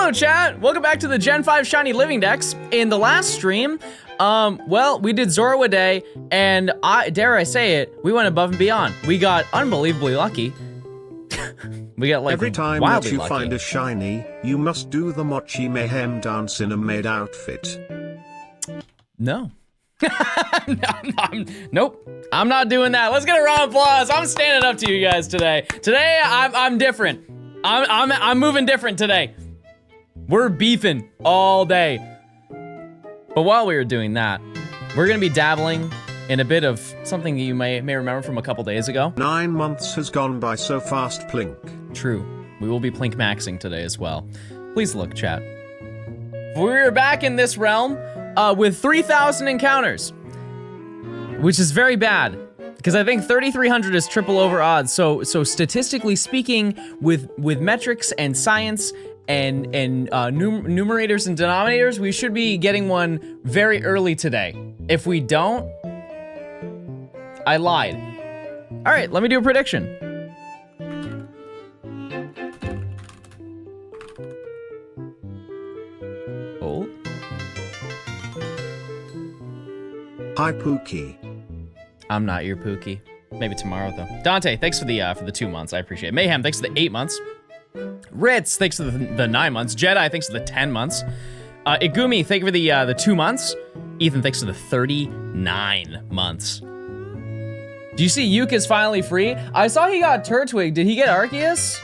Hello, chat. Welcome back to the Gen 5 Shiny Living Dex. In the last stream, well, we did Zoro a day, and dare I say it, we went above and beyond. We got unbelievably lucky. We got like every time wildly that you lucky. find a shiny, you must do the Mochi Mayhem dance in a maid outfit. No. Nope. I'm not doing that. Let's get a round of applause. I'm standing up to you guys today. Today, I'm different. I'm moving different today. We're beefing all day. But while we were doing that, we're gonna be dabbling in a bit of something you may remember from a couple days ago. 9 months has gone by so fast, Plink. True. We will be Plink maxing today as well. Please look, chat. We're back in this realm with 3,000 encounters, which is very bad because I think 3,300 is triple over odds. So statistically speaking, with metrics and science and numerators and denominators, we should be getting one very early today. If we don't, I lied. All right, let me do a prediction. Hold. Hi, Pookie. I'm not your Pookie. Maybe tomorrow though. Dante, thanks for the 2 months. I appreciate it. Mayhem, thanks for the 8 months. Ritz, thanks for the 9 months. Jedi, thanks for the 10 months. Igumi, thank you for the 2 months. Ethan, thanks for the 39 months. Do you see Yuke is finally free? I saw he got Turtwig. Did he get Arceus?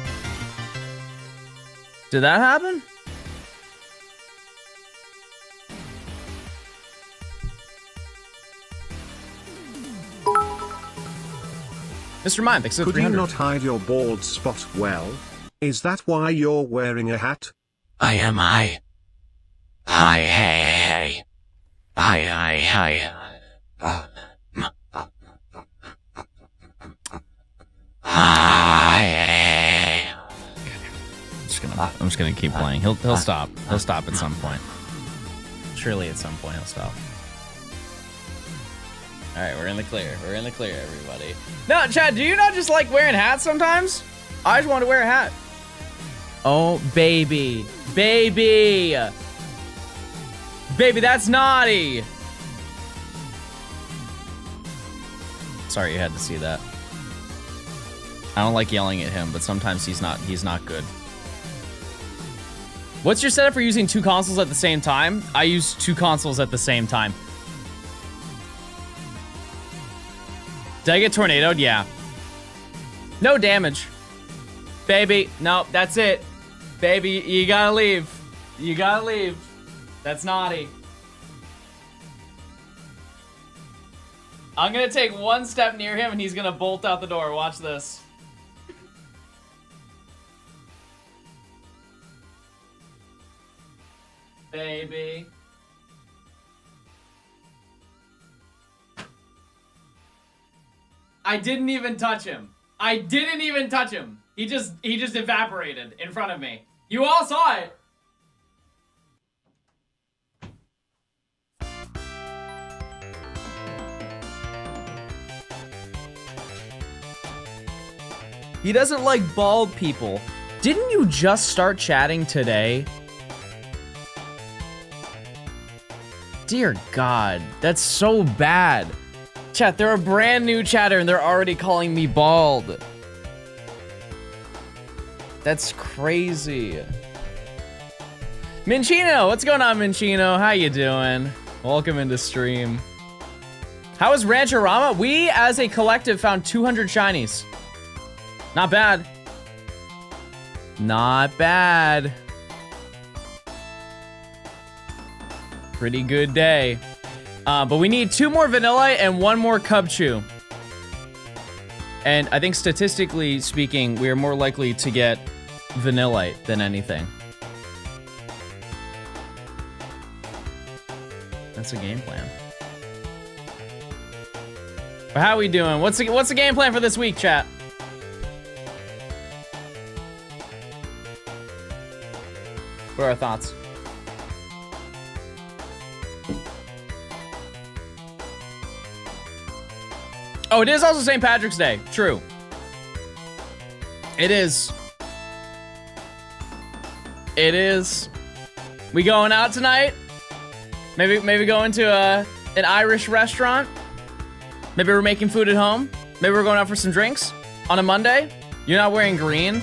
Did that happen? Mr. Mime, thanks for the Could you 300. not hide your bald spot well? Is that why you're wearing a hat? I am I. Hi, hey. Hi. Hi. I'm just gonna keep playing. He'll stop. He'll stop at some point. Surely at some point he'll stop. All right, we're in the clear. We're in the clear, everybody. No, Chad, do you not just like wearing hats sometimes? I just want to wear a hat. Oh, baby. Baby, that's naughty. Sorry you had to see that. I don't like yelling at him, but sometimes he's not good. What's your setup for using 2 consoles at the same time? I use 2 consoles at the same time. Did I get tornadoed? Yeah. No damage. Baby, no, that's it. Baby, you gotta leave. You gotta leave. That's naughty. I'm gonna take 1 step near him and he's gonna bolt out the door. Watch this. Baby. I didn't even touch him. I didn't even touch him. He just evaporated in front of me. You all saw it. He doesn't like bald people. Didn't you just start chatting today? Dear God, that's so bad. Chat, they're a brand new chatter and they're already calling me bald. That's crazy. Minchino, what's going on, Minchino? How you doing? Welcome into stream. How was Rancherama? We, as a collective, found 200 shinies. Not bad. Not bad. Pretty good day. But we need 2 more Vanilla and 1 more Cubchoo. And I think statistically speaking, we are more likely to get Vanillite than anything. That's a game plan. But how are we doing? What's the game plan for this week, chat? What are our thoughts? Oh, it is also St. Patrick's Day. True. It is. It is. We going out tonight? Maybe going to an Irish restaurant? Maybe we're making food at home? Maybe we're going out for some drinks on a Monday? You're not wearing green?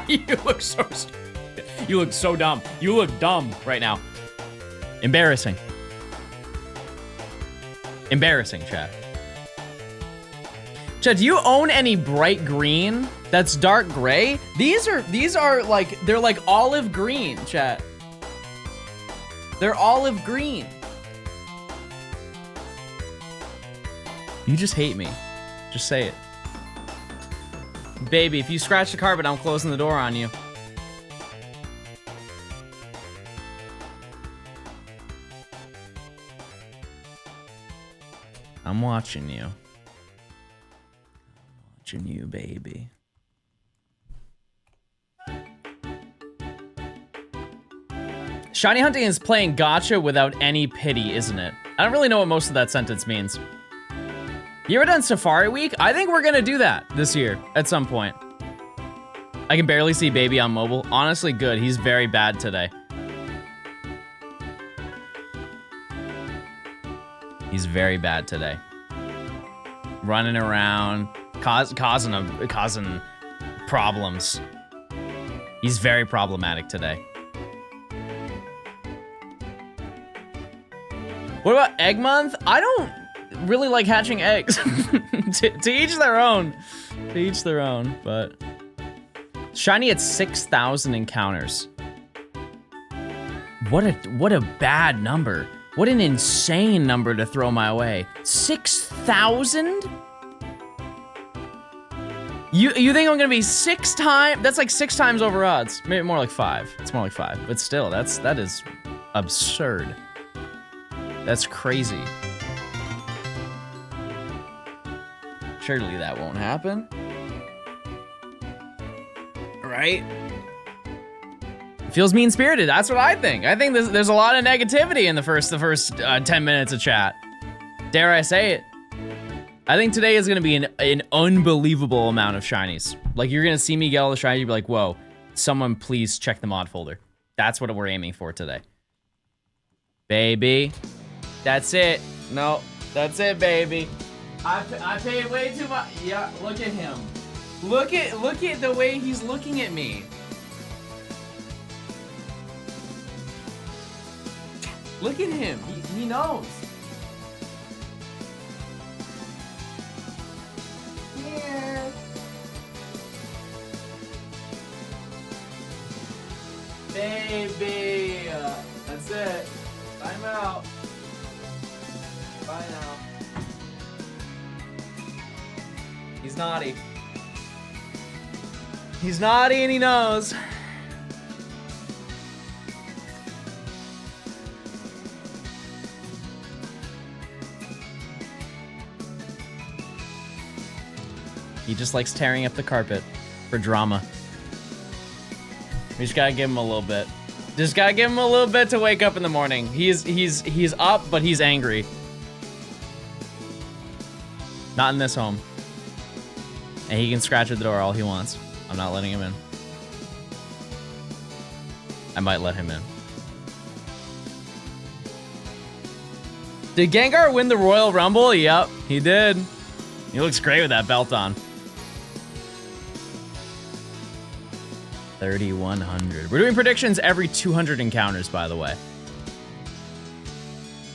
You look so stupid. You look so dumb. You look dumb right now. Embarrassing. Embarrassing, chat. Chat, do you own any bright green that's dark gray? These are like, they're like olive green, chat. They're olive green. You just hate me. Just say it. Baby, if you scratch the carpet, I'm closing the door on you. I'm watching you. I'm watching you, baby. Shiny hunting is playing gotcha without any pity, isn't it? I don't really know what most of that sentence means. You ever done Safari Week? I think we're gonna do that this year at some point. I can barely see baby on mobile. Honestly, good. He's very bad today. He's very bad today. Running around, causing problems. He's very problematic today. What about egg month? I don't really like hatching eggs. to each their own. To each their own, but shiny at 6,000 encounters. What a bad number. What an insane number to throw my way. 6,000? You think I'm gonna be 6 times? That's like 6 times over odds. Maybe more like 5. It's more like 5, but still, that is absurd. That's crazy. Surely that won't happen. Right? It feels mean-spirited. That's what I think. I think there's a lot of negativity in the first 10 minutes of chat. Dare I say it? I think today is gonna be an unbelievable amount of shinies. Like, you're gonna see me get all the shinies, you'll be like, whoa, someone please check the mod folder. That's what we're aiming for today. Baby. That's it. No, that's it, baby. I paid way too much. Yeah, look at him. Look at the way he's looking at me. Look at him. He knows. Here. Baby. That's it. Time out. Bye now. He's naughty. He's naughty and he knows. He just likes tearing up the carpet for drama. We just gotta give him a little bit. Just gotta give him a little bit to wake up in the morning. He's up, but he's angry. Not in this home. And he can scratch at the door all he wants. I'm not letting him in. I might let him in. Did Gengar win the Royal Rumble? Yep, he did. He looks great with that belt on. 3,100. We're doing predictions every 200 encounters, by the way.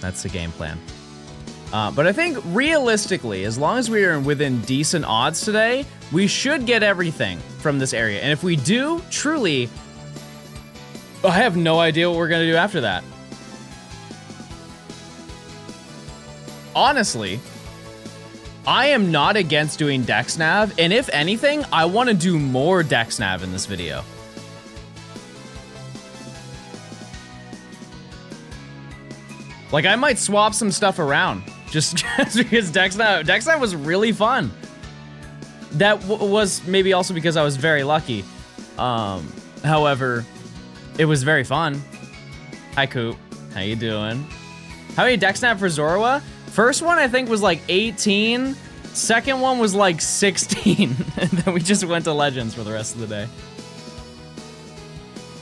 That's the game plan. But I think realistically, as long as we are within decent odds today, we should get everything from this area. And if we do, truly, I have no idea what we're gonna do after that. Honestly, I am not against doing DexNav, and if anything, I want to do more DexNav in this video. Like, I might swap some stuff around, just because DexNav was really fun. That was maybe also because I was very lucky. However, it was very fun. Hi, Coop. How you doing? How many DexNav for Zorua? First one, I think, was like 18. Second one was like 16. And then we just went to Legends for the rest of the day.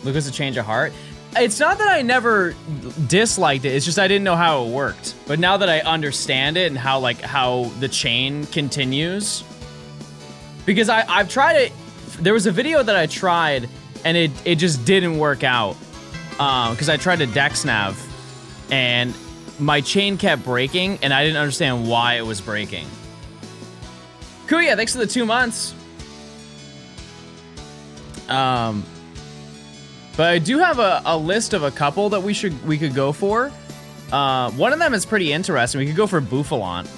Luke has a change of heart. It's not that I never disliked it. It's just I didn't know how it worked. But now that I understand it and how the chain continues, because I've tried it. There was a video that I tried and it just didn't work out. Because I tried to DexNav and my chain kept breaking and I didn't understand why it was breaking. Kuya, thanks for the 2 months. But I do have a list of a couple that we could go for. One of them is pretty interesting. We could go for Bouffalant.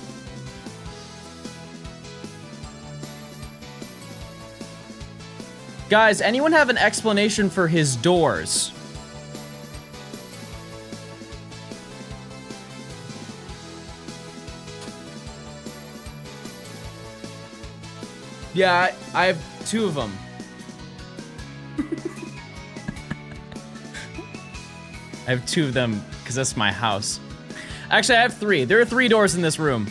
Guys, anyone have an explanation for his doors? Yeah, I have 2 of them. I have 2 of them because that's my house. Actually, I have 3. There are 3 doors in this room,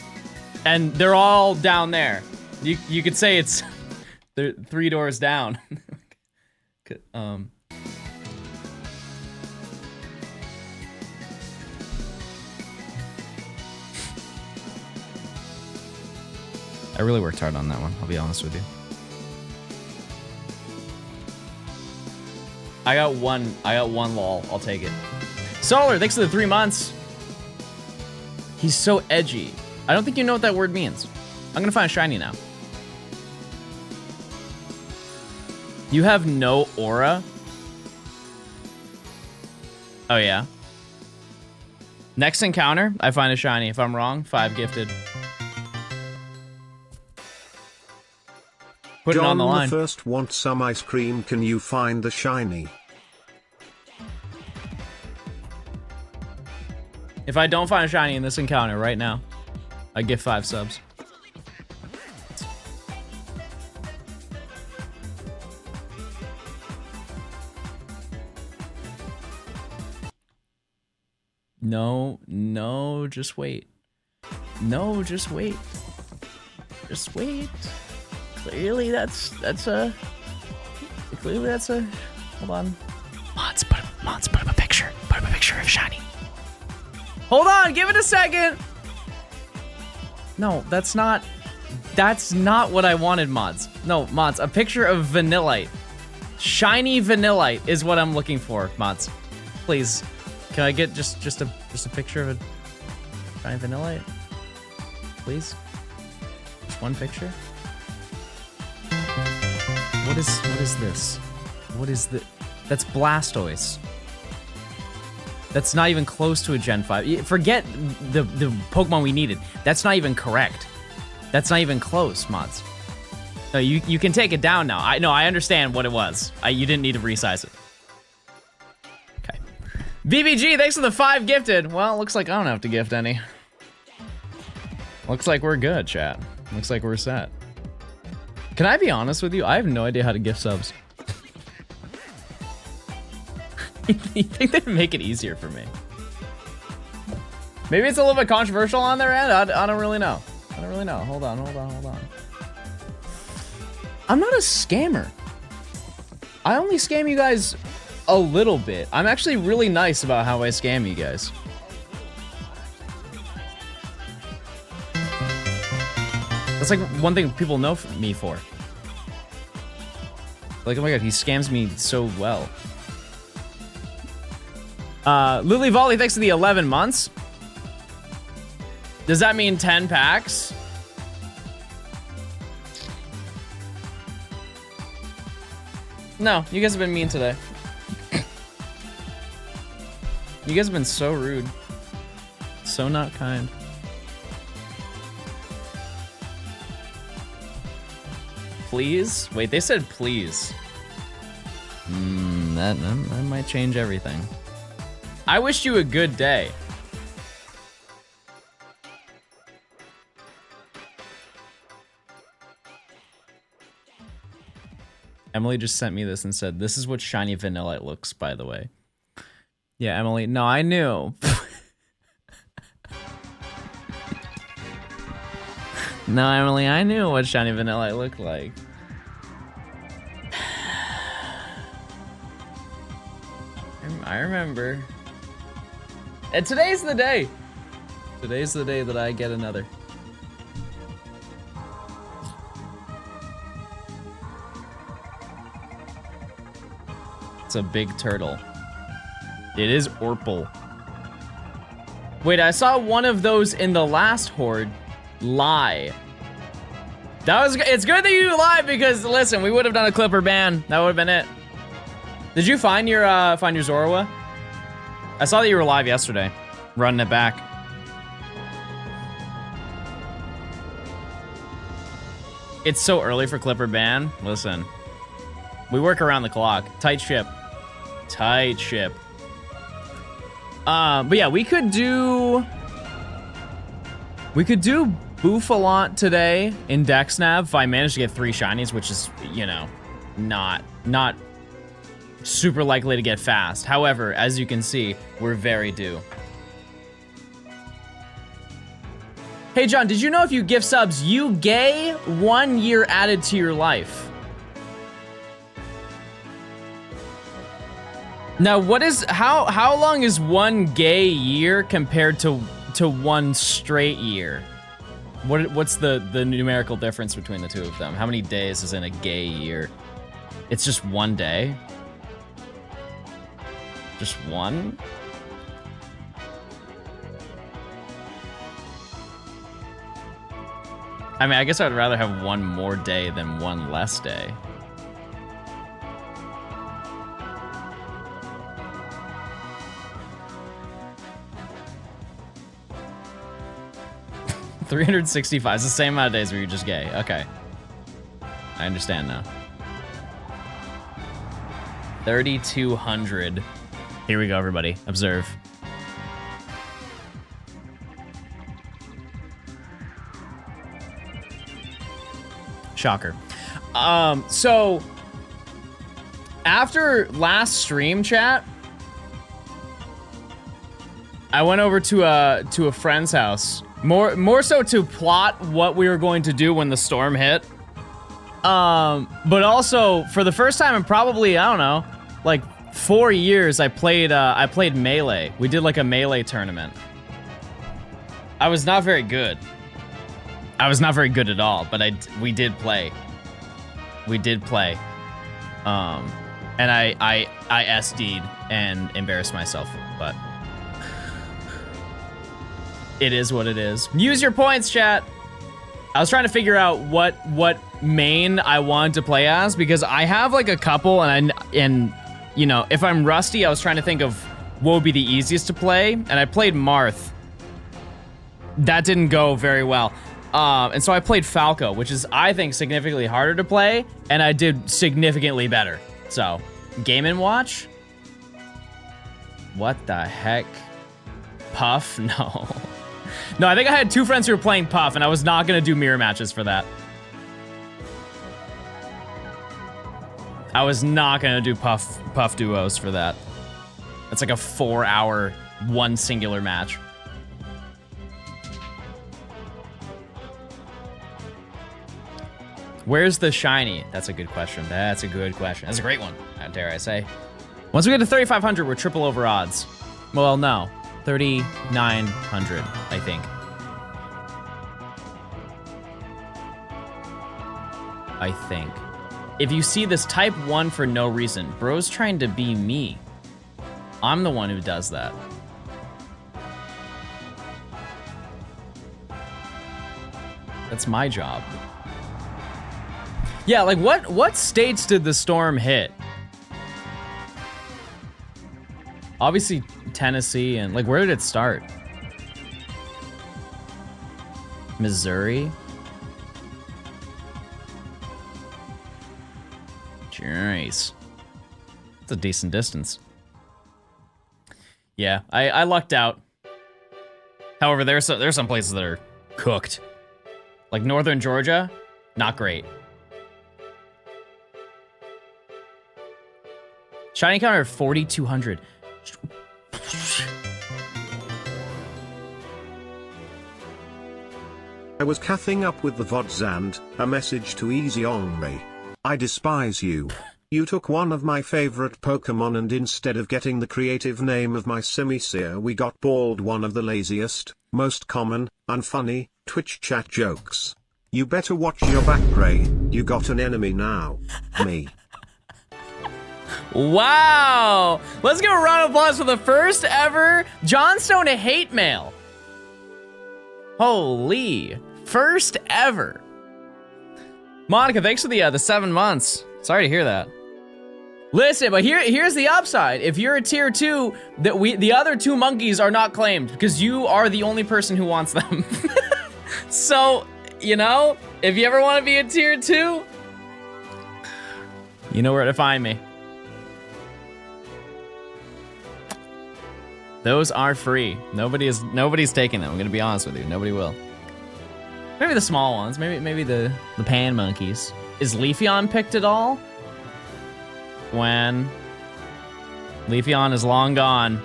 and they're all down there. You could say it's they're 3 doors down. I really worked hard on that one, I'll be honest with you. I got one lol, I'll take it. Solar, thanks for the 3 months. He's so edgy. I don't think you know what that word means. I'm gonna find a shiny now. You have no aura? Oh yeah. Next encounter, I find a shiny. If I'm wrong, 5 gifted. Put it on the line. John first want some ice cream. Can you find the shiny? If I don't find a shiny in this encounter right now, I give 5 subs. No, just wait. No, just wait. Just wait. Clearly that's a... Hold on. Mods, put up a picture. Put up a picture of shiny. Hold on, give it a second. No, that's not what I wanted, mods. No, mods, a picture of Vanillite. Shiny Vanillite is what I'm looking for, mods. Please, can I get just a picture of a shiny Vanillite? Please? Just one picture? What is this? What is the... That's Blastoise. That's not even close to a Gen 5. Forget the Pokemon we needed. That's not even correct. That's not even close, mods. No, you can take it down now. I understand what it was. You didn't need to resize it. Okay. BBG, thanks for the 5 gifted. Well, looks like I don't have to gift any. Looks like we're good, chat. Looks like we're set. Can I be honest with you? I have no idea how to gift subs. You think they'd make it easier for me? Maybe it's a little bit controversial on their end. I don't really know. I don't really know. Hold on. I'm not a scammer. I only scam you guys a little bit. I'm actually really nice about how I scam you guys. That's like one thing people know me for. Like, oh my god, he scams me so well. Lily Volley, thanks for the 11 months. Does that mean 10 packs? No, you guys have been mean today. You guys have been so rude. So not kind. Please? Wait, they said please. That might change everything. I wish you a good day. Emily just sent me this and said, this is what shiny Vanillite looks, by the way. Yeah, Emily, no, I knew. No, Emily, I knew what shiny Vanillite looked like. I remember. And today's the day. Today's the day that I get another. It's a big turtle. It is Orpal. Wait, I saw one of those in the last horde. Lie. It's good that you lied because listen, we would have done a Clipper ban. That would have been it. Did you find your Zorua? I saw that you were live yesterday, running it back. It's so early for Clipper ban. Listen, we work around the clock. Tight ship. Tight ship. But yeah, we could do Bouffalant today in DexNav if I manage to get 3 shinies, which is, you know, not super likely to get fast. However, as you can see, we're very due. Hey John, did you know if you gift subs, you gay 1 year added to your life? Now, how long is 1 gay year compared to 1 straight year? What's the numerical difference between the two of them? How many days is in a gay year? It's just 1 day? Just 1? I mean, I guess I'd rather have 1 more day than 1 less day. $365 is the same amount of days where you're just gay. Okay. I understand now. 3,200. Here we go, everybody. Observe. Shocker. So after last stream chat, I went over to a friend's house. More so to plot what we were going to do when the storm hit. But also for the first time in probably, I don't know, like 4 years, I played Melee. We did like a Melee tournament. I was not very good. I was not very good at all, but we did play. We did play. And I SD'd and embarrassed myself, but it is what it is. Use your points, chat. I was trying to figure out what main I wanted to play as because I have like a couple, and you know, if I'm rusty, I was trying to think of what would be the easiest to play, and I played Marth. That didn't go very well. And so I played Falco, which is, I think, significantly harder to play, and I did significantly better. So, Game & Watch? What the heck? Puff? No. No, I think I had 2 friends who were playing Puff, and I was not gonna do mirror matches for that. I was not gonna do Puff duos for that. That's like a 4-hour, 1 singular match. Where's the shiny? That's a good question. That's a good question. That's a great one, dare I say. Once we get to 3,500, we're triple over odds. Well, no. 3,900, I think. I think. If you see this, type 1 for no reason. Bro's trying to be me. I'm the one who does that. That's my job. Yeah, like what states did the storm hit? Obviously Tennessee, and like where did it start? Missouri? Jeez. It's a decent distance. Yeah, I lucked out. However, there's some places that are cooked. Like northern Georgia, not great. Shiny counter 4,200. I was cathing up with the VODs and a message to Easy Ongme. I despise you. You took one of my favorite Pokemon and instead of getting the creative name of my Simisear we got bald, one of the laziest, most common, unfunny, Twitch chat jokes. You better watch your back, Gray. You got an enemy now. Me. Wow! Let's give a round of applause for the first ever Johnstone hate mail. Holy, first ever. Monica, thanks for the 7 months. Sorry to hear that. Listen, but here's the upside. If you're a tier 2, the other 2 monkeys are not claimed because you are the only person who wants them. So, you know, if you ever want to be a tier 2, you know where to find me. Those are free. Nobody's taking them. I'm gonna be honest with you. Nobody will. Maybe the small ones. Maybe the pan monkeys. Is Leafeon picked at all? When Leafeon is long gone.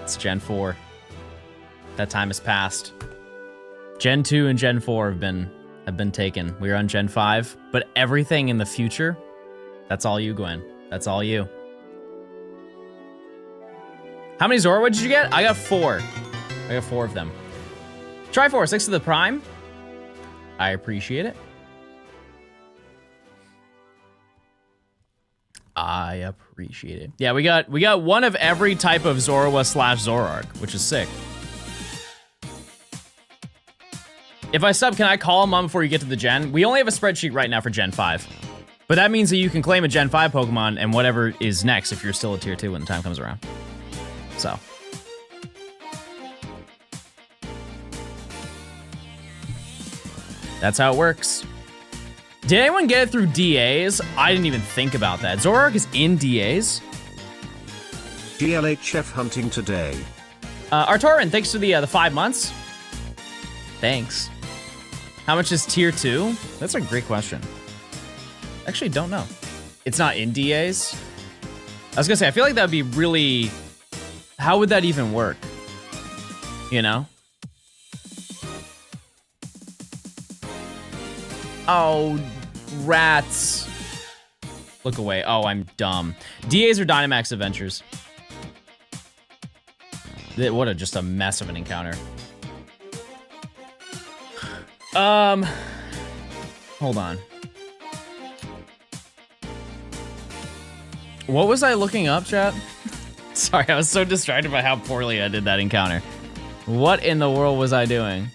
It's Gen 4. That time has passed. Gen 2 and Gen 4 have been taken. We're on Gen 5, but everything in the future, that's all you, Gwen. That's all you. How many Zorwood did you get? I got 4. I got 4 of them. Triforce, thanks to the Prime. I appreciate it. I appreciate it. Yeah, we got one of every type of Zorua / Zoroark, which is sick. If I sub, can I call Mom before you get to the Gen? We only have a spreadsheet right now for Gen 5. But that means that you can claim a Gen 5 Pokemon and whatever is next if you're still a tier 2 when the time comes around. So. That's how it works. Did anyone get it through DAs? I didn't even think about that. Zoroark is in DAs? GLHF hunting today. Artorin, thanks for the 5 months. Thanks. How much is tier 2? That's a great question. Actually, don't know. It's not in DAs? I was gonna say, I feel like that would be really... How would that even work? You know? Oh, rats. Look away. Oh, I'm dumb. DAs or Dynamax Adventures? What just a mess of an encounter. Hold on. What was I looking up, chat? Sorry, I was so distracted by how poorly I did that encounter. What in the world was I doing?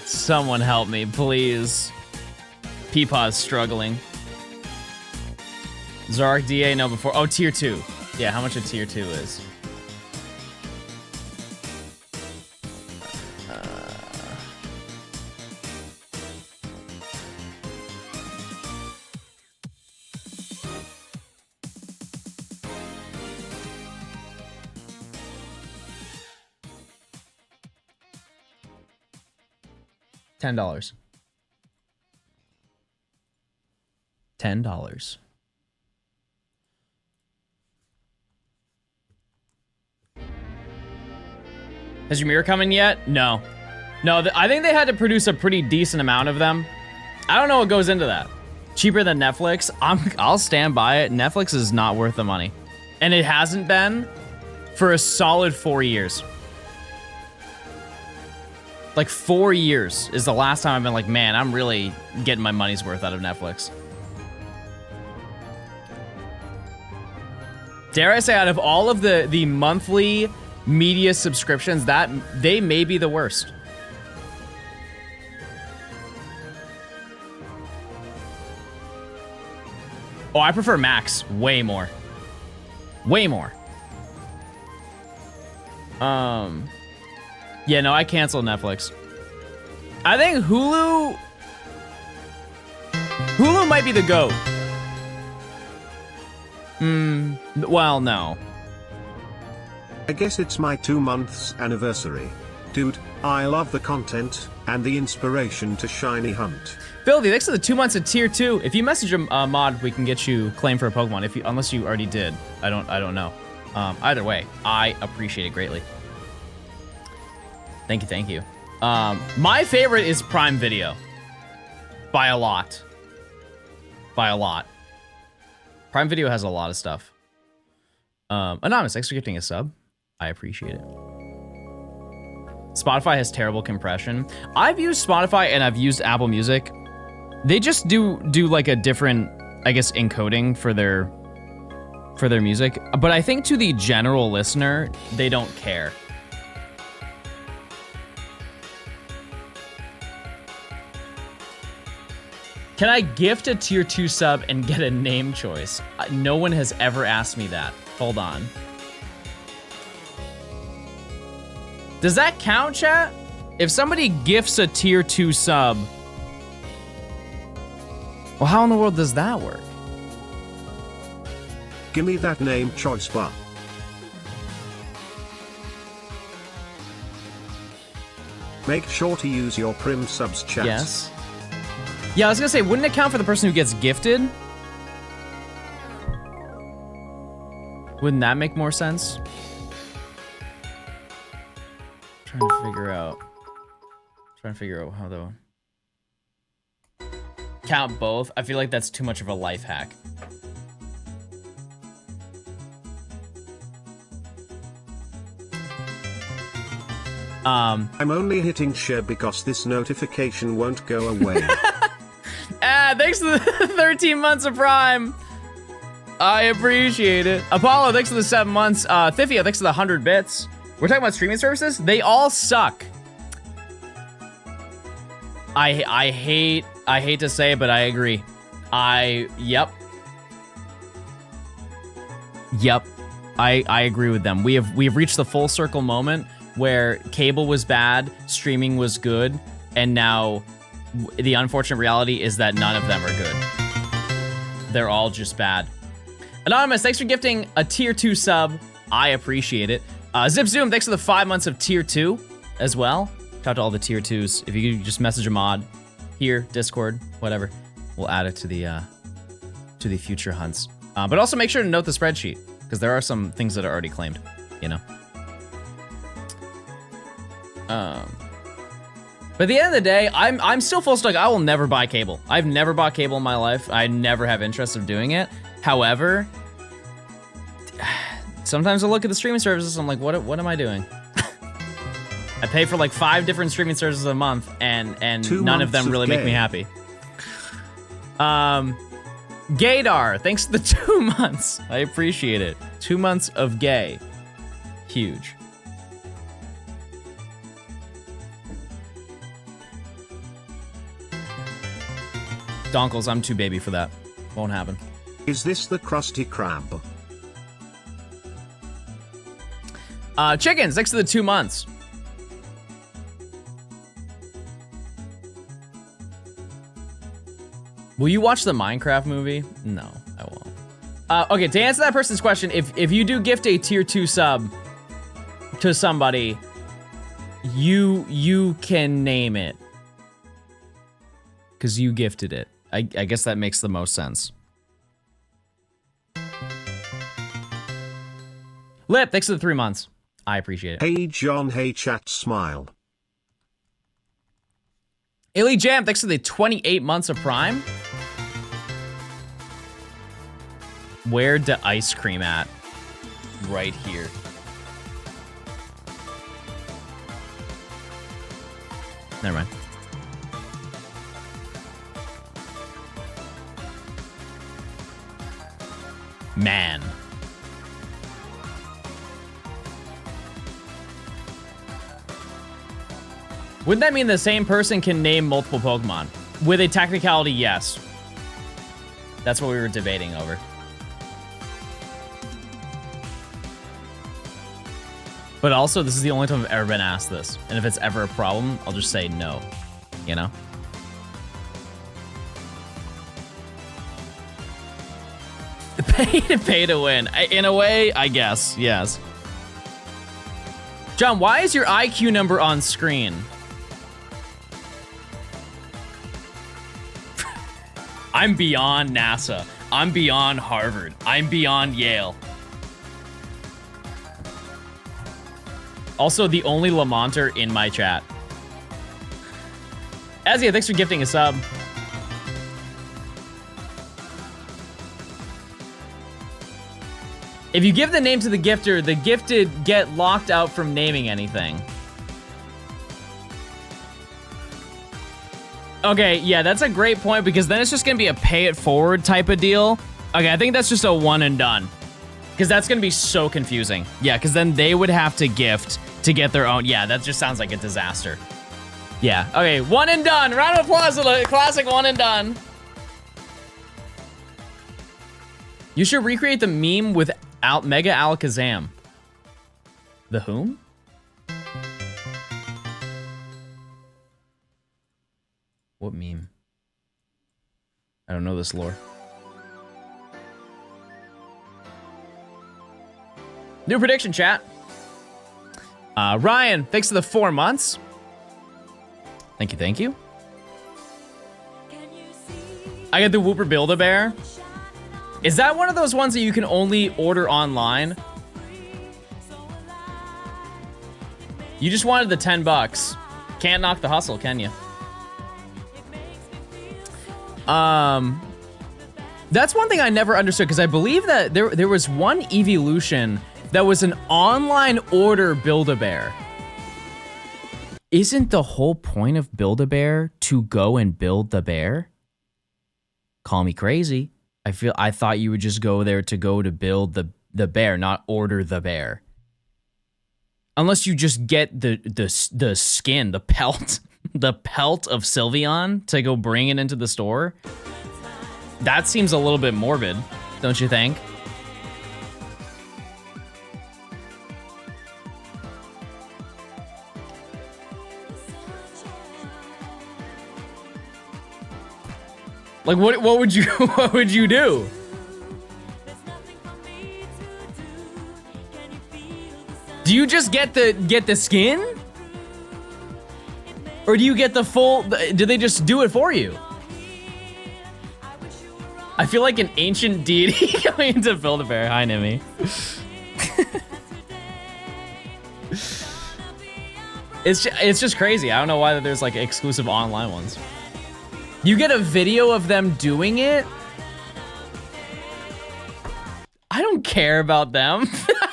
Someone help me, please. Peepaw's struggling. Zoroark DA, no, before. Oh, tier 2. Yeah, how much a tier 2 is. $10. $10. Has your mirror come in yet? No. No, I think they had to produce a pretty decent amount of them. I don't know what goes into that. Cheaper than Netflix? I'll stand by it. Netflix is not worth the money. And it hasn't been for a solid 4 years. Like 4 years is the last time I've been like, man, I'm really getting my money's worth out of Netflix. Dare I say, out of all of the monthly media subscriptions, that they may be the worst. Oh, I prefer Max way more. Way more. Yeah, no, I canceled Netflix. I think Hulu might be the GOAT. Well, no. I guess it's my 2 months anniversary. Dude, I love the content and the inspiration to shiny hunt. Filthy, thanks for the 2 months of tier 2. If you message a mod, we can get you claim for a Pokemon. Unless you already did, I don't know. Either way, I appreciate it greatly. Thank you, thank you. My favorite is Prime Video. By a lot. By a lot. Prime Video has a lot of stuff. Anonymous, thanks for gifting a sub. I appreciate it. Spotify has terrible compression. I've used Spotify and I've used Apple Music. They just do like a different, I guess, encoding for their music. But I think to the general listener, they don't care. Can I gift a tier 2 sub and get a name choice? No one has ever asked me that. Hold on. Does that count, chat? If somebody gifts a tier 2 sub, well, how in the world does that work? Give me that name choice bar. Make sure to use your prim subs chat. Yes. Yeah, I was gonna say, wouldn't it count for the person who gets gifted? Wouldn't that make more sense? Trying to figure out how to count both. I feel like that's too much of a life hack. I'm only hitting share because this notification won't go away. Thanks for the 13 months of Prime. I appreciate it. Apollo, thanks for the 7 months. Thifia, thanks for the 100 bits. We're talking about streaming services. They all suck. I hate to say it, but I agree. Yep. I agree with them. We have reached the full circle moment where cable was bad, streaming was good, and now the unfortunate reality is that none of them are good. They're all just bad. Anonymous, thanks for gifting a tier 2 sub. I appreciate it. Zip Zoom, thanks for the 5 months of tier 2 as well. Shout out to all the tier 2s. If you could just message a mod here, Discord, whatever, we'll add it to the future hunts. But also make sure to note the spreadsheet, because there are some things that are already claimed, you know. But at the end of the day, I'm still full stock. I will never buy cable. I've never bought cable in my life. I never have interest of doing it. However, sometimes I look at the streaming services, I'm like, what am I doing? I pay for like 5 different streaming services a month, and none of them really make me happy. Gaydar, thanks for the 2 months. I appreciate it. 2 months of gay. Huge. Donkles, I'm too baby for that. Won't happen. Is this the Krusty Krab? Chickens, thanks for the 2 months. Will you watch the Minecraft movie? No, I won't. Okay, to answer that person's question, if you do gift a tier 2 sub to somebody, you can name it. Because you gifted it. I guess that makes the most sense. Lip, thanks for the 3 months. I appreciate it. Hey John, hey chat, smile. Illy Jam, thanks for the 28 months of Prime. Where the ice cream at? Right here. Never mind. Man. Wouldn't that mean the same person can name multiple Pokemon? With a technicality, yes. That's what we were debating over. But also, this is the only time I've ever been asked this. And if it's ever a problem, I'll just say no. You know? Pay to win. In a way, I guess, yes. John, why is your IQ number on screen? I'm beyond NASA. I'm beyond Harvard. I'm beyond Yale. Also, the only Lamonter in my chat. Azia, thanks for gifting a sub. If you give the name to the gifter, the gifted get locked out from naming anything. Okay, yeah, that's a great point because then it's just gonna be a pay it forward type of deal. Okay, I think that's just a one and done. Because that's gonna be so confusing. Yeah, because then they would have to gift to get their own. Yeah, that just sounds like a disaster. Yeah, okay, one and done. Round of applause for the classic one and done. You should recreate the meme with Mega Alakazam. The whom? What meme? I don't know this lore. New prediction, chat. Ryan, thanks for the 4 months. Thank you, thank you. I got the Whooper Build-A-Bear. Is that one of those ones that you can only order online? You just wanted the 10 bucks. Can't knock the hustle, can you? That's one thing I never understood because I believe that there was one evolution that was an online order Build-A-Bear. Isn't the whole point of Build-A-Bear to go and build the bear? Call me crazy. I thought you would just go there to build the bear, not order the bear. Unless you just get the skin, the pelt, the pelt of Sylveon to go bring it into the store. That seems a little bit morbid, don't you think? Like what would you do? Do you just get the skin? Or do you get the full, do they just do it for you? I feel like an ancient deity going to Build-A-Bear. Hi, Nimi. It's just crazy. I don't know why there's like exclusive online ones. You get a video of them doing it? I don't care about them.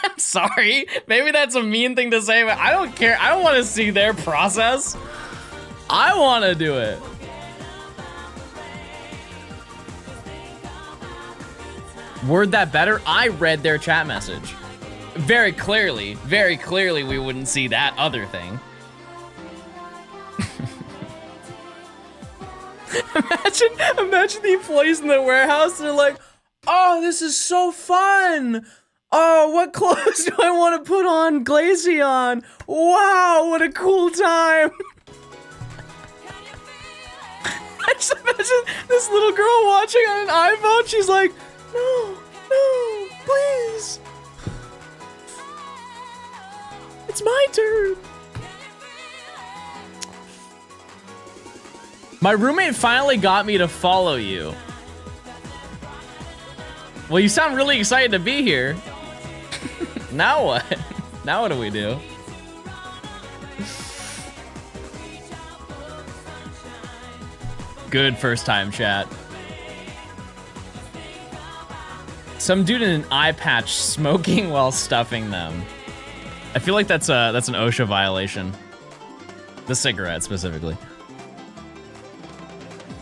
I'm sorry. Maybe that's a mean thing to say, but I don't care. I don't want to see their process. I want to do it. Word that better? I read their chat message. Very clearly we wouldn't see that other thing. Imagine the employees in the warehouse, they're like, oh, this is so fun. Oh, what clothes do I want to put on Glaceon? Wow, what a cool time. I just imagine this little girl watching on an iPhone, she's like, no, please. It's my turn. My roommate finally got me to follow you. Well, you sound really excited to be here. Now what? Now what do we do? Good first time chat. Some dude in an eye patch smoking while stuffing them. I feel like that's an OSHA violation. The cigarette specifically.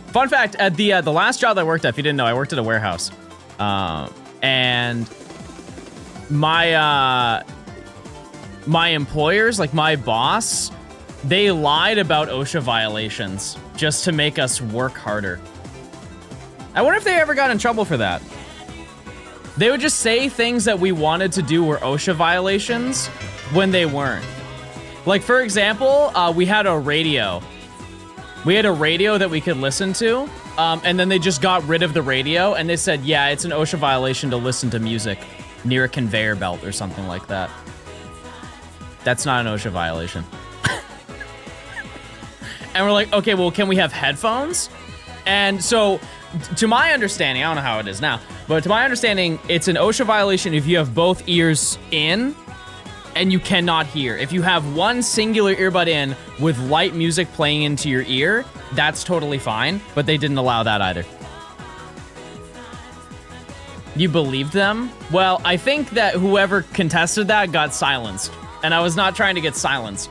Fun fact, at the last job I worked at, if you didn't know, I worked at a warehouse. And my employers, like my boss, they lied about OSHA violations just to make us work harder. I wonder if they ever got in trouble for that. They would just say things that we wanted to do were OSHA violations when they weren't. Like, for example, we had a radio. We had a radio that we could listen to, and then they just got rid of the radio, and they said, yeah, it's an OSHA violation to listen to music near a conveyor belt or something like that. That's not an OSHA violation. And we're like, okay, well, can we have headphones? And so, to my understanding, I don't know how it is now, but to my understanding, it's an OSHA violation if you have both ears in and you cannot hear. If you have one singular earbud in with light music playing into your ear, that's totally fine, but they didn't allow that either. You believed them? Well, I think that whoever contested that got silenced, and I was not trying to get silenced.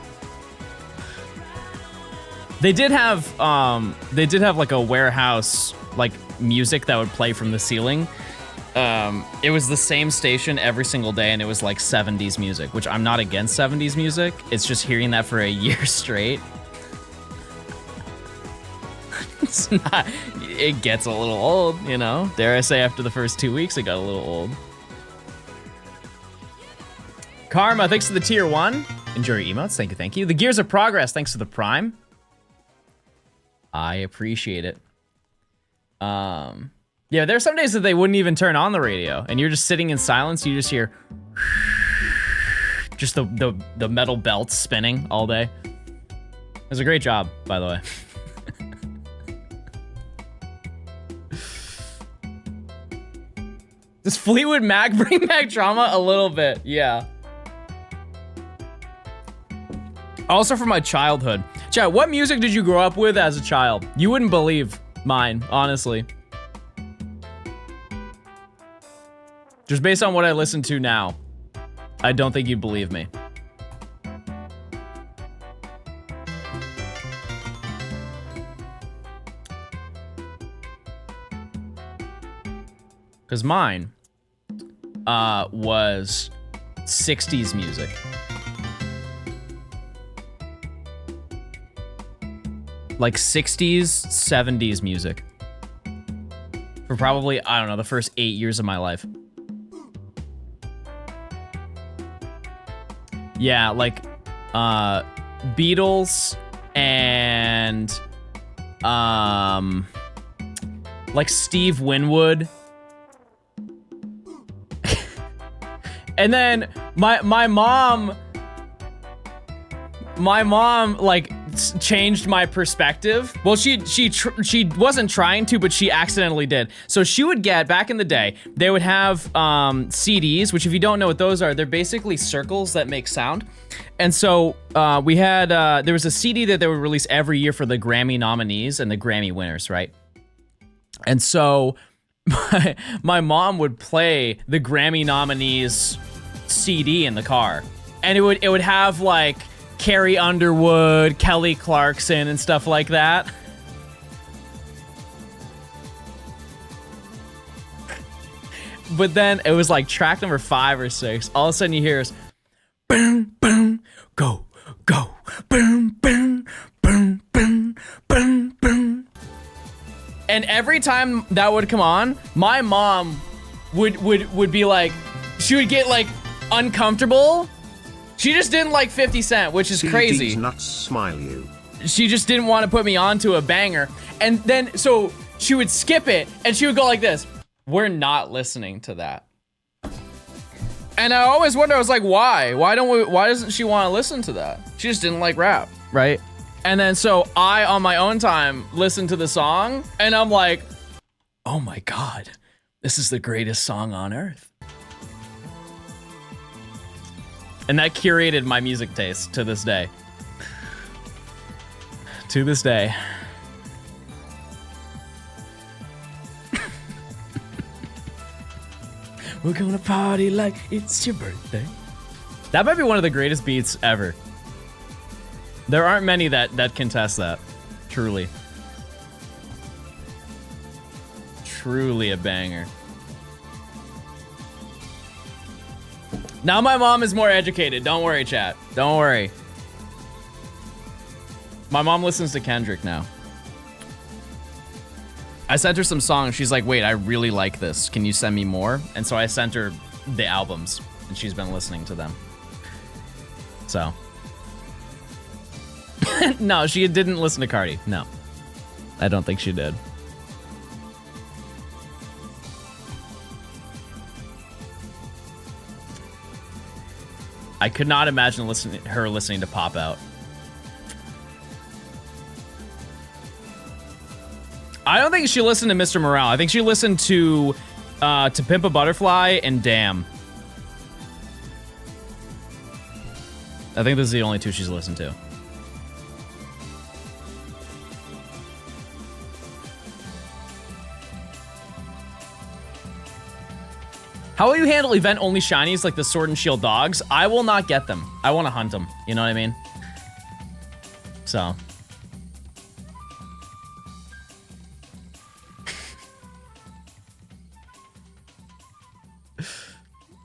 They did have like a warehouse like music that would play from the ceiling. It was the same station every single day, and it was like 70s music, which I'm not against 70s music. It's just hearing that for a year straight. It's not, it gets a little old, you know? Dare I say after the first 2 weeks, it got a little old. Karma, thanks for the tier 1. Enjoy your emotes, thank you, thank you. The Gears of Progress, thanks for the Prime. I appreciate it. Yeah, there's some days that they wouldn't even turn on the radio, and you're just sitting in silence, you just hear just the metal belts spinning all day. It was a great job, by the way. Does Fleetwood Mac bring back drama? A little bit, yeah. Also from my childhood. Chat, what music did you grow up with as a child? You wouldn't believe mine, honestly. Just based on what I listen to now, I don't think you'd believe me. Because mine was 60s music. Like 60s, 70s music. For probably, I don't know, the first 8 years of my life. Yeah, like Beatles and like Steve Winwood. And then my mom like changed my perspective. Well, she wasn't trying to, but she accidentally did. So she would get, back in the day, they would have CDs, which if you don't know what those are, they're basically circles that make sound. And so we had, there was a CD that they would release every year for the Grammy nominees and the Grammy winners, right? And so my mom would play the Grammy nominees CD in the car, and it would have like Carrie Underwood, Kelly Clarkson, and stuff like that. But then it was like track number 5 or 6. All of a sudden you hear is boom, boom, go, go, boom, boom, boom, boom, boom, boom. And every time that would come on, my mom would be like, she would get like uncomfortable. She just didn't like 50 Cent, which is crazy. Nuts smile you. She just didn't want to put me onto a banger. And then, so she would skip it and she would go like this. We're not listening to that. And I always wonder, I was like, why? Why doesn't she want to listen to that? She just didn't like rap, right? And then so I, on my own time, listened to the song and I'm like, oh my God, this is the greatest song on earth. And that curated my music taste to this day. To this day. We're gonna party like it's your birthday. That might be one of the greatest beats ever. There aren't many that contest that. Truly. Truly a banger. Now my mom is more educated. Don't worry, chat. Don't worry. My mom listens to Kendrick now. I sent her some songs. She's like, wait, I really like this. Can you send me more? And so I sent her the albums, and she's been listening to them. So. No, she didn't listen to Cardi. No. I don't think she did. I could not imagine her listening to Pop Out. I don't think she listened to Mr. Morale. I think she listened to Pimp a Butterfly and Damn. I think this is the only two she's listened to. How will you handle event-only shinies like the Sword and Shield dogs? I will not get them. I want to hunt them. You know what I mean? So.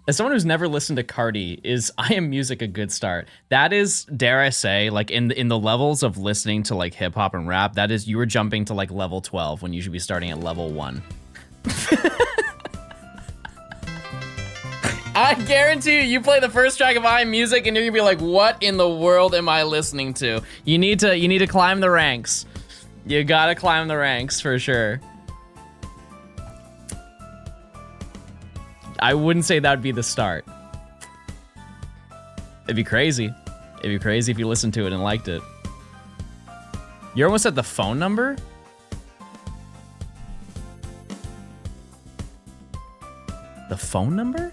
As someone who's never listened to Cardi, is I Am Music a good start? That is, dare I say, like in the levels of listening to like hip hop and rap, that is, you were jumping to like level 12 when you should be starting at level 1. I guarantee you play the first track of I Am Music and you're gonna be like, what in the world am I listening to? You need to climb the ranks. You gotta climb the ranks for sure. I wouldn't say that would be the start. It'd be crazy. It'd be crazy if you listened to it and liked it. You're almost at the phone number? The phone number?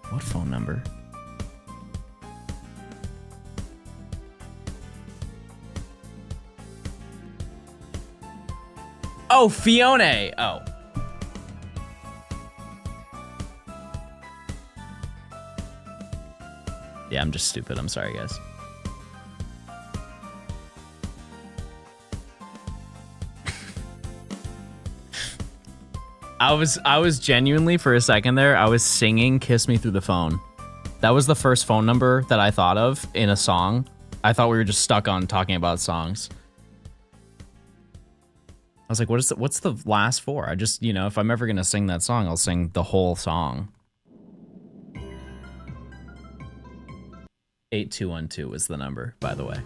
What phone number? Oh, Fiona. Oh. Yeah, I'm just stupid. I'm sorry, guys. I was genuinely, for a second there, I was singing Kiss Me Through the Phone. That was the first phone number that I thought of in a song. I thought we were just stuck on talking about songs. I was like, what's the last four? I just, you know, if I'm ever gonna sing that song, I'll sing the whole song. 8212 was the number, by the way.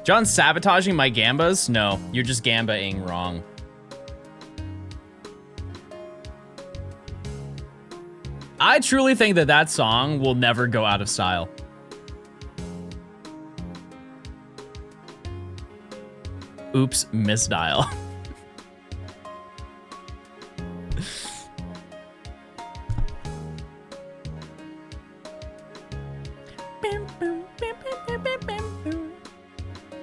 John's sabotaging my gambas? No, you're just gambaing wrong. I truly think that that song will never go out of style. Oops, misdial.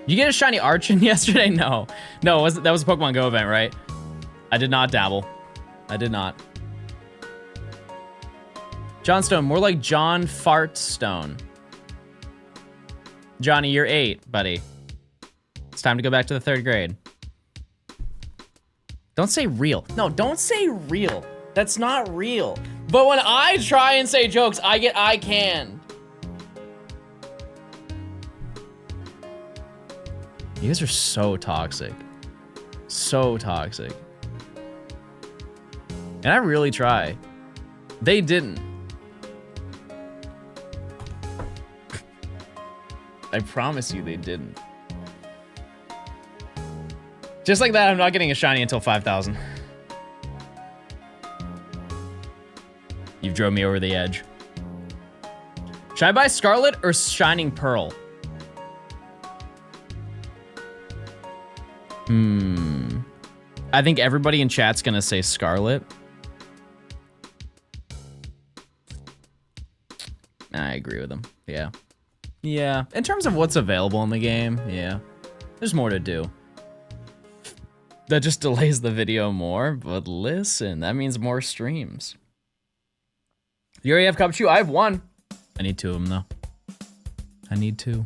You get a shiny Archon yesterday? No. No, that was a Pokemon Go event, right? I did not dabble. I did not. Johnstone, more like John Fartstone. Johnny, you're 8, buddy. It's time to go back to the 3rd grade. Don't say real. No, don't say real. That's not real. But when I try and say jokes, I get eye canned. You guys are so toxic. So toxic. And I really try. They didn't. I promise you they didn't. Just like that, I'm not getting a shiny until 5,000. You've drove me over the edge. Should I buy Scarlet or Shining Pearl? I think everybody in chat's gonna say Scarlet. I agree with them. Yeah. Yeah. In terms of what's available in the game, yeah. There's more to do. That just delays the video more, but listen, that means more streams. You already have Cupchew? I have 1. I need 2 of them, though. I need 2.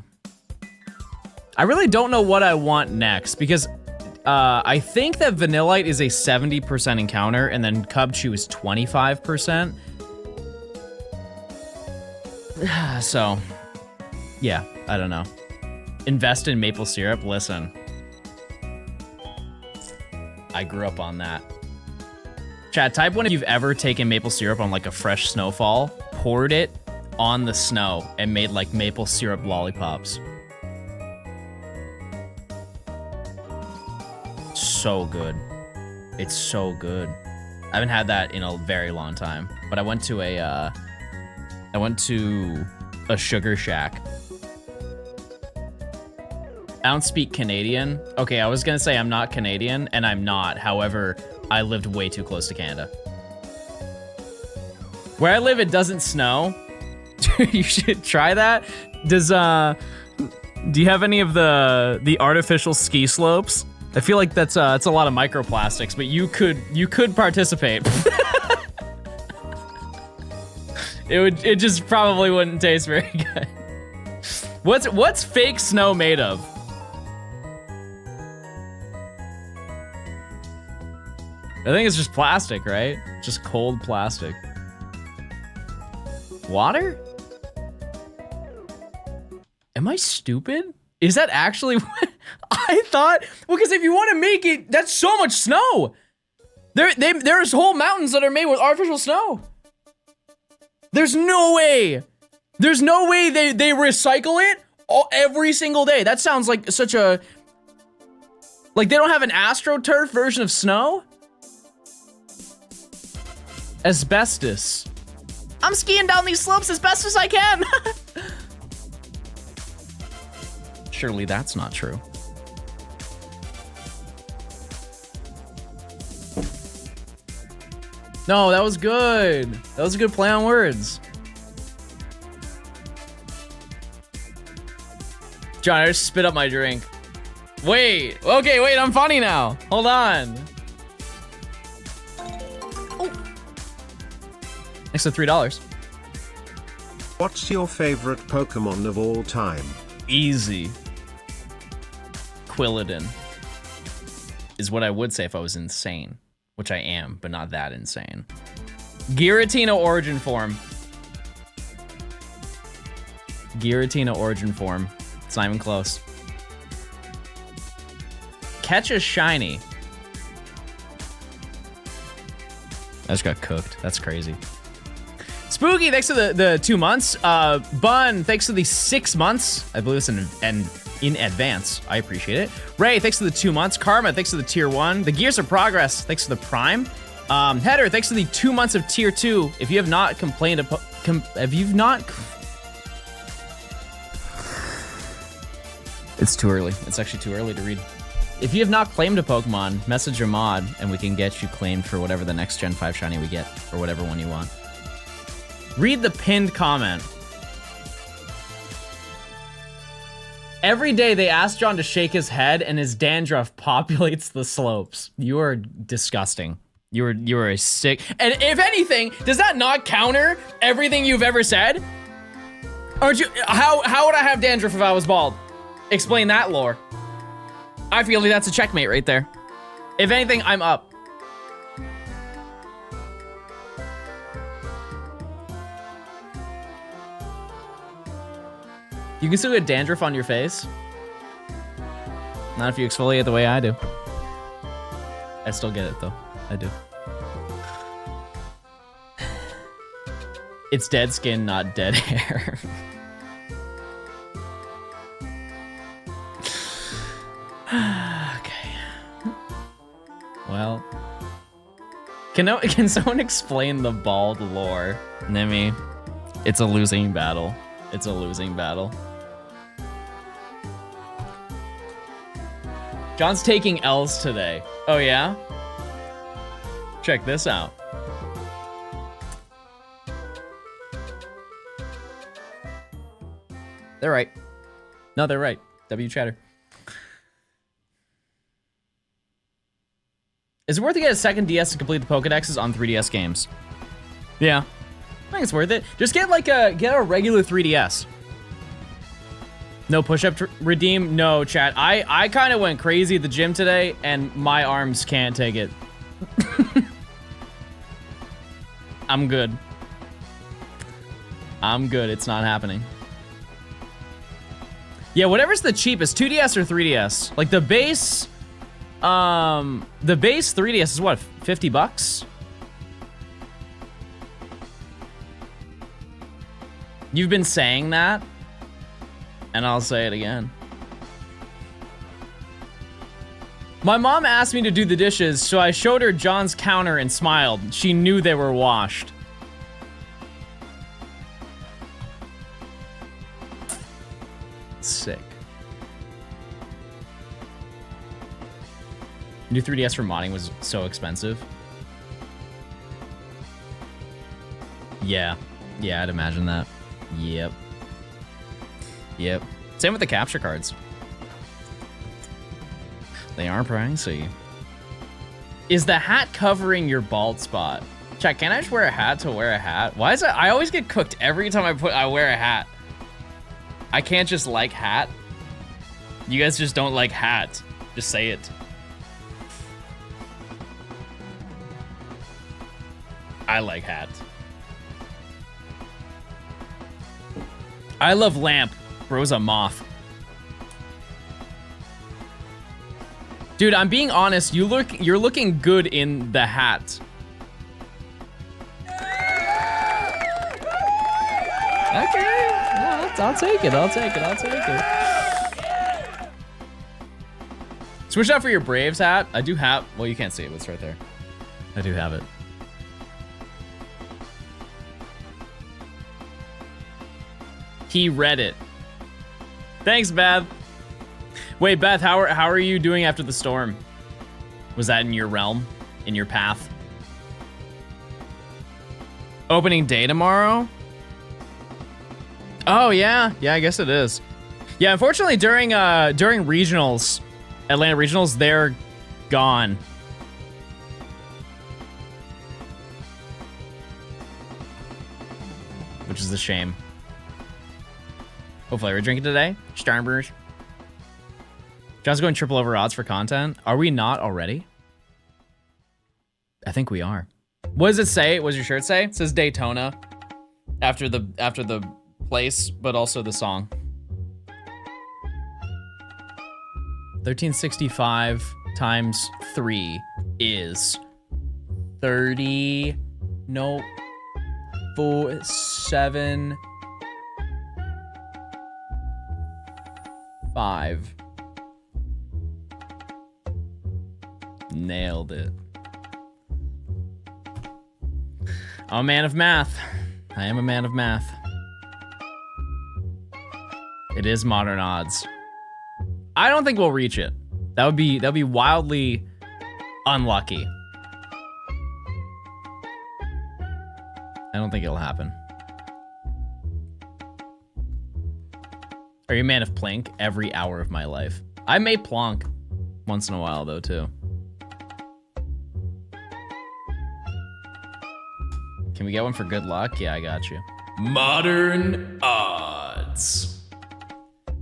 I really don't know what I want next, because I think that Vanillite is a 70% encounter, and then Cubchew is 25%. So, yeah, I don't know. Invest in maple syrup? Listen. I grew up on that. Chat, type 1 if you've ever taken maple syrup on like a fresh snowfall, poured it on the snow, and made like maple syrup lollipops. So good. It's so good. I haven't had that in a very long time, but I went to a Sugar Shack. I don't speak Canadian. Okay, I was gonna say I'm not Canadian, and I'm not. However, I lived way too close to Canada. Where I live, it doesn't snow. You should try that. Do you have any of the artificial ski slopes I feel like that's it's a lot of microplastics, but you could participate. It just probably wouldn't taste very good. What's fake snow made of? I think it's just plastic, right? Just cold plastic. Water? Am I stupid? Is that actually what I thought? Well, because if you want to make it, that's so much snow. There's whole mountains that are made with artificial snow. There's no way. There's no way they recycle it every single day. That sounds like such a... Like they don't have an AstroTurf version of snow? Asbestos. I'm skiing down these slopes as best as I can. Surely that's not true. No, that was good. That was a good play on words. John, I just spit up my drink. Wait, okay, wait, I'm funny now. Hold on. Oh. Extra $3. What's your favorite Pokemon of all time? Easy. Quilladin is what I would say if I was insane, which I am, but not that insane. Giratina origin form. Giratina origin form. It's not even close. Catch a shiny. I just got cooked. That's crazy. Spooky, thanks for the 2 months. Bun, thanks for the 6 months. I believe it's in advance. I appreciate it. Ray, thanks for the 2 months. Karma, thanks for the tier 1. The Gears of Progress, thanks for the prime. Header, thanks for the 2 months of tier 2. If you have not complained about, it's too early. It's actually too early to read. If you have not claimed a Pokemon, message your mod and we can get you claimed for whatever the next Gen 5 shiny we get, or whatever one you want. Read the pinned comment. Every day they ask John to shake his head and his dandruff populates the slopes. You are disgusting. You are a sick. And if anything, does that not counter everything you've ever said? Aren't you? How would I have dandruff if I was bald? Explain that lore. I feel like that's a checkmate right there. If anything, I'm up. You can still get dandruff on your face. Not if you exfoliate the way I do. I still get it though. I do. It's dead skin, not dead hair. Okay. Well. Can someone explain the bald lore? Nimi, it's a losing battle. It's a losing battle. John's taking L's today. Oh yeah? Check this out. They're right. No, they're right. W chatter. Is it worth to get a second DS to complete the Pokedexes on 3DS games? Yeah. I think it's worth it. Just get like get a regular 3DS. No push-up to redeem? No, chat. I kind of went crazy at the gym today, and my arms can't take it. I'm good. I'm good. It's not happening. Yeah, whatever's the cheapest, 2DS or 3DS. Like the base 3DS is what, 50 bucks? You've been saying that, and I'll say it again. My mom asked me to do the dishes, so I showed her John's counter and smiled. She knew they were washed. Sick. New 3DS for modding was so expensive. Yeah. Yeah, I'd imagine that. Yep. Yep. Same with the capture cards. They are pricey. Is the hat covering your bald spot? Chat, can I just wear a hat to wear a hat? Why is it? I always get cooked every time I wear a hat. I can't just like hat. You guys just don't like hat. Just say it. I like hat. I love lamp. Bro's a moth. Dude, I'm being honest. You're looking good in the hat. Okay, well, I'll take it. I'll take it. Switch out for your Braves hat. I do have. Well, you can't see it, but it's right there. I do have it. He read it. Thanks, Beth. Wait, Beth, how are you doing after the storm? Was that in your realm? In your path? Opening day tomorrow? Oh, yeah. Yeah, I guess it is. Yeah, unfortunately, during regionals, Atlanta regionals, they're gone. Which is a shame. Hopefully we're drinking today. Starburst. John's going triple over odds for content. Are we not already? I think we are. What does it say? What does your shirt say? It says Daytona after the place, but also the song. 1365 times 3 is 30. No. 4, 7, 5. Nailed it. I'm a man of math. I am a man of math. It is modern odds. I don't think we'll reach it. That would be wildly unlucky. I don't think it'll happen. Are you a man of plank? Every hour of my life. I may plonk once in a while though too. Can we get one for good luck? Yeah, I got you. Modern odds.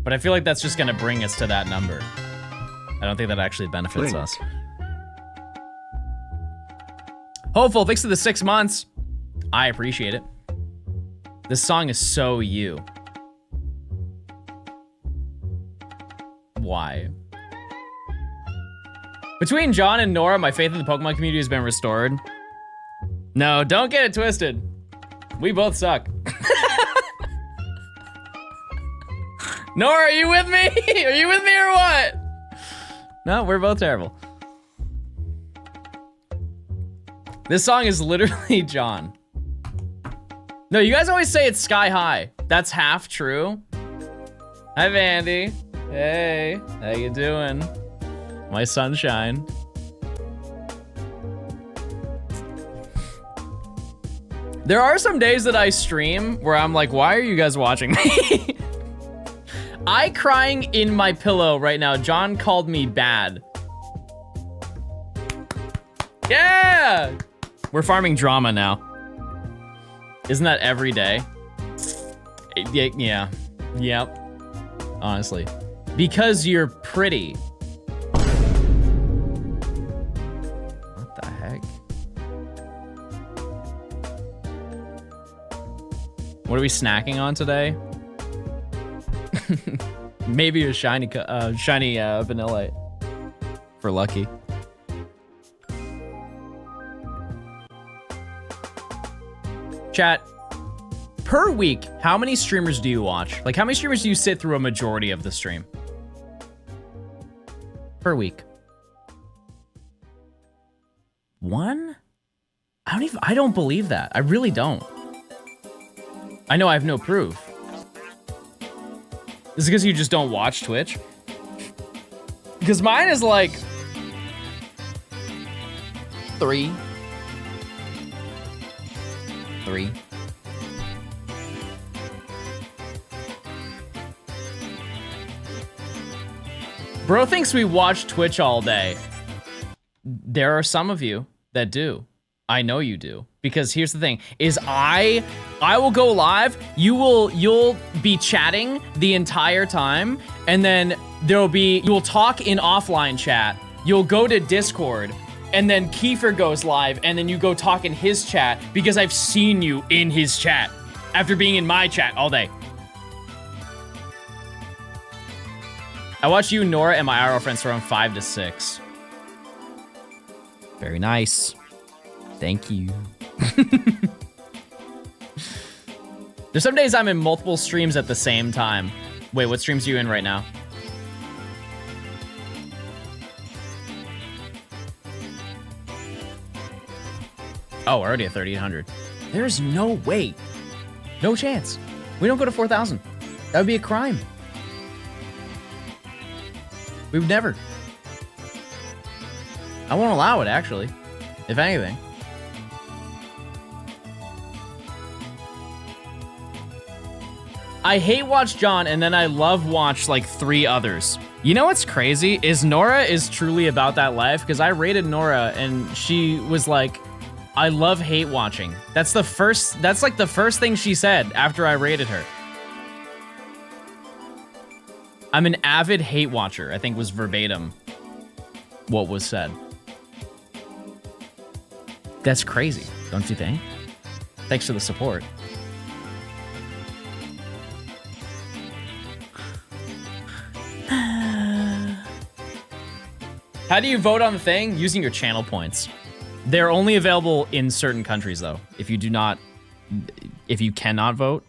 But I feel like that's just gonna bring us to that number. I don't think that actually benefits us. Hopeful, thanks to the 6 months. I appreciate it. This song is so you. Why? Between John and Nora, my faith in the Pokemon community has been restored. No, don't get it twisted. We both suck. Nora, are you with me? Are you with me or what? No, we're both terrible. This song is literally John. No, you guys always say it's sky high. That's half true. Hi, Vandy. Hey, how you doing? My sunshine. There are some days that I stream where I'm like, why are you guys watching me? I crying in my pillow right now. John called me bad. Yeah! We're farming drama now. Isn't that every day? Yeah. Yep. Honestly. Because you're pretty. What the heck? What are we snacking on today? Maybe a shiny vanilla for lucky. Chat, per week, how many streamers do you watch? Like, how many streamers do you sit through a majority of the stream? Per week. One? I don't believe that. I really don't. I know I have no proof. Is it because you just don't watch Twitch? Because mine is like 3. Bro thinks we watch Twitch all day. There are some of you that do. I know you do. Because here's the thing, is I will go live, you'll be chatting the entire time, and then you'll talk in offline chat, you'll go to Discord, and then Kiefer goes live, and then you go talk in his chat, because I've seen you in his chat, after being in my chat all day. I watch you, Nora, and my IRL friends from 5 to 6. Very nice. Thank you. There's some days I'm in multiple streams at the same time. Wait, what streams are you in right now? Oh, already at 3,800. There's no way. No chance. We don't go to 4,000. That would be a crime. We would never. I won't allow it, actually. If anything. I hate watch John, and then I love watch like 3 others. You know what's crazy? Is Nora is truly about that life, because I rated Nora, and she was like, I love hate watching. That's like the first thing she said after I rated her. I'm an avid hate watcher, I think was verbatim what was said. That's crazy, don't you think? Thanks for the support. How do you vote on the thing? Using your channel points. They're only available in certain countries, though. If you cannot vote,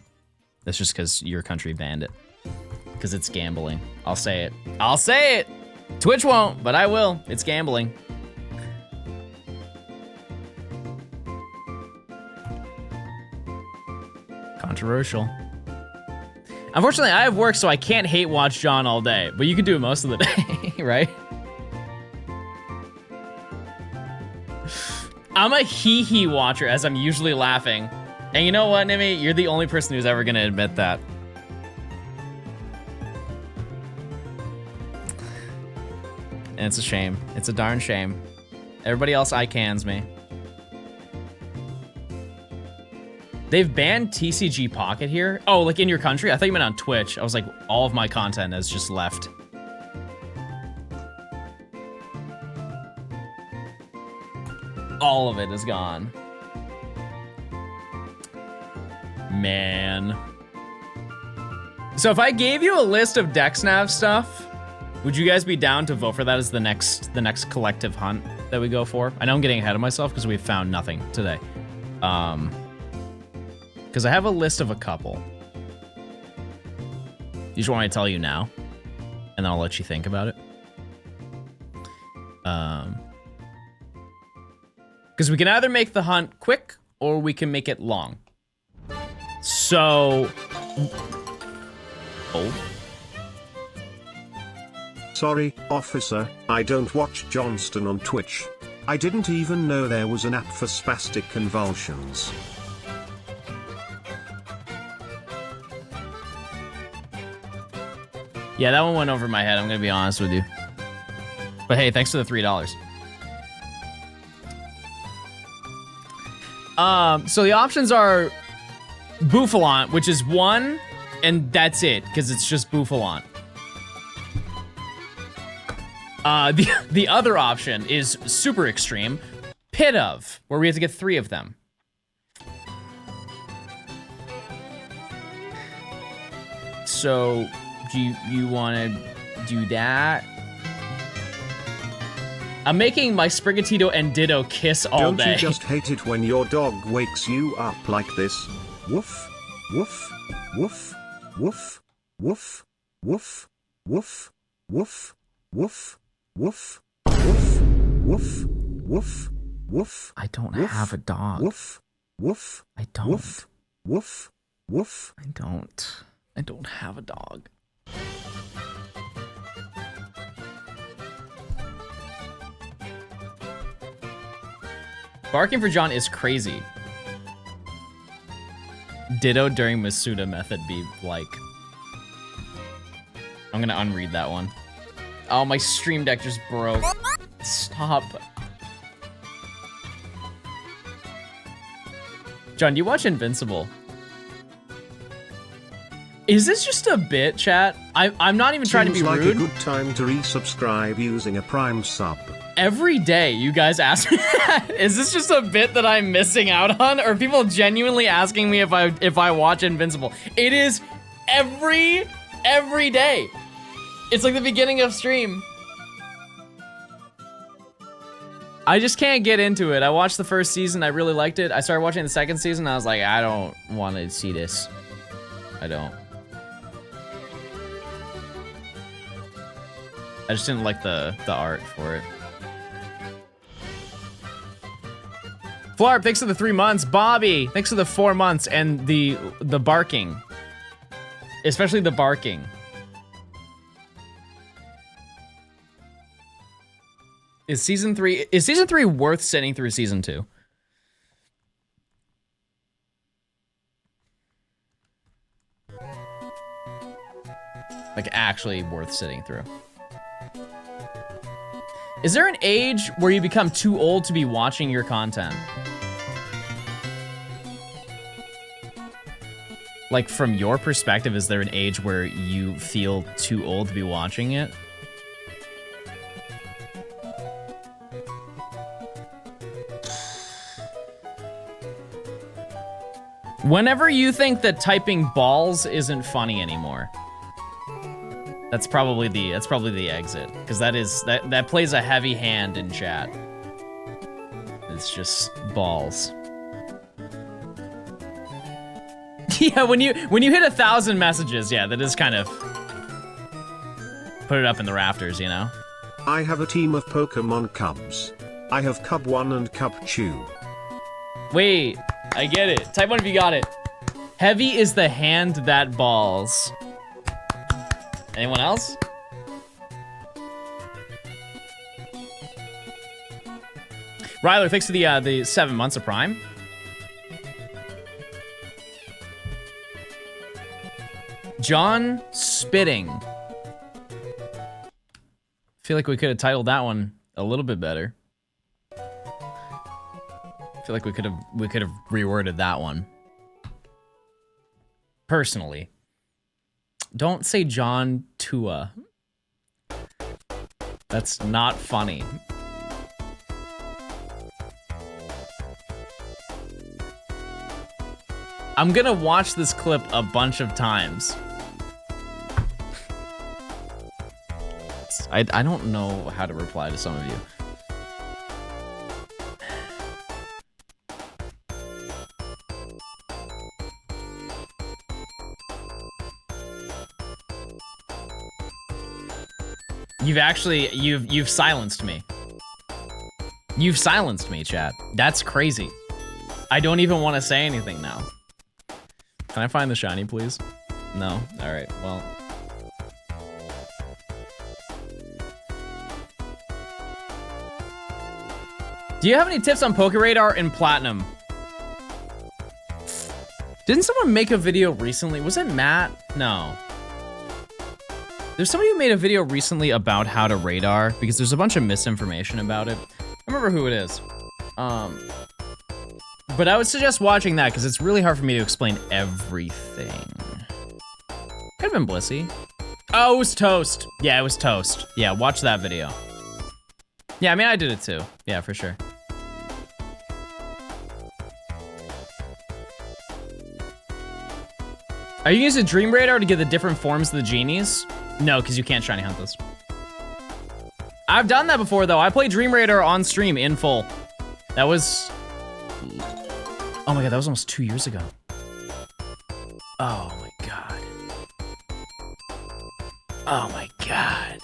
that's just because your country banned it. Because it's gambling. I'll say it. I'll say it! Twitch won't, but I will. It's gambling. Controversial. Unfortunately, I have work, so I can't hate watch John all day. But you can do it most of the day, right? I'm a hee-hee watcher, as I'm usually laughing. And you know what, Nimi? You're the only person who's ever gonna admit that. And it's a shame. It's a darn shame. Everybody else I-cans me. They've banned TCG Pocket here? Oh, like in your country? I thought you meant on Twitch. I was like, all of my content has just left. All of it is gone. Man. So if I gave you a list of DexNav stuff, would you guys be down to vote for that as the next collective hunt that we go for? I know I'm getting ahead of myself because we've found nothing today. Because I have a list of a couple. You just want me to tell you now? And then I'll let you think about it. Because we can either make the hunt quick, or we can make it long. So... Oh. Sorry, officer, I don't watch Johnstone on Twitch. I didn't even know there was an app for spastic convulsions. Yeah, that one went over my head, I'm gonna be honest with you. But hey, thanks for the $3. So the options are Bouffalante, which is 1, and that's it, because it's just Bouffalante. The other option is super extreme, Pit of, where we have to get 3 of them. So, do you want to do that? I'm making my Sprigatito and Ditto kiss all day. Don't you just hate it when your dog wakes you up like this? Woof, woof, woof, woof, woof, woof, woof, woof, woof, woof, woof, woof, woof, woof. I don't have a dog. Woof, woof. I don't. Woof, woof, woof. I don't. I don't have a dog. Barking for John is crazy. Ditto during Masuda method be like. I'm gonna unread that one. Oh, my stream deck just broke. Stop. John, do you watch Invincible? Is this just a bit, chat? I'm not even trying to be Seems rude. like a good time to resubscribe using a Prime sub. Every day you guys ask me that. Is this just a bit that I'm missing out on? Or are people genuinely asking me if I watch Invincible? It is every day. It's like the beginning of stream. I just can't get into it. I watched the first season, I really liked it. I started watching the second season, I was like, I don't want to see this. I don't. I just didn't like the art for it. Flarp, thanks for the 3 months. Bobby, thanks for the 4 months and the barking. Especially the barking. Is season 3 worth sitting through season 2? Like actually worth sitting through. Is there an age where you become too old to be watching your content? Like from your perspective, is there an age where you feel too old to be watching it? Whenever you think that typing balls isn't funny anymore, that's probably the exit, because that plays a heavy hand in chat. It's just balls. Yeah, when you hit 1,000 messages, yeah, that is kind of put it up in the rafters, you know. I have a team of Pokemon Cubs. I have Cub 1 and Cub 2. Wait, I get it. Type 1 if you got it. Heavy is the hand that balls. Anyone else? Ryler, thanks for the 7 months of Prime. John Spitting. I feel like we could have titled that one a little bit better. I feel like we could have reworded that one. Personally. Don't say John Tua. That's not funny. I'm gonna watch this clip a bunch of times. I don't know how to reply to some of you. You've silenced me. You've silenced me, chat. That's crazy. I don't even want to say anything now. Can I find the shiny, please? No? Alright, well. Do you have any tips on PokeRadar in Platinum? Didn't someone make a video recently? Was it Matt? No. There's somebody who made a video recently about how to radar, because there's a bunch of misinformation about it. I remember who it is. But I would suggest watching that, because it's really hard for me to explain everything. Could have been Blissey. Oh, it was Toast. Yeah, it was Toast. Yeah, watch that video. Yeah, I mean, I did it too. Yeah, for sure. Are you using Dream Radar to get the different forms of the genies? No, because you can't shiny hunt those. I've done that before, though. I played Dream Radar on stream in full. That was... Oh my god, that was almost 2 years ago. Oh my god. Oh my god.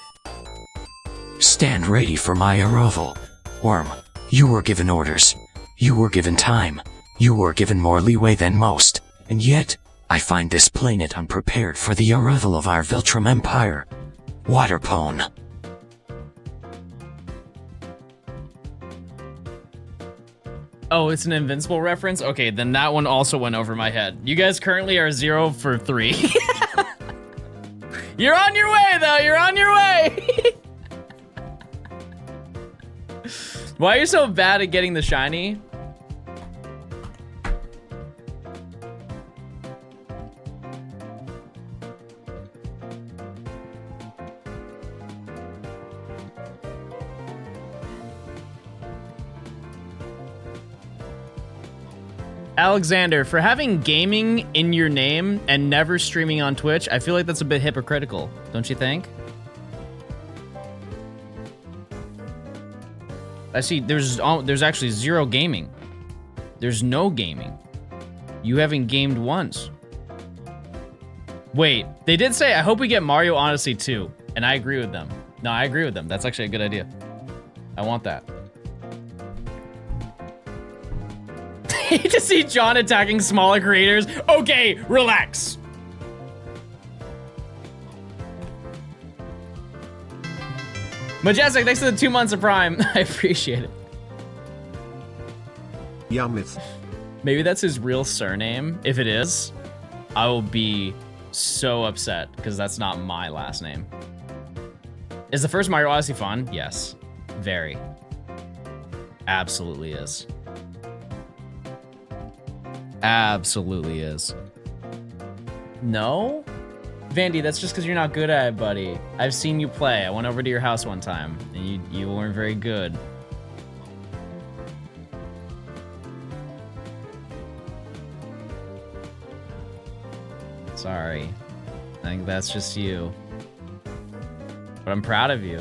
Stand ready for my arrival. Worm, you were given orders. You were given time. You were given more leeway than most. And yet, I find this planet unprepared for the arrival of our Viltrum Empire. Waterpone. Oh, it's an Invincible reference? Okay, then that one also went over my head. You guys currently are 0 for 3. You're on your way, though. You're on your way. Why are you so bad at getting the shiny? Alexander, for having gaming in your name and never streaming on Twitch, I feel like that's a bit hypocritical, don't you think? I see there's actually zero gaming. There's no gaming. You haven't gamed once. Wait, they did say, I hope we get Mario Odyssey 2, and I agree with them. No, I agree with them. That's actually a good idea. I want that. I hate to see John attacking smaller creators. Okay, relax. Majestic, thanks for the 2 months of Prime. I appreciate it. Yamith. Maybe that's his real surname. If it is, I will be so upset because that's not my last name. Is the first Mario Odyssey fun? Yes. Very. Absolutely is. Absolutely is. No? Vandy, that's just because you're not good at it, buddy. I've seen you play. I went over to your house one time, and you weren't very good. Sorry. I think that's just you. But I'm proud of you.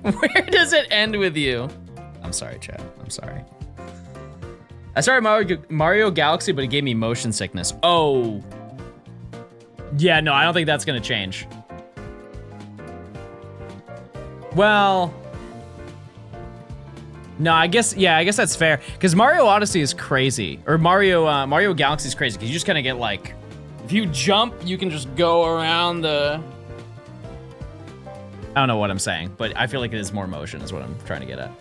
Where does it end with you? I'm sorry, chat. I'm sorry. I started Mario Galaxy, but it gave me motion sickness. Oh. Yeah, no, I don't think that's gonna change. Well. No, I guess that's fair. Because Mario Odyssey is crazy. Or Mario Galaxy is crazy. Because you just kind of get like, if you jump, you can just go around the... I don't know what I'm saying, but I feel like it is more motion is what I'm trying to get at.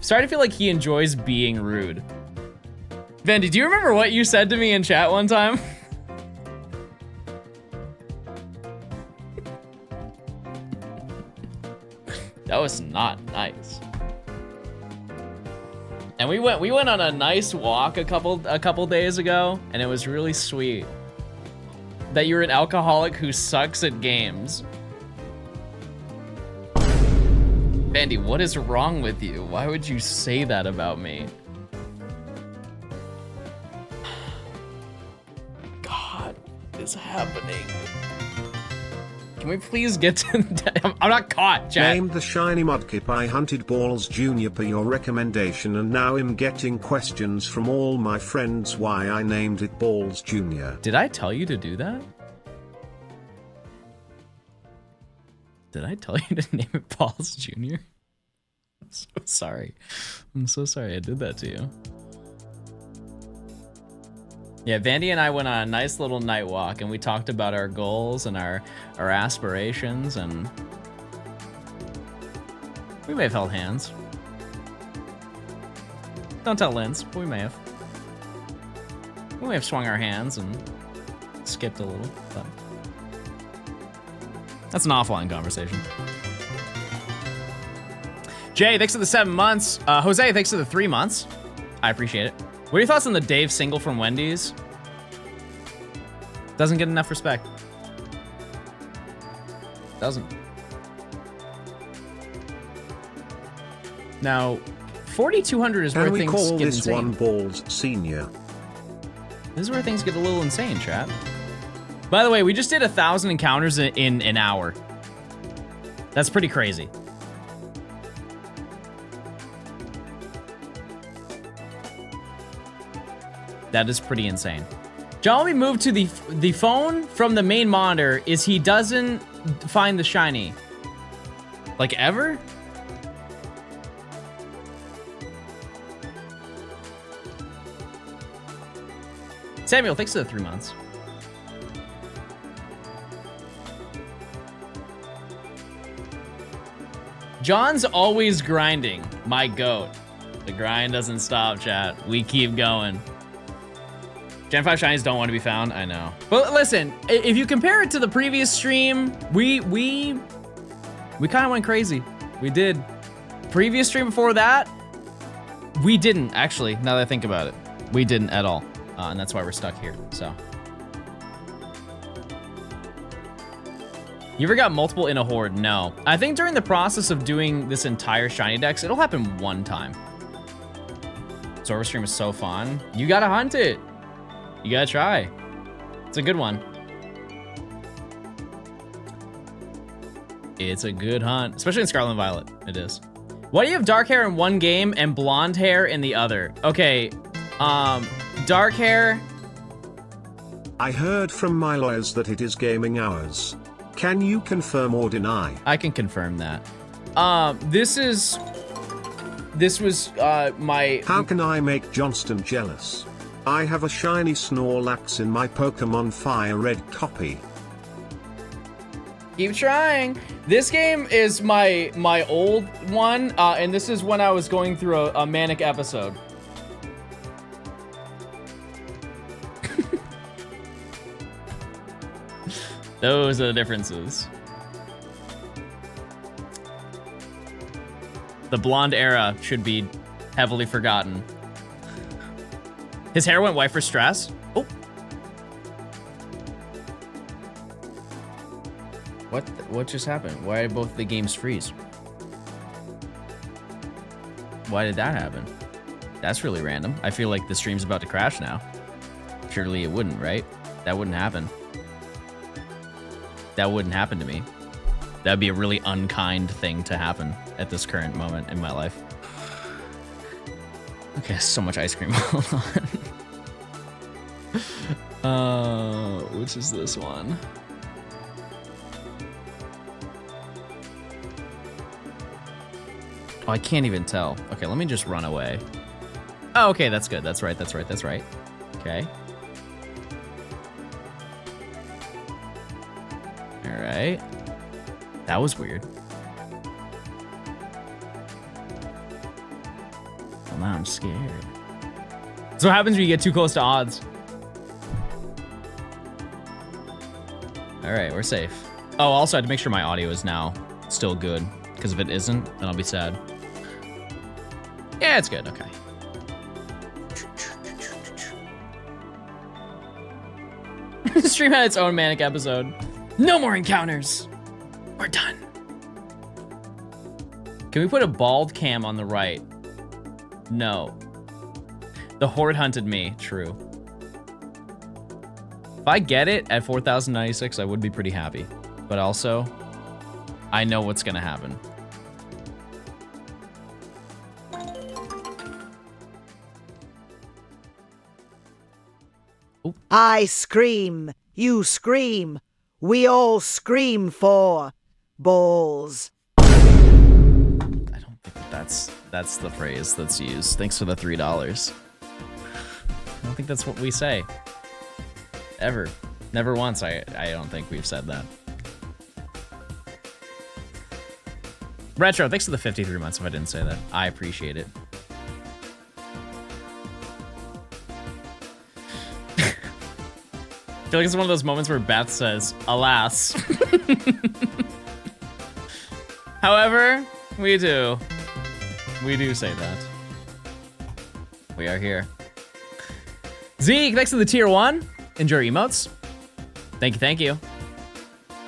Starting to feel like he enjoys being rude. Vandy, do you remember what you said to me in chat one time? That was not nice. And we went on a nice walk a couple days ago, and it was really sweet. That you're an alcoholic who sucks at games. Vandy, what is wrong with you? Why would you say that about me? God, what is happening? Can we please get to... I'm not caught, chat. Named the shiny mudkip. I hunted Balls Jr. per your recommendation, and now I'm getting questions from all my friends why I named it Balls Jr. Did I tell you to do that? Did I tell you to name it Balls Jr.? I'm so sorry. I'm so sorry I did that to you. Yeah, Vandy and I went on a nice little night walk, and we talked about our goals and our aspirations, and we may have held hands. Don't tell Linz, but we may have. We may have swung our hands and skipped a little, but that's an offline conversation. Jay, thanks for the 7 months. Jose, thanks for the 3 months. I appreciate it. What are your thoughts on the Dave single from Wendy's? Doesn't get enough respect. Doesn't. Now, 4,200 is where things get insane. Can we call this one Balls Senior? This is where things get a little insane, chat. By the way, we just did 1,000 encounters in an hour. That's pretty crazy. That is pretty insane. John, we moved to the phone from the main monitor is he doesn't find the shiny. Like ever? Samuel, thanks for the 3 months. John's always grinding. My goat. The grind doesn't stop, chat. We keep going. Gen 5 shinies don't want to be found, I know. But listen, if you compare it to the previous stream, we kind of went crazy. We did. Previous stream before that, we didn't, actually, now that I think about it. We didn't at all, and that's why we're stuck here, so. You ever got multiple in a horde? No. I think during the process of doing this entire shiny dex, it'll happen one time. Zorba stream is so fun. You gotta hunt it. You gotta try. It's a good one. It's a good hunt, especially in Scarlet and Violet, it is. Why do you have dark hair in one game and blonde hair in the other? Okay, dark hair. I heard from my lawyers that it is gaming hours. Can you confirm or deny? I can confirm that. This was my... How can I make Johnstone jealous? I have a shiny Snorlax in my Pokemon Fire Red copy. Keep trying. This game is my old one, and this is when I was going through a manic episode. Those are the differences. The blonde era should be heavily forgotten. His hair went white for stress. Oh. What just happened? Why did both the games freeze? Why did that happen? That's really random. I feel like the stream's about to crash now. Surely it wouldn't, right? That wouldn't happen. That wouldn't happen to me. That would be a really unkind thing to happen at this current moment in my life. Okay, so much ice cream. Hold on. Which is this one? Oh, I can't even tell. Okay, let me just run away. Oh, okay, that's good. That's right, that's right, that's right. Okay. All right. That was weird. Well, now I'm scared. So what happens when you get too close to odds? All right, we're safe. Oh, also I had to make sure my audio is now still good, because if it isn't, then I'll be sad. Yeah, it's good, okay. The stream had its own manic episode. No more encounters. We're done. Can we put a bald cam on the right? No. The horde hunted me, true. If I get it at 4,096, I would be pretty happy. But also, I know what's gonna happen. Oop. I scream, you scream, we all scream for balls. I don't think that's the phrase that's used. Thanks for the $3. I don't think that's what we say. Ever. Never once, I don't think we've said that. Retro, thanks for the 53 months if I didn't say that. I appreciate it. I feel like it's one of those moments where Beth says, alas. However, we do say that. We are here. Zeke, thanks to the tier 1. Enjoy your emotes. Thank you, thank you.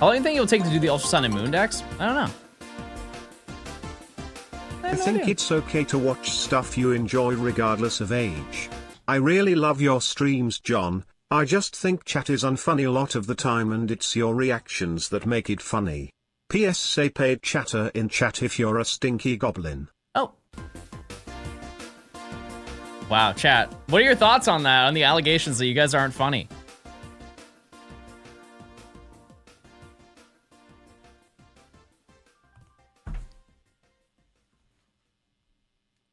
How long do you think it'll take to do the Ultra Sun and Moon decks? I don't know. I think it's okay to watch stuff you enjoy regardless of age. I really love your streams, John. I just think chat is unfunny a lot of the time and it's your reactions that make it funny. P.S. Say paid chatter in chat if you're a stinky goblin. Oh. Wow, chat. What are your thoughts on that, on the allegations that you guys aren't funny?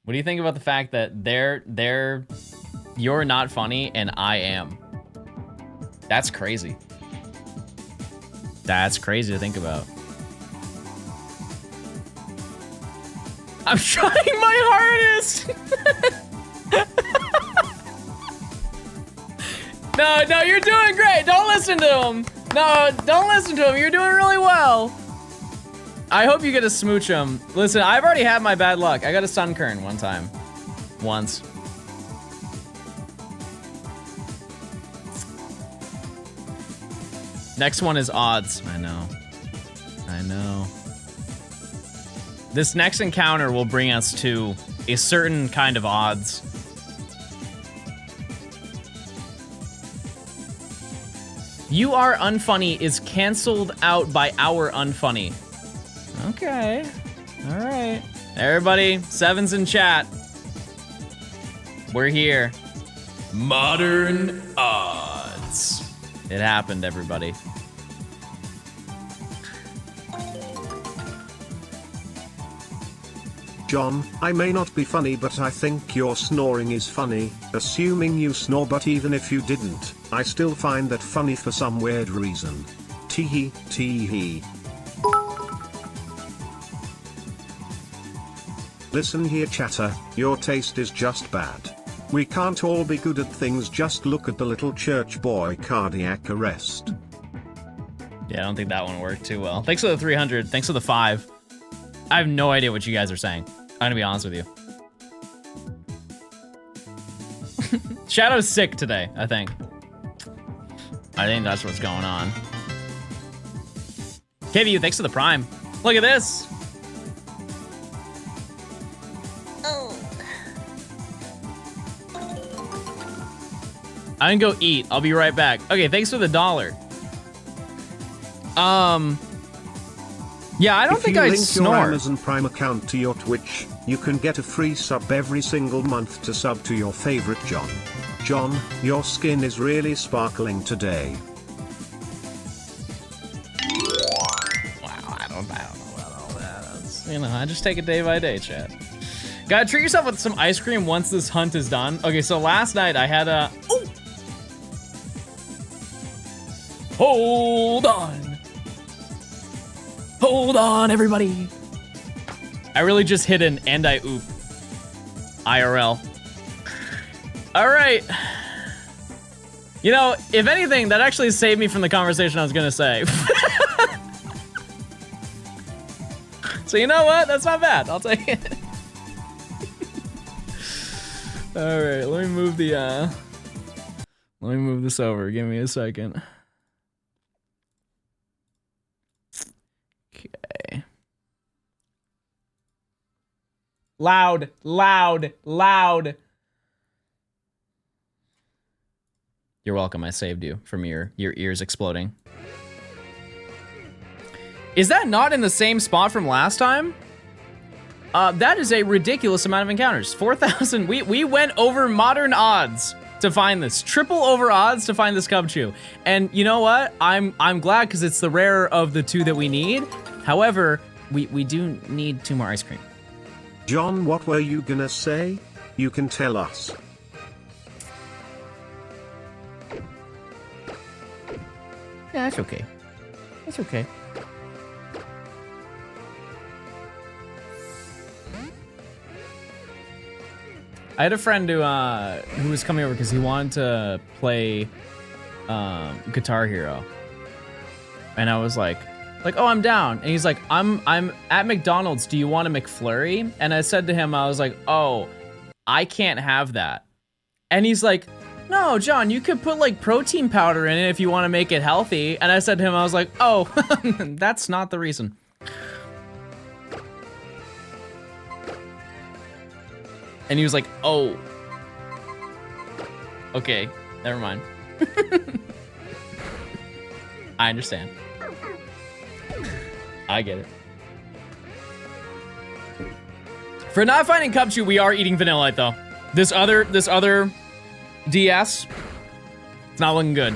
What do you think about the fact that you're not funny and I am? That's crazy. That's crazy to think about. I'm trying my hardest. No, no, you're doing great. Don't listen to him. No, don't listen to him. You're doing really well. I hope you get to smooch him. Listen, I've already had my bad luck. I got a Sunkern one time. Once. Next one is odds. I know. I know. This next encounter will bring us to a certain kind of odds. You Are Unfunny is canceled out by Our Unfunny. Okay. All right. Everybody, sevens in chat. We're here. Modern odds. It happened, everybody. John, I may not be funny, but I think your snoring is funny, assuming you snore, but even if you didn't, I still find that funny for some weird reason. Tee hee. Listen here, chatter, your taste is just bad. We can't all be good at things, just look at the little church boy cardiac arrest. Yeah, I don't think that one worked too well. Thanks for the 300, thanks for the 5. I have no idea what you guys are saying. I'm gonna be honest with you. Shadow's sick today, I think. I think that's what's going on. KVU, thanks for the prime. Look at this. I'm gonna go eat. I'll be right back. Okay, thanks for the $1. Yeah, I don't think I snore. If you link your Amazon Prime account to your Twitch, you can get a free sub every single month to sub to your favorite John. John, your skin is really sparkling today. Wow, I don't know about all that. That's, you know, I just take it day by day, chat. Gotta treat yourself with some ice cream once this hunt is done. Okay, so last night I had a... Ooh! Hold on. Hold on, everybody. I really just hit an and I oop. IRL. All right. You know, if anything, that actually saved me from the conversation I was gonna say. So you know what? That's not bad. I'll take it. All right, let me move the, let me move this over. Give me a second. Okay. Loud, loud, loud. You're welcome. I saved you from your ears exploding. Is that not in the same spot from last time? That is a ridiculous amount of encounters. 4,000. We went over modern odds to find this. Triple over odds to find this Cubchoo. And you know what? I'm glad because it's the rarer of the two that we need. However, we do need 2 more ice cream. John, what were you gonna say? You can tell us. Yeah, that's okay. That's okay. I had a friend who was coming over because he wanted to play Guitar Hero, and I was like, oh, I'm down. And he's like, I'm at McDonald's. Do you want a McFlurry? And I said to him, I was like, oh, I can't have that. And he's like, no, John, you could put like protein powder in it if you want to make it healthy. And I said to him, I was like, oh, that's not the reason. And he was like, oh. Okay, never mind. I understand. I get it. For not finding Cubchoo, we are eating Vanillite though. This other DS, it's not looking good.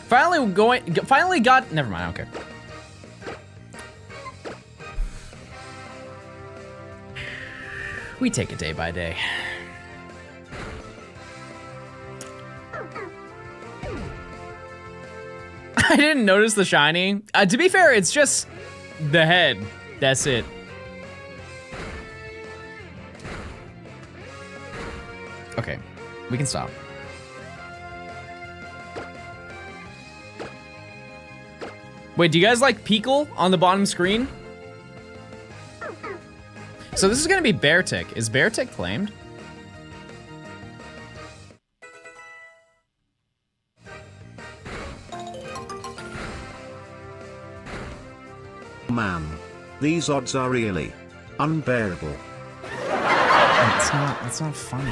Finally got, never mind, I don't care. We take it day by day. I didn't notice the shiny. To be fair, it's just the head. That's it. Okay, we can stop. Wait, do you guys like Peekle on the bottom screen? So this is gonna be Beartick. Is Beartick claimed? Man, these odds are really unbearable. It's not funny.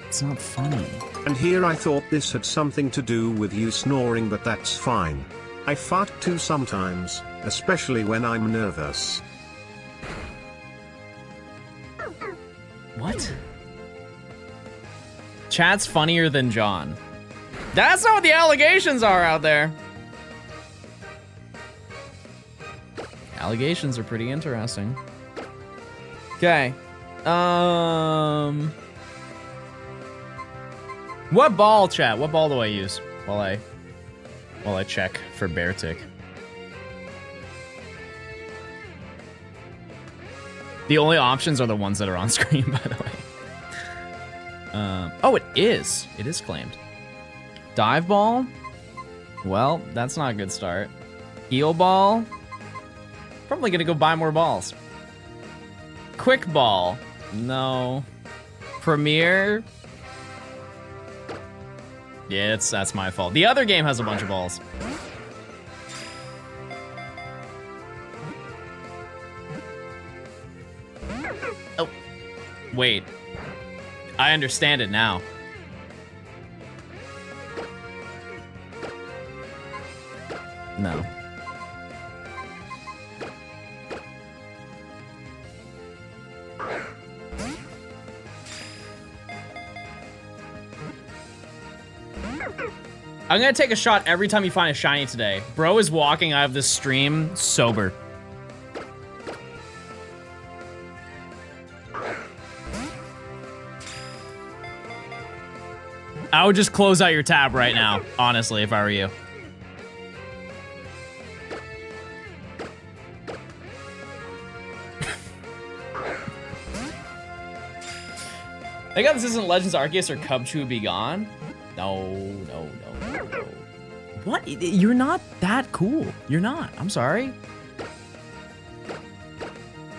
It's not funny. And here I thought this had something to do with you snoring, but that's fine. I fart too sometimes, especially when I'm nervous. What? Chad's funnier than John. That's not what the allegations are out there. Allegations are pretty interesting. Okay. What ball, chat? What ball do I use while I check for Beartick? The only options are the ones that are on screen, by the way. Oh, it is. It is claimed. Dive ball? Well, that's not a good start. Heel ball? Probably gonna go buy more balls. Quick ball? No. Premier? Yeah, that's my fault. The other game has a bunch of balls. Oh, wait. I understand it now. No. I'm gonna take a shot every time you find a shiny today. Bro is walking out of this stream sober. I would just close out your tab right now, honestly, if I were you. I got this isn't Legends Arceus or Cubchoo Be Gone. No. What? You're not that cool. You're not. I'm sorry.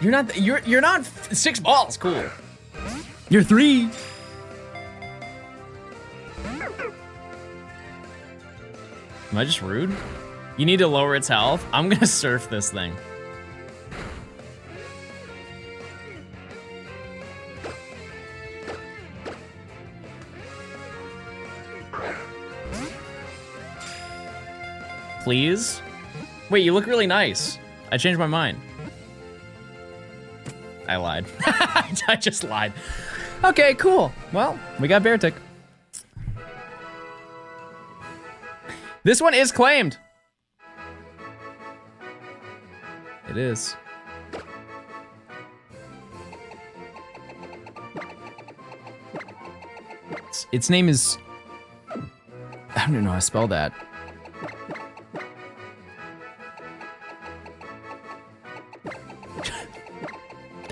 You're not 6 balls cool. You're 3. Am I just rude? You need to lower its health? I'm gonna surf this thing. Please? Wait, you look really nice. I changed my mind. I lied. I just lied. Okay, cool. Well, we got Beartick. This one is claimed. It is. Its name is... I don't even know how to spell that.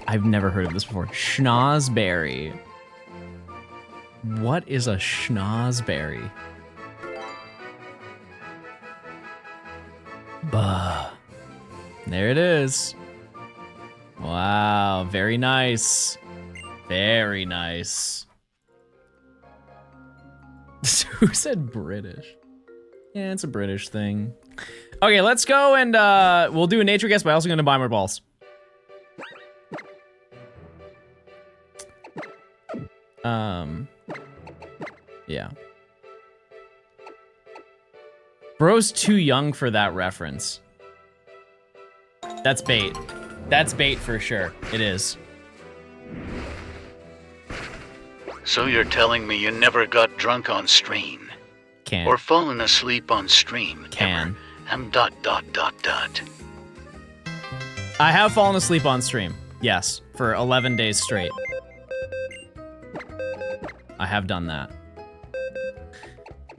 I've never heard of this before. Schnozberry. What is a schnozberry? Bah. There it is. Wow, very nice. Very nice. Who said British? Yeah, it's a British thing. Okay, let's go and we'll do a nature guess, but I'm also gonna buy more balls. Yeah. Bro's too young for that reference. That's bait. That's bait for sure. It is. So you're telling me you never got drunk on stream? Can't. Or fallen asleep on stream? Can. Ever? I have fallen asleep on stream. Yes, for 11 days straight. I have done that.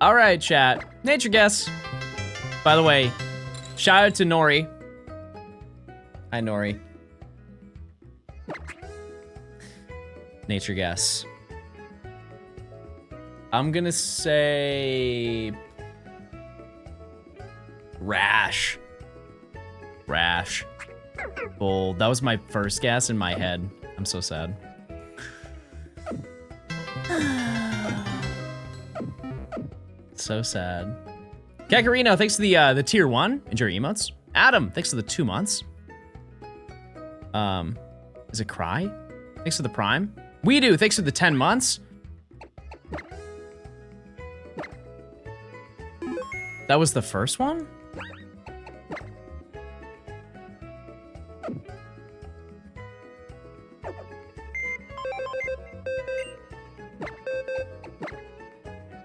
All right, chat. Nature guess. By the way, shout out to Nori. Hi, Nori. nature guess. I'm gonna say rash. Rash. Bold. That was my first guess in my head. I'm so sad. So sad. Kakarino, thanks to the tier 1. Enjoy your emotes. Adam, thanks for the 2 months. Is it Cry? Thanks for the Prime. We do, thanks for the 10 months. That was the first one?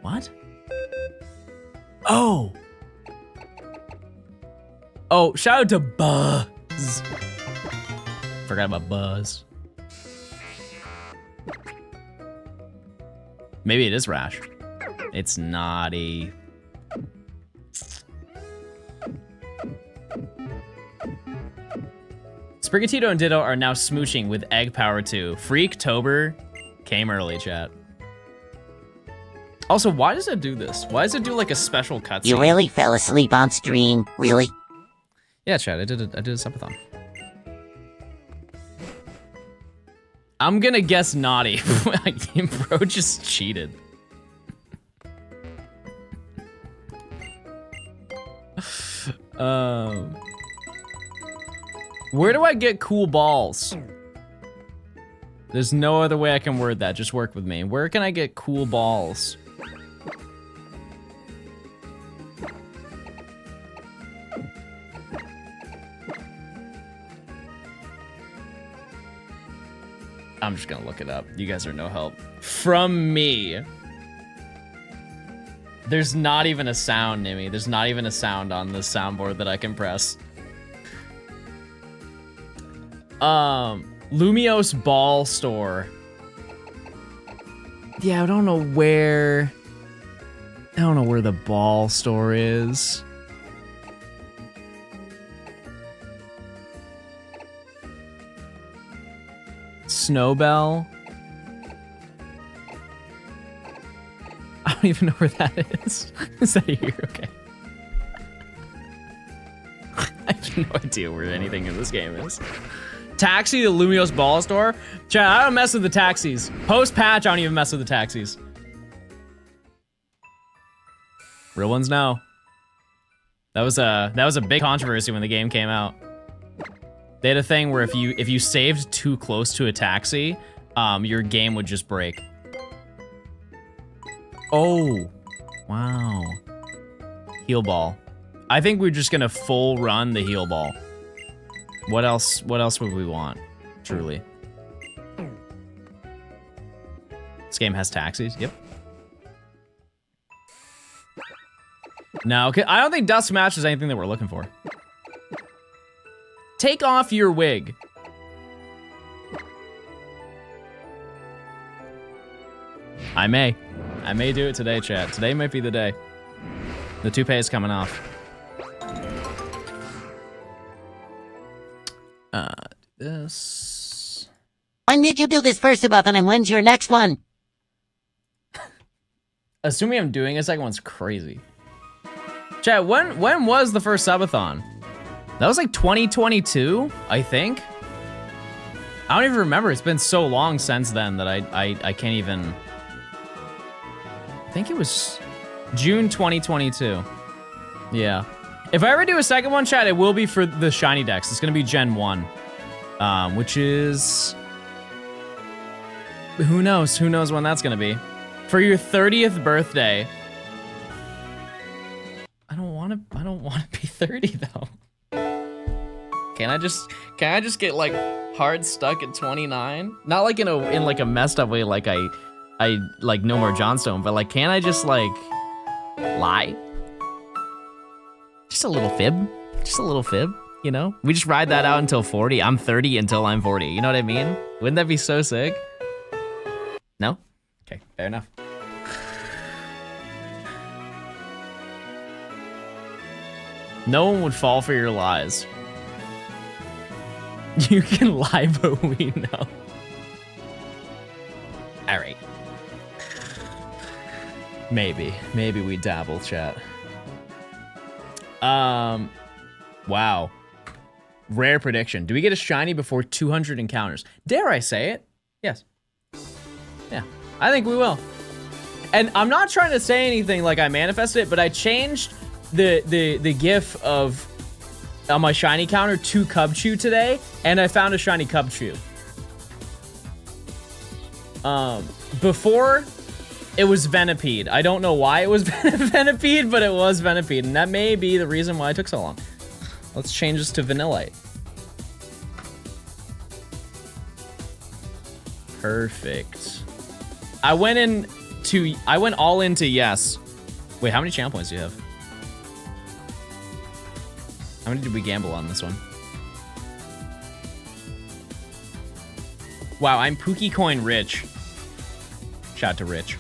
What? Oh. Oh, shout out to Buzz. Forgot about Buzz. Maybe it is Rash. It's naughty. Sprigatito and Ditto are now smooching with Egg Power 2. Freaktober came early, chat. Also, why does it do this? Why does it do like a special cutscene? You really fell asleep on stream, really? Yeah, chat, I did a subathon. I'm gonna guess naughty. Bro just cheated. Where do I get cool balls? There's no other way I can word that. Just work with me. Where can I get cool balls? I'm just gonna look it up. You guys are no help. From me. There's not even a sound, Nimmy. There's not even a sound on the soundboard that I can press. Lumios Ball Store. Yeah, I don't know where the ball store is. Snowbell. I don't even know where that is. Is that here? Okay. I have no idea where anything in this game is. Taxi, the Lumios Ball Store? Chat, I don't mess with the taxis. Post-patch, I don't even mess with the taxis. Real ones know. That was a big controversy when the game came out. They had a thing where if you saved too close to a taxi, your game would just break. Oh, wow. Heal ball. I think we're just gonna full run the heal ball. What else would we want? Truly. This game has taxis, yep. No, I don't think Dust Match is anything that we're looking for. Take off your wig. I may do it today, chat. Today might be the day. The toupee is coming off. This. When did you do this first subathon and when's your next one? Assuming I'm doing a second one's crazy. Chat, when was the first subathon? That was like 2022, I think. I don't even remember. It's been so long since then that I can't even. I think it was June 2022. Yeah. If I ever do a second one, chat, it will be for the shiny decks. It's gonna be Gen 1. Which is... Who knows? Who knows when that's gonna be? For your 30th birthday. I don't wanna be 30 though. Can I just get like hard stuck at 29? Not like in like a messed up way, like I like no more Johnstone, but like, can I just like lie? Just a little fib, you know? We just ride that out until 40. I'm 30 until I'm 40. You know what I mean? Wouldn't that be so sick? No? Okay, fair enough. No one would fall for your lies. You can lie, but we know. Maybe we dabble, chat. Wow. Rare prediction. Do we get a shiny before 200 encounters? Dare I say it? Yes. Yeah, I think we will. And I'm not trying to say anything like I manifested it, but I changed the GIF of on my shiny counter to Cubchoo today, and I found a shiny Cubchoo. Before, it was Venipede. I don't know why it was Venipede, but it was Venipede, and that may be the reason why it took so long. Let's change this to Vanillite. Perfect. I went all into yes. Wait, how many channel points do you have? How many did we gamble on this one? Wow, I'm Pookie Coin rich. Shout out to Rich.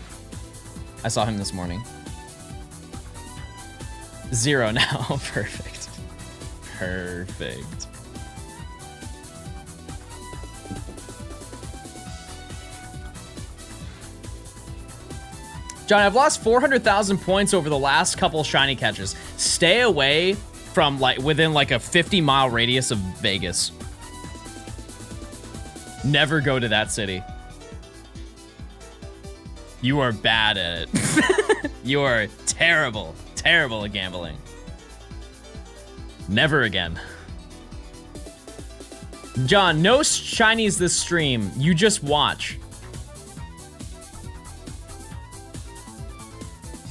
I saw him this morning. 0 now. Perfect. Perfect. John, I've lost 400,000 points over the last couple shiny catches. Stay away from within a 50-mile radius of Vegas. Never go to that city. You are bad at it. You are terrible, terrible at gambling. Never again. John, no shinies this stream. You just watch.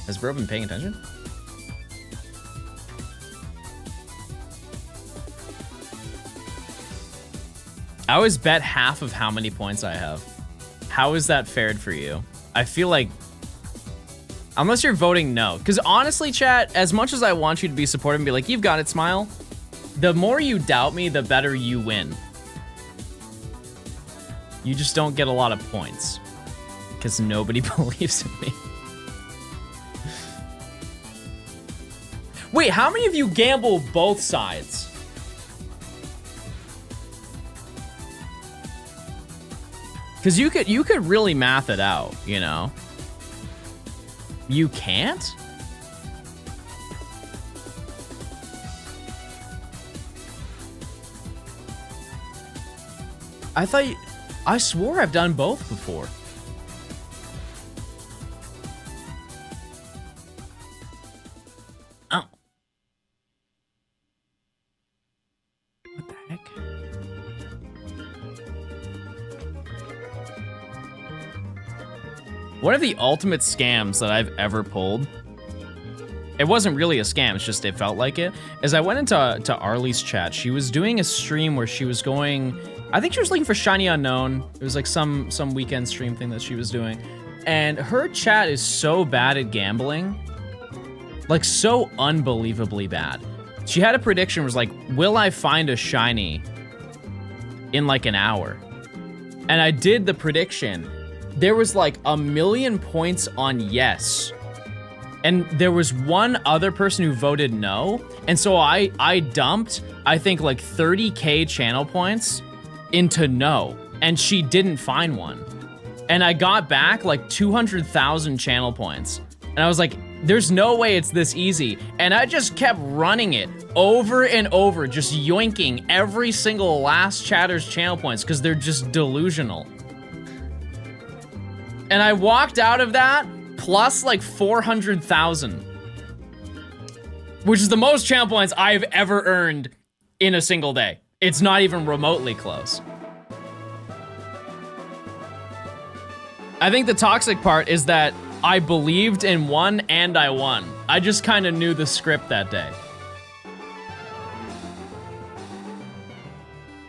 Has bro been paying attention? I always bet half of how many points I have. How is that fared for you? I feel like, unless you're voting no, because honestly, chat, as much as I want you to be supportive and be like, you've got it, Smile, the more you doubt me, the better you win. You just don't get a lot of points because nobody believes in me. Wait, how many of you gamble both sides? Because you could really math it out, you know? You can't? I swore I've done both before. Oh. What the heck? One of the ultimate scams that I've ever pulled, it wasn't really a scam, it's just it felt like it, is I went into Arlie's chat. She was doing a stream where she was going, I think she was looking for Shiny Unknown. It was like some weekend stream thing that she was doing. And her chat is so bad at gambling, like so unbelievably bad. She had a prediction, was like, will I find a shiny in like an hour? And I did the prediction. There was like 1,000,000 points on yes. And there was one other person who voted no. And so I dumped, I think like 30K channel points into no. And she didn't find one. And I got back like 200,000 channel points. And I was like, there's no way it's this easy. And I just kept running it over and over, just yoinking every single last chatter's channel points because they're just delusional. And I walked out of that plus like 400,000, which is the most channel points I've ever earned in a single day. It's not even remotely close. I think the toxic part is that I believed in one and I won. I just kind of knew the script that day.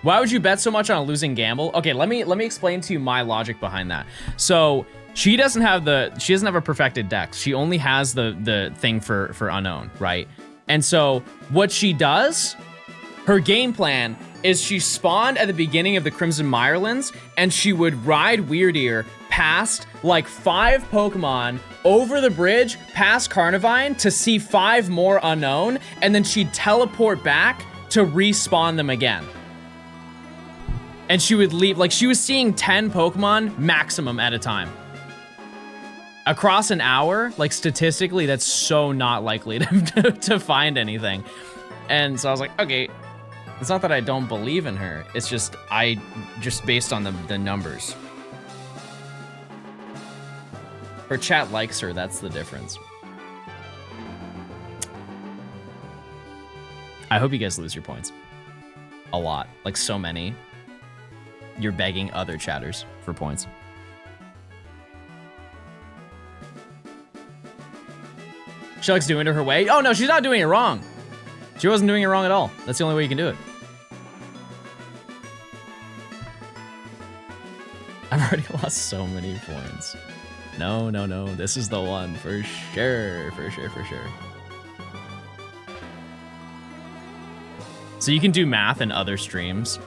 Why would you bet so much on a losing gamble? Okay, let me explain to you my logic behind that. So she doesn't have a perfected dex. She only has the thing for unknown, right? And so what she does, her game plan is she spawned at the beginning of the Crimson Mirelands and she would ride Weird Ear past like 5 Pokemon over the bridge past Carnivine to see 5 more unknown, and then she'd teleport back to respawn them again. And she would leave, like she was seeing 10 Pokemon maximum at a time. across an hour, like statistically, that's so not likely to find anything. And so I was like, okay, it's not that I don't believe in her. It's just, just based on the numbers. Her chat likes her, that's the difference. I hope you guys lose your points. A lot, like so many. You're begging other chatters for points. She likes doing it her way. Oh no, she's not doing it wrong. She wasn't doing it wrong at all. That's the only way you can do it. I've already lost so many points. No, no, no. This is the one for sure. For sure, for sure. So you can do math in other streams.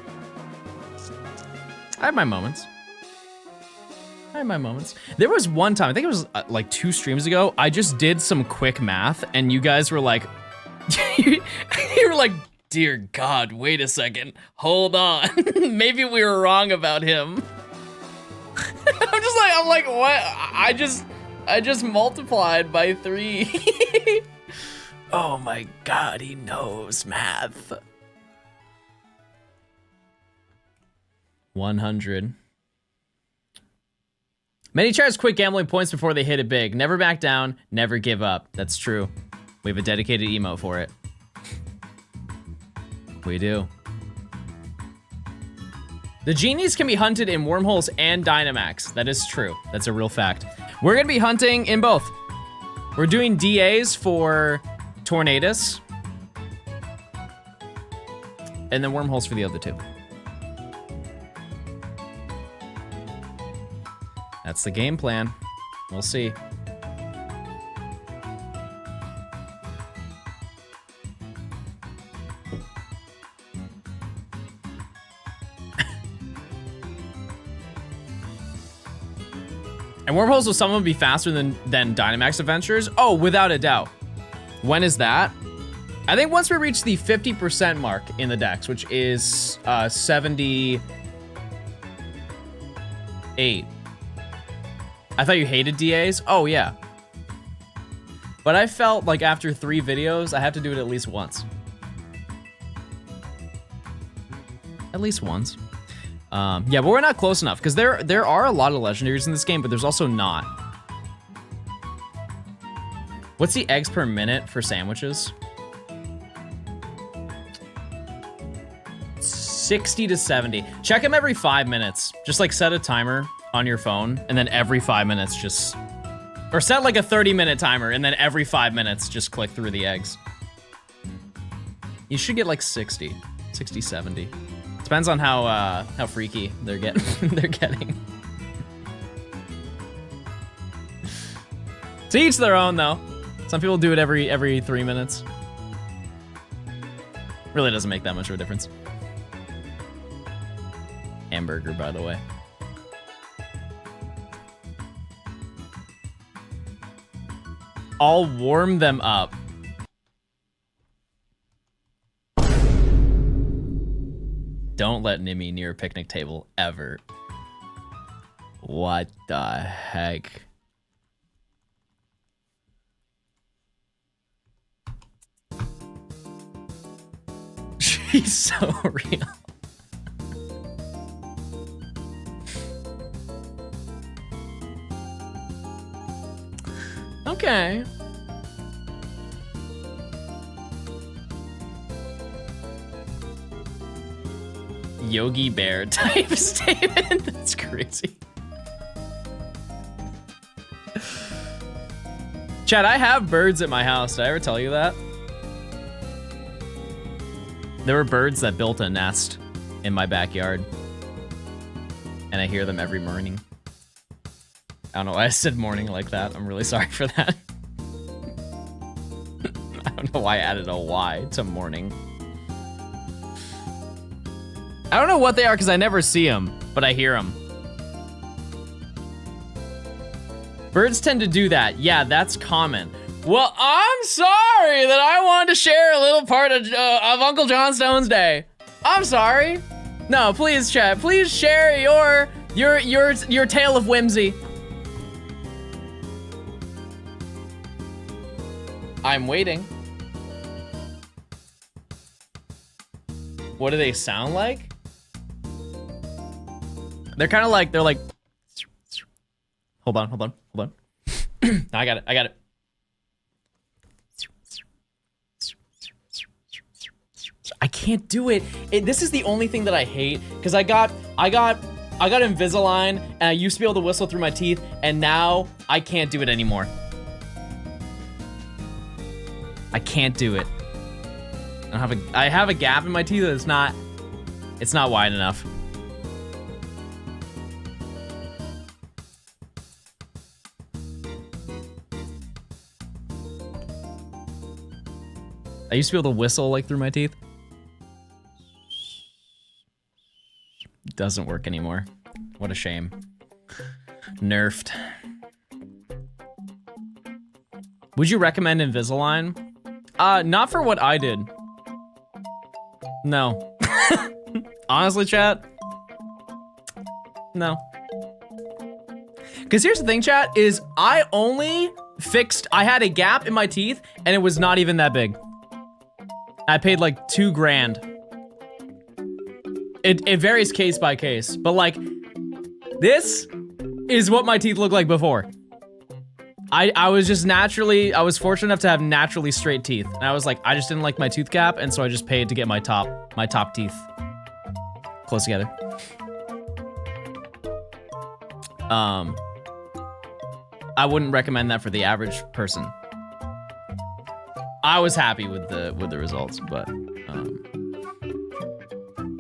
I have my moments. I have my moments. There was one time, I think it was like 2 streams ago, I just did some quick math and you guys were like, you were like, dear God, wait a second, hold on. Maybe we were wrong about him. I'm like, what? I just multiplied by 3. Oh my God, he knows math. 100. Many chatters quit gambling points before they hit it big. Never back down, never give up. That's true. We have a dedicated emote for it. We do. The genies can be hunted in wormholes and Dynamax. That is true. That's a real fact. We're gonna be hunting in both. We're doing DAs for Tornadus. And then wormholes for the other 2. That's the game plan. We'll see. And wormholes will someone be faster than Dynamax Adventures? Oh, without a doubt. When is that? I think once we reach the 50% mark in the Dex, which is 78. I thought you hated DAs? Oh, yeah. But I felt like after 3 videos, I have to do it at least once. At least once. Yeah, but we're not close enough, because there are a lot of legendaries in this game, but there's also not. What's the eggs per minute for sandwiches? 60 to 70. Check them every 5 minutes. Just like set a timer on your phone, and then every 5 minutes just, or set like a 30-minute timer, and then every 5 minutes just click through the eggs. You should get like 60, 70. Depends on how freaky they're getting. To each their own, though. Some people do it every 3 minutes. Really doesn't make that much of a difference. Hamburger, by the way. I'll warm them up. Don't let Nimi near a picnic table ever. What the heck? She's so real. Okay. Yogi Bear type statement. That's crazy. Chad, I have birds at my house. Did I ever tell you that? There were birds that built a nest in my backyard. And I hear them every morning. I don't know why I said morning like that. I'm really sorry for that. I don't know why I added a Y to morning. I don't know what they are because I never see them, but I hear them. Birds tend to do that. Yeah, that's common. Well, I'm sorry that I wanted to share a little part of Uncle Johnstone's day. I'm sorry. No, please, chat. Please share your tale of whimsy. I'm waiting. What do they sound like? They're kind of like, they're like, hold on, hold on, hold on. I got it, I got it. I can't do it. This is the only thing that I hate, because I got Invisalign, and I used to be able to whistle through my teeth, and now I can't do it anymore. I can't do it. I have a gap in my teeth that it's not wide enough. I used to be able to whistle like through my teeth. Doesn't work anymore. What a shame. Nerfed. Would you recommend Invisalign? Not for what I did. No. Honestly, chat? No. Because here's the thing, chat, is I had a gap in my teeth, and it was not even that big. I paid like $2 grand. It varies case by case, but like, this is what my teeth looked like before. I was fortunate enough to have naturally straight teeth. And I was like, I just didn't like my tooth gap, and so I just paid to get my top teeth close together. I wouldn't recommend that for the average person. I was happy with the results, but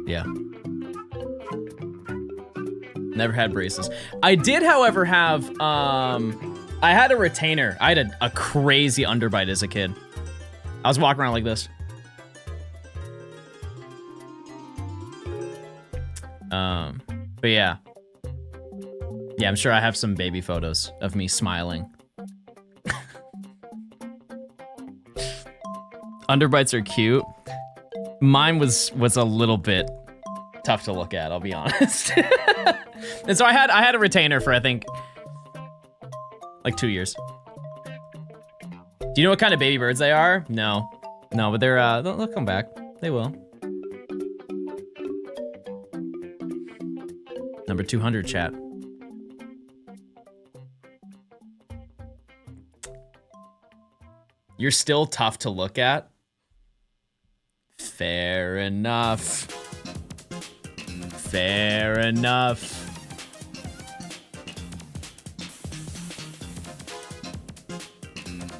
yeah. Never had braces. I did, however, have I had a retainer. I had a crazy underbite as a kid. I was walking around like this. But yeah. Yeah, I'm sure I have some baby photos of me smiling. Underbites are cute. Mine was a little bit tough to look at, I'll be honest. And so I had a retainer for, I think, like 2 years. Do you know what kind of baby birds they are? No, but they'll come back. They will. Number 200, chat. You're still tough to look at? Fair enough. Fair enough.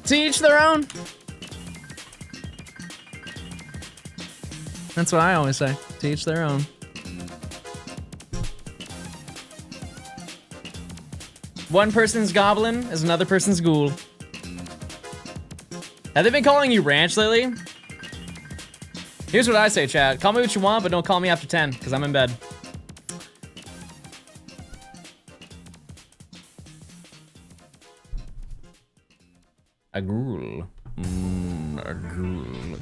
To each their own. That's what I always say. To each their own. One person's goblin is another person's ghoul. Have they been calling you Ranch lately? Here's what I say, chat. Call me what you want, but don't call me after 10, because I'm in bed. A ghoul. A ghoul.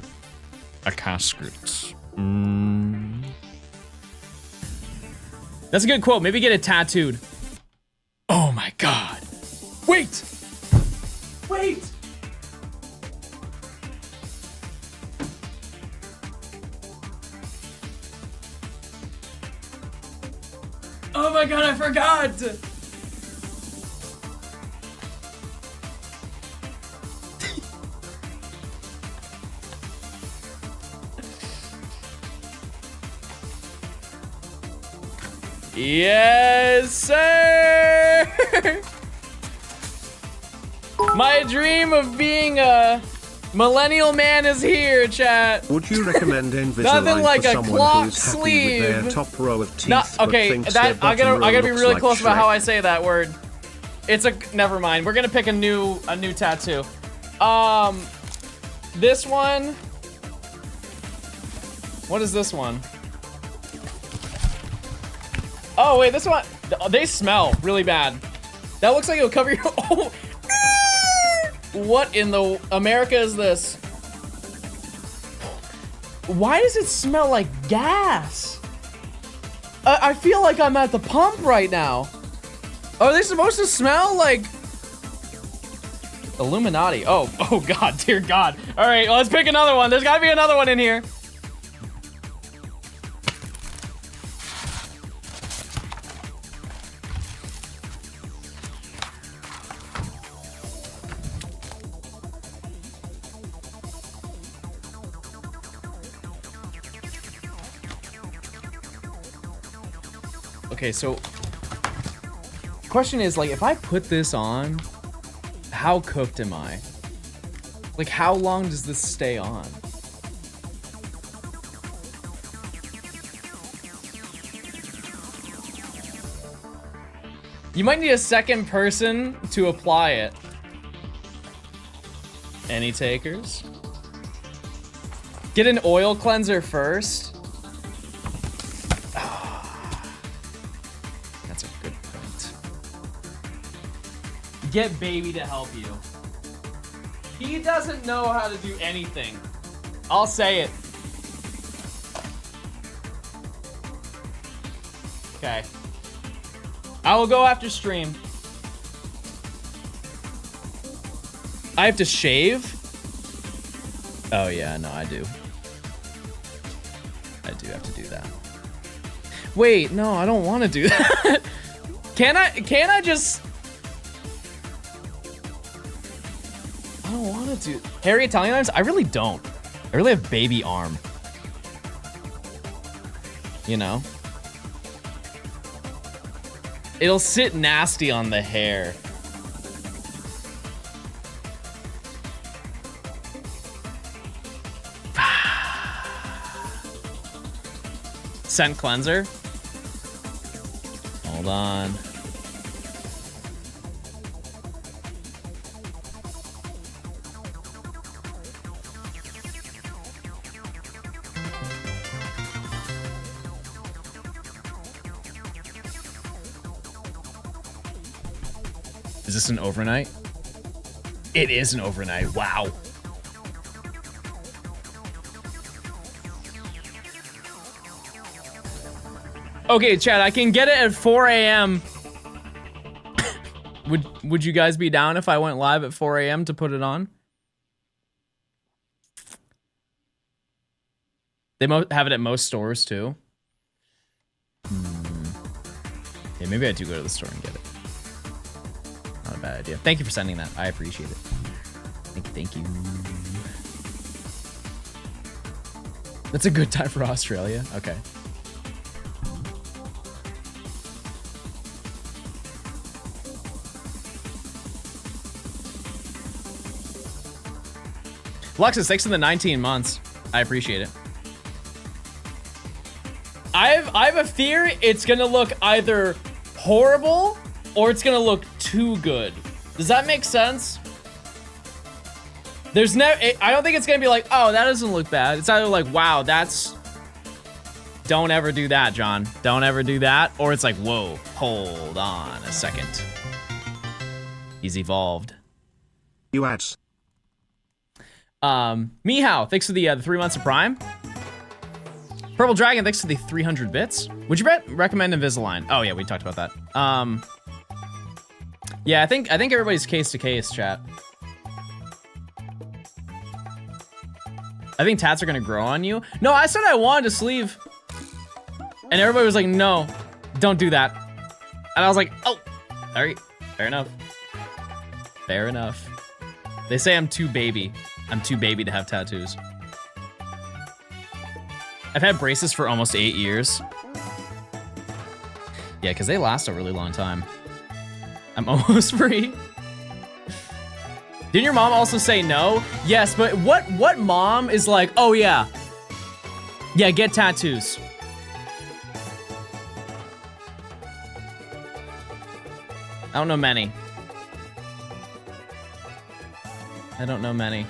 A casket. That's a good quote. Maybe get it tattooed. Oh my god. Wait! Wait! Oh my god, I forgot! Yes, sir! My dream of being a millennial man is here, chat. Would you recommend Invisalign Nothing like for a someone clock who's happy sleeve. with their top row of teeth, No, but okay, thinks that their I gotta bottom row be looks really like close about Shrek? how I say that word. It's a never mind. We're gonna pick a new tattoo. This one. What is this one? Oh wait, this one. They smell really bad. That looks like it'll cover your. Oh. What in the America is this? Why does it smell like gas? I feel like I'm at the pump right now. Are they supposed to smell like Illuminati. Oh, oh God, dear God. All right, let's pick another one. There's gotta be another one in here. Okay, so question is, like, if I put this on, how cooked am I? Like, how long does this stay on? You might need a second person to apply it. Any takers? Get an oil cleanser first. That's a good point. Get baby to help you. He doesn't know how to do anything. I'll say it. Okay. I will go after stream. I have to shave? Oh yeah, no, I do. I do have to do that. Wait, no, I don't want to do that. Can I just... I don't want to do... Hairy Italian arms? I really don't. I really have baby arm. You know? It'll sit nasty on the hair. Scent cleanser. Hold on. Is this an overnight? It is an overnight. Wow. Okay, Chad, I can get it at 4 a.m. Would you guys be down if I went live at 4 a.m. to put it on? They have it at most stores too. Yeah, maybe I do go to the store and get it. Not a bad idea. Thank you for sending that. I appreciate it. Thank you. That's a good time for Australia. Okay. Luxus, thanks for the 19 months. I appreciate it. I have a fear it's gonna look either horrible or it's gonna look too good. Does that make sense? There's no, I don't think it's gonna be like, oh, that doesn't look bad. It's either like, wow, that's, don't ever do that, John. Don't ever do that. Or it's like, whoa, hold on a second. He's evolved. You ads. Mihao, thanks for the 3 months of Prime. Purple Dragon, thanks for the 300 bits. Would you recommend Invisalign? Oh yeah, we talked about that. Yeah, I think everybody's case to case, chat. I think tats are gonna grow on you. No, I said I wanted to sleeve, and everybody was like, no, don't do that. And I was like, oh, all right, fair enough. Fair enough. They say I'm too baby. I'm too baby to have tattoos. I've had braces for almost 8 years. Yeah, because they last a really long time. I'm almost free. Didn't your mom also say no? Yes, but what mom is like, oh yeah. Yeah, get tattoos. I don't know many. I don't know many.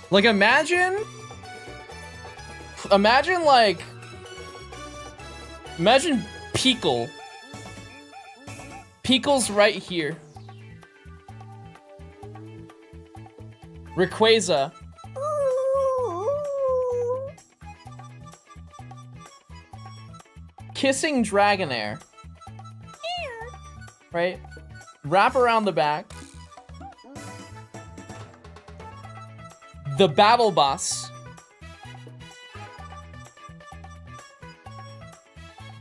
Like, imagine Peekle. Peekle's right here. Rayquaza. Kissing Dragonair. Right? Wrap around the back. The Babel Bus.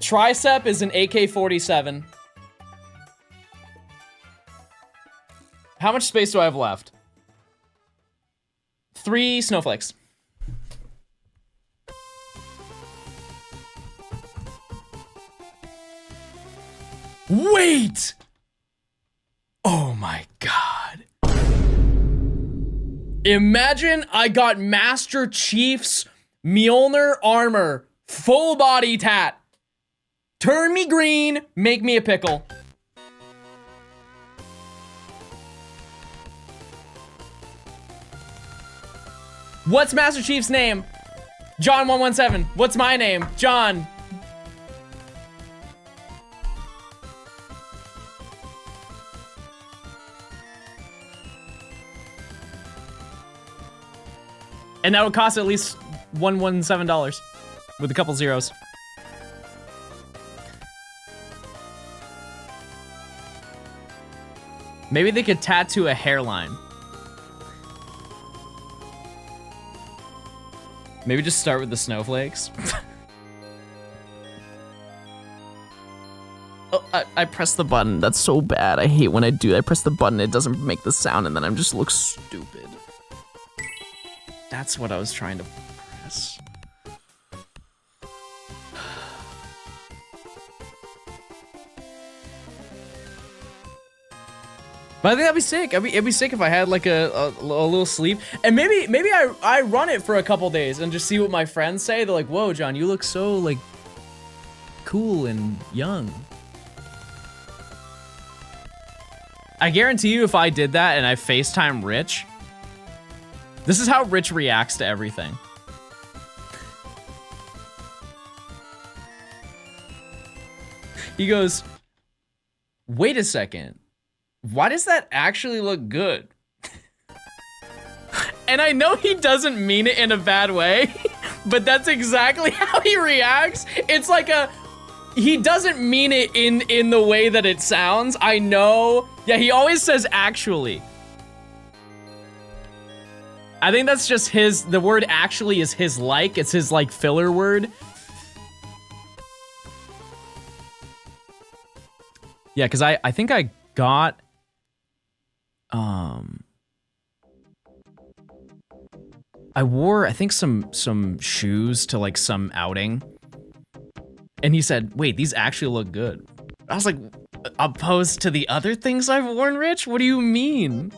Tricep is an AK-47. How much space do I have left? 3 snowflakes. Wait! Oh my god. Imagine I got Master Chief's Mjolnir armor, full body tat. Turn me green, make me a pickle. What's Master Chief's name? John 117. What's my name? John. And that would cost at least $117 with a couple zeros. Maybe they could tattoo a hairline. Maybe just start with the snowflakes. Oh, I pressed the button. That's so bad. I hate when I do. I press the button, it doesn't make the sound, and then I just look stupid. That's what I was trying to press. But I think that'd be sick. It'd be sick if I had like a little sleeve. And maybe I run it for a couple days and just see what my friends say. They're like, whoa, John, you look so like cool and young. I guarantee you if I did that and I FaceTime Rich, this is how Rich reacts to everything. He goes, wait a second. Why does that actually look good? And I know he doesn't mean it in a bad way, but that's exactly how he reacts. It's like he doesn't mean it in the way that it sounds. I know. Yeah, he always says actually. I think that's just the word actually is his like. It's his like filler word. Yeah, because I think I got I wore, I think, some shoes to like some outing. And he said, wait, these actually look good. I was like, opposed to the other things I've worn, Rich? What do you mean?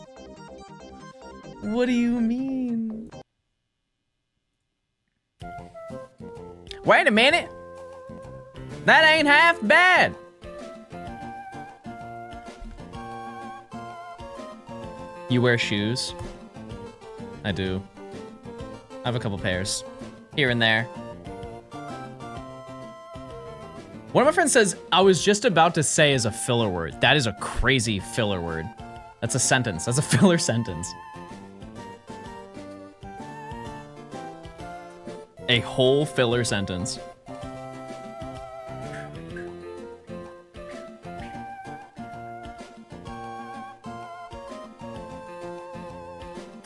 What do you mean? Wait a minute. That ain't half bad. You wear shoes? I do. I have a couple pairs. Here and there. One of my friends says, I was just about to say is a filler word. That is a crazy filler word. That's a sentence. That's a filler sentence. A whole filler sentence.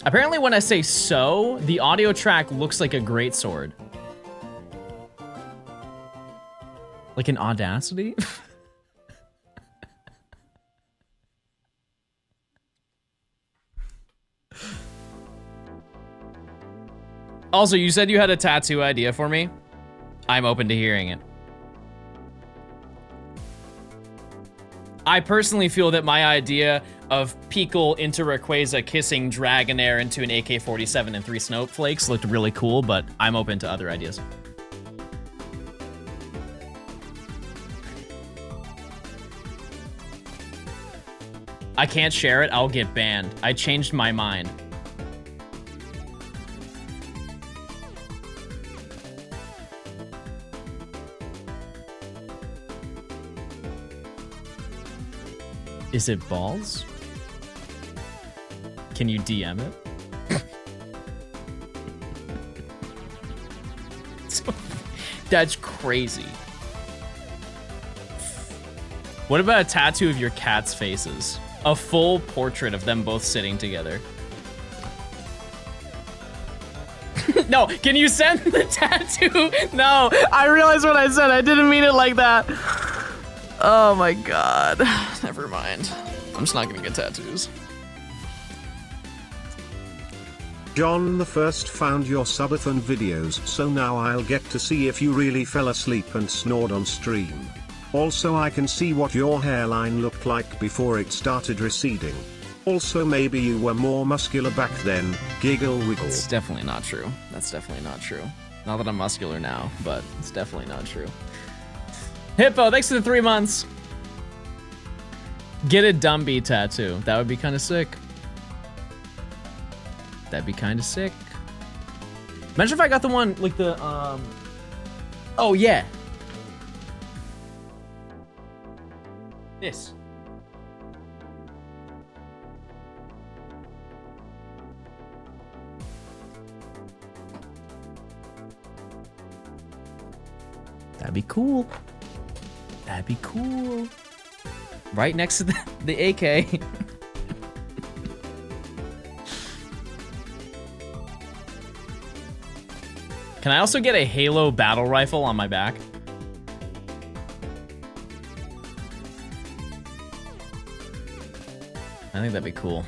Apparently when I say so, the audio track looks like a greatsword. Like an Audacity? Also, you said you had a tattoo idea for me. I'm open to hearing it. I personally feel that my idea of Pikul into Rayquaza kissing Dragonair into an AK-47 and 3 snowflakes looked really cool, but I'm open to other ideas. I can't share it, I'll get banned. I changed my mind. Is it balls? Can you DM it? That's crazy. What about a tattoo of your cat's faces? a full portrait of them both sitting together. No, can you send the tattoo? No, I realized what I said. I didn't mean it like that. Oh my god. Never mind. I'm just not gonna get tattoos. John the First found your subathon videos, so now I'll get to see if you really fell asleep and snored on stream. Also, I can see what your hairline looked like before it started receding. Also, maybe you were more muscular back then. Giggle wiggle. It's definitely not true. That's definitely not true. Not that I'm muscular now, but it's definitely not true. Hippo, thanks for the 3 months. Get a Dumby tattoo. That would be kind of sick. That'd be kind of sick. Imagine if I got the one, like the, oh yeah. This. That'd be cool. That'd be cool. Right next to the AK. Can I also get a Halo battle rifle on my back? I think that'd be cool.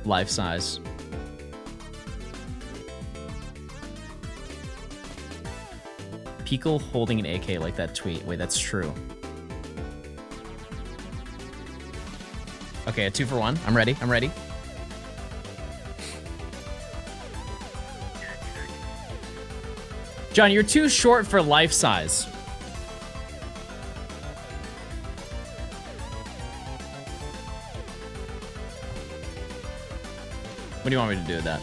Life size. Pickle holding an AK like that tweet. Wait, that's true. Okay, a 2 for 1. I'm ready. I'm ready. John, you're too short for life size. What do you want me to do with that?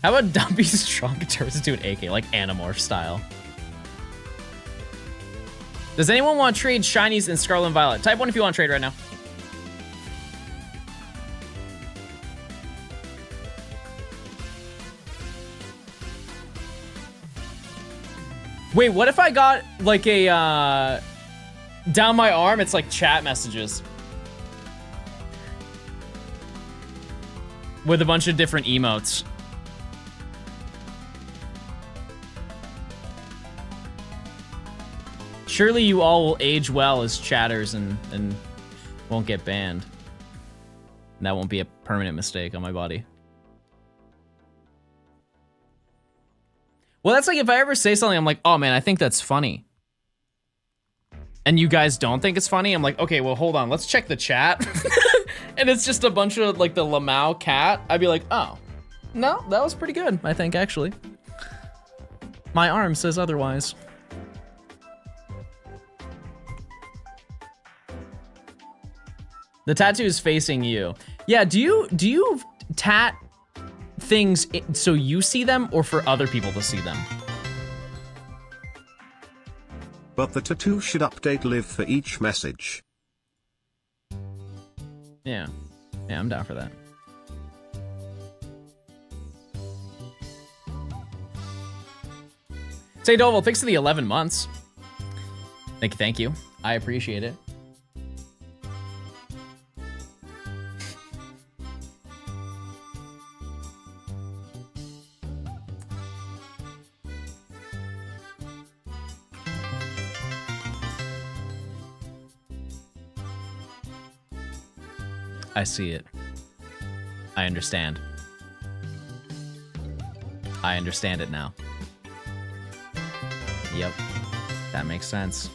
How about Dumpy's trunk turns into an AK, like Animorph style? Does anyone want to trade shinies in Scarlet and Violet? Type 1 if you want to trade right now. Wait, what if I got like a, down my arm, it's like chat messages. With a bunch of different emotes. Surely you all will age well as chatters and won't get banned. And that won't be a permanent mistake on my body. Well, that's like if I ever say something, I'm like, oh man, I think that's funny. And you guys don't think it's funny? I'm like, okay, well, hold on, let's check the chat. And it's just a bunch of like the Lamau cat. I'd be like, oh, no, that was pretty good, I think, actually. My arm says otherwise. The tattoo is facing you. Yeah, do you tat things so you see them or for other people to see them? But the tattoo should update live for each message. Yeah, I'm down for that. Say Doval, thanks for the 11 months. Thank you. I appreciate it. I see it. I understand. I understand it now. Yep. That makes sense.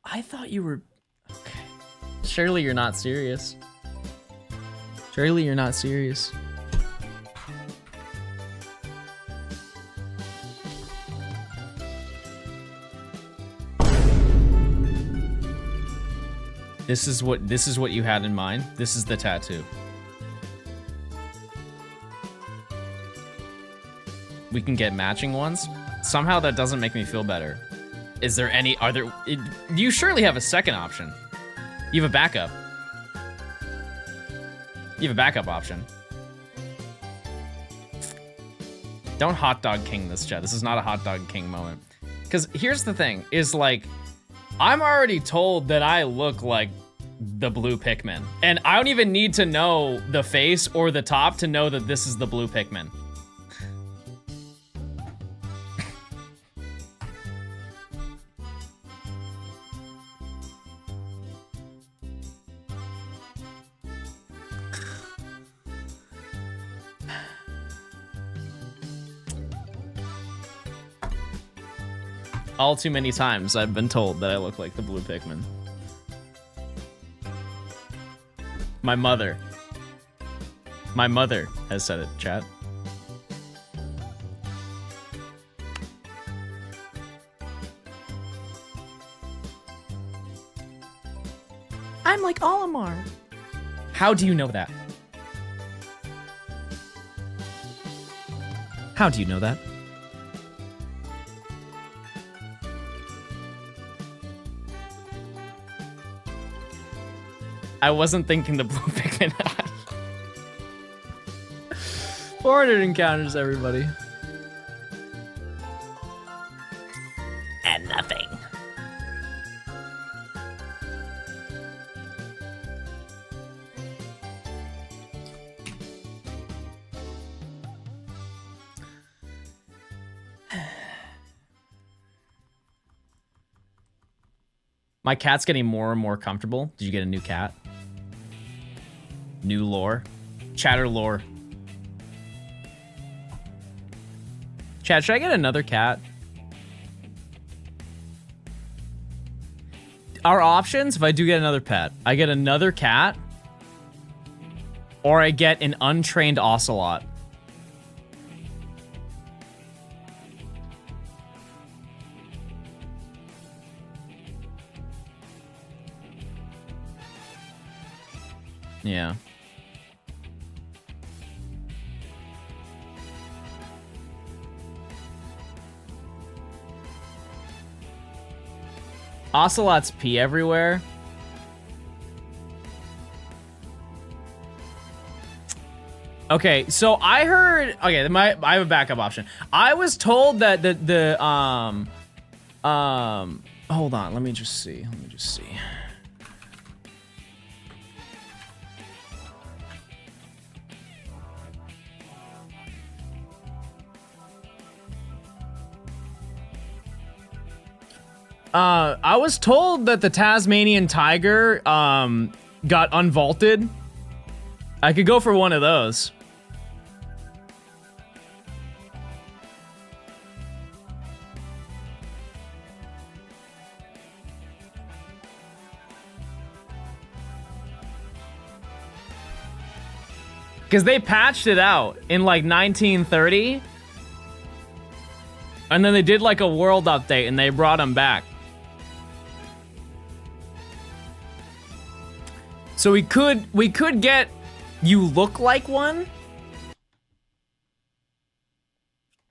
I thought you were... Okay. Surely you're not serious. Surely you're not serious. This is what you had in mind? This is the tattoo. We can get matching ones? Somehow that doesn't make me feel better. Is there any, you surely have a second option. You have a backup. You have a backup option. Don't hot dog king this, chat. This is not a hot dog king moment. Because here's the thing, is like, I'm already told that I look like the blue Pikmin. And I don't even need to know the face or the top to know that this is the blue Pikmin. All too many times I've been told that I look like the blue Pikmin. My mother has said it, chat. I'm like Olimar. How do you know that? How do you know that? I wasn't thinking the blue Pikmin. 400 encounters, everybody. And nothing. My cat's getting more and more comfortable. Did you get a new cat? New lore. Chatter lore. Chat, should I get another cat? Our options, if I do get another pet, I get another cat, or I get an untrained ocelot. Yeah. Ocelots pee everywhere. Okay, so I heard. Okay, I have a backup option. I was told that hold on, let me just see. I was told that the Tasmanian tiger got unvaulted. I could go for one of those. Because they patched it out in like 1930. And then they did like a world update and they brought him back. So we could get you look like one?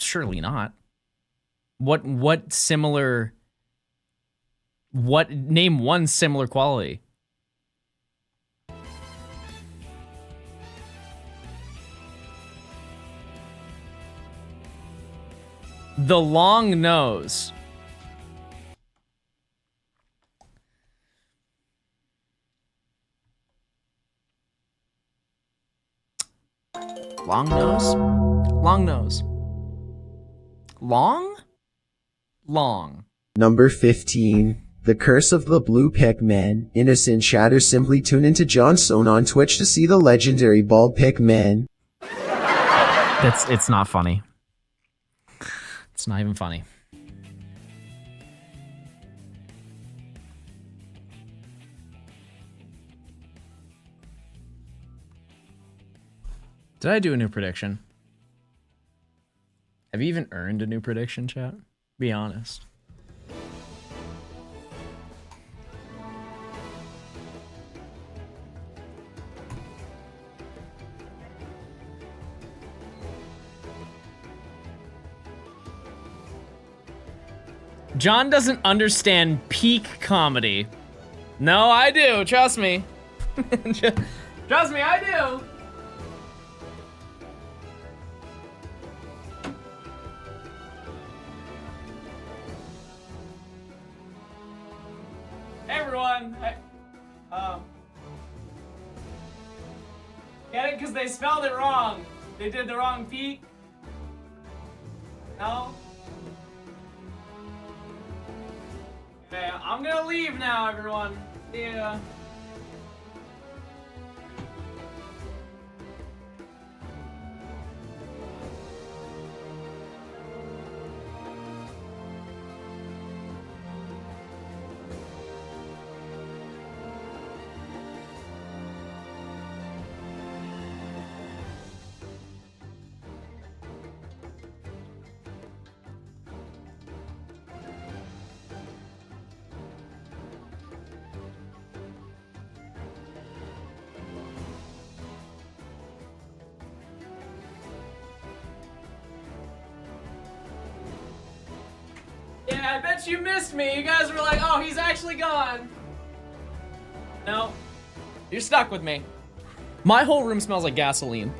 Surely not. What similar, name one similar quality? The long nose. Long nose? Long nose. Long? Long. Number 15. The Curse of the Blue Pikmin. Innocent chatter, simply tune into Johnstone on Twitch to see the legendary bald Pikmin. It's not funny. It's not even funny. Did I do a new prediction? Have you even earned a new prediction, chat? Be honest. John doesn't understand peak comedy. No, I do. Trust me. Trust me, I do. everyone. Get it? Because they spelled it wrong. They did the wrong peak. No? Okay, I'm gonna leave now, everyone. Yeah. Yeah, I bet you missed me. You guys were like, oh, he's actually gone. No. You're stuck with me. My whole room smells like gasoline.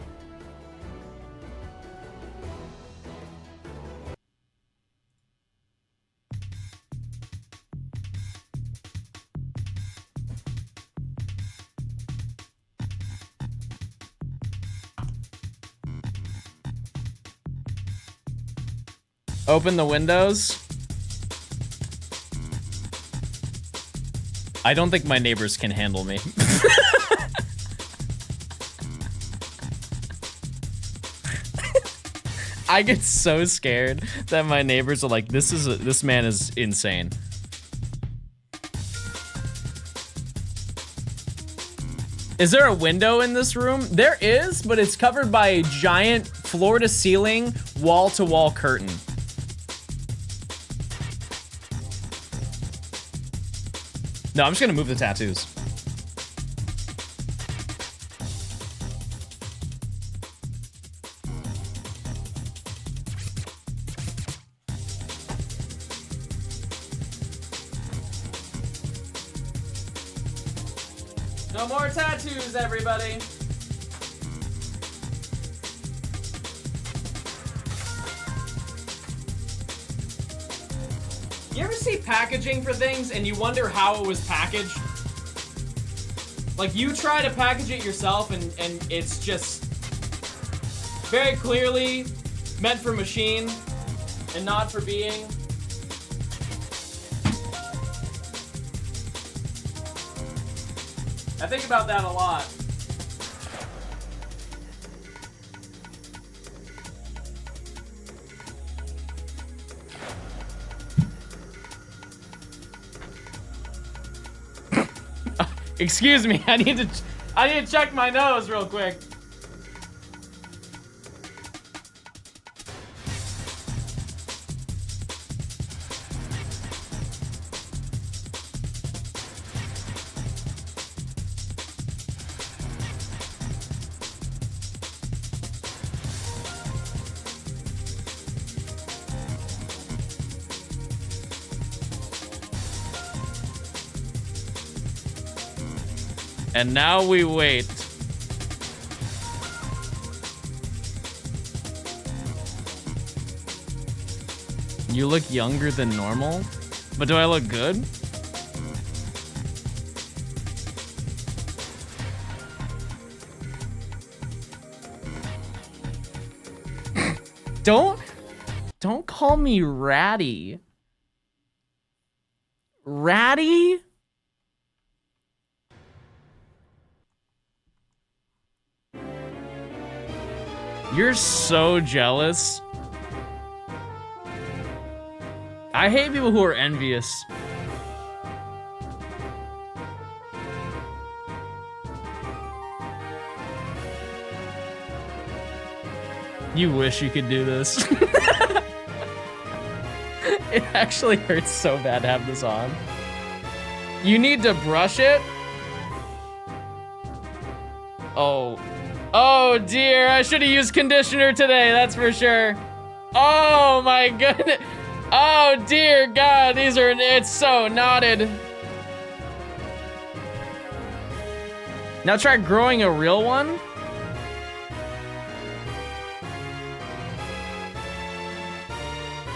Open the windows. I don't think my neighbors can handle me. I get so scared that my neighbors are like, this man is insane. Is there a window in this room? There is, but it's covered by a giant floor-to-ceiling, wall-to-wall curtain. No, I'm just gonna move the tattoos. No more tattoos, everybody. You ever see packaging for things and you wonder how it was packaged? Like, you try to package it yourself and it's just very clearly meant for machine and not for being. I think about that a lot. Excuse me, I need to check my nose real quick. And now we wait. You look younger than normal? But do I look good? Don't call me ratty. Ratty? You're so jealous. I hate people who are envious. You wish you could do this. It actually hurts so bad to have this on. You need to brush it? Oh. Oh dear, I should have used conditioner today, that's for sure. Oh my goodness. Oh dear God, it's so knotted. Now try growing a real one.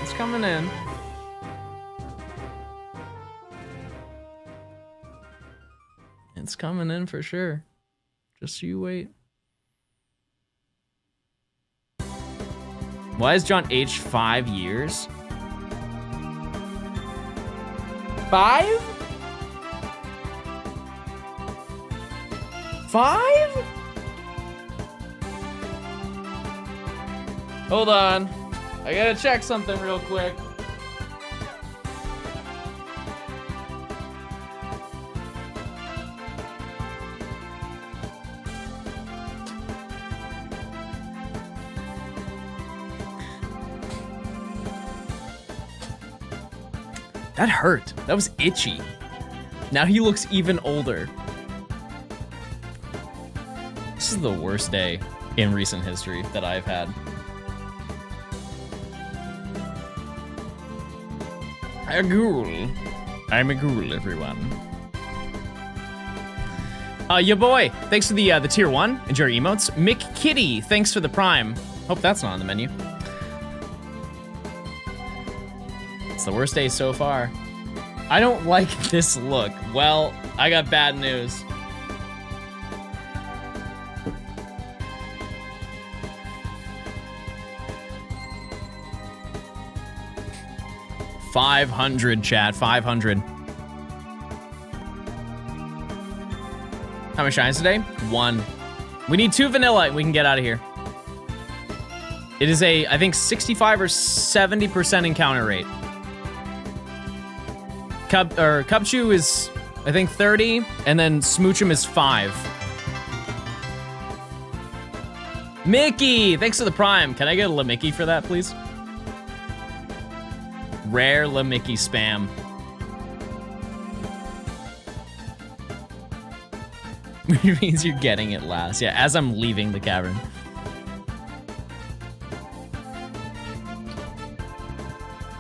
It's coming in. It's coming in for sure. Just so you wait. Why is John H 5 years? 5? 5? Hold on. I gotta check something real quick. That hurt. That was itchy. Now he looks even older. This is the worst day in recent history that I've had. A ghoul. I'm a ghoul, everyone. Your boy, thanks for the tier 1. Enjoy your emotes. Mick Kitty, thanks for the prime. Hope that's not on the menu. It's the worst day so far. I don't like this look. Well, I got bad news. $500, chat. 500. How many shines today? 1. We need 2 vanilla and we can get out of here. It is a, I think, 65 or 70% encounter rate. Cubchoo is, I think, 30, and then Smoochum is 5. Mickey, thanks for the prime. Can I get a La Mickey for that, please? Rare La Mickey spam. Which means you're getting it last. Yeah, as I'm leaving the cavern.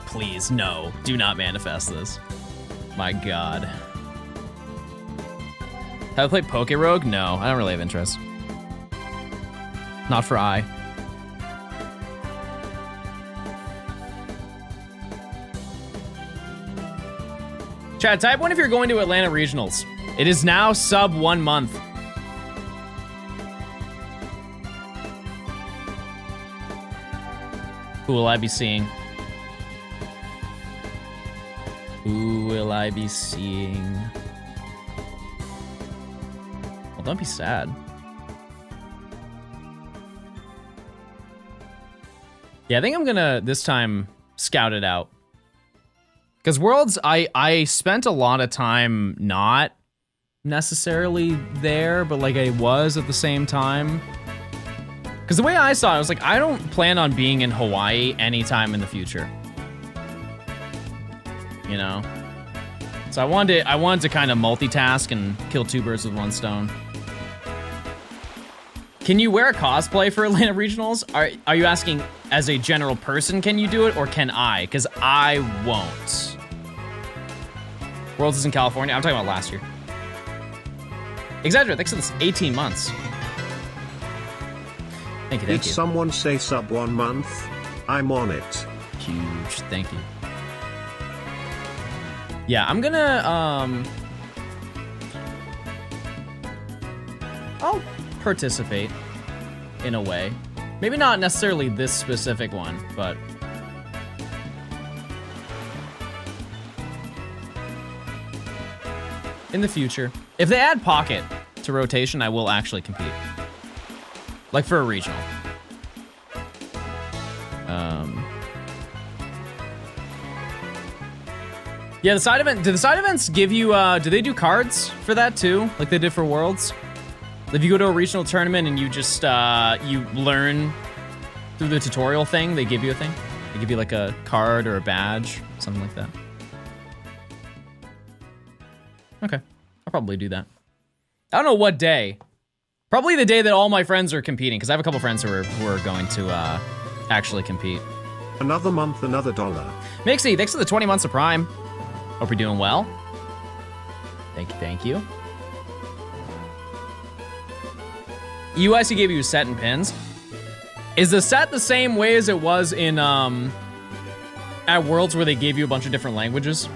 Please, no. Do not manifest this. My God. Have I played Poke Rogue? No, I don't really have interest. Not for I. Chad, type 1 if you're going to Atlanta Regionals. It is now sub 1 month. Who will I be seeing? Who will I be seeing? Well, don't be sad. Yeah, I think I'm gonna, this time, scout it out. Because Worlds, I spent a lot of time not necessarily there, but like I was at the same time. Because the way I saw it, I was like, I don't plan on being in Hawaii anytime in the future. You know? So I wanted to kind of multitask and kill 2 birds with 1 stone. Can you wear a cosplay for Atlanta Regionals? Are you asking as a general person, can you do it, or can I? Because I won't. Worlds is in California. I'm talking about last year. Exaggerate, thanks for this 18 months. Thank you, thank Did you. someone say sub 1 month? I'm on it. Huge, thank you. Yeah, I'm gonna, I'll participate in a way. Maybe not necessarily this specific one, but in the future. If they add Pocket to rotation, I will actually compete. Like for a regional. Yeah, the side event, do the side events give you, do they do cards for that too? Like they did for Worlds? If you go to a regional tournament and you just, you learn through the tutorial thing, they give you a thing? They give you like a card or a badge, something like that. Okay, I'll probably do that. I don't know what day. Probably the day that all my friends are competing, because I have a couple friends who are going to actually compete. Another month, another $1. Mixie, thanks for the 20 months of Prime. Hope you're doing well. Thank you, thank you. UIC gave you a set and pins. Is the set the same way as it was in at Worlds where they gave you a bunch of different languages?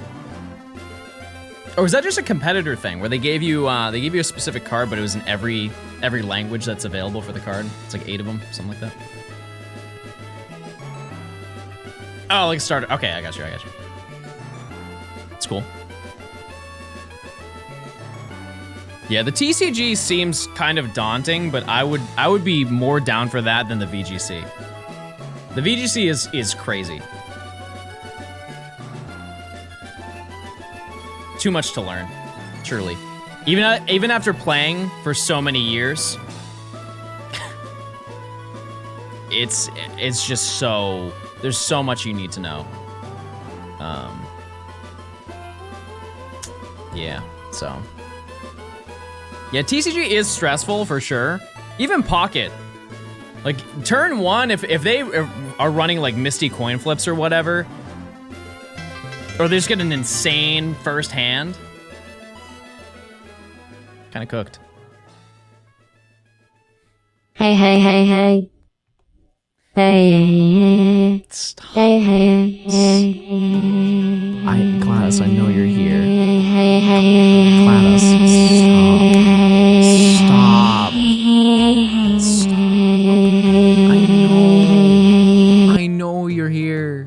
Or was that just a competitor thing where they gave you a specific card, but it was in every language that's available for the card? It's like 8 of them, something like that. Oh, like starter. Okay, I got you. It's cool. Yeah, the TCG seems kind of daunting, but I would be more down for that than the VGC. The VGC is crazy. Too much to learn, truly. Even after playing for so many years, it's just so, there's so much you need to know. Yeah, so. Yeah, TCG is stressful for sure. Even Pocket. Like, turn 1, if they are running like Misty coin flips or whatever, or they just get an insane first hand, kind of cooked. Hey. Stop. Hey. Gladys, I know you're here. Hey. Gladys, stop. I know you're here.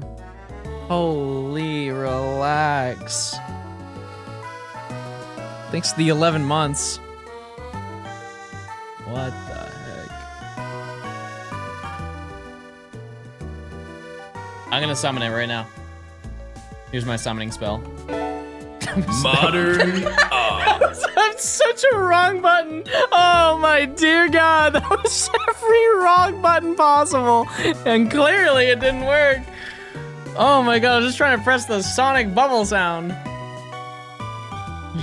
Holy, relax. Thanks to the 11 months. What the heck? I'm gonna summon it right now. Here's my summoning spell. Modern. That's such a wrong button. Oh my dear God, that was every wrong button possible. And clearly it didn't work. Oh my God, I was just trying to press the sonic bubble sound.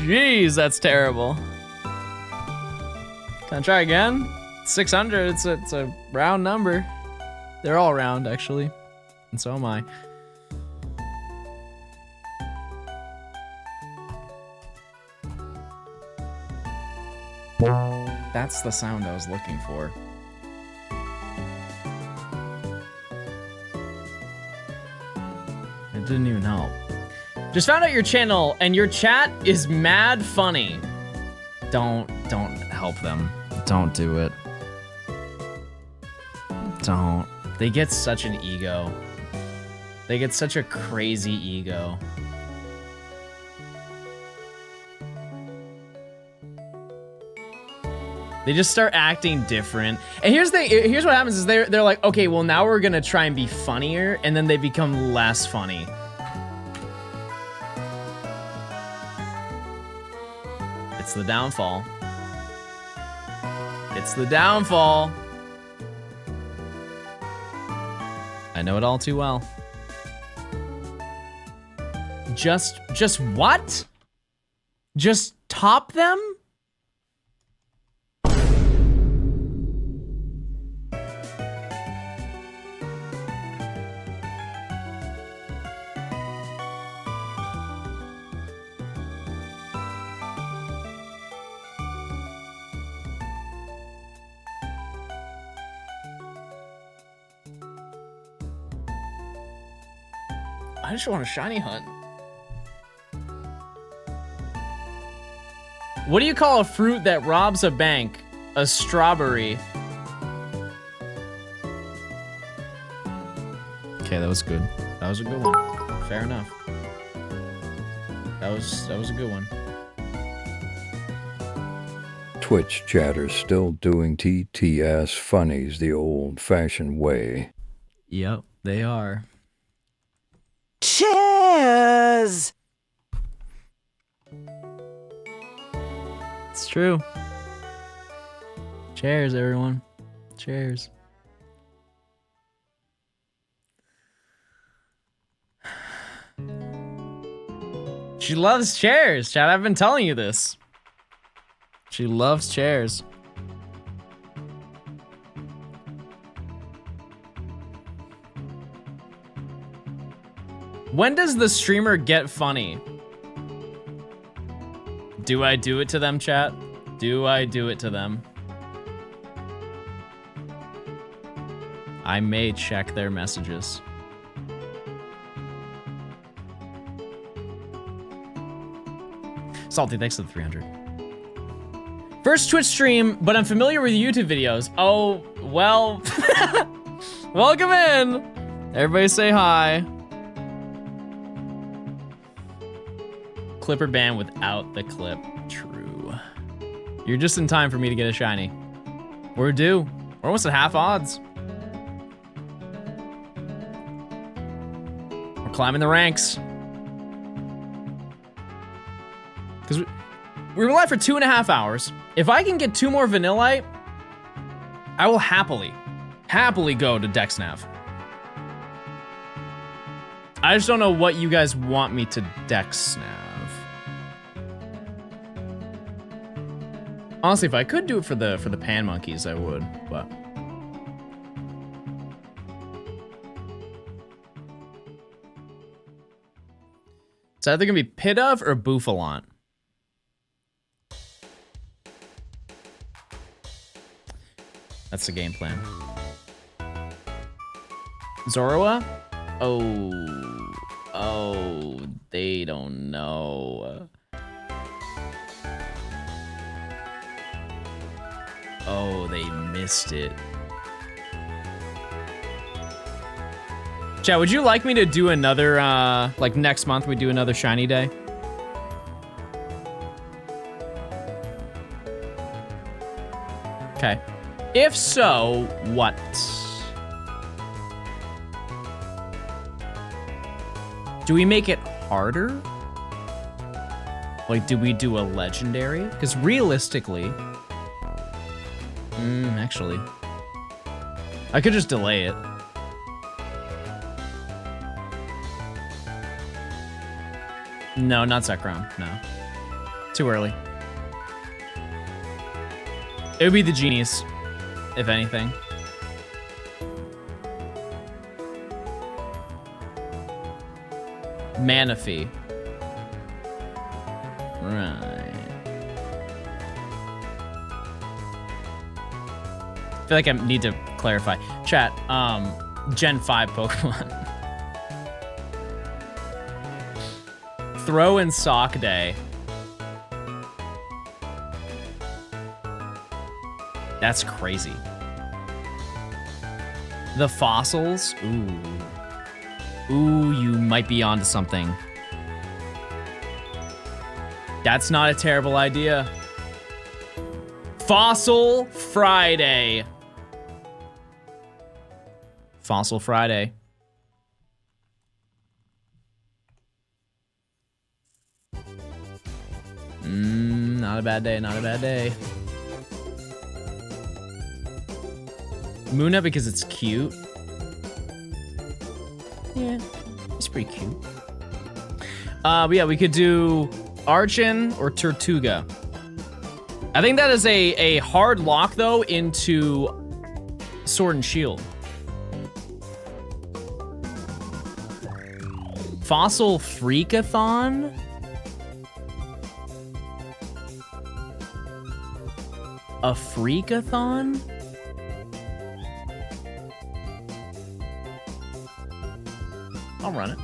Jeez, that's terrible. Can I try again? 600, it's a round number. They're all round, actually. And so am I. That's the sound I was looking for. It didn't even help. Just found out your channel and your chat is mad funny. Don't help them. Don't do it. Don't. They get such an ego. They get such a crazy ego. They just start acting different. And here's what happens is they're like, okay, well now we're gonna try and be funnier, and then they become less funny. It's the downfall. It's the downfall. I know it all too well. Just what? Just top them? I just want a shiny hunt. What do you call a fruit that robs a bank? A strawberry. Okay, that was good. That was a good one. Fair enough. That was a good one. Twitch chatters still doing TTS funnies the old-fashioned way. Yep, they are. Cheers! It's true. Cheers, everyone. Cheers. She loves chairs, Chad. I've been telling you this. She loves chairs. When does the streamer get funny? Do I do it to them, chat? Do I do it to them? I may check their messages. Salty, thanks for the 300. First Twitch stream, but I'm familiar with YouTube videos. Oh, well. Welcome in. Everybody say hi. Clipper ban without the clip. True. You're just in time for me to get a shiny. We're due. We're almost at half odds. We're climbing the ranks. Because we were live for 2.5 hours. If I can get 2 more Vanillite, I will happily go to DexNav. I just don't know what you guys want me to DexNav. Honestly, if I could do it for the pan monkeys, I would, but. It's either gonna be Pidove or Bouffalont. That's the game plan. Zorua? Oh, they don't know. Oh, they missed it. Chat, would you like me to do another, like next month we do another shiny day? Okay. If so, what? Do we make it harder? Like, do we do a legendary? Because realistically, actually, I could just delay it. No, not Zekrom, no. Too early. It would be the genies, if anything. Manaphy. Right. I feel like I need to clarify. Chat, Gen 5 Pokemon. Throw and Sock Day. That's crazy. The fossils? Ooh, you might be onto something. That's not a terrible idea. Fossil Friday. Fossil Friday. Not a bad day, not a bad day. Muna because it's cute. Yeah, it's pretty cute. But yeah, we could do Archon or Tortuga. I think that is a hard lock though into Sword and Shield. Fossil Freakathon? A Freakathon? I'll run it.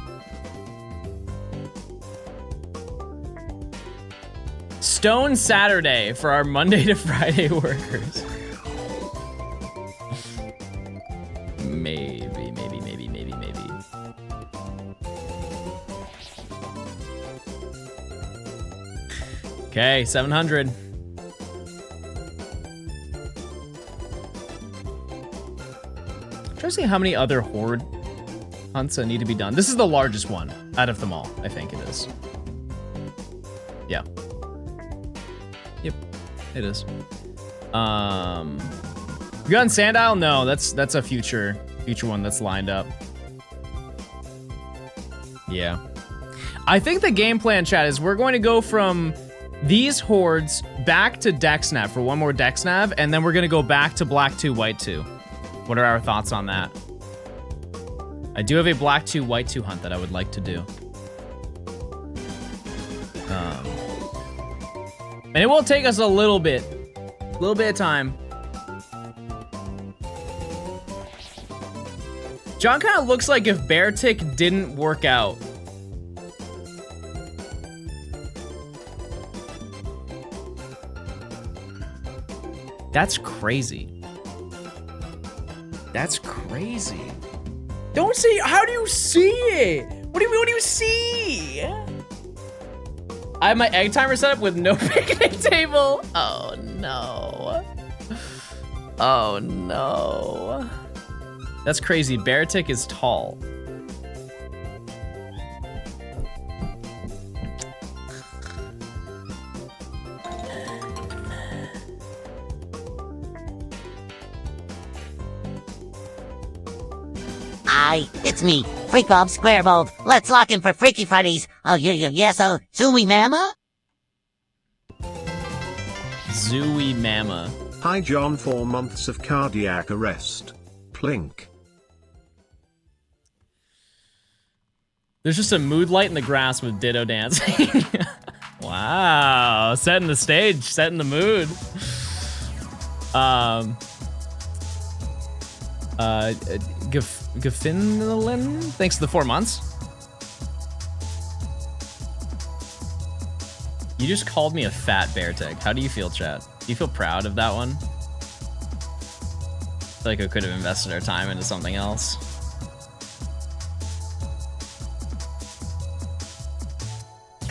Stone Saturday for our Monday to Friday workers. Maybe. Okay, 700. Trying to see how many other horde hunts need to be done. This is the largest one out of them all, I think it is. Yeah. Yep, it is. You got Sandile? No, that's a future one that's lined up. Yeah. I think the game plan, chat, is we're going to go from these hordes back to DexNav for one more DexNav, and then we're going to go back to Black 2, White 2. What are our thoughts on that? I do have a Black 2, White 2 hunt that I would like to do. And it will take us a little bit of time. John kind of looks like if Beartic didn't work out. That's crazy. That's crazy. Don't see. How do you see it? What do you mean? What do you see? I have my egg timer set up with no picnic table. Oh no. Oh no. That's crazy. Beartic is tall. Hi, it's me, Freak Bob Squarebolt. Let's lock in for Freaky Fridays. Oh, yeah, so, Zooey Mama? Zooey Mama. Hi John, 4 months of cardiac arrest. Plink. There's just a mood light in the grass with Ditto dancing. Wow, setting the stage, setting the mood. Gaffinlin, thanks for the 4 months. You just called me a fat Beartic. How do you feel, chat? Do you feel proud of that one? I feel like we could have invested our time into something else.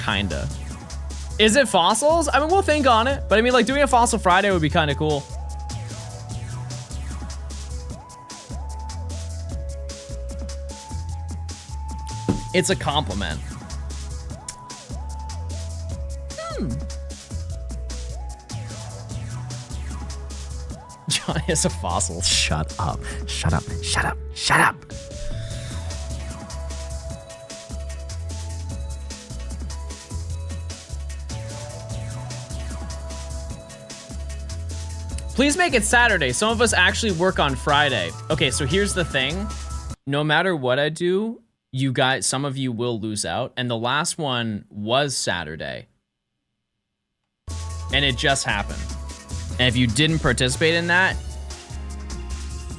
Kinda. Is it fossils? I mean, we'll think on it, but I mean, like, doing a Fossil Friday would be kind of cool. It's a compliment. John is a fossil. Shut up. Shut up. Shut up. Shut up. Please make it Saturday. Some of us actually work on Friday. Okay, so here's the thing. No matter what I do, you guys, some of you will lose out. And the last one was Saturday. And it just happened. And if you didn't participate in that,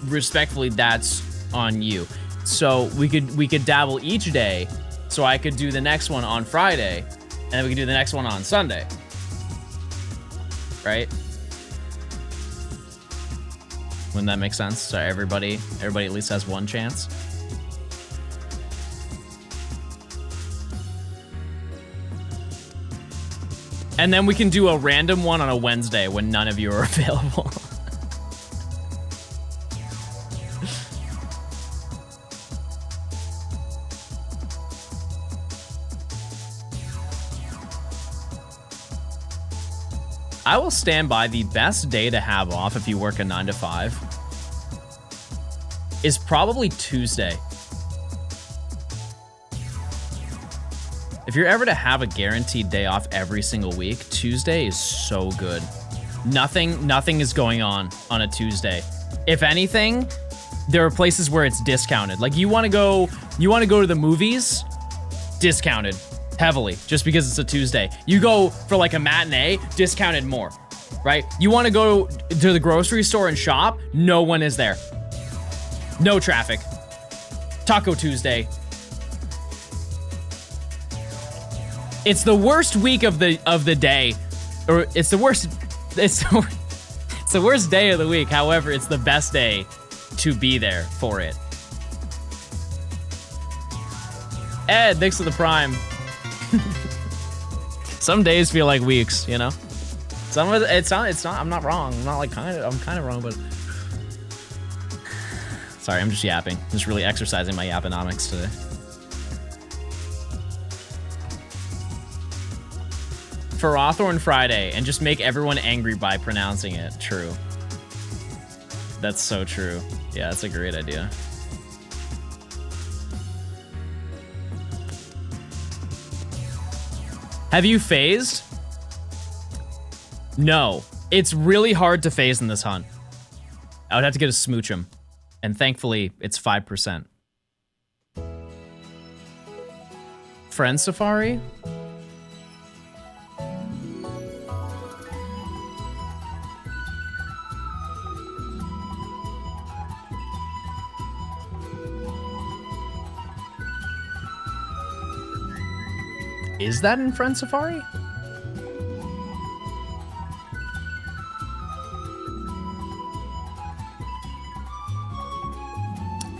respectfully, that's on you. So we could dabble each day. So I could do the next one on Friday, and then we could do the next one on Sunday. Right? Wouldn't that make sense? So everybody at least has one chance. And then we can do a random one on a Wednesday when none of you are available. I will stand by the best day to have off if you work a 9 to 5 is probably Tuesday. If you're ever to have a guaranteed day off every single week, Tuesday is so good. Nothing is going on a Tuesday. If anything, there are places where it's discounted. Like you want to go to the movies, discounted heavily just because it's a Tuesday. You go for like a matinee, discounted more, right? You want to go to the grocery store and shop, no one is there. No traffic. Taco Tuesday. It's the worst week of the day, or it's the worst day of the week. However, it's the best day to be there for it. Ed, thanks for the prime. Some days feel like weeks, you know. Some of it's not. I'm not wrong. I'm not like I'm kind of wrong, but sorry, I'm just yapping. Just really exercising my yapponomics today. For Hawthorne Friday and just make everyone angry by pronouncing it. True. That's so true. Yeah, that's a great idea. Have you phased? No. It's really hard to phase in this hunt. I would have to get a smoochum. And thankfully, it's 5%. Friend Safari? Is that in Friend Safari?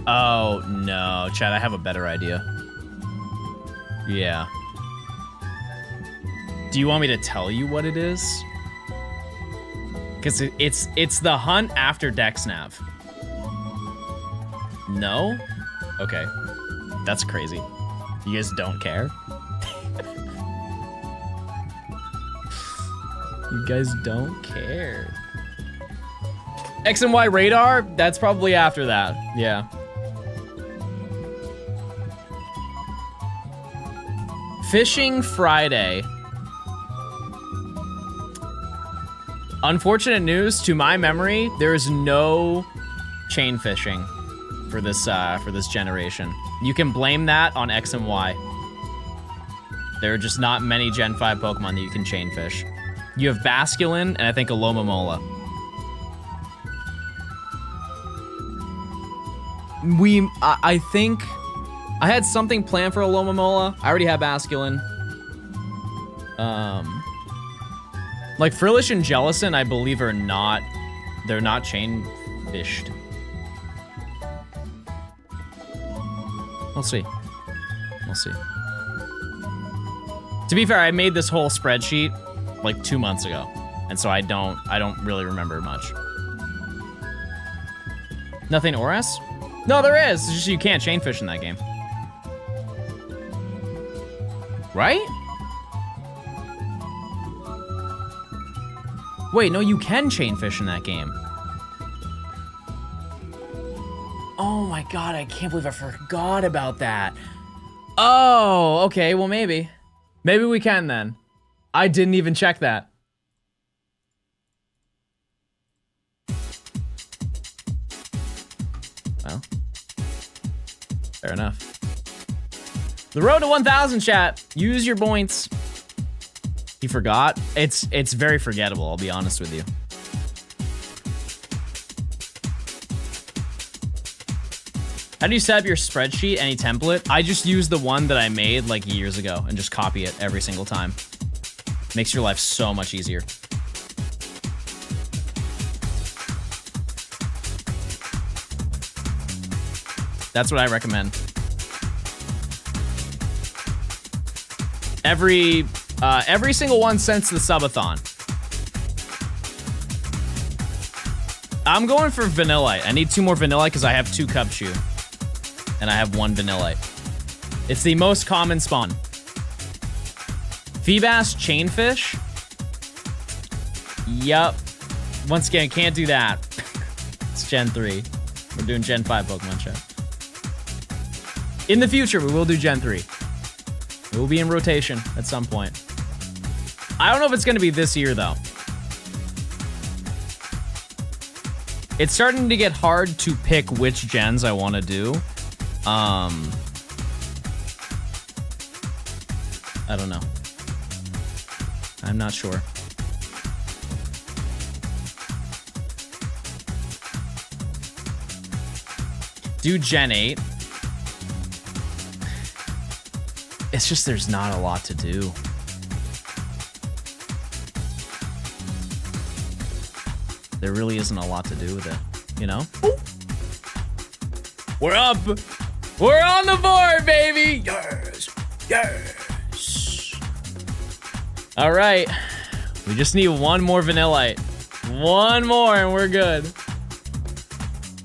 Oh, no. Chad, I have a better idea. Yeah. Do you want me to tell you what it is? Because it's the hunt after DexNav. No? Okay. That's crazy. You guys don't care? You guys don't care. X and Y radar? That's probably after that. Yeah. Fishing Friday. Unfortunate news, to my memory, there is no chain fishing for this generation. You can blame that on X and Y. There are just not many Gen 5 Pokemon that you can chain fish. You have Basculin and I think a Lomomola. I think I had something planned for a Lomomola. I already have Basculin. Like Frillish and Jellicent, I believe they're not chain fished. We'll see. We'll see. To be fair, I made this whole spreadsheet like 2 months ago, and so I don't really remember much. Nothing Oras? No, there is. It's just you can't chain fish in that game. Right? Wait, no, you can chain fish in that game. Oh my god, I can't believe I forgot about that. Oh, okay, well maybe. Maybe we can then. I didn't even check that. Well, fair enough. The road to 1,000, chat. Use your points. He forgot. It's very forgettable, I'll be honest with you. How do you set up your spreadsheet? Any template? I just use the one that I made like years ago and just copy it every single time. Makes your life so much easier. That's what I recommend. Every single one since the subathon. I'm going for Vanillite. I need 2 more Vanillite because I have 2 Cubchoo. And I have 1 Vanillite. It's the most common spawn. Feebas Chainfish? Yup. Once again, can't do that. It's Gen 3. We're doing Gen 5 Pokemon chat. In the future, we will do Gen 3. It will be in rotation at some point. I don't know if it's going to be this year, though. It's starting to get hard to pick which gens I want to do. I don't know. I'm not sure. Do Gen 8. It's just there's not a lot to do. There really isn't a lot to do with it, you know? Ooh. We're up! We're on the board, baby! Yes! Yes! All right. We just need 1 more Vanillite. 1 more and we're good.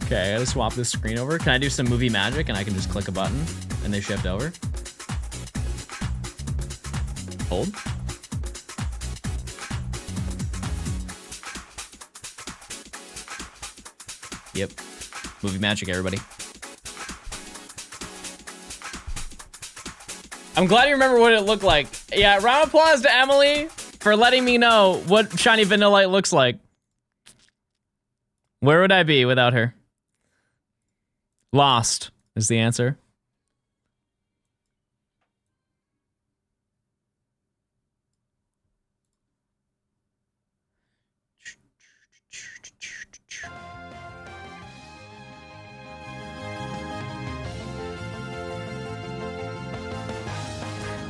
Okay, I gotta swap this screen over. Can I do some movie magic and I can just click a button and they shift over? Hold. Yep. Movie magic, everybody. I'm glad you remember what it looked like. Yeah, round of applause to Emily for letting me know what shiny Vanillite looks like. Where would I be without her? Lost is the answer.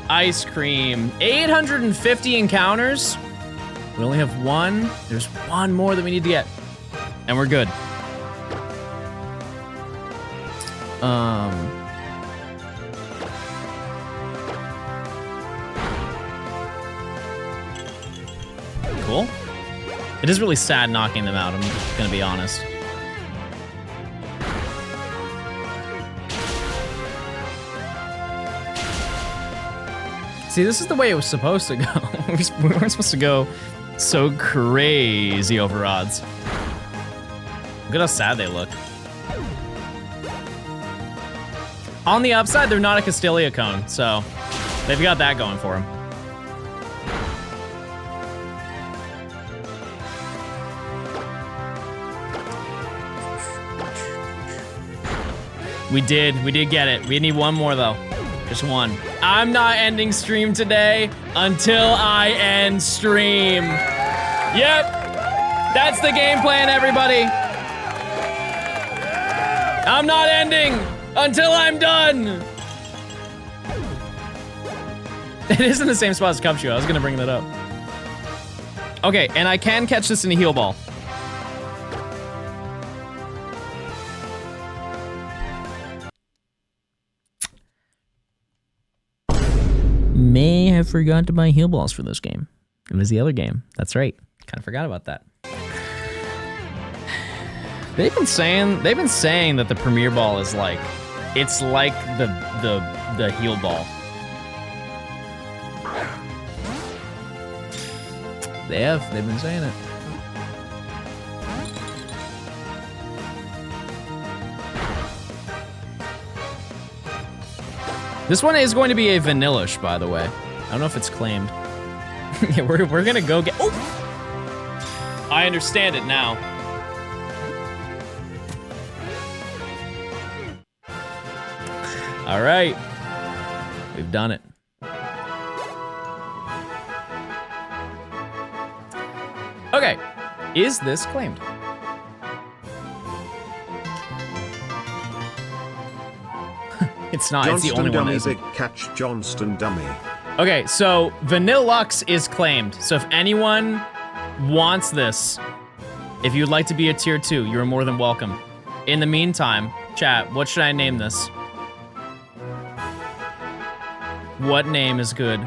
Ice cream. 850 encounters. We only have 1. There's 1 more that we need to get. And we're good. Cool. It is really sad knocking them out, I'm gonna be honest. See, this is the way it was supposed to go. We weren't supposed to go so crazy over odds. Look at how sad they look. On the upside, they're not a Castilia cone, so they've got that going for them. We did get it. We need one more though, just one. I'm not ending stream today until I end stream. Yep, that's the game plan, everybody. I'm not ending until I'm done. It is in the same spot as Cupshoe. I was gonna bring that up. Okay, and I can catch this in a heal ball. May have forgot to buy heal balls for this game. It was the other game. That's right. Kind of forgot about that. They've been saying that the Premier Ball is like, it's like the heal ball. They've been saying it. This one is going to be a vanillish, by the way. I don't know if it's claimed. Yeah, we're gonna go get. Oh, I understand it now. All right, we've done it. Okay, is this claimed? It's not. Johnstone it's the only dummy, one that big catch, Johnstone dummy. Okay, so Vanillux is claimed. So if anyone wants this, if you'd like to be a tier 2, you're more than welcome. In the meantime, chat, what should I name this? What name is good?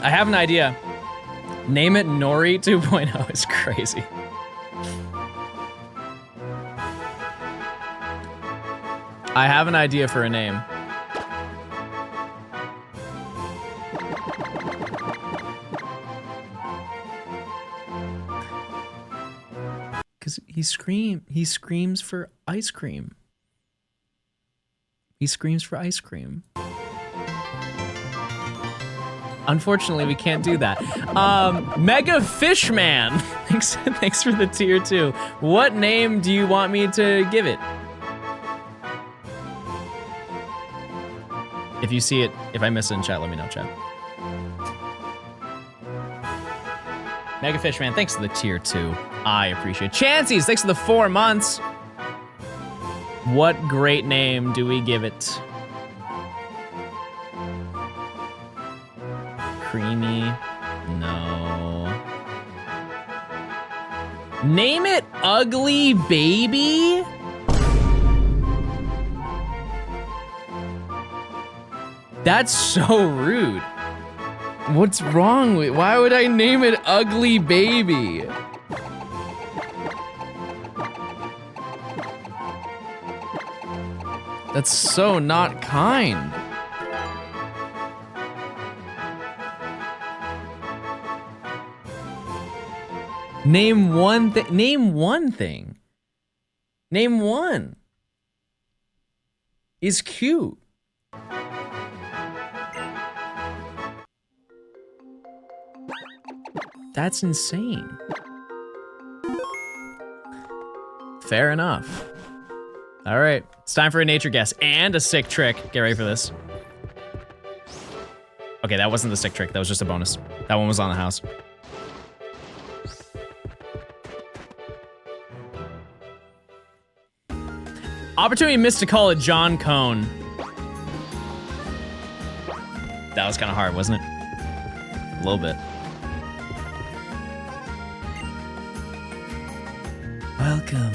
I have an idea. Name it Nori 2.0 is crazy. I have an idea for a name. Cause he screams for ice cream. He screams for ice cream. Unfortunately, we can't do that. Mega Fishman, thanks for the tier 2. What name do you want me to give it? If you see it, if I miss it in chat, let me know, chat. Mega Fishman, thanks for the tier 2. I appreciate it. Chancies, thanks for the 4 months. What great name do we give it? Creamy? No. Name it Ugly Baby? That's so rude. What's wrong with, why would I name it Ugly Baby? That's so not kind. Name one thing. Name one thing. Name one. Is cute. That's insane. Fair enough. All right, it's time for a nature guess and a sick trick. Get ready for this. Okay, that wasn't the sick trick. That was just a bonus. That one was on the house. Opportunity missed to call it John Cone. That was kind of hard, wasn't it? A little bit. Welcome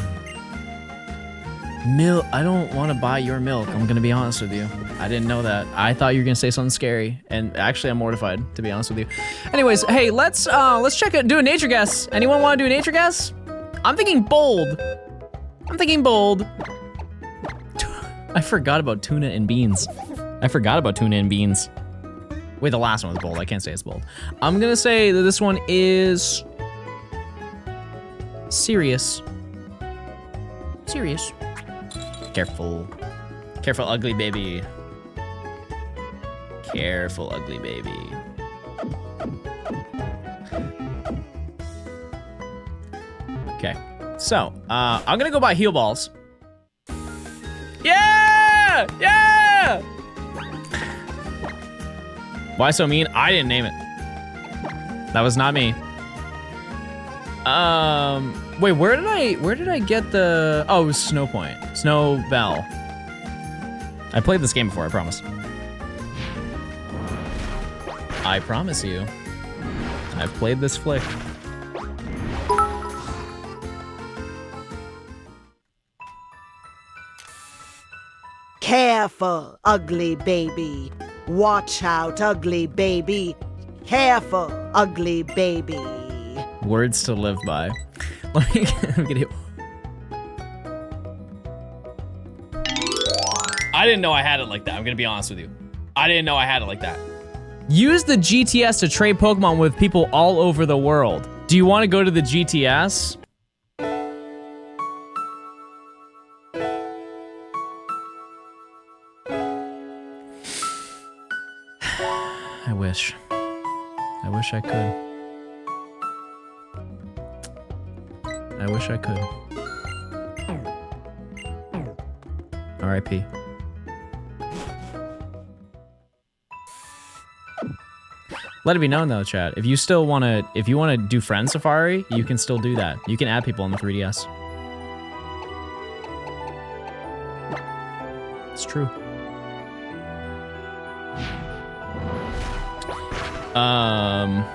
Milk. I don't want to buy your milk. I'm gonna be honest with you. I didn't know that. I thought you were gonna say something scary, and actually, I'm mortified, to be honest with you. Anyways, hey, let's check it. Do a nature guess. Anyone want to do a nature guess? I'm thinking bold. I'm thinking bold. I forgot about tuna and beans. Wait, the last one was bold. I can't say it's bold. I'm gonna say that this one is serious. Serious. Careful. Careful, ugly baby. Careful, ugly baby. Okay, so, I'm gonna go buy heal balls. Yeah! Yeah! Why so mean? I didn't name it. That was not me. Wait, where did I get the, oh, it was Snow Point. Snow Bell. I played this game before, I promise. I promise you. I've played this flick. Careful, ugly baby. Watch out, ugly baby. Careful, ugly baby. Words to live by. Like, I'm gonna... I didn't know I had it like that. I'm gonna be honest with you. I didn't know I had it like that. Use the GTS to trade Pokemon with people all over the world. Do you want to go to the GTS? I wish. I wish I could. I wish I could. R.I.P. Let it be known though, chat. If you still wanna, if you wanna do Friend Safari, you can still do that. You can add people on the 3DS. It's true. Okay.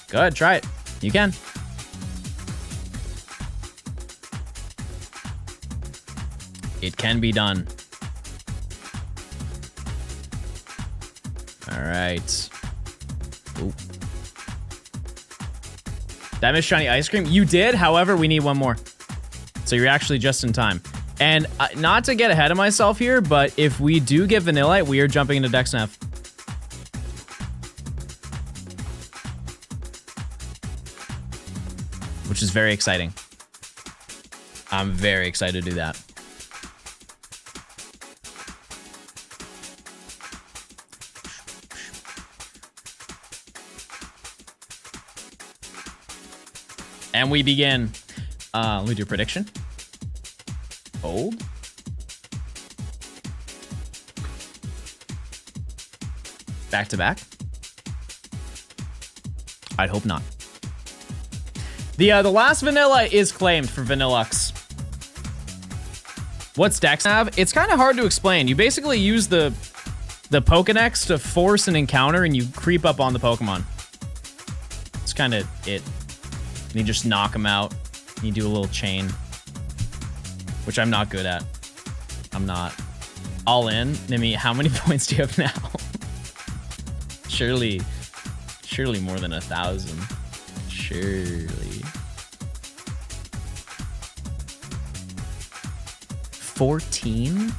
Good, try it. You can. It can be done. All right. Ooh. That missed shiny ice cream? You did, however, we need one more. So you're actually just in time. And not to get ahead of myself here, but if we do get Vanillite, we are jumping into DexNav. Which is very exciting. I'm very excited to do that. And we begin. Let me do a prediction. Bold. Back to back. I'd hope not. The last vanilla is claimed for Vanillux. What's DexNav? It's kind of hard to explain. You basically use the Pokedex to force an encounter and you creep up on the Pokemon. It's kind of it. And you just knock them out. And you do a little chain. Which I'm not good at. I'm not. All in? Nimi, how many points do you have now? Surely more than 1,000. Surely. 14?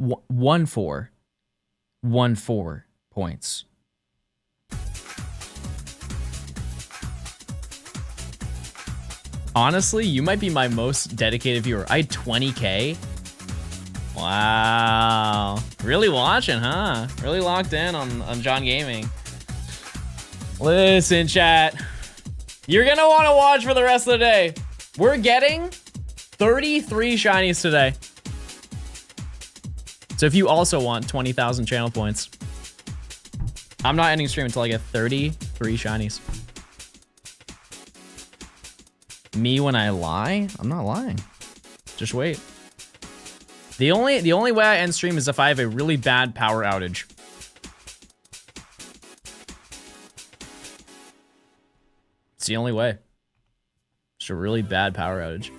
1-4. 1-4 points. Honestly, you might be my most dedicated viewer. I had 20K. Wow. Really watching, huh? Really locked in on John Gaming. Listen, chat. You're gonna want to watch for the rest of the day. We're getting 33 shinies today. So if you also want 20,000 channel points, I'm not ending stream until I get 33 shinies. Me when I lie? I'm not lying. Just wait. The only way I end stream is if I have a really bad power outage. It's the only way. It's a really bad power outage.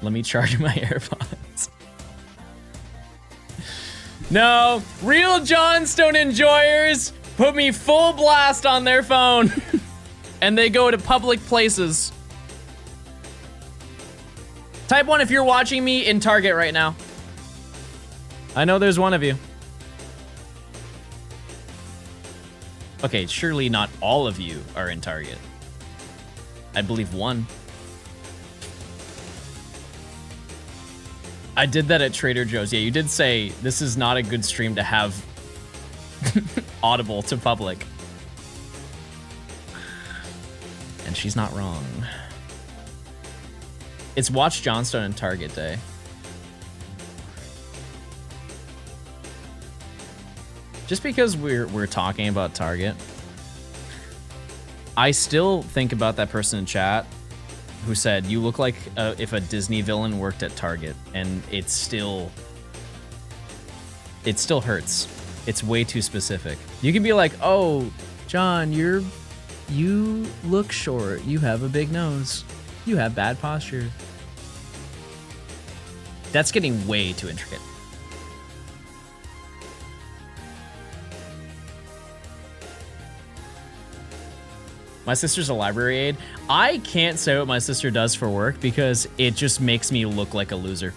Let me charge my AirPods. No, real Johnstone enjoyers put me full blast on their phone and they go to public places. Type 1 if you're watching me in Target right now. I know there's one of you. Okay, surely not all of you are in Target. I believe one. I did that at Trader Joe's. Yeah, you did say this is not a good stream to have audible to public. And she's not wrong. It's Watch Johnstone and Target Day. Just because we're talking about Target, I still think about that person in chat who said, you look like if a Disney villain worked at Target, and it still hurts. It's way too specific. You can be like, oh, John, you look short. You have a big nose. You have bad posture. That's getting way too intricate. My sister's a library aide. I can't say what my sister does for work because it just makes me look like a loser.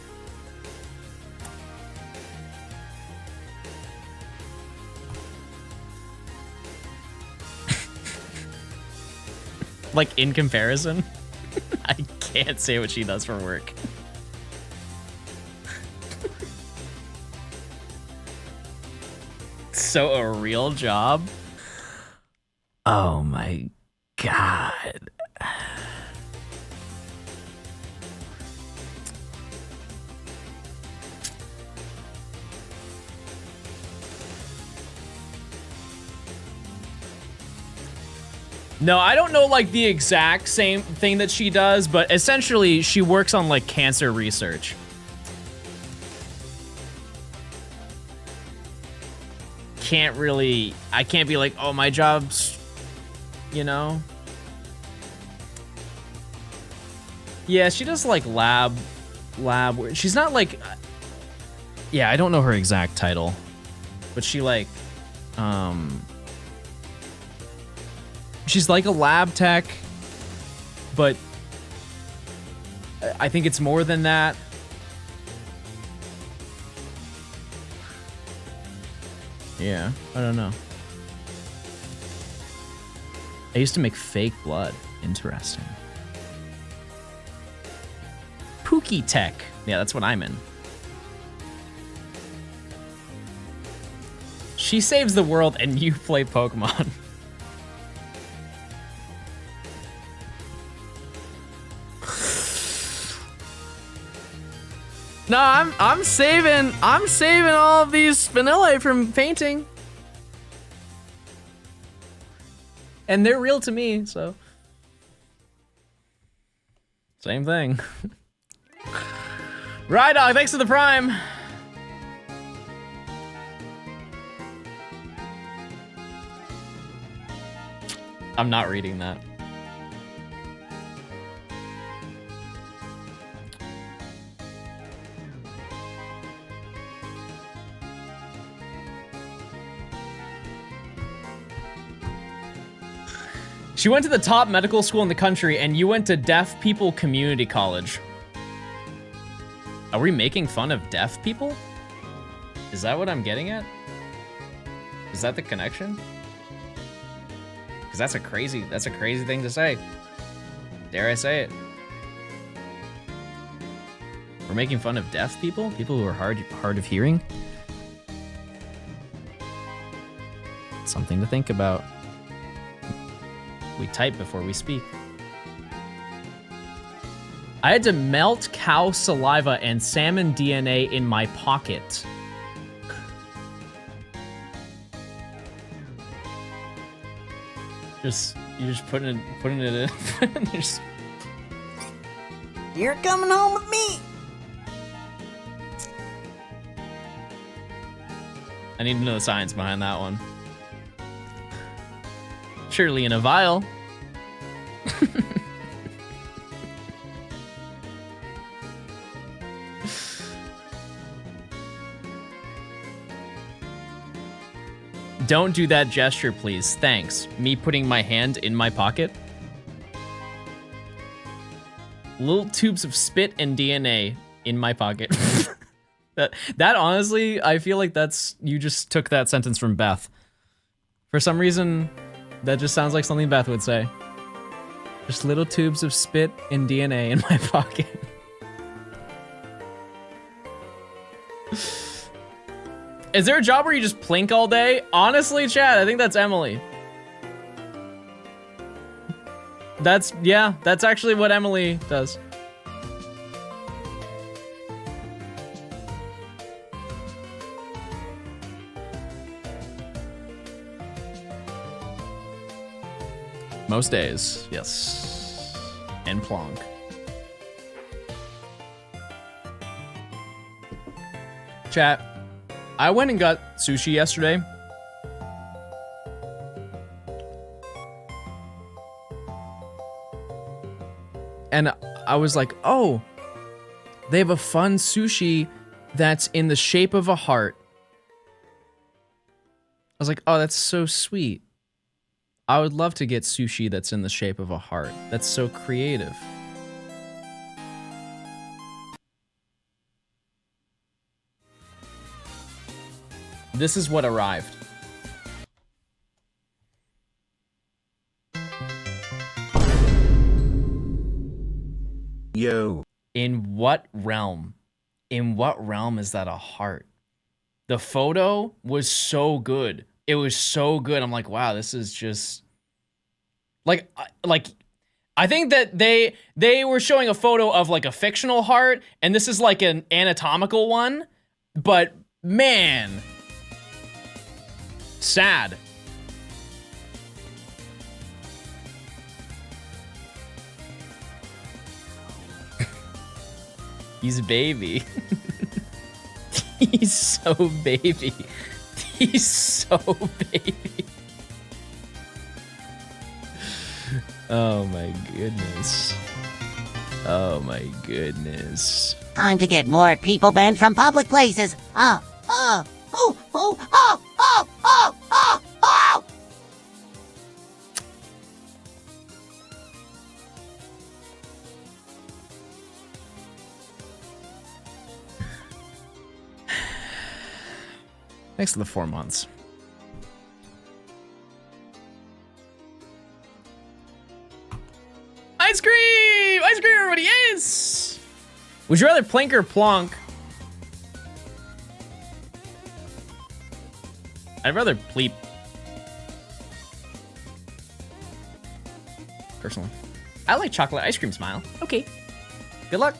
Like, in comparison, I can't say what she does for work. So a real job? Oh my God. No, I don't know like the exact same thing that she does, but essentially she works on like cancer research. I can't be like, oh, my job's, you know? Yeah, she does like lab, she's not like, yeah, I don't know her exact title, but she like, she's like a lab tech, but I think it's more than that. Yeah, I don't know. I used to make fake blood. Interesting. Pookie Tech. Yeah, that's what I'm in. She saves the world and you play Pokemon. No, I'm saving all of these Spinelli from painting. And they're real to me, so. Same thing. Right, dog, thanks for the prime. I'm not reading that. She went to the top medical school in the country, and you went to Deaf People Community College. Are we making fun of deaf people? Is that what I'm getting at? Is that the connection? Because that's a crazy thing to say. Dare I say it? We're making fun of deaf people? People who are hard of hearing? Something to think about. We type before we speak. I had to melt cow saliva and salmon DNA in my pocket. You're just putting it in. You're coming home with me. I need to know the science behind that one. Surely in a vial. Don't do that gesture, please. Thanks. Me putting my hand in my pocket. Little tubes of spit and DNA in my pocket. that honestly, I feel like you just took that sentence from Beth. For some reason, that just sounds like something Beth would say. Just little tubes of spit and DNA in my pocket. Is there a job where you just plink all day? Honestly, Chad, I think that's Emily. That's actually what Emily does. Most days, yes. And plonk. Chat, I went and got sushi yesterday. And I was like, oh, they have a fun sushi that's in the shape of a heart. I was like, oh, that's so sweet. I would love to get sushi that's in the shape of a heart. That's so creative. This is what arrived. Yo. In what realm? In what realm is that a heart? The photo was so good. It was so good. I'm like, wow, this is just like I think that they were showing a photo of like a fictional heart, and this is like an anatomical one, but man, sad. He's a baby. He's so baby. He's so baby. Oh my goodness. Oh my goodness. Time to get more people banned from public places. Thanks for the 4 months. Ice cream! Ice cream, everybody, yes! Would you rather plink or plonk? I'd rather pleep. Personally. I like chocolate ice cream smile. Okay. Good luck.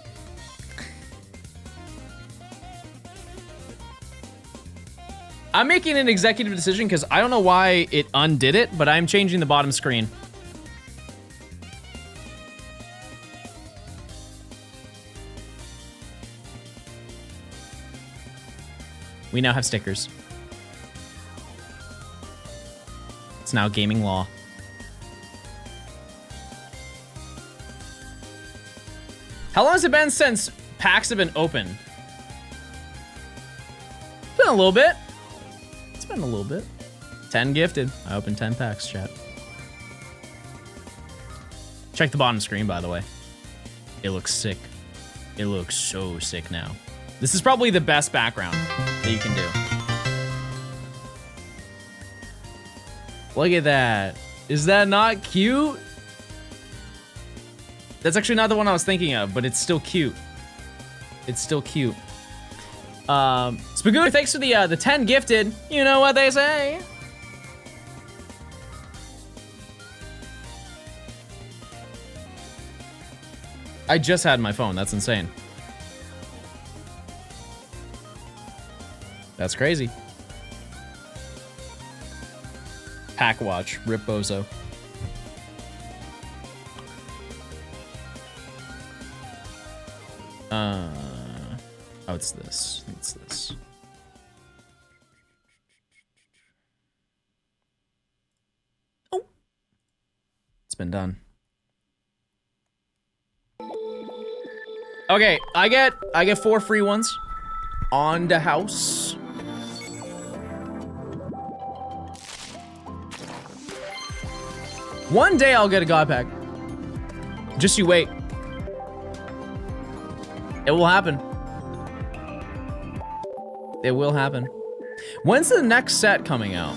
I'm making an executive decision because I don't know why it undid it, but I'm changing the bottom screen. We now have stickers. It's now gaming law. How long has it been since packs have been opened? It's been a little bit. It's been a little bit. 10 gifted. I opened 10 packs, chat. Check the bottom screen, by the way. It looks sick. It looks so sick now. This is probably the best background that you can do. Look at that. Is that not cute? That's actually not the one I was thinking of, but it's still cute. It's still cute. Spagoo, thanks for the 10 gifted. You know what they say. I just had my phone. That's insane. That's crazy. Pack watch. Rip Bozo. Oh, it's this. It's this. been done. Okay, I get 4 free ones on the house. One day I'll get a god pack. Just you wait. It will happen. It will happen. When's the next set coming out?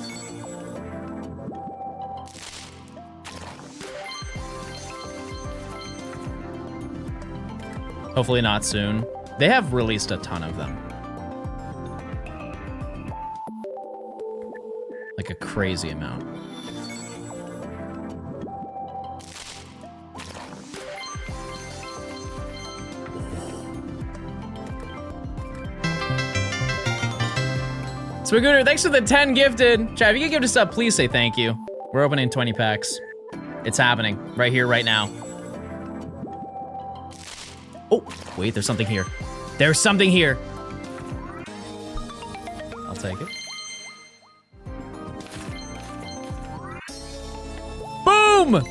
Hopefully not soon. They have released a ton of them. Like a crazy amount. Swigooter, thanks for the 10 gifted. Chat, if you get gifted stuff, please say thank you. We're opening 20 packs. It's happening right here, right now. Oh, wait, there's something here. There's something here. I'll take it. Boom!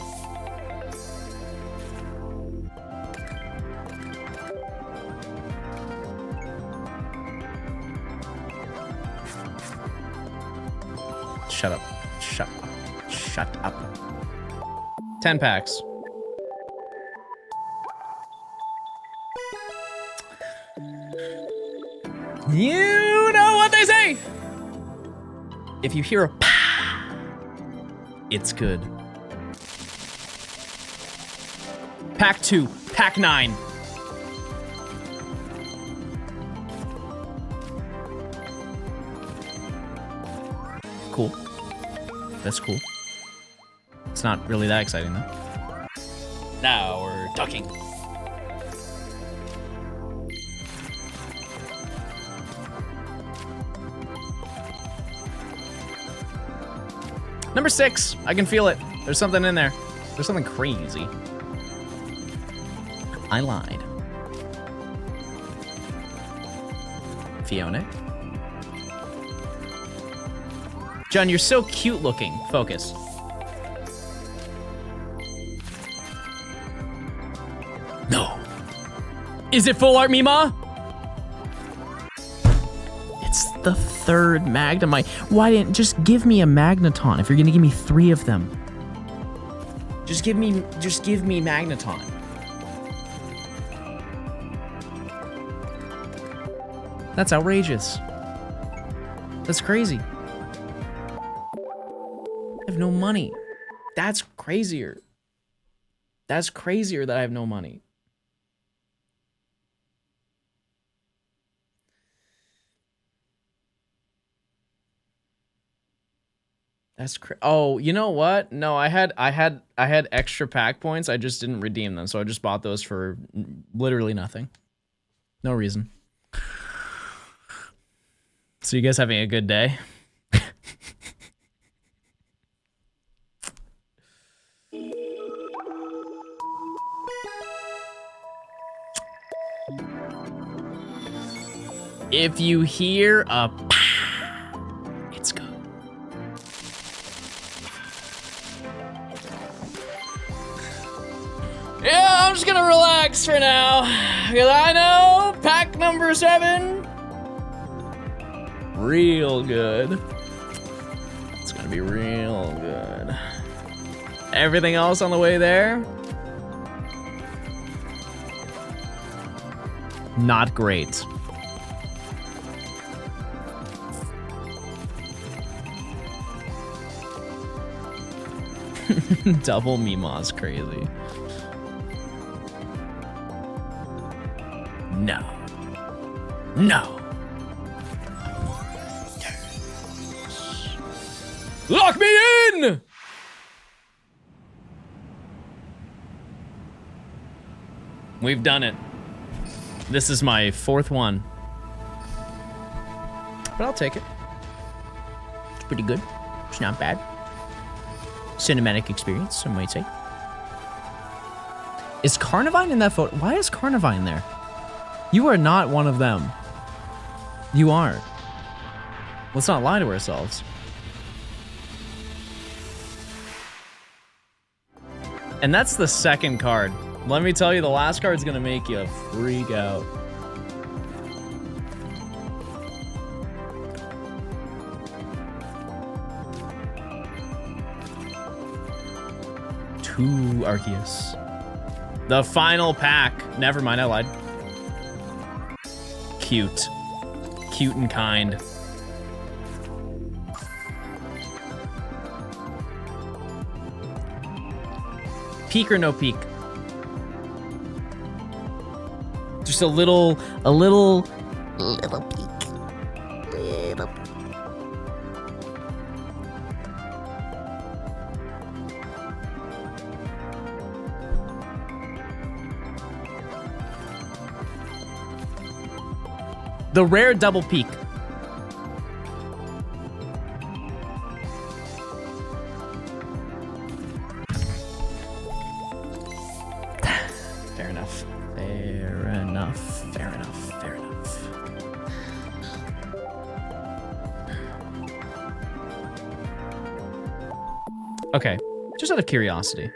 Shut up. Shut up. Shut up. 10 packs. You know what they say! If you hear a pa, it's good. Pack 2, pack 9. Cool. That's cool. It's not really that exciting though. Now we're ducking. Number 6, I can feel it. There's something in there. There's something crazy. I lied. Fiona. John, you're so cute looking. Focus. No. Is it full art, Mima? It's the 3rd Magnemite. Why didn't just give me a Magneton if you're gonna give me 3 of them? Just give me Magneton. That's outrageous. That's crazy. I have no money. That's crazier. That's crazier that I have no money. That's oh, you know what? No, I had extra pack points. I just didn't redeem them, so I just bought those for literally nothing. No reason. So you guys having a good day? If you hear a pa, it's good. Yeah, I'm just gonna relax for now, because I know pack number 7, real good. It's gonna be real good. Everything else on the way there, not great. Double Mima's crazy. No. No. Lock me in! We've done it. This is my 4th one. But I'll take it. It's pretty good. It's not bad. Cinematic experience, some might say. Is Carnivine in that photo? Why is Carnivine there? You are not one of them. You aren't. Let's not lie to ourselves. And that's the second card. Let me tell you, the last card's gonna make you freak out. Two Arceus. The final pack. Never mind, I lied. Cute. Cute and kind. Peak or no peak? Just a little peak. Little peak. The rare double peak. Fair enough. Fair enough. Fair enough. Fair enough. Okay, just out of curiosity.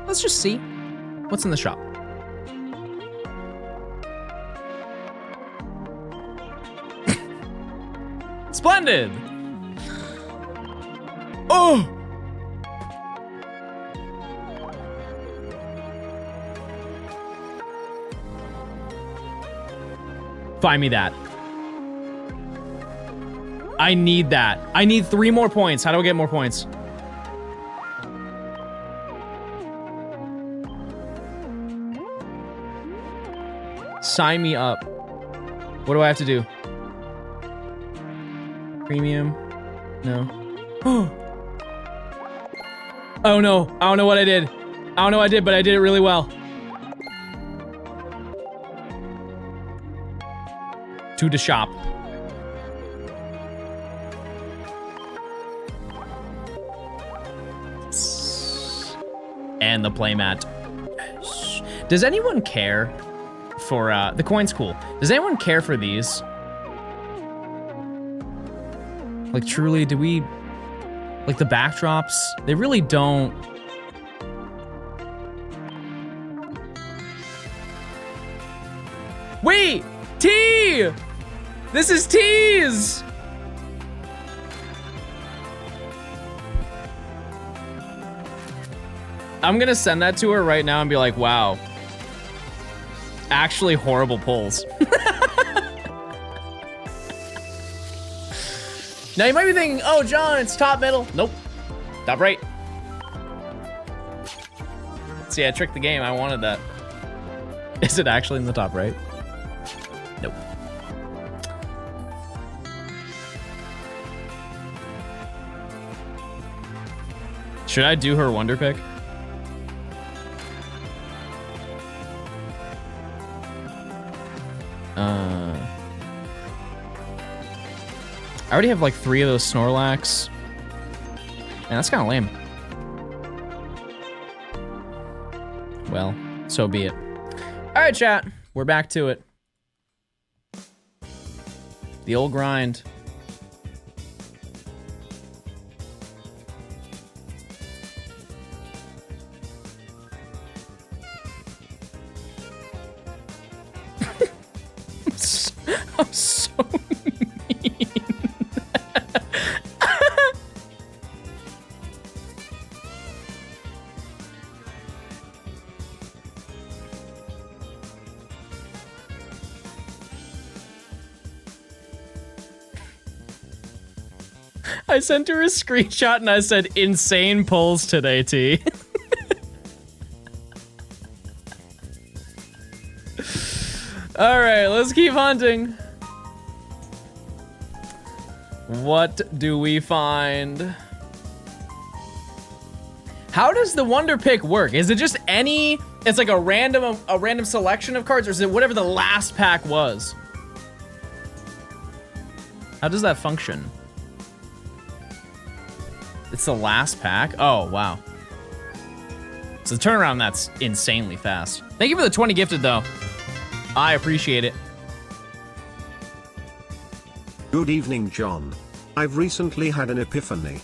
Let's just see what's in the shop. Splendid! Oh! Find me that. I need that. I need 3 more points. How do I get more points? Sign me up. What do I have to do? Premium? No. Oh no, I don't know what I did. I don't know what I did, but I did it really well. To the shop. And the playmat. Does anyone care for, the coin's cool. Does anyone care for these? Like, truly, do we... Like, the backdrops? They really don't... Wait! T! This is T's! I'm gonna send that to her right now and be like, wow. Actually horrible pulls. Now you might be thinking, oh, John, it's top middle. Nope, top right. See, I tricked the game, I wanted that. Is it actually in the top right? Nope. Should I do her wonder pick? I already have like 3 of those Snorlax. And that's kind of lame. Well, so be it. All right, chat. We're back to it. The old grind. I'm so mean. I sent her a screenshot and I said, insane pulls today, T. All right, let's keep hunting. What do we find? How does the wonder pick work? Is it just any, it's like a random selection of cards, or is it whatever the last pack was? How does that function? It's the last pack? Oh, wow. So the turnaround, that's insanely fast. Thank you for the 20 gifted, though. I appreciate it. Good evening, John. I've recently had an epiphany.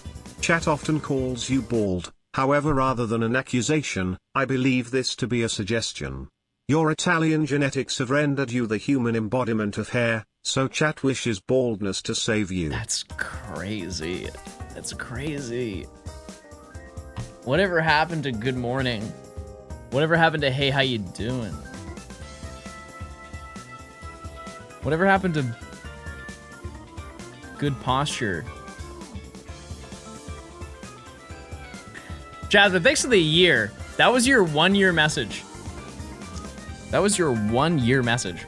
Chat often calls you bald, however rather than an accusation, I believe this to be a suggestion. Your Italian genetics have rendered you the human embodiment of hair, so chat wishes baldness to save you. That's crazy. That's crazy. Whatever happened to good morning? Whatever happened to hey, how you doing? Whatever happened to good posture? Jasmine, thanks for the year. That was your 1 year message. That was your 1 year message.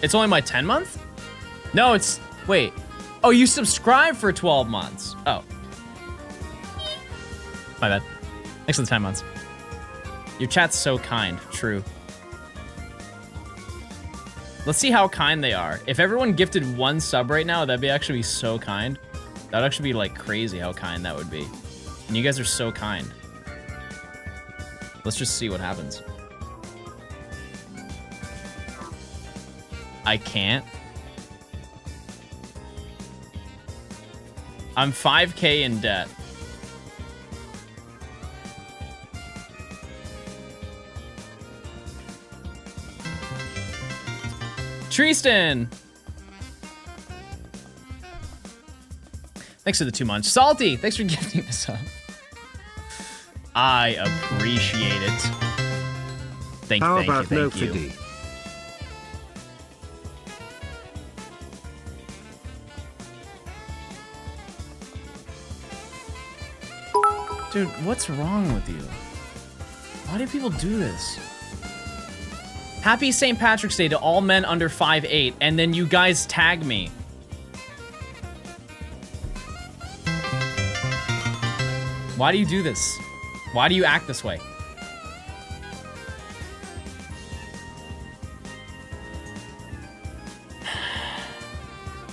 It's only my 10 month? No, it's, wait. Oh, you subscribe for 12 months. Oh. My bad. Thanks for the 10 months. Your chat's so kind. True. Let's see how kind they are. If everyone gifted 1 sub right now, that'd be actually so kind. That would actually be like crazy how kind that would be. And you guys are so kind. Let's just see what happens. I can't. I'm 5K in debt. Tristan! Thanks for the 2 months. Salty, thanks for gifting us up. I appreciate it. Thank you, How thank you, about no thank you. fiddy? Dude, what's wrong with you? Why do people do this? Happy St. Patrick's Day to all men under 5'8", and then you guys tag me. Why do you do this? Why do you act this way?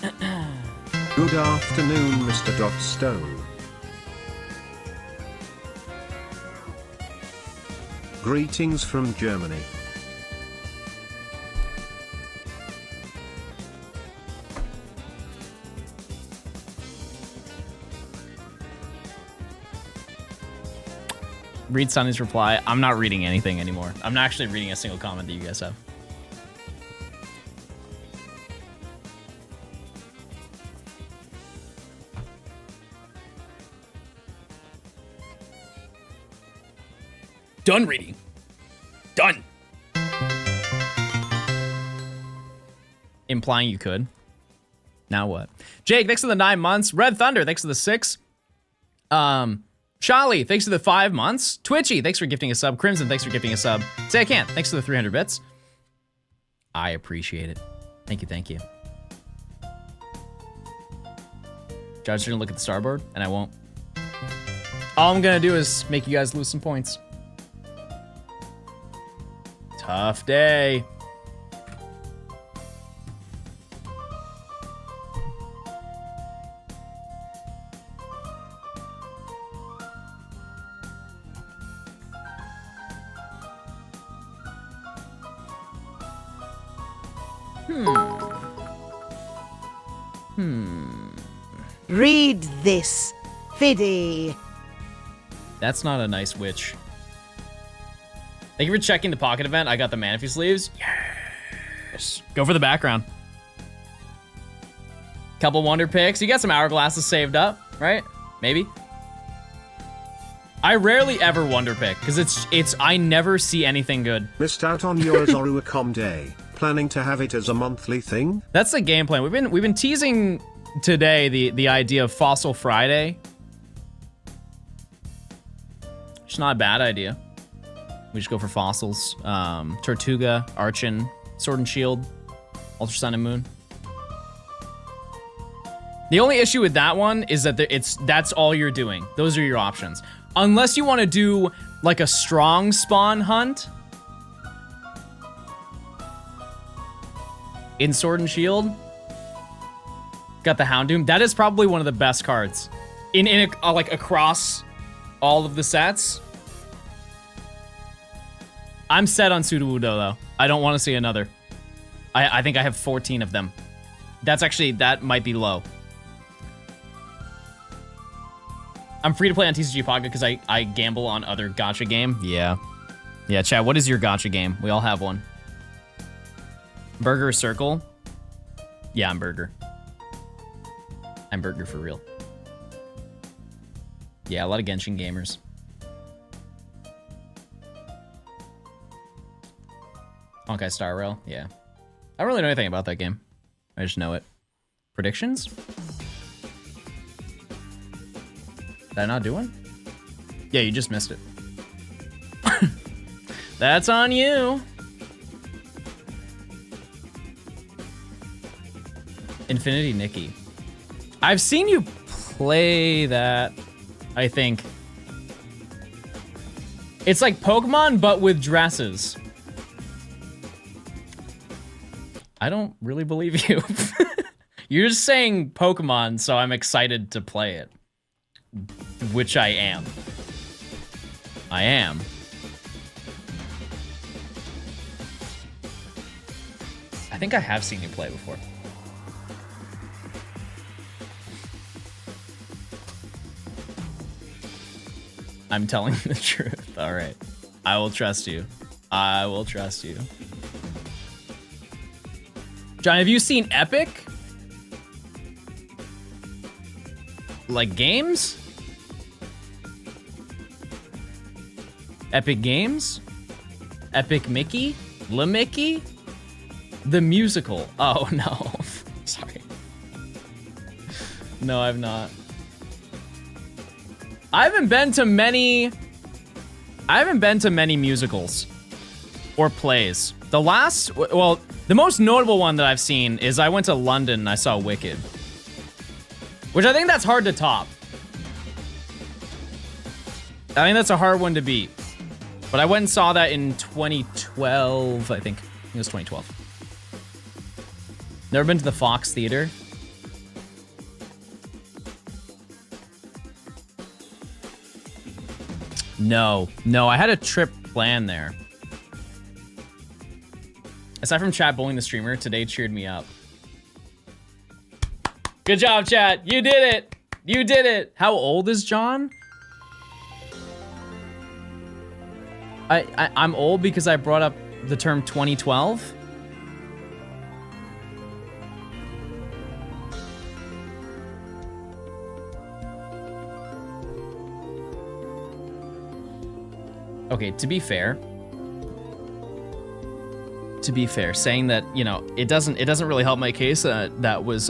Good afternoon, Mr. Johnstone. Greetings from Germany. Read Sonny's reply. I'm not reading anything anymore. I'm not actually reading a single comment that you guys have. Done reading. Done. Implying you could. Now what? Jake, thanks for the 9 months. Red Thunder, thanks for the 6. Charlie, thanks for the 5 months. Twitchy, thanks for gifting a sub. Crimson, thanks for gifting a sub. Say I can't, thanks for the 300 bits. I appreciate it. Thank you, thank you. Judge, you're gonna look at the starboard, and I won't. All I'm gonna do is make you guys lose some points. Tough day. Read this, Fiddy. That's not a nice witch. Thank you for checking the pocket event. I got the Manaphy sleeves. Yes. Go for the background. Couple wonder picks. You got some hourglasses saved up, right? Maybe. I rarely ever wonder pick because it's I never see anything good. Missed out on your Zoruacom Day. Planning to have it as a monthly thing? That's the game plan. We've been teasing today the idea of Fossil Friday. It's not a bad idea. We just go for fossils. Tortuga, Archon, Sword and Shield, Ultra Sun and Moon. The only issue with that one is that that's all you're doing. Those are your options. Unless you want to do like a strong spawn hunt in Sword and Shield. Got the Houndoom. That is probably one of the best cards in like across all of the sets. I'm set on Sudowoodo though. I don't want to see another. I think I have 14 of them. That might be low. I'm free to play on TCG Pocket because I gamble on other gacha game. Yeah. Yeah, chat, what is your gacha game? We all have one. Burger or Circle? Yeah, I'm Burger. I'm Burger for real. Yeah, a lot of Genshin gamers. Honkai Star Rail, yeah. I don't really know anything about that game. I just know it. Predictions? Did I not do one? Yeah, you just missed it. That's on you. Infinity Nikki. I've seen you play that, I think. It's like Pokemon, but with dresses. I don't really believe you. You're just saying Pokemon, so I'm excited to play it. Which I am. I am. I think I have seen you play before. I'm telling the truth. All right. I will trust you. I will trust you. John, have you seen Epic? Like games? Epic Games? Epic Mickey? La Mickey? The musical. Oh, no. Sorry. No, I've not. I haven't been to many musicals or plays. The most notable one that I've seen is I went to London and I saw Wicked. Which I think that's hard to top. I think that's a hard one to beat. But I went and saw that in 2012, I think. It was 2012. Never been to the Fox Theater. No, I had a trip planned there. Aside from chat bullying the streamer, today cheered me up. Good job, chat. You did it. You did it. How old is John? I'm old because I brought up the term 2012. Okay, to be fair, saying that, you know, it doesn't really help my case. I was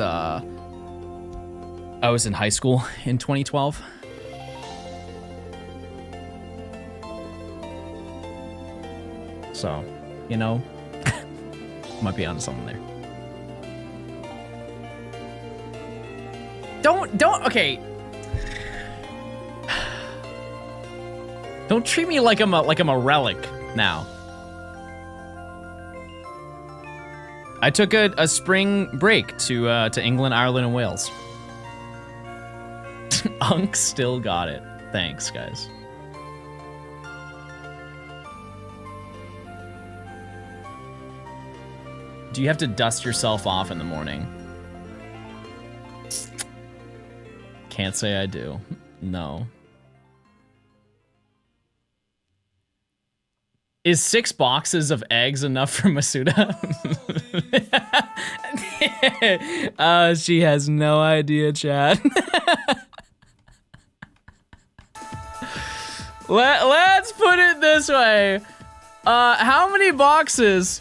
in high school in 2012. So, you know, might be onto something there. Okay. Don't treat me like I'm a relic now. I took a spring break to England, Ireland, and Wales. Unk still got it. Thanks, guys. Do you have to dust yourself off in the morning? Can't say I do. No. Is 6 boxes of eggs enough for Masuda? She has no idea, chat. Let's put it this way. How many boxes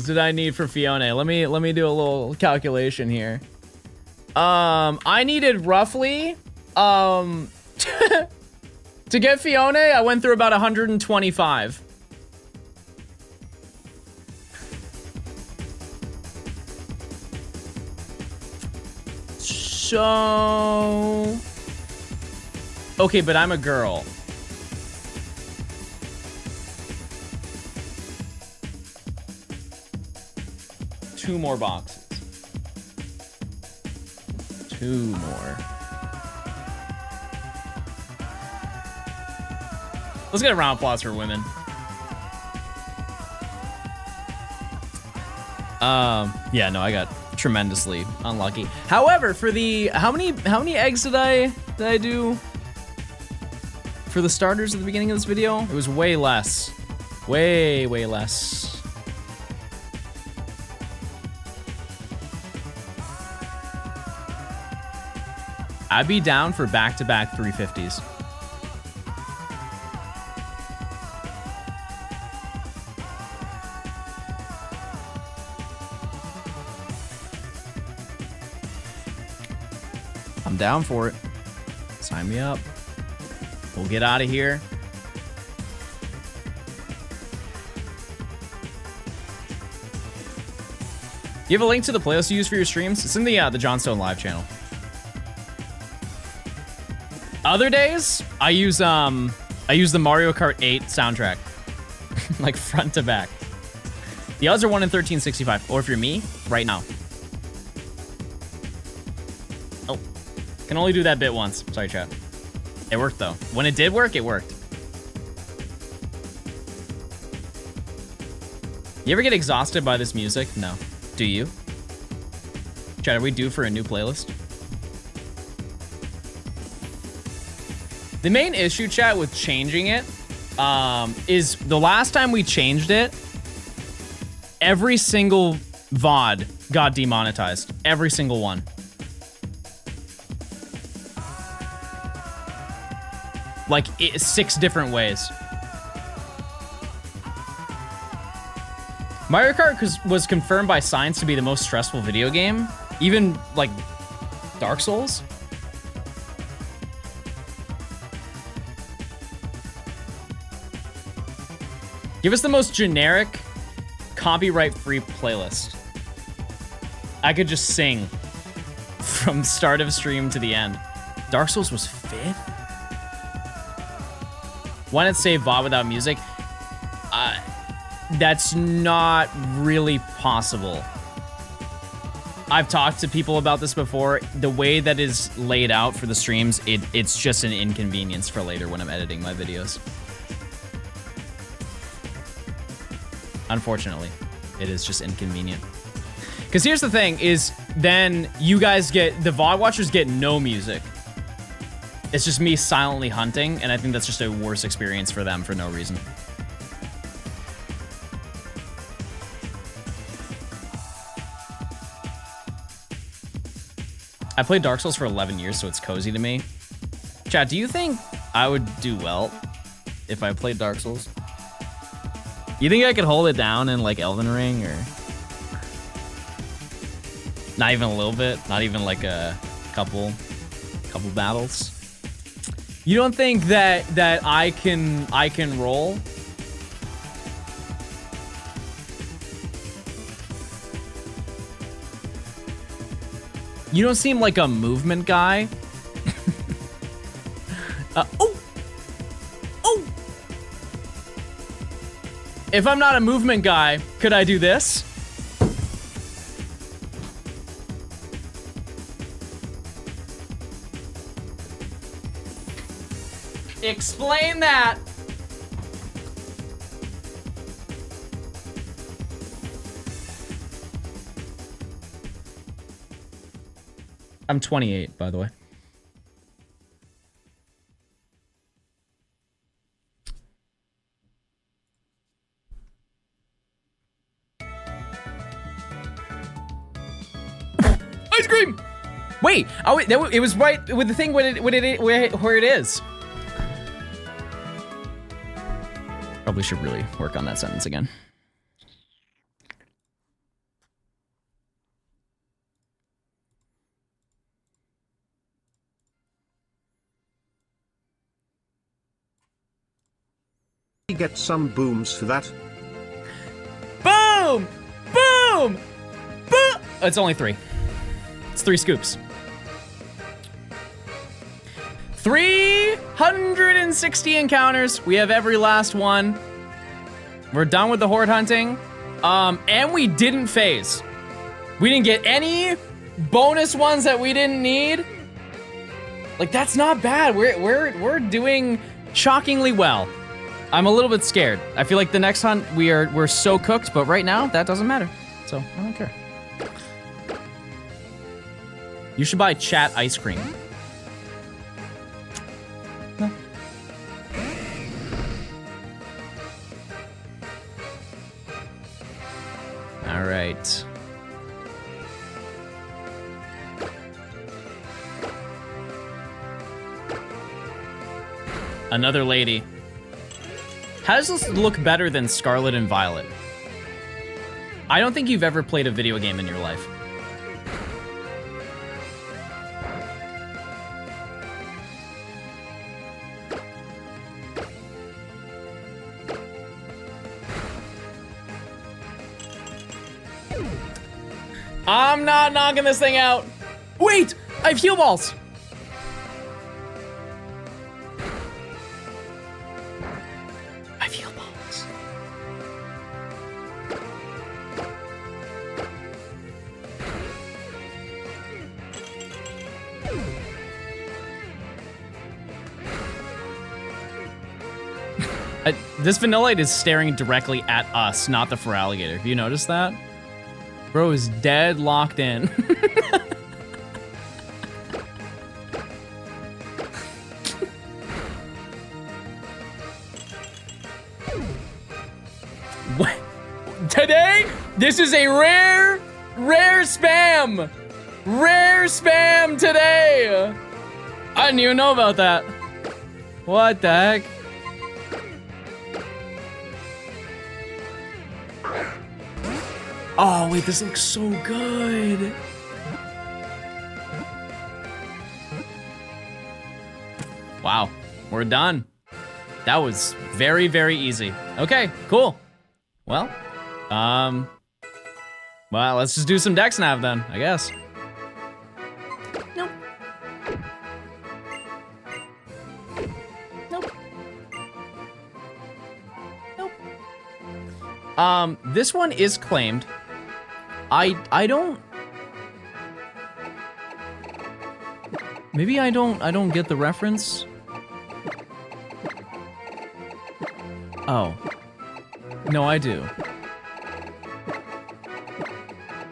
did I need for Fiona? Let me do a little calculation here. I needed roughly, to get Fiona, I went through about 125. So, okay, but I'm a girl. Two more boxes. 2 more. Let's get a round of applause for women. Yeah, no, I got tremendously unlucky. However, for the how many eggs did I do for the starters at the beginning of this video? It was way less. Way less. I'd be down for back-to-back 350s. I'm down for it. Sign me up. We'll get out of here. You have a link to the playlist you use for your streams? It's in the Johnstone live channel. Other days, I use the Mario Kart 8 soundtrack, like front to back. The odds are 1 in 1365. Or if you're me, right now. Oh, can only do that bit once. Sorry, chat. It worked though. When it did work, it worked. You ever get exhausted by this music? No. Do you? Chat, are we due for a new playlist? The main issue, chat, with changing it is the last time we changed it, every single VOD got demonetized. Every single one. Like 6 different ways. Mario Kart was confirmed by science to be the most stressful video game. Even like Dark Souls. Give us the most generic, copyright-free playlist. I could just sing from start of stream to the end. Dark Souls was 5th? Why not say VOD without music? That's not really possible. I've talked to people about this before. The way that is laid out for the streams, it's just an inconvenience for later when I'm editing my videos. Unfortunately, it is just inconvenient. Because here's the thing, is then you guys get, the VOD watchers get no music. It's just me silently hunting, and I think that's just a worse experience for them for no reason. I played Dark Souls for 11 years, so it's cozy to me. Chat, do you think I would do well if I played Dark Souls? You think I could hold it down in like Elden Ring, or not even a little bit? Not even like a couple battles? You don't think that I can roll? You don't seem like a movement guy. Oh! If I'm not a movement guy, could I do this? Explain that. I'm 28, by the way. Ice cream! Wait, oh wait, it was right with the thing where it is. Probably should really work on that sentence again. Get some booms for that. Boom! Boom! Boom! It's only 3. It's 3 scoops. 360 encounters. We have every last one. We're done with the horde hunting. And we didn't phase. We didn't get any bonus ones that we didn't need. Like, that's not bad. We're doing shockingly well. I'm a little bit scared. I feel like the next hunt we're so cooked, but right now that doesn't matter. so I don't care. You should buy chat ice cream. No. All right. Another lady. How does this look better than Scarlet and Violet? I don't think you've ever played a video game in your life. I'm not knocking this thing out. Wait, I have heal balls. I have heal balls. This Vanillite is staring directly at us, not the Feraligatr. Have you noticed that? Bro is dead locked in. What? Today, this is a rare spam. Rare spam today. I didn't even know about that. What the heck? Oh, wait, this looks so good. Wow, we're done. That was very, very easy. Okay, cool. Well, let's just do some DexNav then, I guess. Nope. Nope. Nope. This one is claimed. I don't. Maybe I don't get the reference. Oh. No, I do.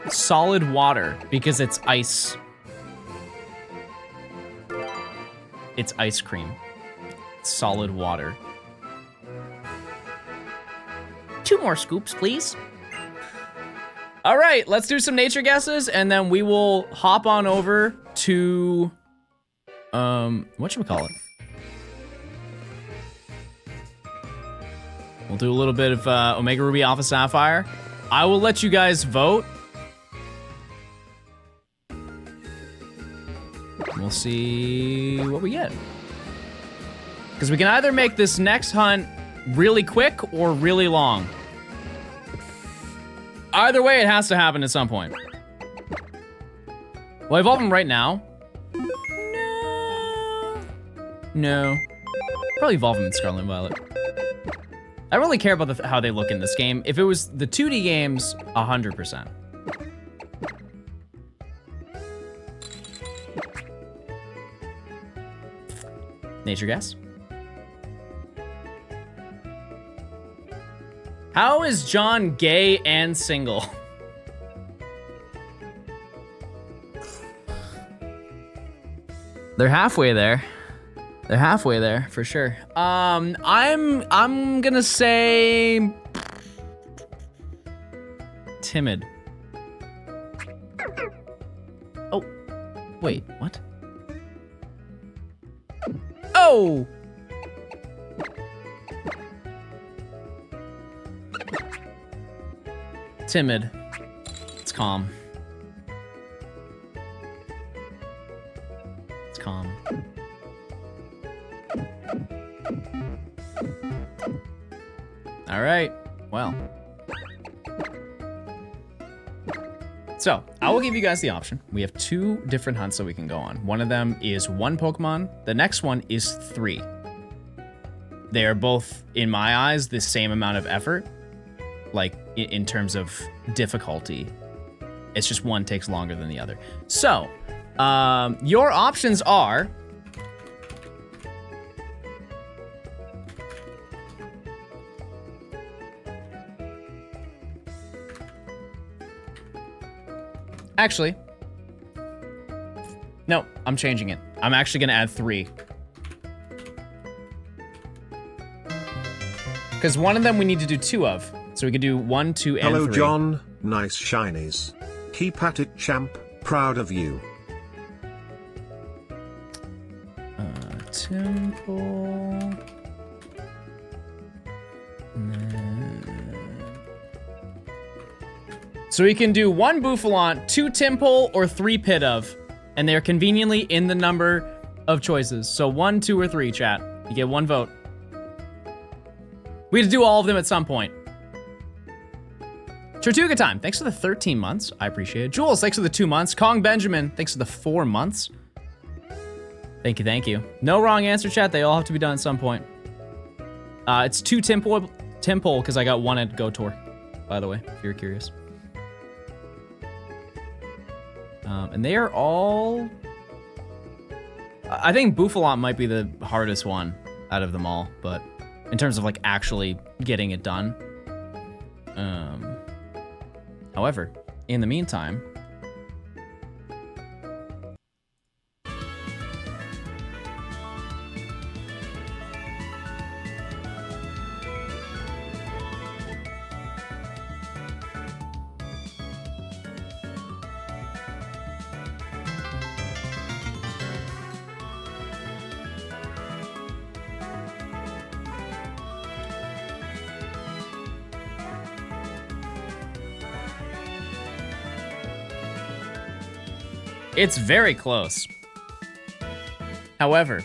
Solid water, because it's ice. It's ice cream. Solid water. 2 more scoops, please. All right, let's do some nature guesses, and then we will hop on over to, whatchamacallit? We'll do a little bit of Omega Ruby Alpha Sapphire. I will let you guys vote. We'll see what we get. Because we can either make this next hunt really quick or really long. Either way, it has to happen at some point. Will I evolve him right now? No. Probably evolve him in Scarlet and Violet. I don't really care about how they look in this game. If it was the 2D games, 100%. Nature guess. How is John gay and single? They're halfway there. They're halfway there for sure. I'm gonna say timid. Oh, wait, what? Oh! Timid. It's calm. It's calm. All right, well. So, I will give you guys the option. We have 2 different hunts that we can go on. One of them is 1 Pokemon. The next one is 3. They are both, in my eyes, the same amount of effort. Like, in terms of difficulty. It's just one takes longer than the other. So, your options are... Actually, no, I'm changing it. I'm actually gonna add 3. Because one of them we need to do 2 of. So we could do 1, 2, and 3. Hello, John. Nice shinies. Keep at it, champ. Proud of you. Temple. So we can do 1 Bouffalant, 2 Temple, or 3 Pit of. And they're conveniently in the number of choices. So 1, 2, or 3, chat. You get 1 vote. We had to do all of them at some point. Tortuga Time, thanks for the 13 months. I appreciate it. Jules, thanks for the 2 months. Kong Benjamin, thanks for the 4 months. Thank you, thank you. No wrong answer, chat. They all have to be done at some point. It's 2 Temple, because I got 1 at GoTour, by the way, if you're curious. And they are all... I think Bouffalant might be the hardest one out of them all, but in terms of like actually getting it done. However, in the meantime, it's very close. However,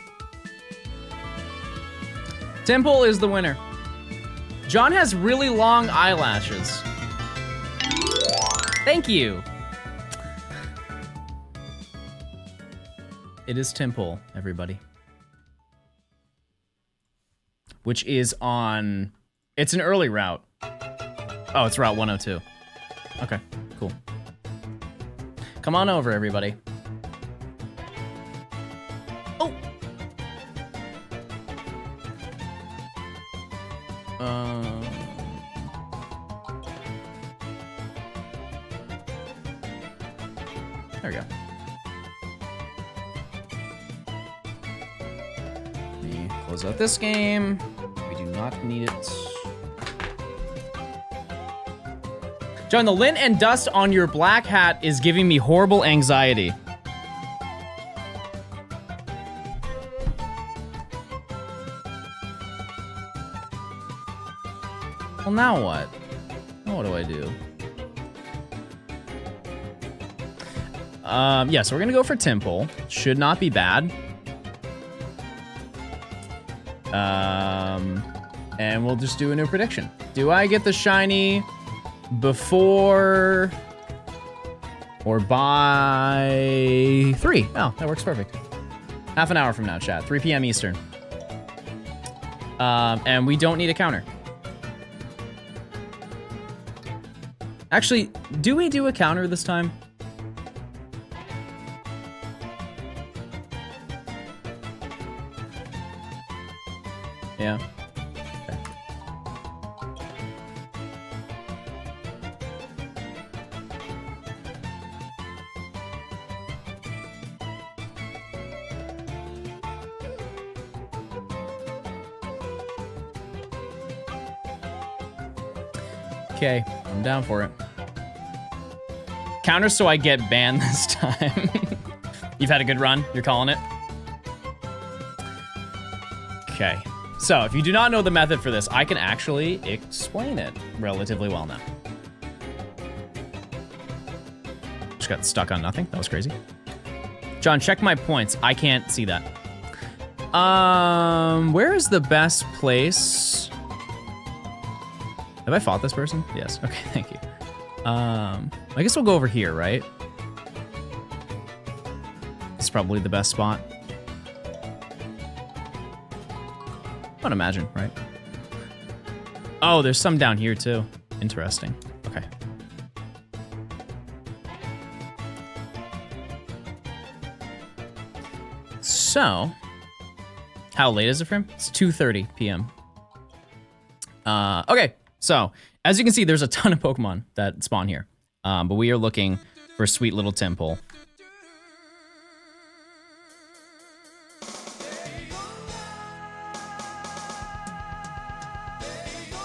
Temple is the winner. John has really long eyelashes. Thank you. It is Temple, everybody. Which is on... It's an early route. Oh, it's Route 102. Okay, cool. Come on over, everybody. Oh! There we go. Let me close out this game. We do not need it. John, the lint and dust on your black hat is giving me horrible anxiety. Well, now what? Now what do I do? Yeah, so we're gonna go for Temple. Should not be bad. And we'll just do a new prediction. Do I get the shiny before or by 3? Oh, that works perfect. Half an hour from now, chat. 3 p.m. Eastern. And we don't need a counter. Actually, do we do a counter this time? Yeah. Okay, I'm down for it. Counter so I get banned this time. You've had a good run, you're calling it? Okay, so if you do not know the method for this, I can actually explain it relatively well now. Just got stuck on nothing, that was crazy. John, check my points, I can't see that. Where is the best place? Have I fought this person? Yes, okay, thank you. I guess we'll go over here, right? It's probably the best spot. I would imagine, right? Oh, there's some down here too. Interesting, okay. So, how late is it for him? It's 2:30 p.m. Okay. So, as you can see, there's a ton of Pokemon that spawn here. But we are looking for sweet little Temple.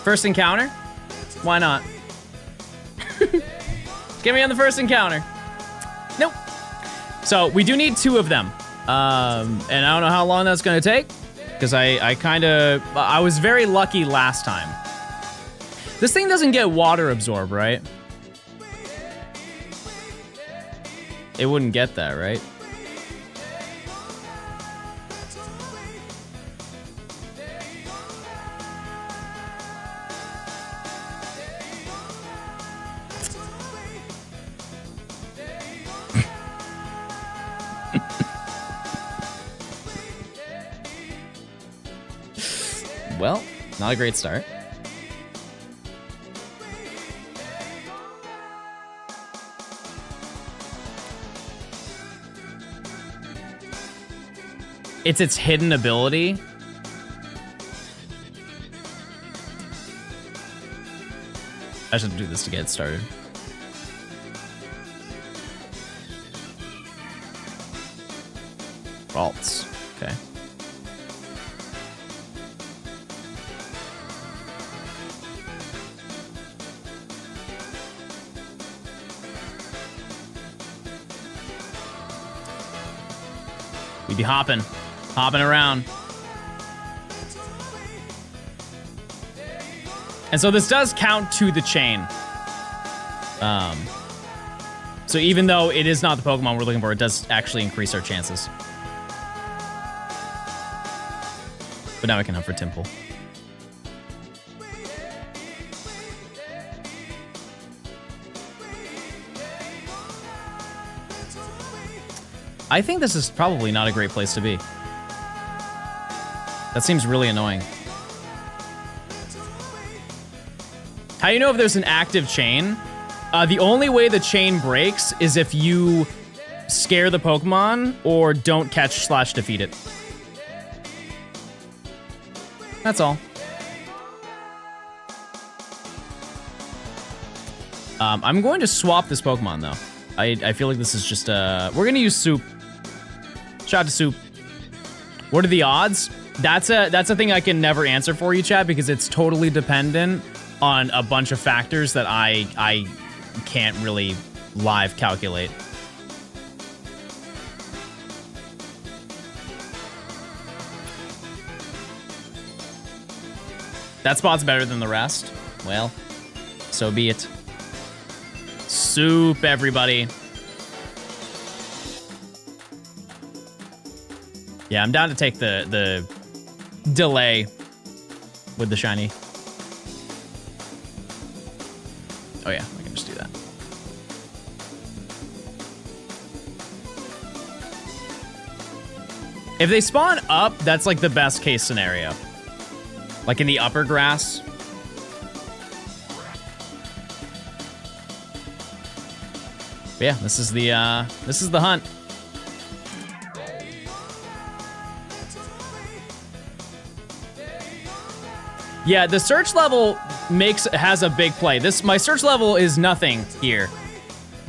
First encounter? Why not? Get me on the first encounter. Nope. So we do need 2 of them. And I don't know how long that's gonna take, because I was very lucky last time. This thing doesn't get water absorbed, right? It wouldn't get that, right? Well, not a great start. It's its hidden ability. I should do this to get started. Vaults. Okay. We'd be hopping around. And so this does count to the chain. So even though it is not the Pokemon we're looking for, it does actually increase our chances. But now we can hunt for Temple. I think this is probably not a great place to be. That seems really annoying. How do you know if there's an active chain? The only way the chain breaks is if you scare the Pokemon or don't catch/defeat it. That's all. I'm going to swap this Pokemon though. I feel like this is just we're gonna use Soup. Shout out to Soup. What are the odds? That's a thing I can never answer for you, chat, because it's totally dependent on a bunch of factors that I can't really live calculate. That spot's better than the rest. Well, so be it. Soup, everybody. Yeah, I'm down to take the delay with the shiny. Oh yeah, I can just do that. If they spawn up, that's like the best case scenario. Like in the upper grass. But yeah, this is the hunt. Yeah, the search level has a big play. My search level is nothing here.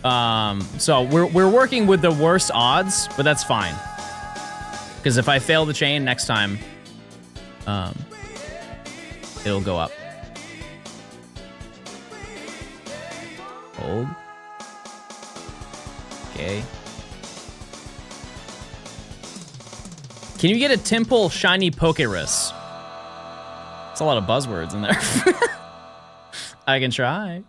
So we're working with the worst odds, but that's fine. Because if I fail the chain next time, it'll go up. Hold. Okay. Can you get a Temple Shiny Pokerus? That's a lot of buzzwords in there. I can try.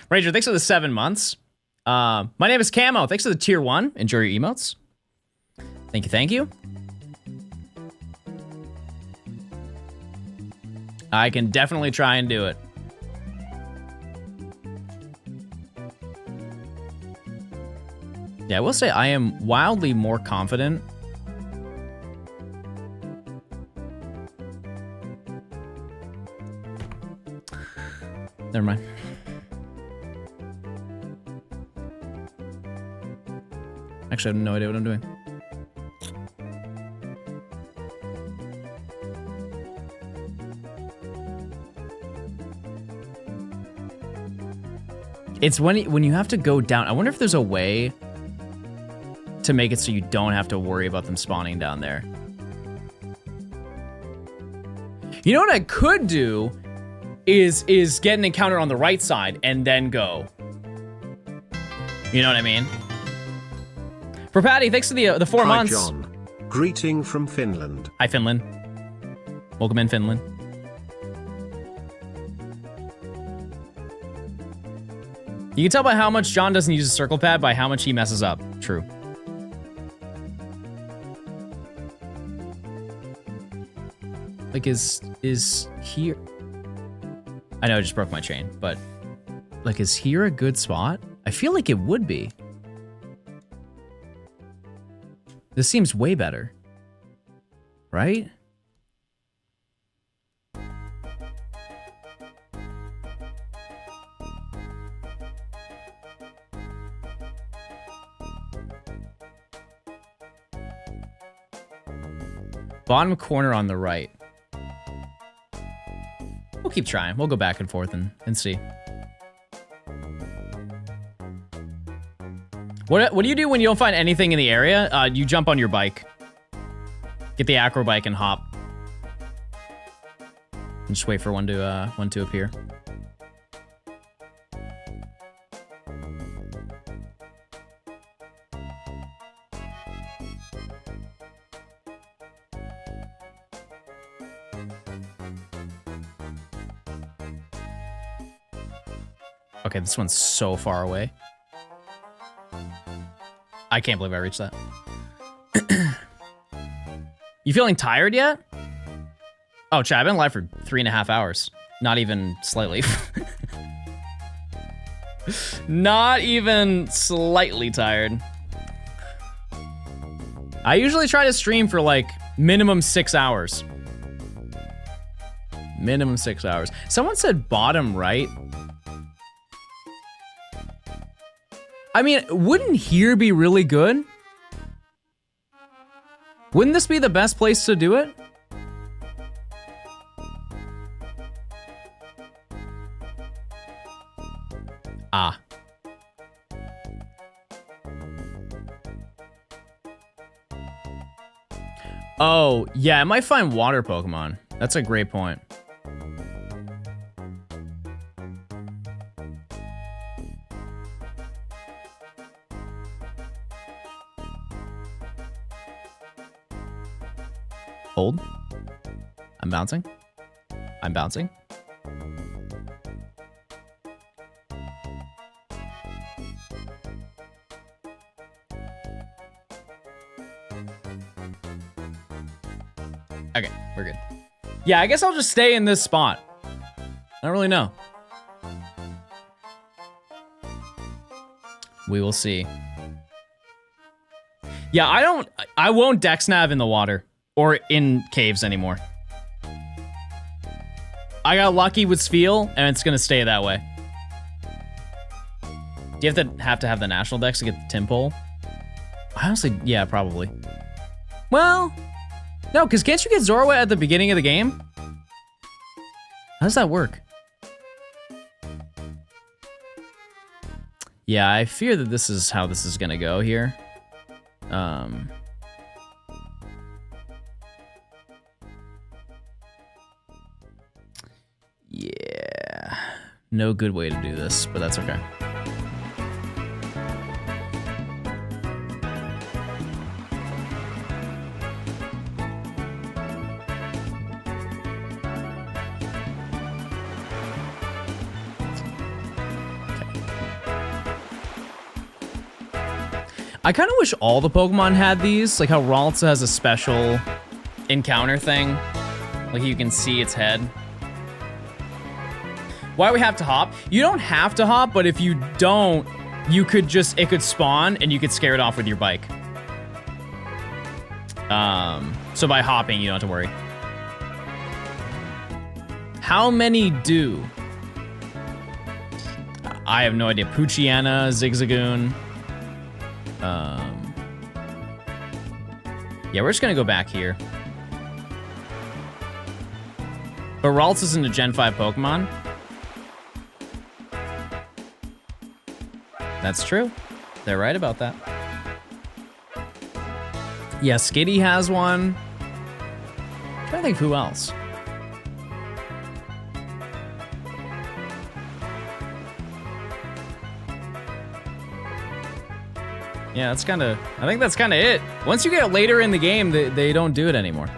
Ranger, thanks for the 7 months. My name is Camo. Thanks for the tier 1. Enjoy your emotes. Thank you, thank you. I can definitely try and do it. Yeah, I will say I am wildly more confident. Never mind. Actually, I have no idea what I'm doing. It's when you have to go down. I wonder if there's a way to make it so you don't have to worry about them spawning down there. You know what I could do is get an encounter on the right side and then go. You know what I mean? For Patty, thanks for the 4 months. Hi John. Greeting from Finland. Hi Finland. Welcome in Finland. You can tell by how much John doesn't use a circle pad by how much he messes up. True. Like, is here... I know I just broke my chain, but... Like, is here a good spot? I feel like it would be. This seems way better. Right? Bottom corner on the right. We'll keep trying. We'll go back and forth and see. What do you do when you don't find anything in the area? You jump on your bike. Get the acro bike and hop. And just wait for one to appear. Okay, this one's so far away. I can't believe I reached that. You feeling tired yet? Oh, chat, I've been live for 3.5 hours. Not even slightly. Not even slightly tired. I usually try to stream for like minimum 6 hours. Minimum 6 hours. Someone said bottom right. I mean, wouldn't here be really good? Wouldn't this be the best place to do it? Ah. Oh, yeah, I might find water Pokemon. That's a great point. Hold. I'm bouncing. I'm bouncing. Okay, we're good. Yeah, I guess I'll just stay in this spot. I don't really know. We will see. Yeah, I won't DexNav in the water. Or in caves anymore. I got lucky with Spheal, and it's gonna stay that way. Do you have to have the national dex to get the Tim pole? Honestly, yeah, probably. Well, no, because can't you get Zorua at the beginning of the game? How does that work? Yeah, I fear that this is how this is gonna go here. Yeah, no good way to do this, but that's okay. I kind of wish all the Pokemon had these, like how Ralts has a special encounter thing. Like you can see its head. Why do we have to hop? You don't have to hop, but if you don't, you could just, it could spawn and you could scare it off with your bike. So by hopping, you don't have to worry. How many do? I have no idea. Poochyena, Zigzagoon. Yeah, we're just gonna go back here. But Ralts isn't a Gen 5 Pokemon. That's true. They're right about that. Yeah, Skitty has one. I'm trying to think of who else. Yeah, that's kind of, I think that's kind of it. Once you get later in the game, they don't do it anymore.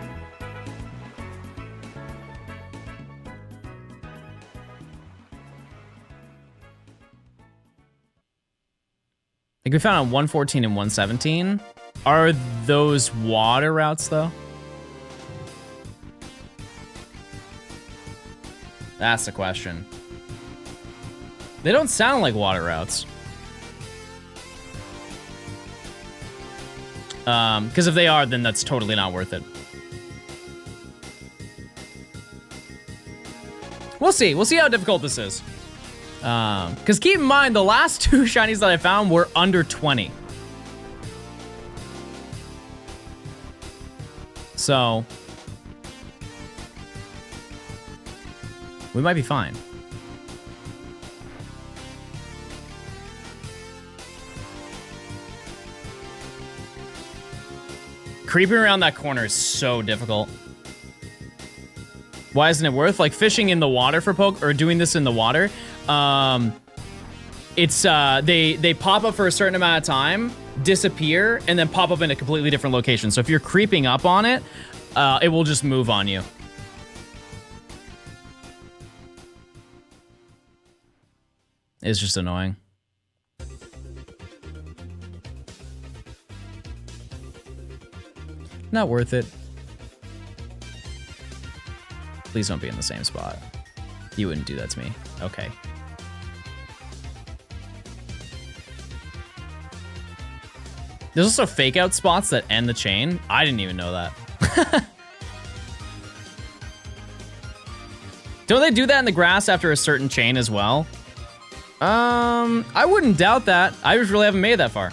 I think we found on 114 and 117. Are those water routes though? That's the question. They don't sound like water routes. Because if they are, then that's totally not worth it. We'll see. We'll see how difficult this is. Because keep in mind, the last 2 shinies that I found were under 20. So we might be fine. Creeping around that corner is so difficult. Why isn't it worth? Like fishing in the water for poke or doing this in the water. It's they pop up for a certain amount of time, disappear, and then pop up in a completely different location. So if you're creeping up on it, it will just move on you. It's just annoying. Not worth it. Please don't be in the same spot. You wouldn't do that to me. Okay. There's also fake out spots that end the chain. I didn't even know that. Don't they do that in the grass after a certain chain as well? I wouldn't doubt that. I just really haven't made it that far.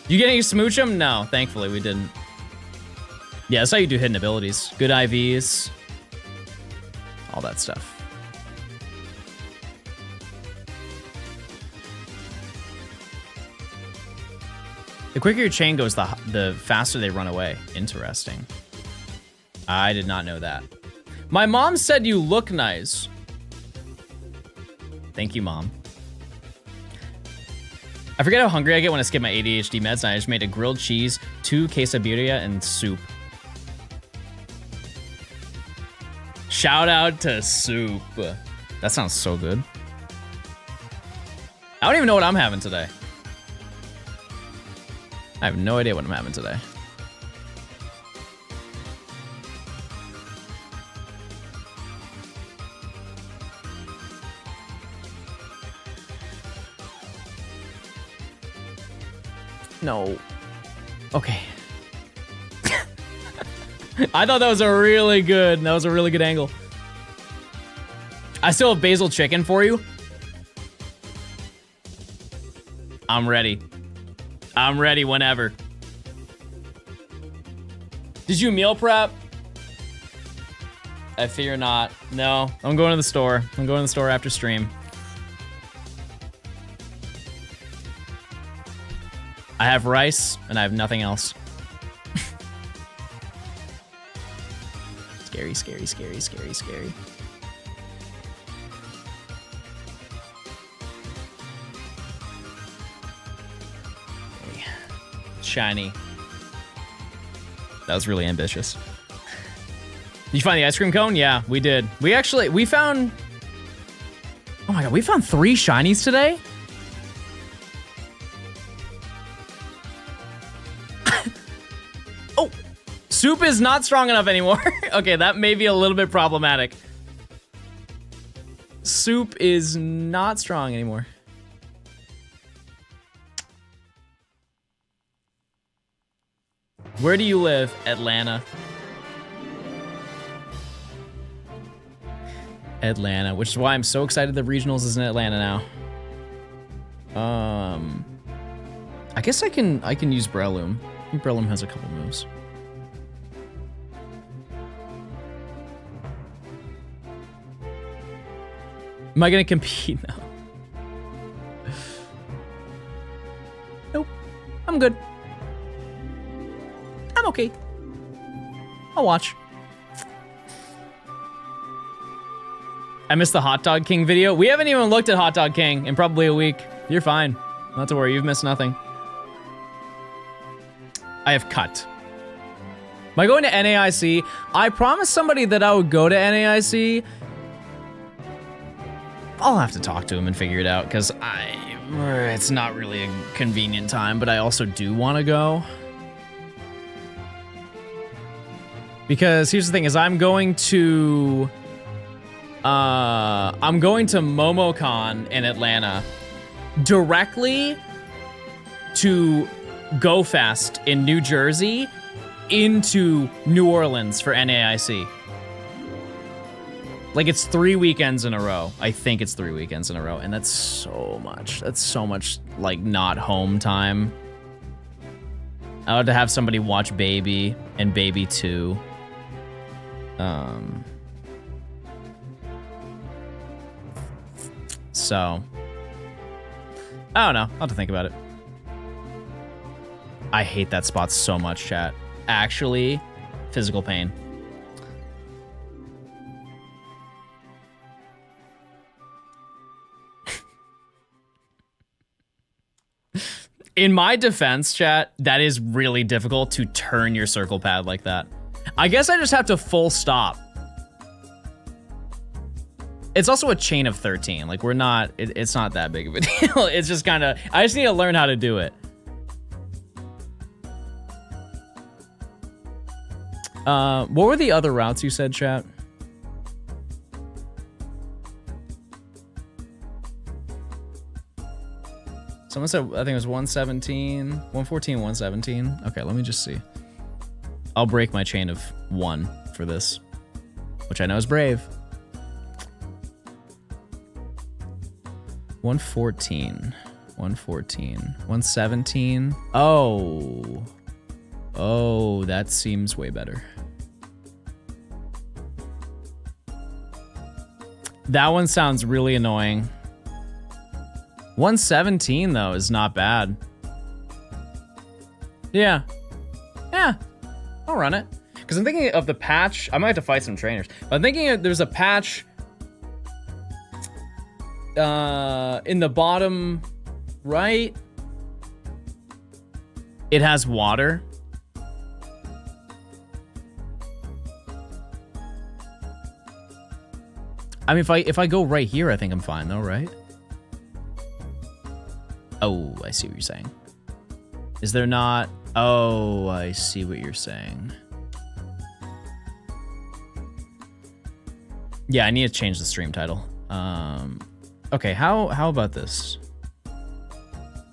You getting smooch 'em? No, thankfully we didn't. Yeah, that's how you do hidden abilities. Good IVs. All that stuff. The quicker your chain goes, the faster they run away. Interesting. I did not know that. My mom said you look nice. Thank you, Mom. I forget how hungry I get when I skip my ADHD meds, and I just made a grilled cheese, 2 quesadilla, and soup. Shout out to soup. That sounds so good. I don't even know what I'm having today. I have no idea what I'm having today. No. Okay. I thought that was a really good angle. I still have basil chicken for you. I'm ready. I'm ready whenever. Did you meal prep? I fear not. No, I'm going to the store. I'm going to the store after stream. I have rice and I have nothing else. Scary, scary, scary, scary, scary. Okay. Shiny. That was really ambitious. Did you find the ice cream cone? Yeah, we did. We found... Oh my god, we found 3 shinies today? Oh! Soup is not strong enough anymore. Okay, that may be a little bit problematic. Soup is not strong anymore. Where do you live? Atlanta. Atlanta, which is why I'm so excited the regionals is in Atlanta now. I guess I can use Breloom. I think Breloom has a couple moves. Am I gonna compete now? I'm good. I'm okay. I'll watch. I missed the Hot Dog King video. We haven't even looked at Hot Dog King in probably a week. You're fine. Not to worry, you've missed nothing. I have cut. Am I going to NAIC? I promised somebody that I would go to NAIC. I'll have to talk to him and figure it out, because it's not really a convenient time, but I also do want to go. Because here's the thing, is I'm going to MomoCon in Atlanta directly to GoFest in New Jersey into New Orleans for NAIC. Like, it's 3 weekends in a row. I think it's 3 weekends in a row, and that's so much. That's so much, like, not home time. I would have somebody watch Baby and Baby 2. So, I don't know. I'll have to think about it. I hate that spot so much, chat. Actually, physical pain. In my defense, chat, that is really difficult to turn your circle pad like that. I guess I just have to full stop. It's also a chain of 13. Like, we're not, it's not that big of a deal. It's just kind of, I just need to learn how to do it. What were the other routes you said, chat? Someone said, I think it was 117, 114, 117. Okay, let me just see. I'll break my chain of 1 for this, which I know is brave. 114, 114, 117. Oh, that seems way better. That one sounds really annoying. 117 though is not bad. Yeah, I'll run it. Because I'm thinking of the patch. I might have to fight some trainers. But I'm thinking there's a patch in the bottom right. It has water. I mean, if I go right here, I think I'm fine though, right? Oh, I see what you're saying. Is there not? Oh, I see what you're saying. Yeah, I need to change the stream title. Okay, how about this?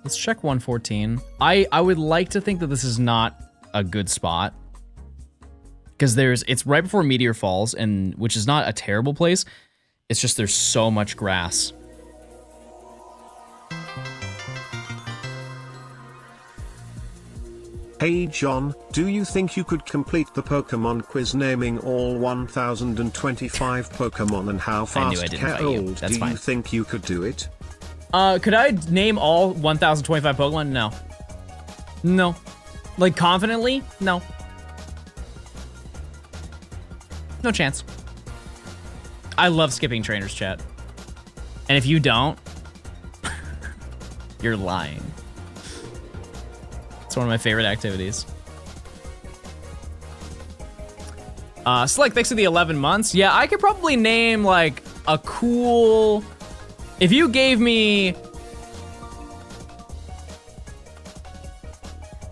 Let's check 114. I would like to think that this is not a good spot, because it's right before Meteor Falls, and which is not a terrible place. It's just there's so much grass. Hey John, do you think you could complete the Pokemon quiz naming all 1025 Pokemon, and how fast do you think you could do it? Could I name all 1025 Pokemon? No. No. Like, confidently? No. No chance. I love skipping trainers, chat. And if you don't, you're lying. It's one of my favorite activities. Select, thanks to the 11 months. Yeah, I could probably name like a cool, if you gave me,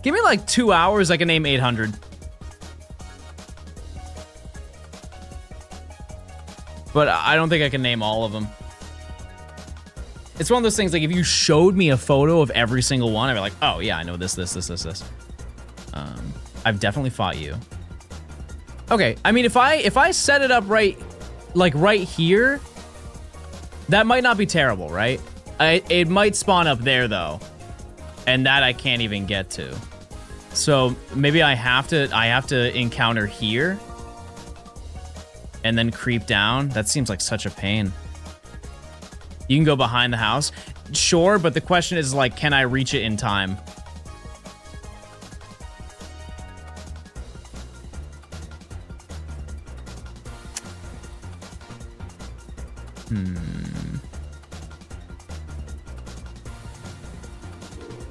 give me like 2 hours, I can name 800. But I don't think I can name all of them. It's one of those things, like, if you showed me a photo of every single one, I'd be like, oh yeah, I know this. I've definitely fought you. Okay, I mean, if I set it up right, like right here, that might not be terrible, right? It might spawn up there though, and that I can't even get to. So maybe I have to encounter here, and then creep down. That seems like such a pain. You can go behind the house. Sure, but the question is, like, can I reach it in time?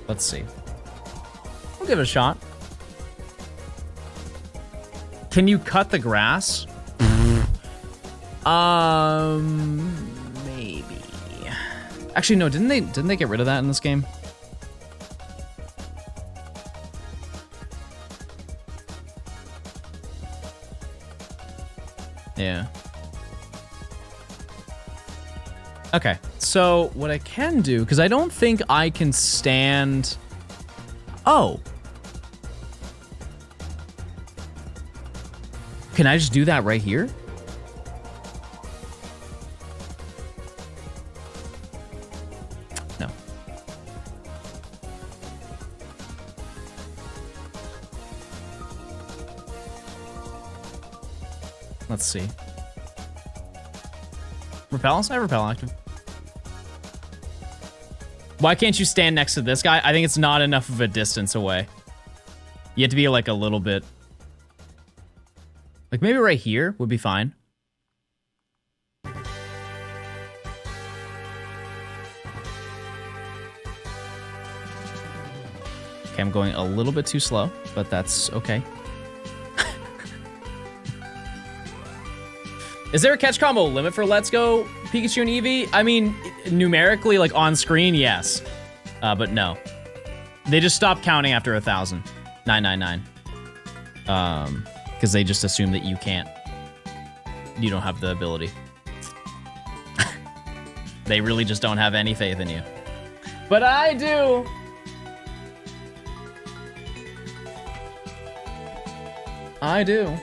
Let's see. We'll give it a shot. Can you cut the grass? Maybe. Actually, no. Didn't they get rid of that in this game? Yeah. Okay. So what I can do, because I don't think I can stand. Oh. Can I just do that right here? No. Let's see. Repel? I have repel active. Why can't you stand next to this guy? I think it's not enough of a distance away. You have to be like a little bit. Like maybe right here would be fine. Okay, I'm going a little bit too slow, but that's okay. Is there a catch combo limit for Let's Go Pikachu and Eevee? I mean, numerically, like on screen, yes. But no. They just stopped counting after 1,000. 999. Because they just assume that you can't. You don't have the ability. They really just don't have any faith in you. But I do! I do.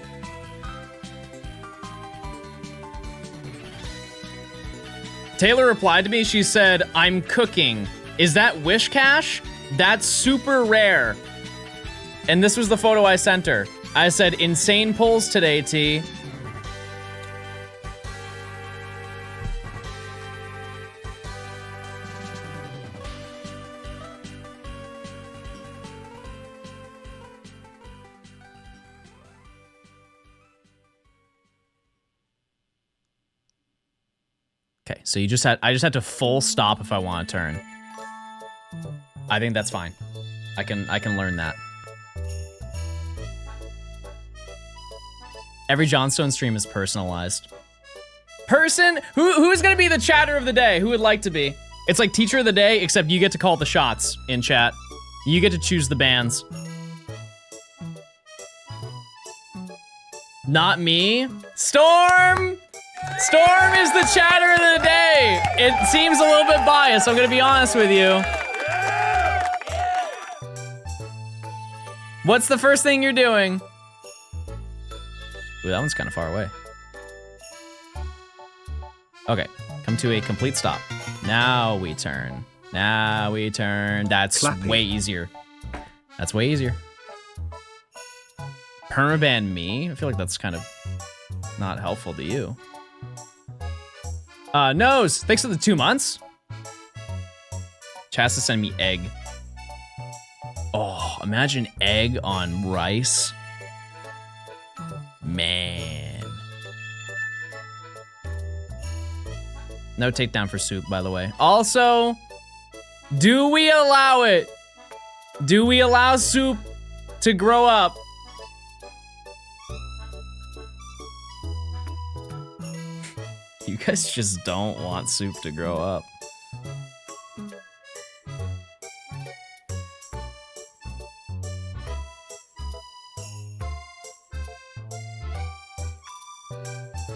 Taylor replied to me, she said, I'm cooking. Is that Wish Cash? That's super rare. And this was the photo I sent her. I said, insane pulls today, T. Okay, so I just had to full stop if I want to turn. I think that's fine. I can learn that. Every Johnstone stream is personalized. Who's gonna be the chatter of the day? Who would like to be? It's like teacher of the day, except you get to call the shots in chat. You get to choose the bands. Not me. Storm! Storm is the chatter of the day. It seems a little bit biased, I'm gonna be honest with you. What's the first thing you're doing? Ooh, that one's kind of far away. Okay, come to a complete stop. Now we turn. Now we turn. That's way easier. That's way easier. Permaban me? I feel like that's kind of not helpful to you. Nose, thanks for the 2 months. Chas to send me egg. Oh, imagine egg on rice. Man. No takedown for soup, by the way. Also, do we allow it? Do we allow soup to grow up? You guys just don't want soup to grow up.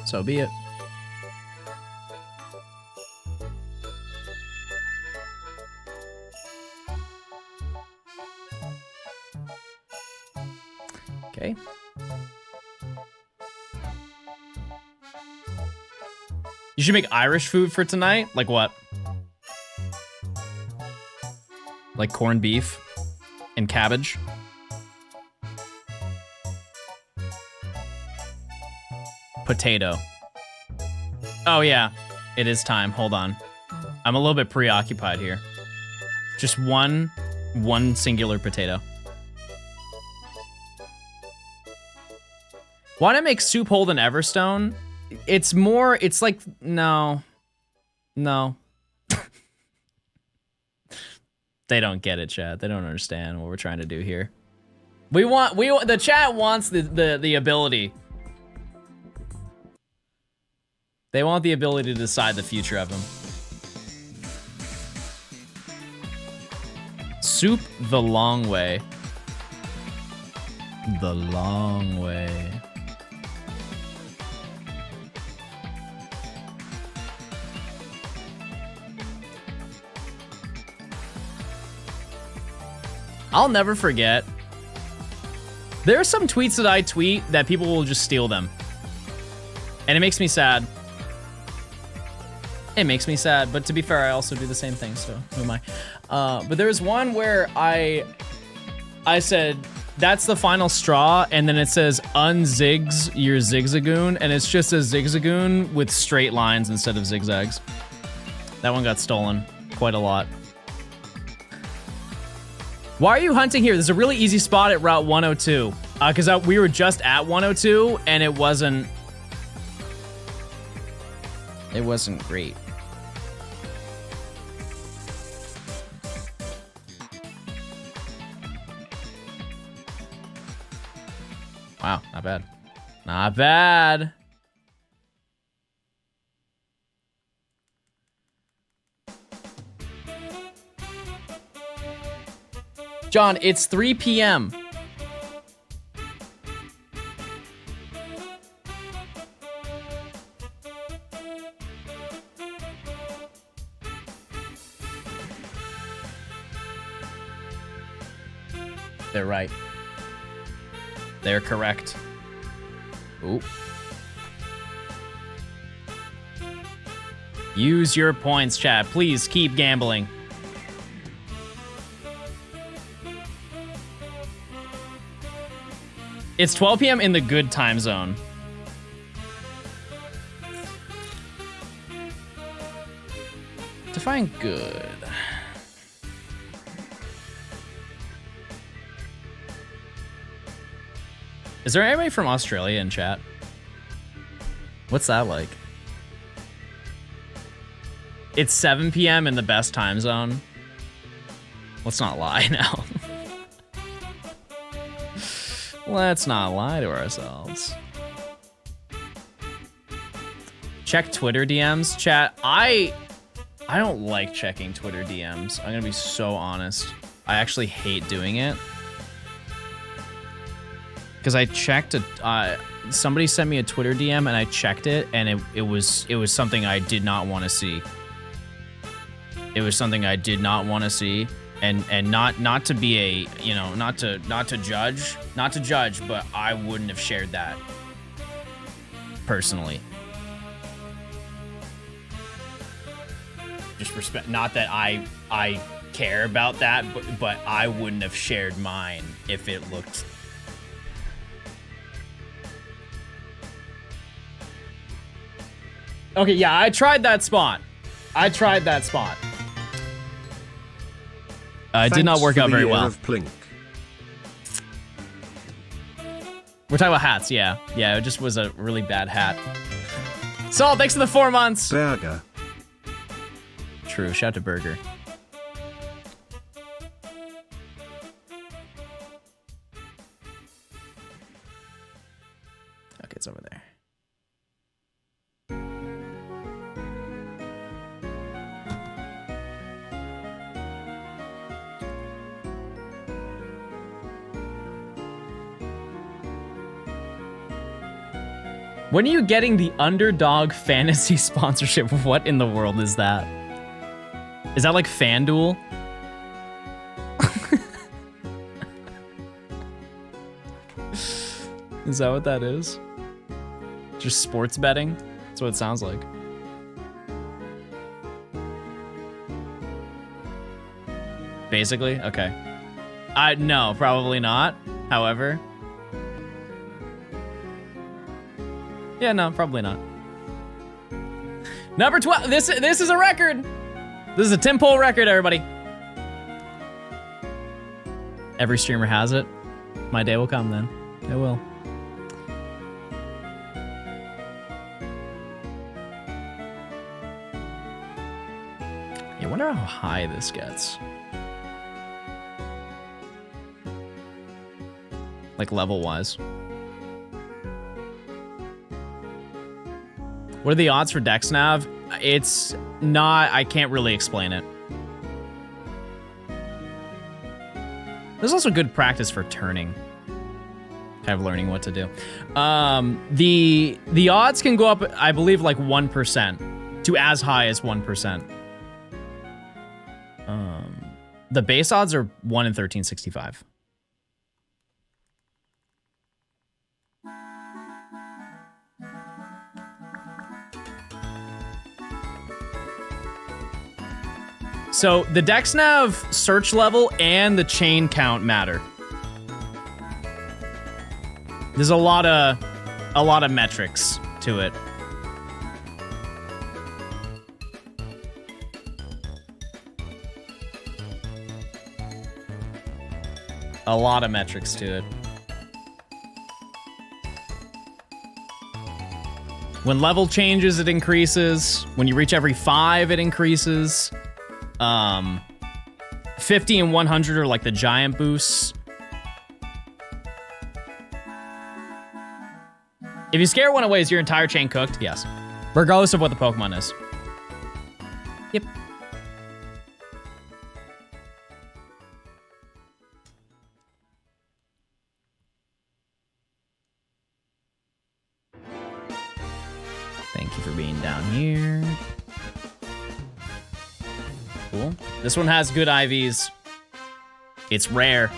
So be it. Okay. You should make Irish food for tonight? Like what? Like corned beef and cabbage? Potato. Oh yeah, it is time. Hold on. I'm a little bit preoccupied here. Just one singular potato. Why not make soup hold an Everstone? It's like, no. No. They don't get it, chat. They don't understand what we're trying to do here. The chat wants the ability. They want the ability to decide the future of him. Soup the long way. The long way. I'll never forget. There are some tweets that I tweet that people will just steal them. And it makes me sad. It makes me sad, but to be fair, I also do the same thing, so who am I? But there was one where I said, that's the final straw, and then it says, unzigs your zigzagoon, and it's just a zigzagoon with straight lines instead of zigzags. That one got stolen quite a lot. Why are you hunting here? There's a really easy spot at Route 102. Because we were just at 102, and it wasn't great. Wow, not bad. Not bad. John, it's 3 p.m. They're right. They're correct. Ooh. Use your points, chat. Please keep gambling. It's 12 p.m. in the good time zone. Define good. Is there anybody from Australia in chat? What's that like? It's 7 p.m. in the best time zone. Let's not lie now. Let's not lie to ourselves. Check Twitter DMs. Chat, I don't like checking Twitter DMs. I'm gonna be so honest. I actually hate doing it. Because I checked somebody sent me a Twitter DM and I checked it, and it was something I did not want to see. It was something I did not want to see. And not to be a, you know, not to judge, but I wouldn't have shared that personally. Just respect, not that I care about that, but I wouldn't have shared mine if it looked. Okay, yeah, I tried that spot. It did not work out very well. We're talking about hats, yeah. Yeah, it just was a really bad hat. Saul, thanks for the 4 months. Burger. True, shout to Burger. Okay, it's over there. When are you getting the Underdog Fantasy sponsorship? What in the world is that? Is that like FanDuel? Is that what that is? Just sports betting? That's what it sounds like. Basically? Okay. No, probably not. However. Yeah, no, probably not. Number 12. This is a record. This is a Tim Poll record, everybody. Every streamer has it. My day will come then. It will. wonder how high this gets. Like level-wise. What are the odds for DexNav? It's not... I can't really explain it. There's also good practice for turning. Kind of learning what to do. The odds can go up, I believe, like 1% to as high as 1%. The base odds are 1 in 1365. So the DexNav search level and the chain count matter. There's a lot of metrics to it. A lot of metrics to it. When level changes, it increases. When you reach every 5, it increases. 50 and 100 are like the giant boosts. If you scare one away, is your entire chain cooked? Yes. Regardless of what the Pokemon is. Yep. Thank you for being down here. Cool. This one has good IVs. It's rare.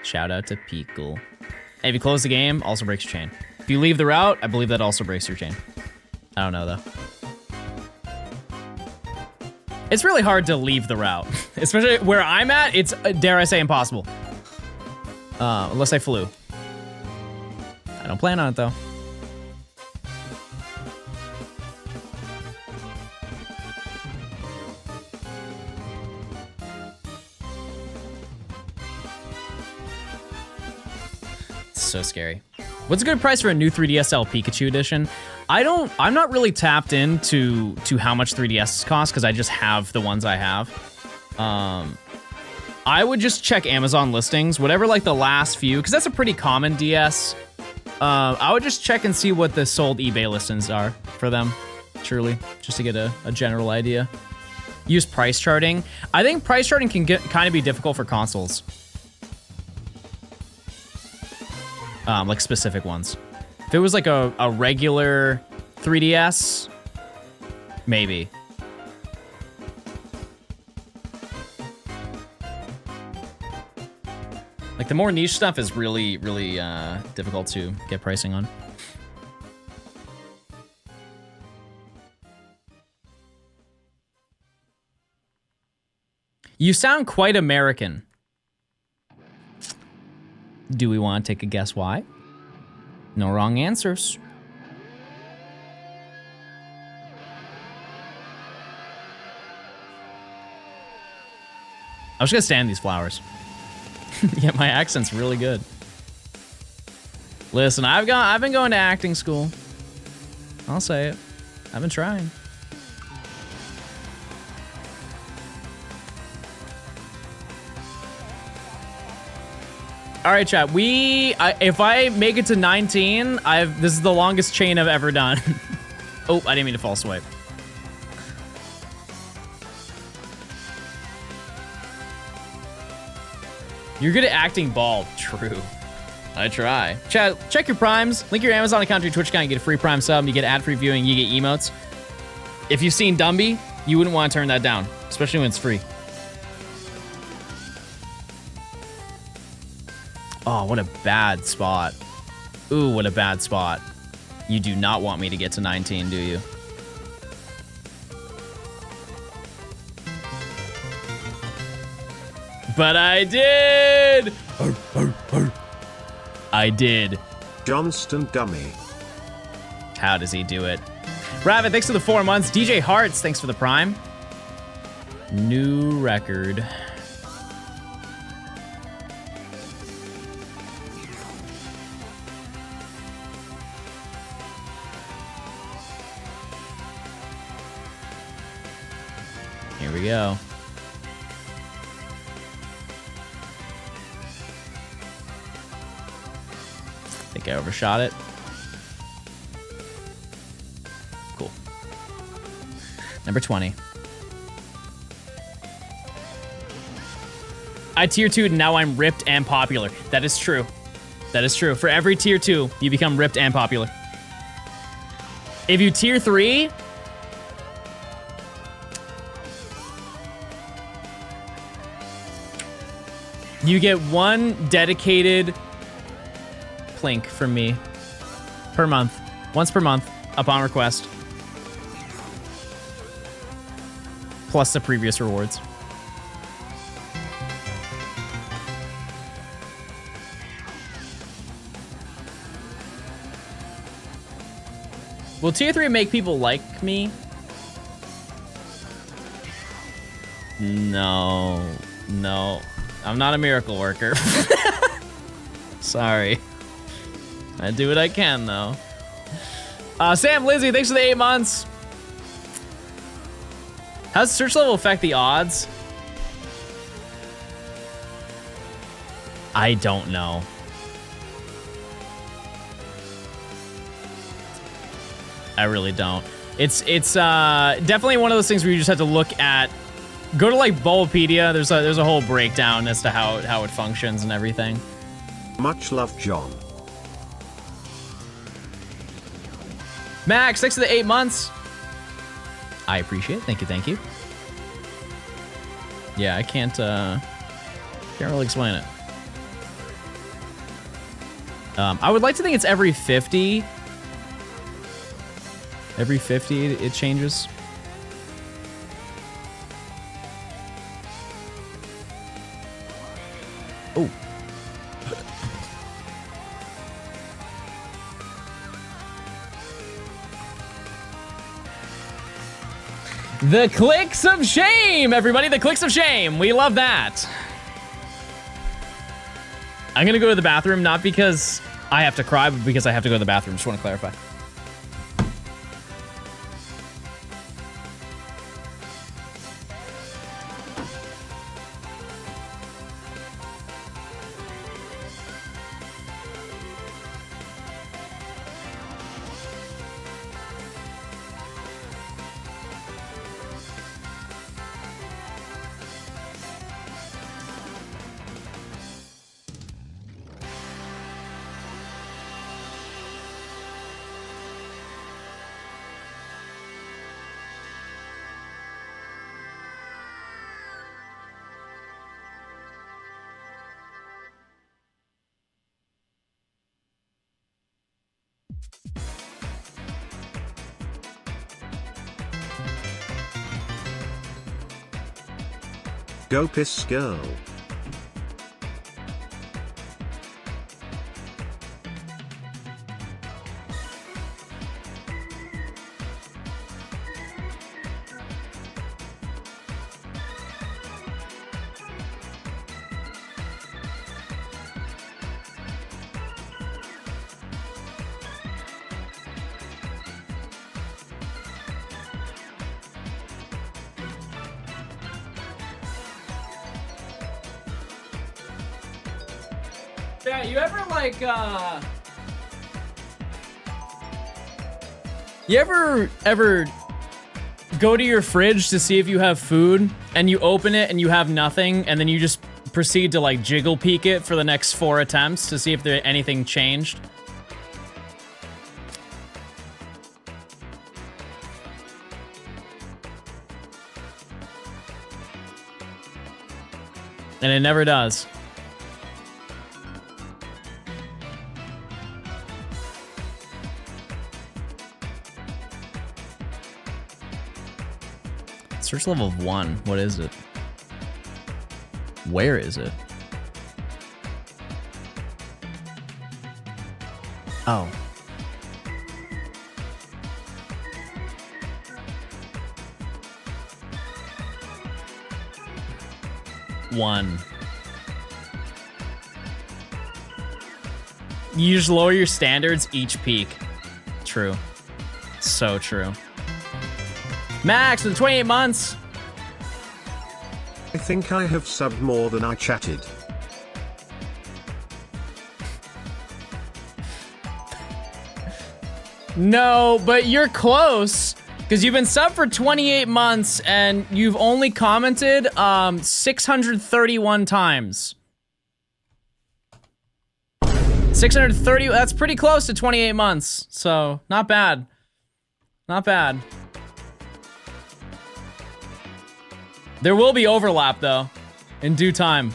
Shout out to Peekle. Hey, if you close the game, also breaks your chain. If you leave the route, I believe that also breaks your chain. I don't know, though. It's really hard to leave the route. Especially where I'm at, it's, dare I say, impossible. Unless I flew. I don't plan on it, though. So scary. What's a good price for a new 3DSL Pikachu edition? I'm not really tapped into how much 3DS cost because I just have the ones I have. I would just check Amazon listings, whatever like the last few, because that's a pretty common DS. I would just check and see what the sold eBay listings are for them, truly, just to get a general idea. Use price charting. I think price charting can kind of be difficult for consoles. Like specific ones. If it was like a regular 3DS, maybe. Like the more niche stuff is really, really difficult to get pricing on. You sound quite American. Do we want to take a guess why? No wrong answers. I was gonna stand these flowers. Yeah, my accent's really good. Listen, I've been going to acting school. I'll say it. I've been trying. All right, chat. If I make it to 19, this is the longest chain I've ever done. Oh, I didn't mean to false swipe. You're good at acting bald. True. I try. Chat, check your primes. Link your Amazon account to your Twitch account. You get a free prime sub. You get ad-free viewing. You get emotes. If you've seen Dumby, you wouldn't want to turn that down, especially when it's free. Oh, what a bad spot. Ooh, what a bad spot. You do not want me to get to 19, do you? But I did! I did. Johnston dummy. How does he do it? Rabbit, thanks for the 4 months. DJ Hearts, thanks for the prime. New record. we go. I think I overshot it. Cool. Number 20. I tier 2'd and now I'm ripped and popular. That is true. That is true. For every tier 2, you become ripped and popular. If you tier 3, you get one dedicated plink from me per month. Once per month, upon request. Plus the previous rewards. Will tier 3 make people like me? No. No. I'm not a miracle worker. Sorry. I do what I can, though. Sam Lizzie, thanks for the 8 months. How does search level affect the odds? I don't know. I really don't. It's definitely one of those things where you just have to look at. Go to like Bulbapedia. There's a whole breakdown as to how it functions and everything. Much love, John. Max, thanks for the 8 months. I appreciate it. Thank you, thank you. Yeah, I can't really explain it. I would like to think it's every 50. Every 50 it changes. Oh. The clicks of shame, everybody. The clicks of shame. We love that. I'm gonna go to the bathroom, not because I have to cry, but because I have to go to the bathroom. Just want to clarify. Go piss girl. Yeah, you ever like you ever go to your fridge to see if you have food and you open it and you have nothing and then you just proceed to like jiggle peek it for the next 4 attempts to see if there anything changed? And it never does. Search level of 1. What is it? Where is it? Oh. One. You just lower your standards each peak. True. So true. Max with 28 months. think I have subbed more than I chatted. No, but you're close. Because you've been subbed for 28 months and you've only commented 631 times. 630, that's pretty close to 28 months. So, not bad. Not bad. There will be overlap though, in due time.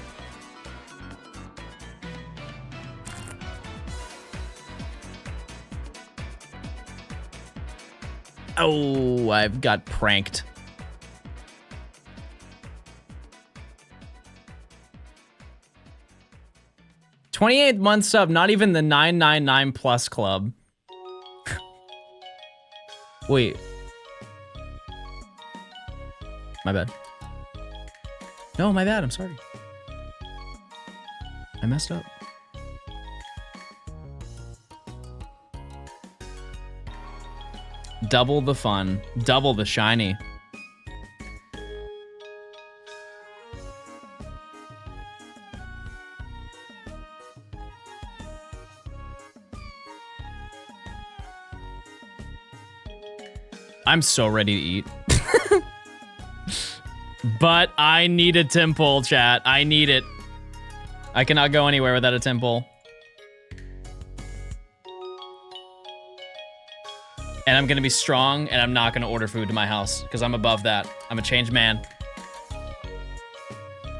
Oh, I've got pranked. $28 month sub, not even the 999 plus club. Wait. My bad. No, my bad, I'm sorry. I messed up. Double the fun, double the shiny. I'm so ready to eat. But I need a temple, chat. I need it. I cannot go anywhere without a temple. And I'm gonna be strong, and I'm not gonna order food to my house, because I'm above that. I'm a changed man.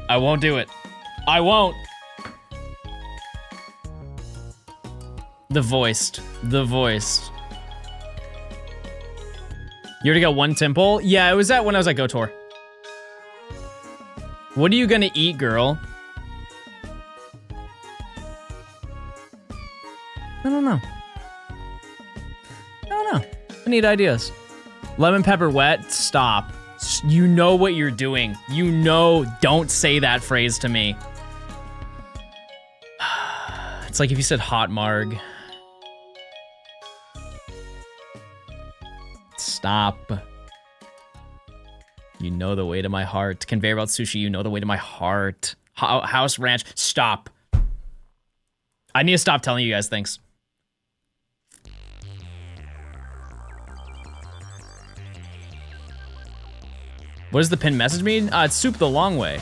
I won't do it. I won't. The voiced. The voiced. You already got one temple? Yeah, it was that when I was at KOTOR. What are you gonna eat, girl? I don't know. I don't know. I need ideas. Lemon pepper wet? Stop. You know what you're doing. You know, don't say that phrase to me. It's like if you said hot marg. Stop. You know the way to my heart. Conveyor belt sushi, you know the way to my heart. House ranch, stop. I need to stop telling you guys things. What does the pin message mean? It's soup the long way.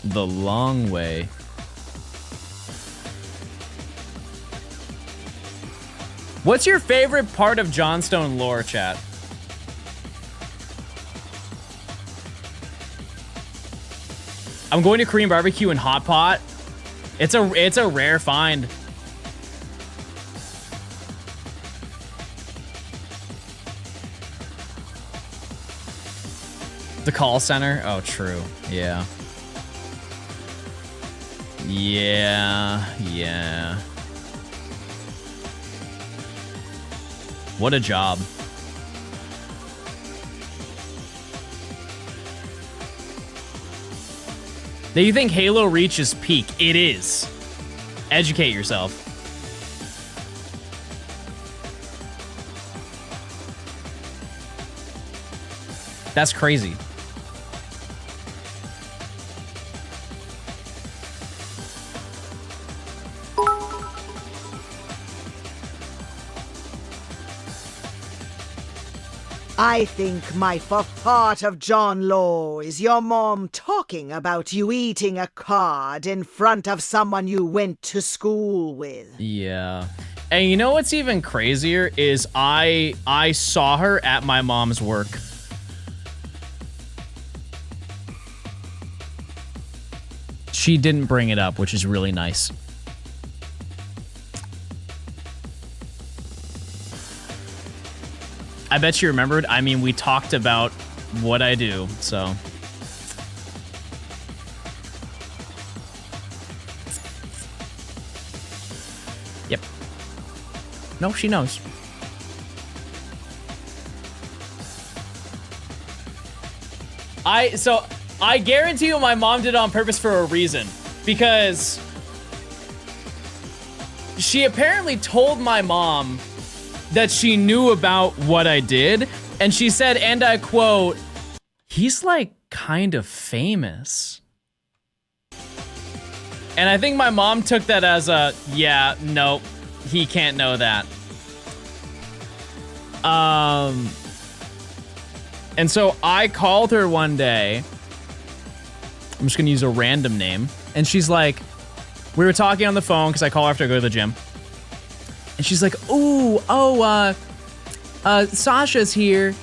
The long way. What's your favorite part of Johnstone lore, chat? I'm going to Korean barbecue and hot pot. It's a rare find. The call center? Oh, true. Yeah. Yeah. What a job. Now you think Halo Reach is peak. It is. Educate yourself. That's crazy. I think my part of John Law is your mom talking about you eating a card in front of someone you went to school with. Yeah. And you know what's even crazier is I saw her at my mom's work. She didn't bring it up, which is really nice. I bet you remembered. I mean, we talked about what I do, so. Yep. No, she knows. I guarantee you my mom did it on purpose for a reason. Because she apparently told my mom that she knew about what I did, and she said, and I quote, "He's like kind of famous. And I think my mom took that as a, yeah, no, he can't know that. And so I called her one day. I'm just gonna use a random name. And she's like, we were talking on the phone because I call her after I go to the gym. And she's like, Sasha's here.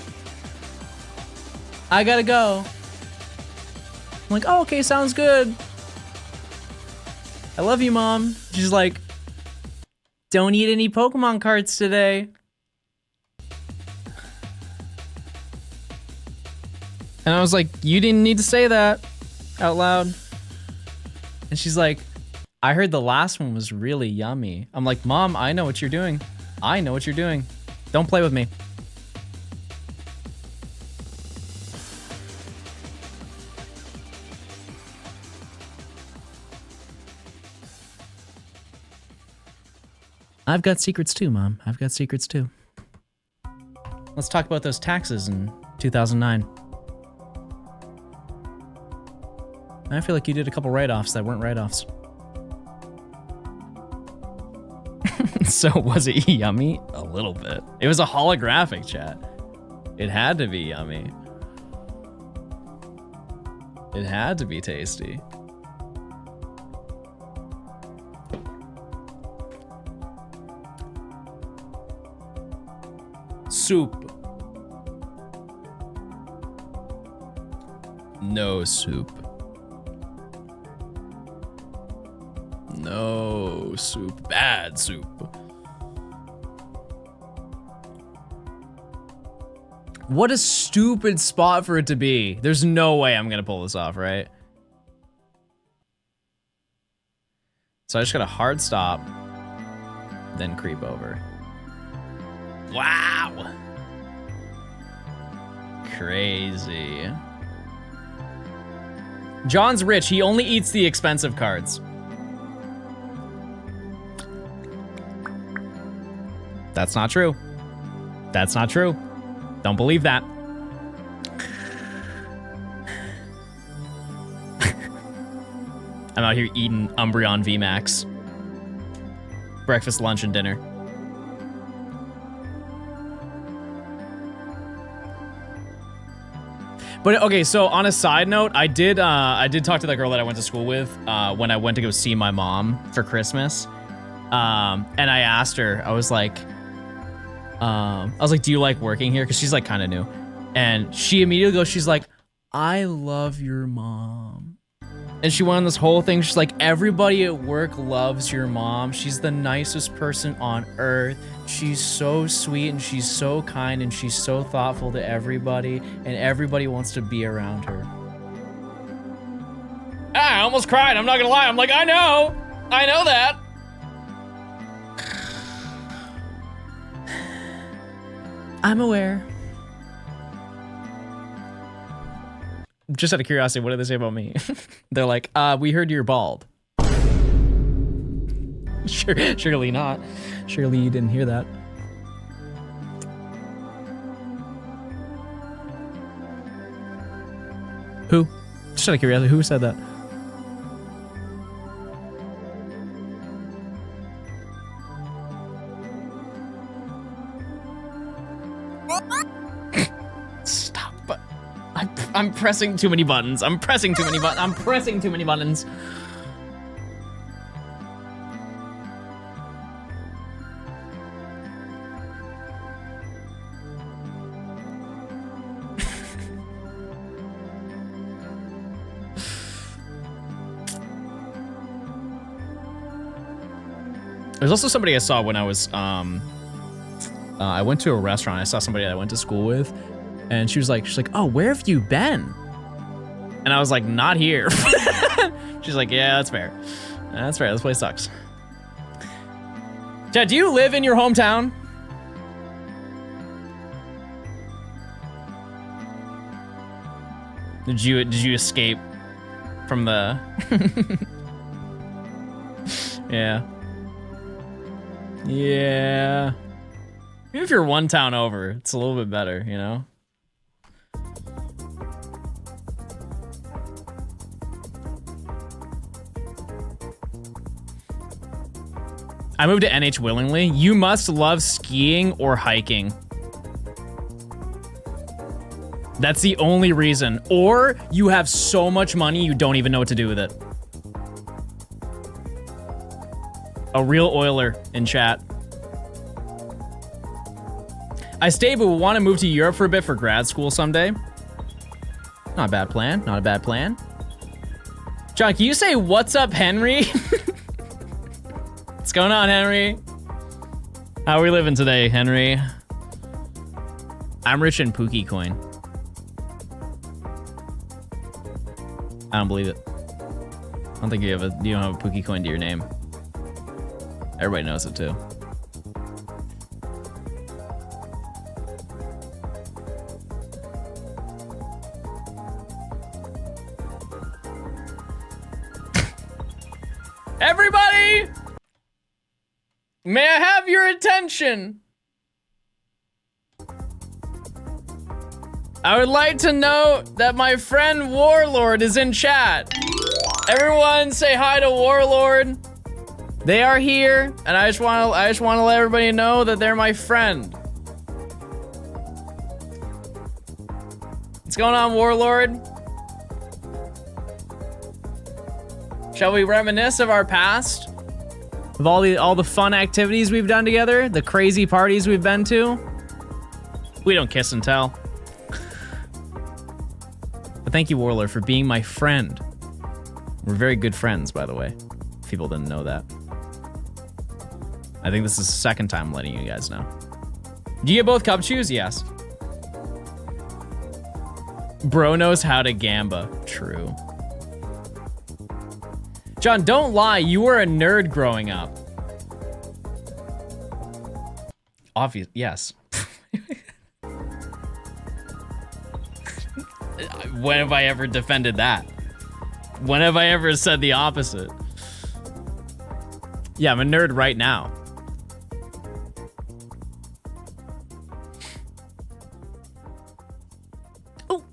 I gotta go. I'm like, oh, okay, sounds good. I love you, Mom. She's like, don't eat any Pokemon cards today. And I was like, you didn't need to say that out loud. And she's like, I heard the last one was really yummy. I'm like, Mom, I know what you're doing. I know what you're doing. Don't play with me. I've got secrets too, Mom. I've got secrets too. Let's talk about those taxes in 2009. I feel like you did a couple write-offs that weren't write-offs. So was it yummy? A little bit. It was a holographic, chat. It had to be yummy. It had to be tasty. Soup. No soup. No soup. Bad soup. What a stupid spot for it to be. There's no way I'm gonna pull this off, right? So I just got a hard stop, then creep over. Wow. Crazy. John's rich. He only eats the expensive cards. That's not true. That's not true. Don't believe that. I'm out here eating Umbreon VMAX. Breakfast, lunch, and dinner. But okay, so on a side note, I did talk to that girl that I went to school with when I went to go see my mom for Christmas. And I asked her, I was like, do you like working here? Because she's like kind of new. And she immediately goes, she's like, I love your mom. And she went on this whole thing. She's like, everybody at work loves your mom. She's the nicest person on earth. She's so sweet and she's so kind and she's so thoughtful to everybody. And everybody wants to be around her. I almost cried. I'm not gonna lie. I'm like, I know that. I'm aware. Just out of curiosity, what did they say about me? They're like, we heard you're bald. Surely not. Surely you didn't hear that. Who? Just out of curiosity, who said that? Stop. I'm pressing too many buttons. I'm pressing too many buttons. I'm pressing too many buttons. There's also somebody I saw when I was, I went to a restaurant. I saw somebody that I went to school with, and she's like, oh, where have you been? And I was like, not here. She's like, yeah, that's fair. That's fair. This place sucks. Chad, do you live in your hometown? Did you escape from the? Yeah. Yeah. Even if you're one town over, it's a little bit better, you know? I moved to NH willingly. You must love skiing or hiking. That's the only reason. Or you have so much money you don't even know what to do with it. A real oiler in chat. I stay, but will want to move to Europe for a bit for grad school someday. Not a bad plan. Not a bad plan. John, can you say what's up, Henry? What's going on, Henry? How are we living today, Henry? I'm rich in Pookie coin. I don't believe it. I don't think you don't have a Pookie coin to your name. Everybody knows it too. Everybody! May I have your attention? I would like to note that my friend Warlord is in chat. Everyone say hi to Warlord. They are here, and I just want to let everybody know that they're my friend. What's going on, Warlord? Shall we reminisce of our past? Of all the fun activities we've done together, the crazy parties we've been to? We don't kiss and tell. But thank you, Warlord, for being my friend. We're very good friends, by the way. People didn't know that. I think this is the second time I'm letting you guys know. Do you get both cup shoes? Yes. Bro knows how to gamba. True. John, don't lie. You were a nerd growing up. Obvious. Yes. When have I ever defended that? When have I ever said the opposite? Yeah, I'm a nerd right now. Oh.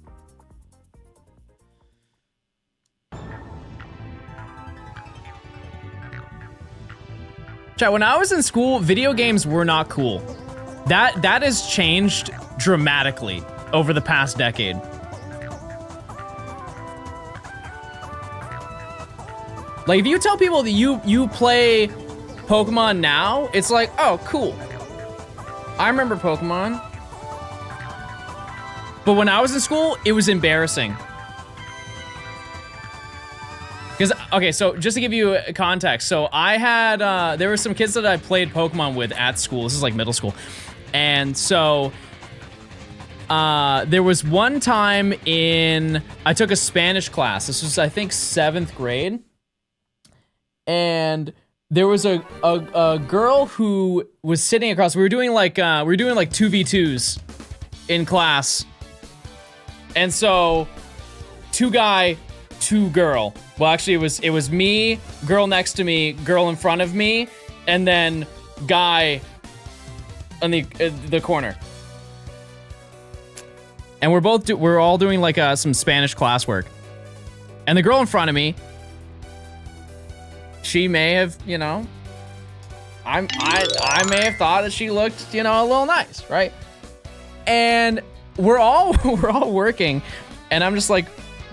Chat, when I was in school, video games were not cool. That has changed dramatically over the past decade. Like, if you tell people that you play Pokemon now, it's like, oh, cool. I remember Pokemon. But when I was in school, it was embarrassing. Because, okay, so just to give you a context, so I had, there were some kids that I played Pokemon with at school. This is like middle school. And so, there was one time I took a Spanish class. This was, I think, 7th grade. And there was a girl who was sitting across. We were doing like 2v2s in class. And so 2 guy, 2 girl. Well, actually it was me, girl next to me, girl in front of me, and then guy on the corner. And we're all doing like some Spanish classwork. And the girl in front of me, she may have, you know, I may have thought that she looked, you know, a little nice, right? And we're all working, and I'm just like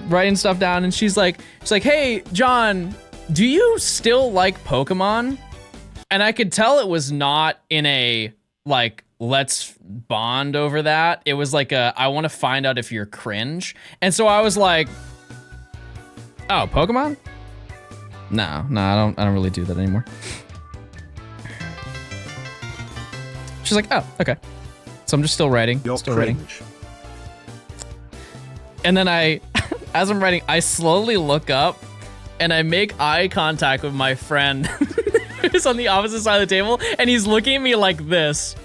writing stuff down, and she's like, hey, John, do you still like Pokemon? And I could tell it was not in a like, let's bond over that. It was like I want to find out if you're cringe. And so I was like, oh, Pokemon? No, I don't really do that anymore. She's like, oh, okay. So I'm just still writing. You're still cringe. writing. And then as I'm writing, I slowly look up and I make eye contact with my friend who's on the opposite side of the table, and he's looking at me like this.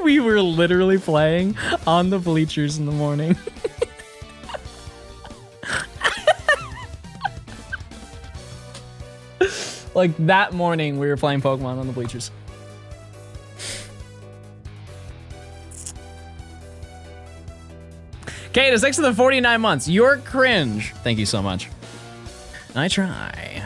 We were literally playing on the bleachers in the morning. Like that morning, we were playing Pokemon on the bleachers. Kate, it's next to the 49 months. You're cringe. Thank you so much. I try.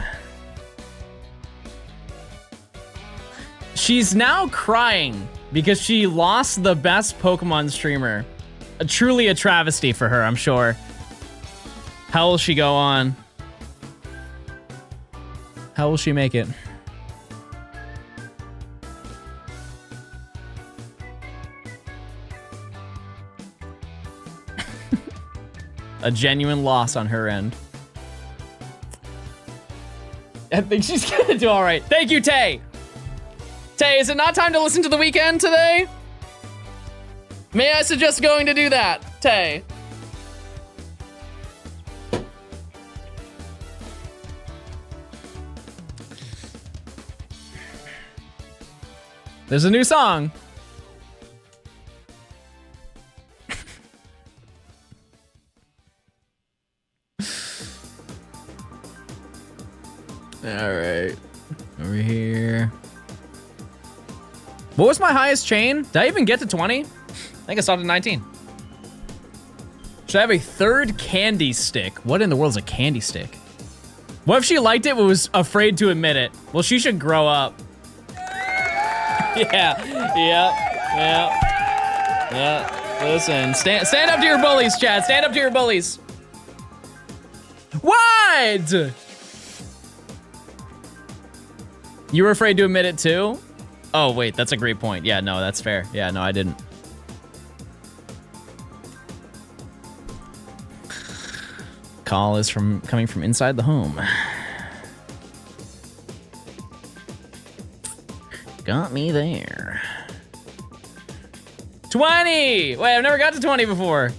She's now crying because she lost the best Pokemon streamer. Truly a travesty for her, I'm sure. How will she go on? How will she make it? A genuine loss on her end. I think she's gonna do all right. Thank you, Tay. Tay, is it not time to listen to The Weeknd today? May I suggest going to do that, Tay? There's a new song. All right, over here. What was my highest chain? Did I even get to 20? I think I stopped at 19. Should I have a third candy stick? What in the world is a candy stick? What if she liked it but was afraid to admit it? Well, she should grow up. Yeah. Listen, stand up to your bullies, Chad. Stand up to your bullies. What? You were afraid to admit it too? Oh, wait, that's a great point. Yeah, no, that's fair. Yeah, no, I didn't. Call is coming from inside the home. Got me there. 20! Wait, I've never got to 20 before.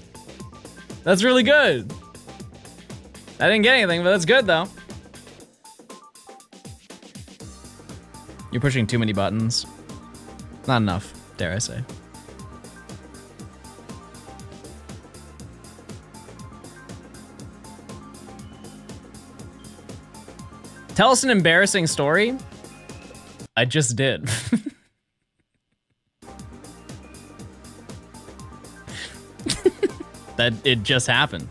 That's really good. I didn't get anything, but that's good though. You're pushing too many buttons. Not enough, dare I say. Tell us an embarrassing story. I just did. That it just happened.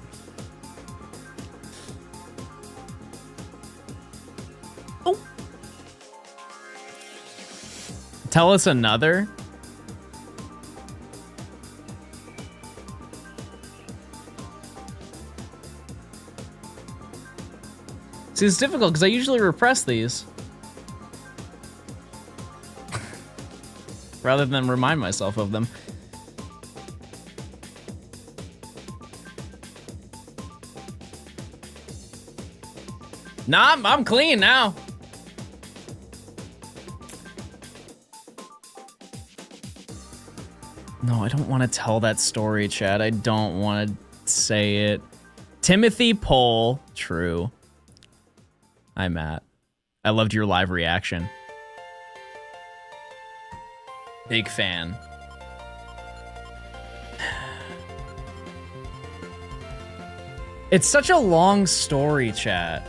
Oh. Tell us another. See, it's difficult because I usually repress these. Rather than remind myself of them. Nah, I'm clean now. No, I don't want to tell that story, Chad. I don't want to say it. Timothy Pohl, true. Hi, Matt. I loved your live reaction. Big fan. It's such a long story, chat.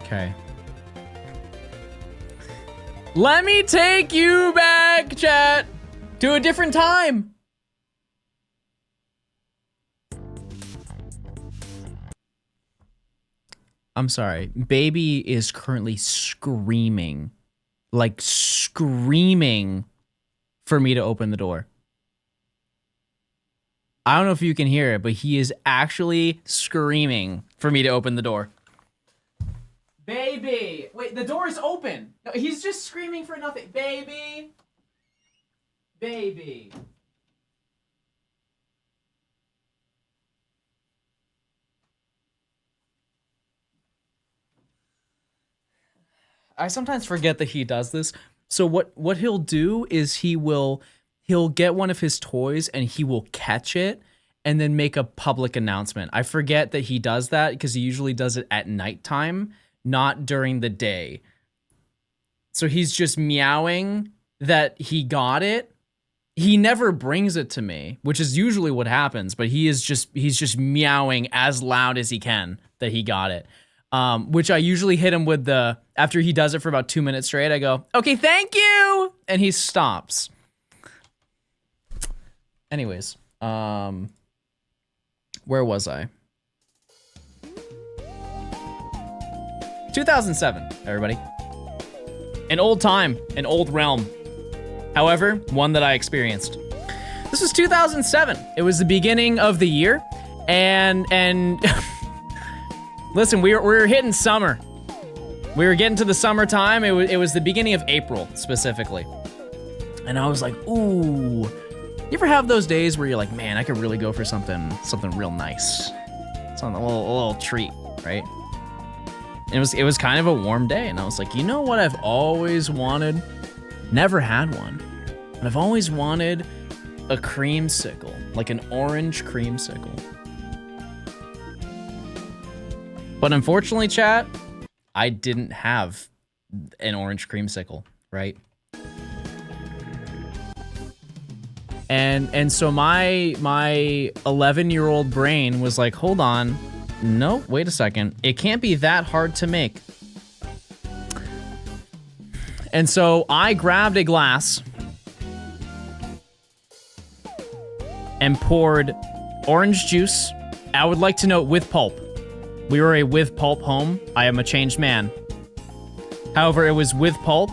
Okay. Let me take you back, chat, to a different time. I'm sorry. Baby is currently screaming. Like screaming for me to open the door. I don't know if you can hear it, but he is actually screaming for me to open the door. Baby! Wait, the door is open. No, he's just screaming for nothing. Baby! Baby. I sometimes forget that he does this. So what he'll do is he'll get one of his toys and he will catch it and then make a public announcement. I forget that he does that because he usually does it at nighttime, not during the day. So he's just meowing that he got it. he never brings it to me, which is usually what happens, but he's just meowing as loud as he can that he got it. Which I usually hit him with after he does it for about 2 minutes straight, I go, okay, thank you. And he stops. Anyways, where was I? 2007, everybody. An old time, an old realm. However, one that I experienced. This was 2007. It was the beginning of the year, and listen, we were hitting summer. We were getting to the summertime. It was the beginning of April specifically, and I was like, ooh. You ever have those days where you're like, man, I could really go for something real nice, something a little treat, right? It was kind of a warm day, and I was like, you know what I've always wanted? Never had one, but I've always wanted a creamsicle, like an orange creamsicle. But unfortunately, chat, I didn't have an orange creamsicle, right? And so my 11-year-old brain was like, hold on, no, wait a second, it can't be that hard to make. And so I grabbed a glass and poured orange juice. I would like to note with pulp. We were a with pulp home. I am a changed man. However, it was with pulp.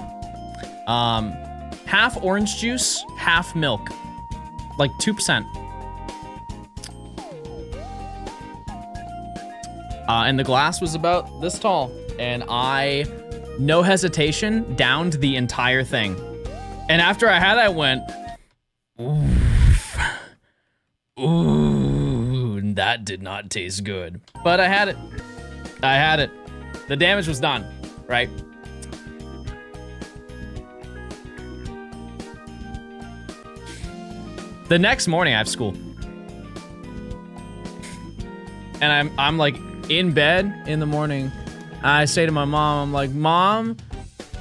Half orange juice, half milk. Like 2%. And the glass was about this tall. And I, no hesitation, downed the entire thing. And after I had it, I went, ooh, that did not taste good. But I had it. I had it. The damage was done, right? The next morning I have school. And I'm like in bed in the morning. I say to my mom, I'm like, Mom,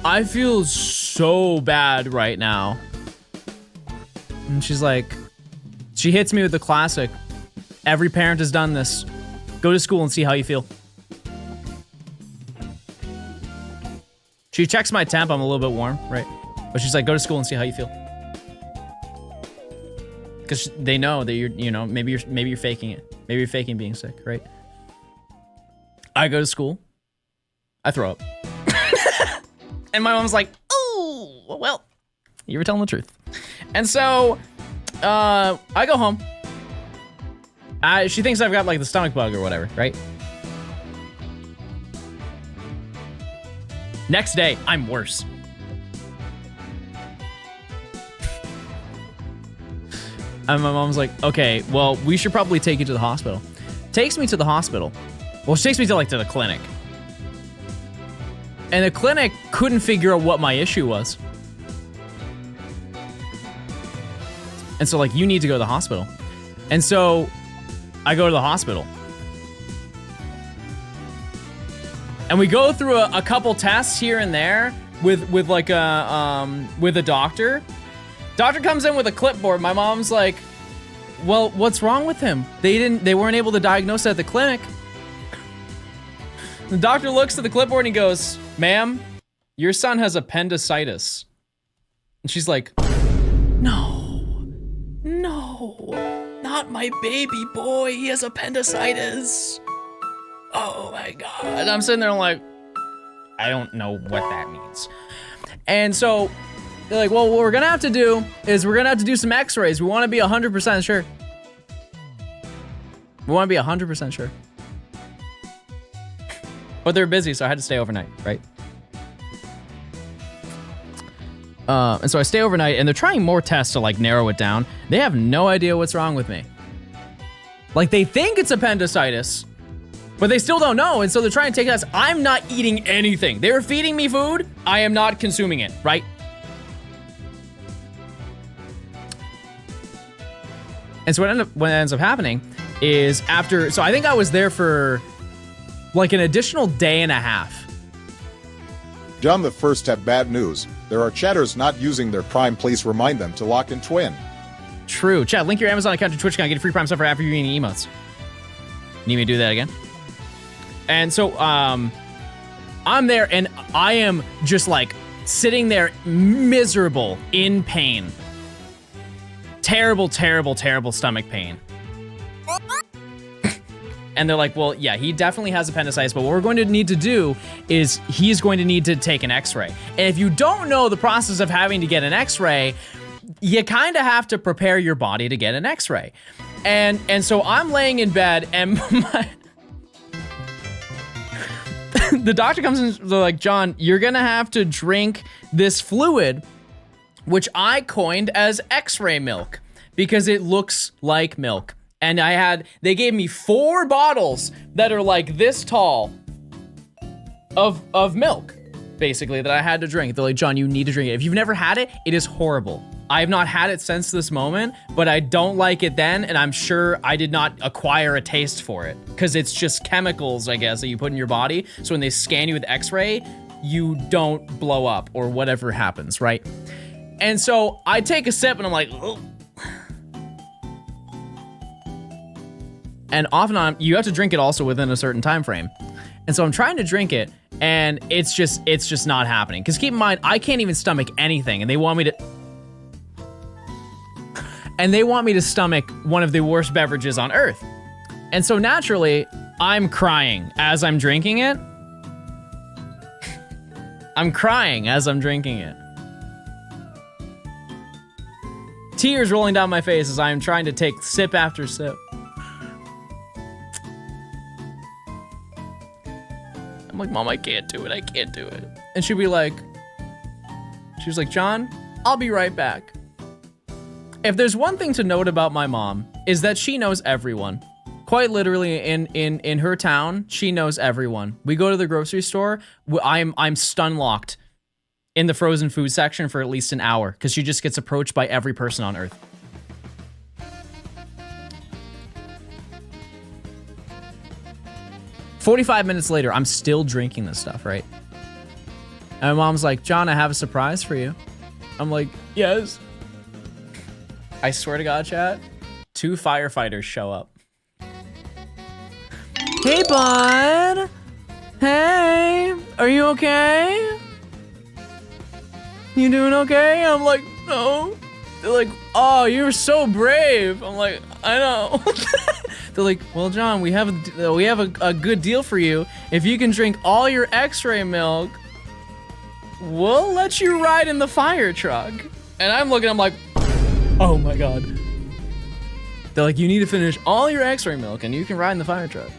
I feel so bad right now. And she's like, she hits me with the classic, every parent has done this. Go to school and see how you feel. She checks my temp, I'm a little bit warm, right? But she's like, go to school and see how you feel. Because they know that maybe you're faking it. Maybe you're faking being sick, right? I go to school. I throw up. And my mom's like, oh, well, you were telling the truth. And so, I go home. She thinks I've got like the stomach bug or whatever, right? Next day, I'm worse. And my mom's like, okay, well, we should probably take you to the hospital. Takes me to the hospital. Well, she takes me to the clinic. And the clinic couldn't figure out what my issue was. And so you need to go to the hospital. And so I go to the hospital. And we go through a couple tests here and there with a doctor. Doctor comes in with a clipboard. My mom's like, well, what's wrong with him? They weren't able to diagnose it at the clinic. The doctor looks at the clipboard and he goes, ma'am, your son has appendicitis. And she's like, no, not my baby boy. He has appendicitis. Oh my God. And I'm sitting there like, I don't know what that means. And so they're like, well, what we're gonna have to do is we're gonna have to do some x-rays. We wanna be 100% sure. We wanna be 100% sure. But they're busy, so I had to stay overnight, right? And so I stay overnight, and they're trying more tests to narrow it down. They have no idea what's wrong with me. They think it's appendicitis, but they still don't know, and so they're trying to take tests. I'm not eating anything. They're feeding me food. I am not consuming it, right? And so what ends up happening is so I think I was there for an additional day and a half. John the First had bad news. There are chatters not using their prime. Please remind them to lock in twin. True. Chat, link your Amazon account to Twitch account, get a free Prime sub for after you eating emotes. Need me to do that again? And so, I'm there and I am just like sitting there miserable, in pain. Terrible, terrible, terrible stomach pain. And they're like, well, yeah, he definitely has appendicitis, but what we're going to need to do is he's going to need to take an x-ray. And if you don't know the process of having to get an x-ray, you kind of have to prepare your body to get an x-ray. And so I'm laying in bed and the doctor comes in, they're like, John, you're gonna have to drink this fluid, which I coined as x-ray milk because it looks like milk. And they gave me 4 bottles that are like this tall of milk, basically, that I had to drink. They're like, John, you need to drink it. If you've never had it, it is horrible. I have not had it since this moment, but I don't like it then, and I'm sure I did not acquire a taste for it, because it's just chemicals, I guess, that you put in your body, so when they scan you with x-ray, you don't blow up, or whatever happens, right? And so I take a sip, and I'm like, ugh. And off and on, you have to drink it also within a certain time frame. And so I'm trying to drink it, and it's just not happening. Because keep in mind, I can't even stomach anything, and they want me to stomach one of the worst beverages on earth. And so naturally, I'm crying as I'm drinking it. I'm crying as I'm drinking it. Tears rolling down my face as I'm trying to take sip after sip. I'm like, Mom, I can't do it. I can't do it. And she was like, John, I'll be right back. If there's one thing to note about my mom, is that she knows everyone. Quite literally, in her town, she knows everyone. We go to the grocery store, I'm stun locked in the frozen food section for at least an hour, because she just gets approached by every person on Earth. "45 minutes later, I'm still drinking this stuff, right? And my mom's like, John, I have a surprise for you. I'm like, yes. I swear to God, chat, 2 firefighters show up. Hey, bud. Hey, are you okay? You doing okay? I'm like, no. They're like, oh, you're so brave. I'm like, I know. They're like, well, John, we have a good deal for you. If you can drink all your x-ray milk, we'll let you ride in the fire truck. And I'm looking, I'm like, oh my God. They're like, you need to finish all your x-ray milk and you can ride in the fire truck.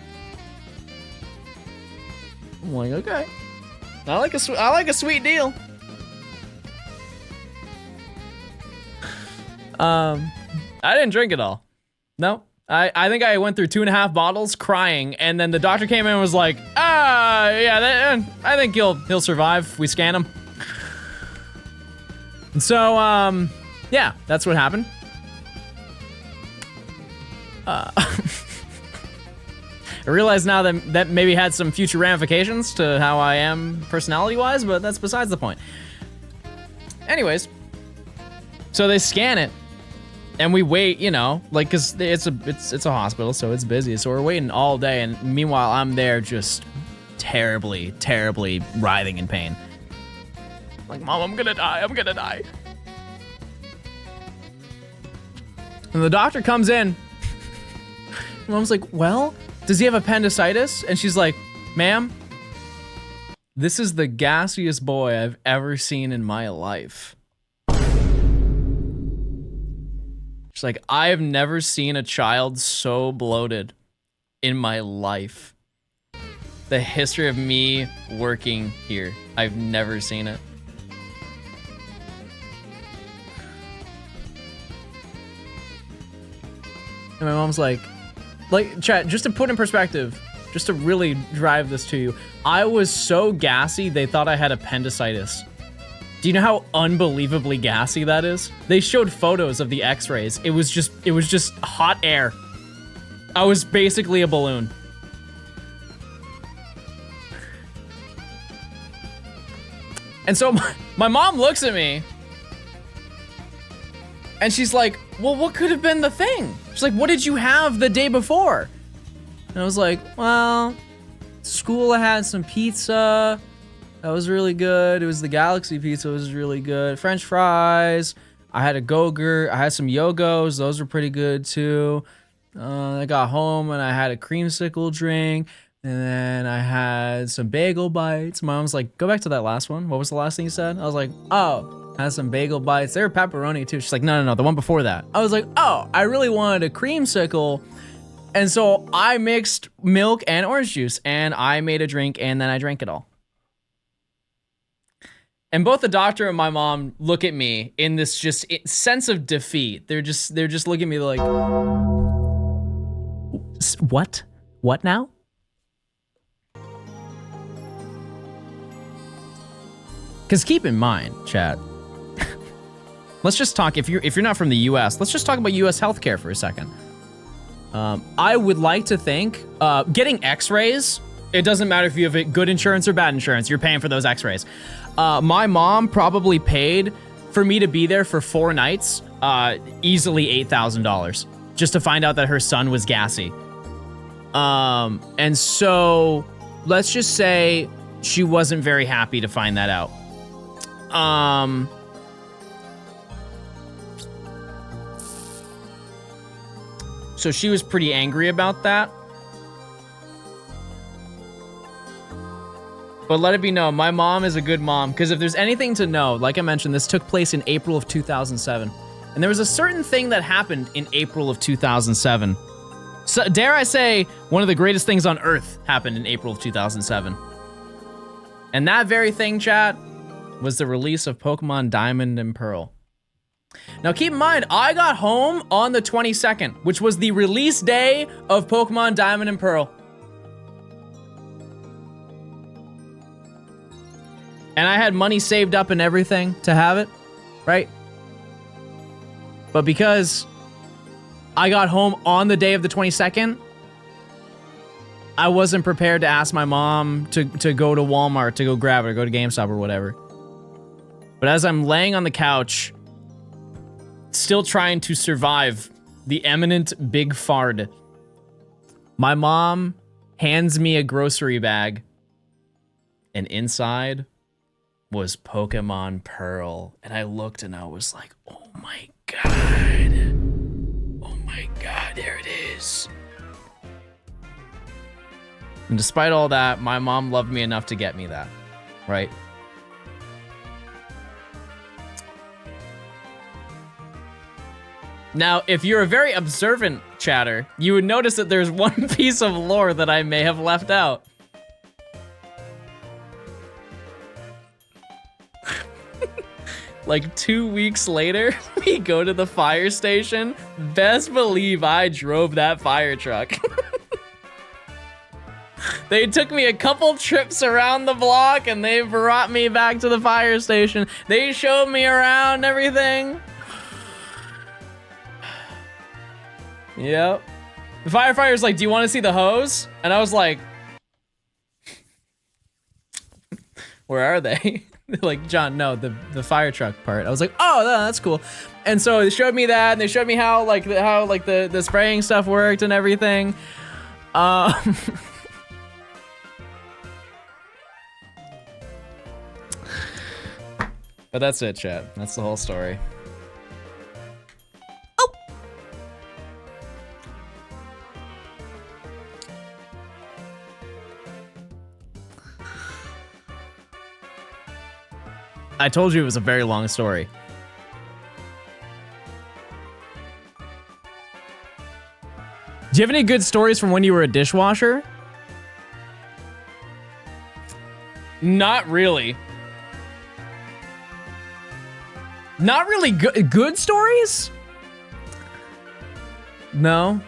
I'm like, okay. I like a sweet deal. I didn't drink it all. No. I think I went through 2.5 bottles crying, and then the doctor came in and was like, yeah, I think he'll survive if we scan him. And so, yeah, that's what happened. I realize now that maybe had some future ramifications to how I am personality-wise, but that's besides the point. Anyways, so they scan it. And we wait, you know, like, cause it's a hospital, so it's busy. So we're waiting all day, and meanwhile I'm there just terribly, terribly writhing in pain. Like, Mom, I'm gonna die. And the doctor comes in. Mom's like, well, does he have appendicitis? And she's like, ma'am, this is the gassiest boy I've ever seen in my life. She's like, I've never seen a child so bloated in my life. The history of me working here, I've never seen it. And my mom's like, chat, just to put in perspective, just to really drive this to you, I was so gassy, they thought I had appendicitis. Do you know how unbelievably gassy that is? They showed photos of the x-rays. It was just hot air. I was basically a balloon. And so my mom looks at me And she's like, well, what could have been the thing? She's like, what did you have the day before? And I was like, well, school I had some pizza. That was really good. It was the Galaxy pizza. It was really good. French fries. I had a Go-Gurt. I had some Yogos. Those were pretty good too. I got home and I had a creamsicle drink. And then I had some bagel bites. My mom's like, go back to that last one. What was the last thing you said? I was like, oh, I had some bagel bites. They were pepperoni too. She's like, no, the one before that. I was like, oh, I really wanted a creamsicle. And so I mixed milk and orange juice and I made a drink and then I drank it all. And both the doctor and my mom look at me in this just sense of defeat. They're just looking at me like, what? What now? Because keep in mind, chat, let's just talk, if you're not from the US, let's just talk about US healthcare for a second. I would like to think getting x-rays, it doesn't matter if you have good insurance or bad insurance, you're paying for those x-rays. My mom probably paid for me to be there for 4 nights, easily $8,000, just to find out that her son was gassy. And so let's just say she wasn't very happy to find that out. So she was pretty angry about that. But let it be known, my mom is a good mom, because if there's anything to know, like I mentioned, this took place in April of 2007. And there was a certain thing that happened in April of 2007. So, dare I say, one of the greatest things on Earth happened in April of 2007. And that very thing, chat, was the release of Pokemon Diamond and Pearl. Now keep in mind, I got home on the 22nd, which was the release day of Pokemon Diamond and Pearl. And I had money saved up and everything to have it, right? But because I got home on the day of the 22nd, I wasn't prepared to ask my mom to go to Walmart to go grab it or go to GameStop or whatever. But as I'm laying on the couch, still trying to survive the imminent big fard, my mom hands me a grocery bag, and inside was Pokemon Pearl. And I looked and I was like, oh my god. Oh my god, there it is. And despite all that, my mom loved me enough to get me that, right? Now, if you're a very observant chatter, you would notice that there's one piece of lore that I may have left out. Like 2 weeks later, we go to the fire station. Best believe I drove that fire truck. They took me a couple trips around the block and they brought me back to the fire station. They showed me around everything. Yep. The firefighter's like, do you want to see the hose? And I was like, where are they? They're like, John, no, the fire truck part. I was like, oh, that's cool. And so they showed me that, and they showed me how the spraying stuff worked and everything. But that's it, chat. That's the whole story. I told you it was a very long story. Do you have any good stories from when you were a dishwasher? Not really. Not really good stories? No.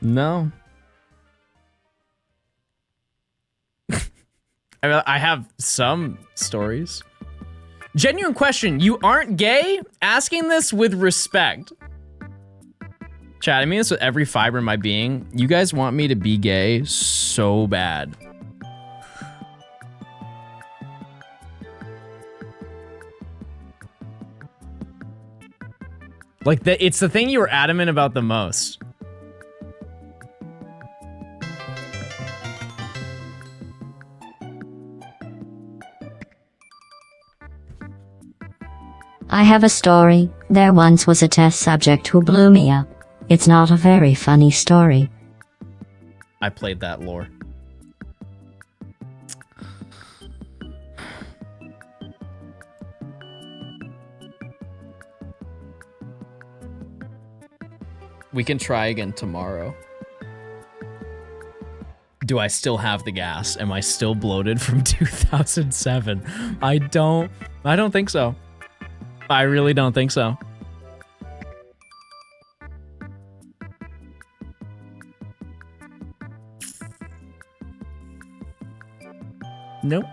No. I have some stories. Genuine question, you aren't gay? Asking this with respect. Chat, I mean this with every fiber in my being. You guys want me to be gay so bad. Like, it's the thing you were adamant about the most. I have a story. There once was a test subject who blew me up. It's not a very funny story. I played that lore. We can try again tomorrow. Do I still have the gas? Am I still bloated from 2007? I don't think so. I really don't think so. Nope.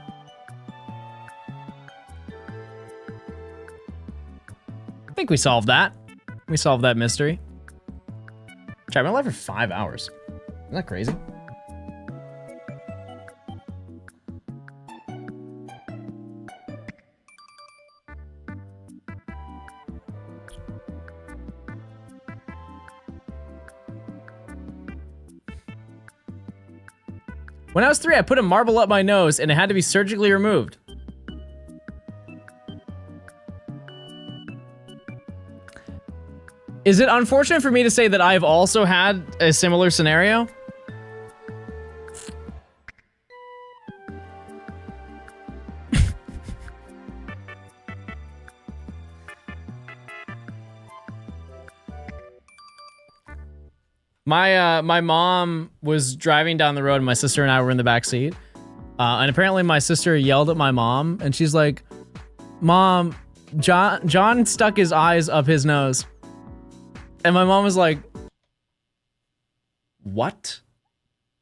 I think we solved that. We solved that mystery. Chat, I've been alive for 5 hours. Isn't that crazy? When I was 3, I put a marble up my nose and it had to be surgically removed. Is it unfortunate for me to say that I've also had a similar scenario? My mom was driving down the road and my sister and I were in the back seat. And apparently my sister yelled at my mom and she's like, "Mom, John stuck his eyes up his nose." And my mom was like, "What?"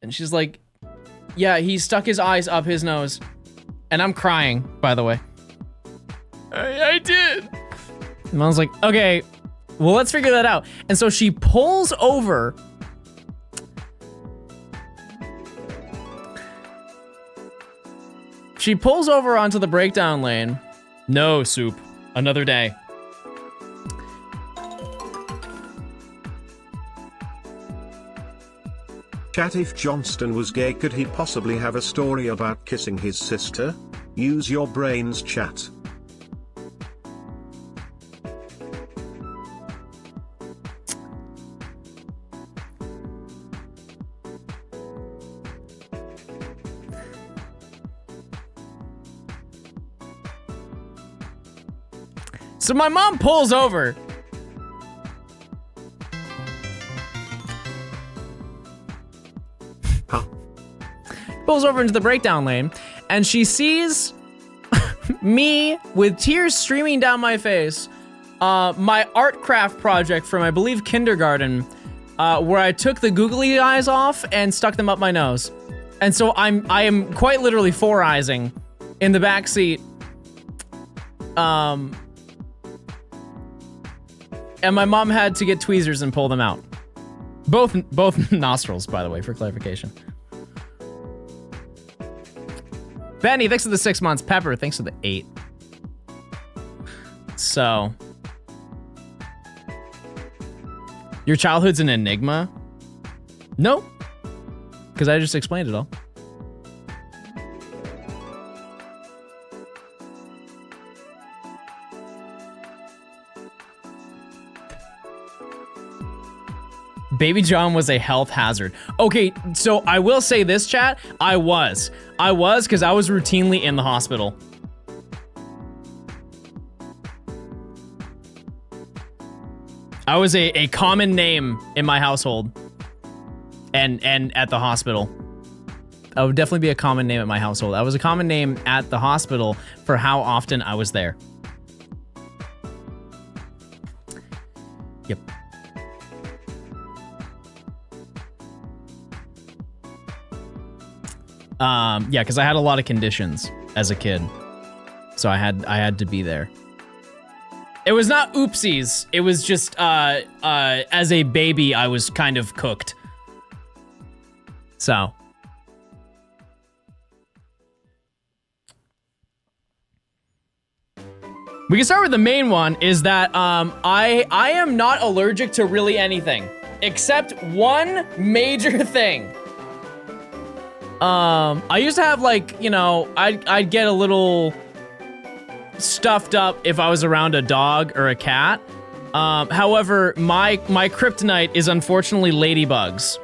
And she's like, "Yeah, he stuck his eyes up his nose." And I'm crying, by the way. I did. And mom's like, "Okay, well, let's figure that out." And so she pulls over. She pulls over onto the breakdown lane. No, Soup. Another day. Chat, if Johnstone was gay, could he possibly have a story about kissing his sister? Use your brains, chat. So my mom pulls over. Pulls over into the breakdown lane, and she sees me with tears streaming down my face. My art craft project from, I believe, kindergarten, where I took the googly eyes off and stuck them up my nose. And so I am quite literally four-eyesing in the back seat. And my mom had to get tweezers and pull them out. Both nostrils, by the way, for clarification. Benny, thanks for the 6 months. Pepper, thanks for the 8. So, your childhood's an enigma? Nope. Because I just explained it all. Baby John was a health hazard. Okay, so I will say this, chat. I was because I was routinely in the hospital. I was a common name in my household and at the hospital. I would definitely be a common name at my household. I was a common name at the hospital for how often I was there. Yep. Yeah, because I had a lot of conditions as a kid, so I had to be there. It was not oopsies. It was just as a baby, I was kind of cooked. So. We can start with the main one, is that I am not allergic to really anything, except one major thing. I used to have like, you know, I'd get a little stuffed up if I was around a dog or a cat. However, my kryptonite is unfortunately ladybugs.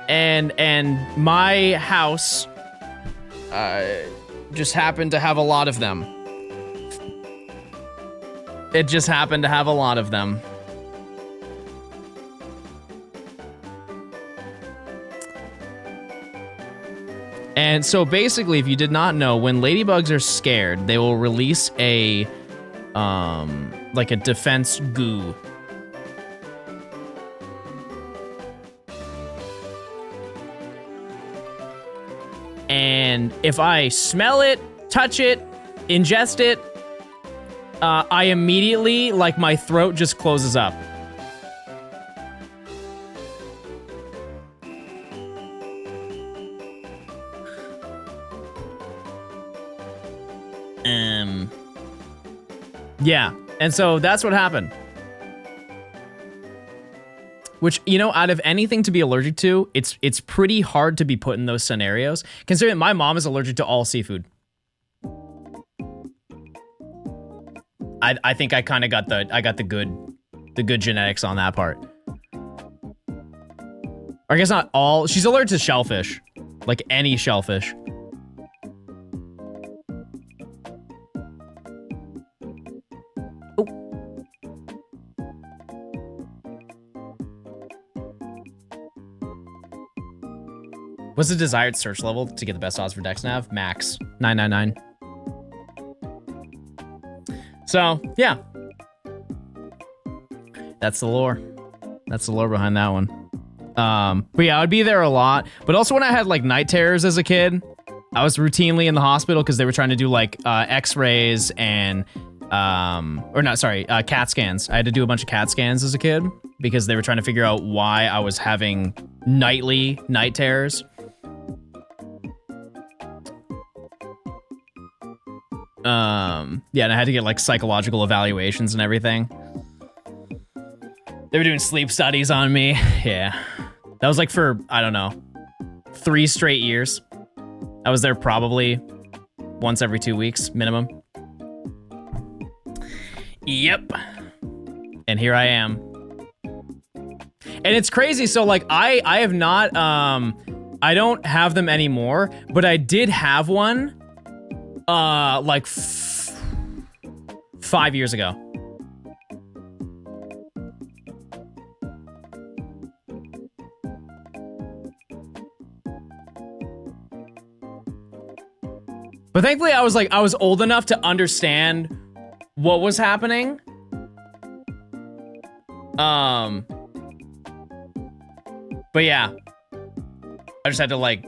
And my house, just happened to have a lot of them. It just happened to have a lot of them. And so basically, if you did not know, when ladybugs are scared, they will release a, like a defense goo. And if I smell it, touch it, ingest it, I immediately, like, my throat just closes up. Yeah, and so that's what happened. Which, you know, out of anything to be allergic to, it's pretty hard to be put in those scenarios, considering my mom is allergic to all seafood. I think I kind of got the good genetics on that part. Or I guess not all. She's allergic to shellfish, like any shellfish. What's the desired search level to get the best odds for DexNav? Max 999. So, yeah. That's the lore. That's the lore behind that one. But yeah, I'd be there a lot. But also when I had like night terrors as a kid, I was routinely in the hospital because they were trying to do like x-rays and CAT scans. I had to do a bunch of CAT scans as a kid because they were trying to figure out why I was having nightly night terrors. Yeah, and I had to get like psychological evaluations and everything. They were doing sleep studies on me. Yeah. That was like for, I don't know, 3 straight years. I was there probably once every 2 weeks minimum. Yep. And here I am. And it's crazy. So like I have not, I don't have them anymore, but I did have one like 5 years ago. But thankfully I was old enough to understand what was happening. But yeah, I just had to like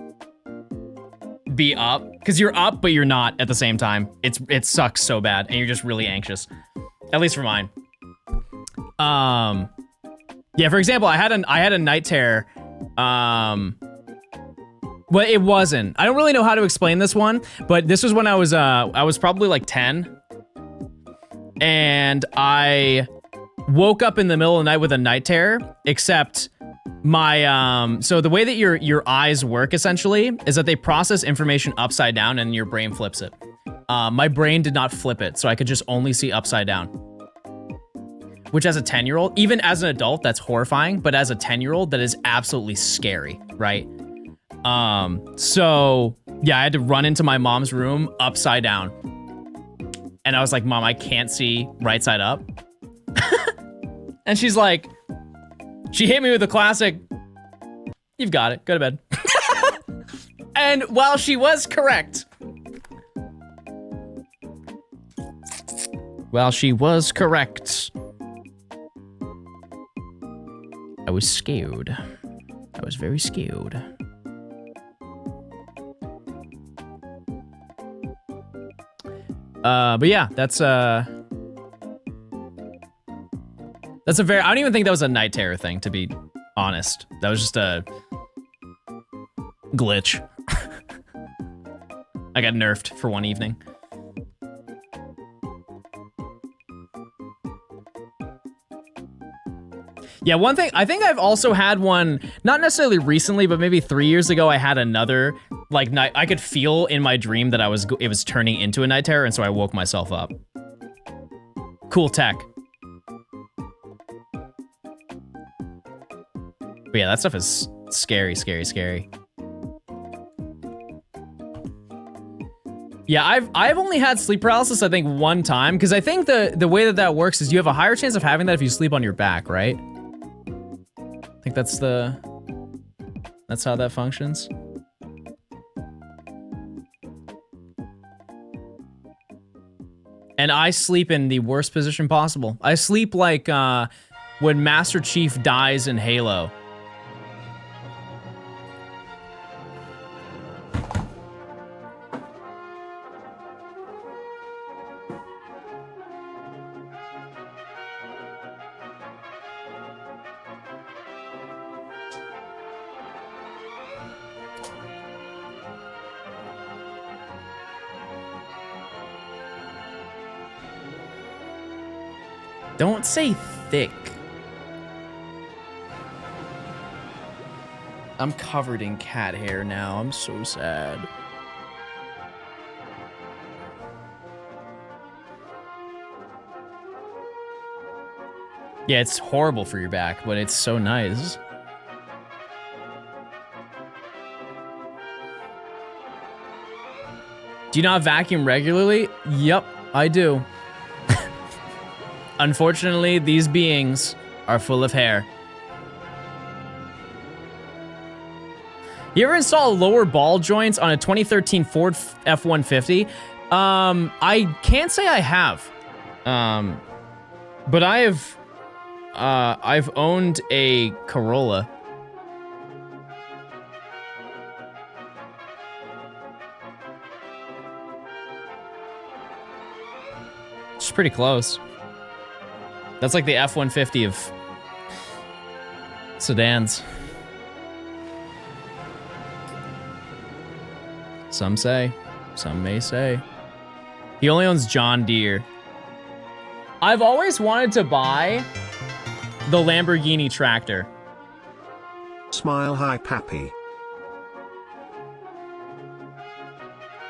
be up, because you're up but you're not at the same time. It sucks so bad and you're just really anxious, at least for mine. Yeah, for example, I had a night terror. Well, it wasn't. I don't really know how to explain this one, but this was when I was probably like 10, and I woke up in the middle of the night with a night terror, except my, so the way that your eyes work essentially is that they process information upside down and your brain flips it. My brain did not flip it, so I could just only see upside down. Which as a 10-year-old, even as an adult, that's horrifying, but as a 10-year-old, that is absolutely scary, right? So yeah, I had to run into my mom's room upside down. And I was like, Mom, I can't see right side up. And she's like, she hit me with the classic, you've got it, go to bed. And while she was correct, I was scared. I was very scared. But yeah, that's a very, I don't even think that was a night terror thing, to be honest. That was just Glitch. I got nerfed for one evening. Yeah, one thing, I think I've also had one, not necessarily recently, but maybe 3 years ago, I had another, like, night, I could feel in my dream that it was turning into a night terror, and so I woke myself up. Cool tech. But yeah, that stuff is scary, scary, scary. Yeah, I've only had sleep paralysis, I think, one time, because I think the way that works is you have a higher chance of having that if you sleep on your back, right? I think that's how that functions. And I sleep in the worst position possible. I sleep like when Master Chief dies in Halo. Don't say thick. I'm covered in cat hair now. I'm so sad. Yeah, it's horrible for your back, but it's so nice. Do you not vacuum regularly? Yep, I do. Unfortunately, these beings are full of hair. You ever install lower ball joints on a 2013 Ford F-150? I can't say I have. But I've owned a Corolla. It's pretty close. That's like the F-150 of sedans. Some say, some may say. He only owns John Deere. I've always wanted to buy the Lamborghini tractor. Smile hi, Pappy.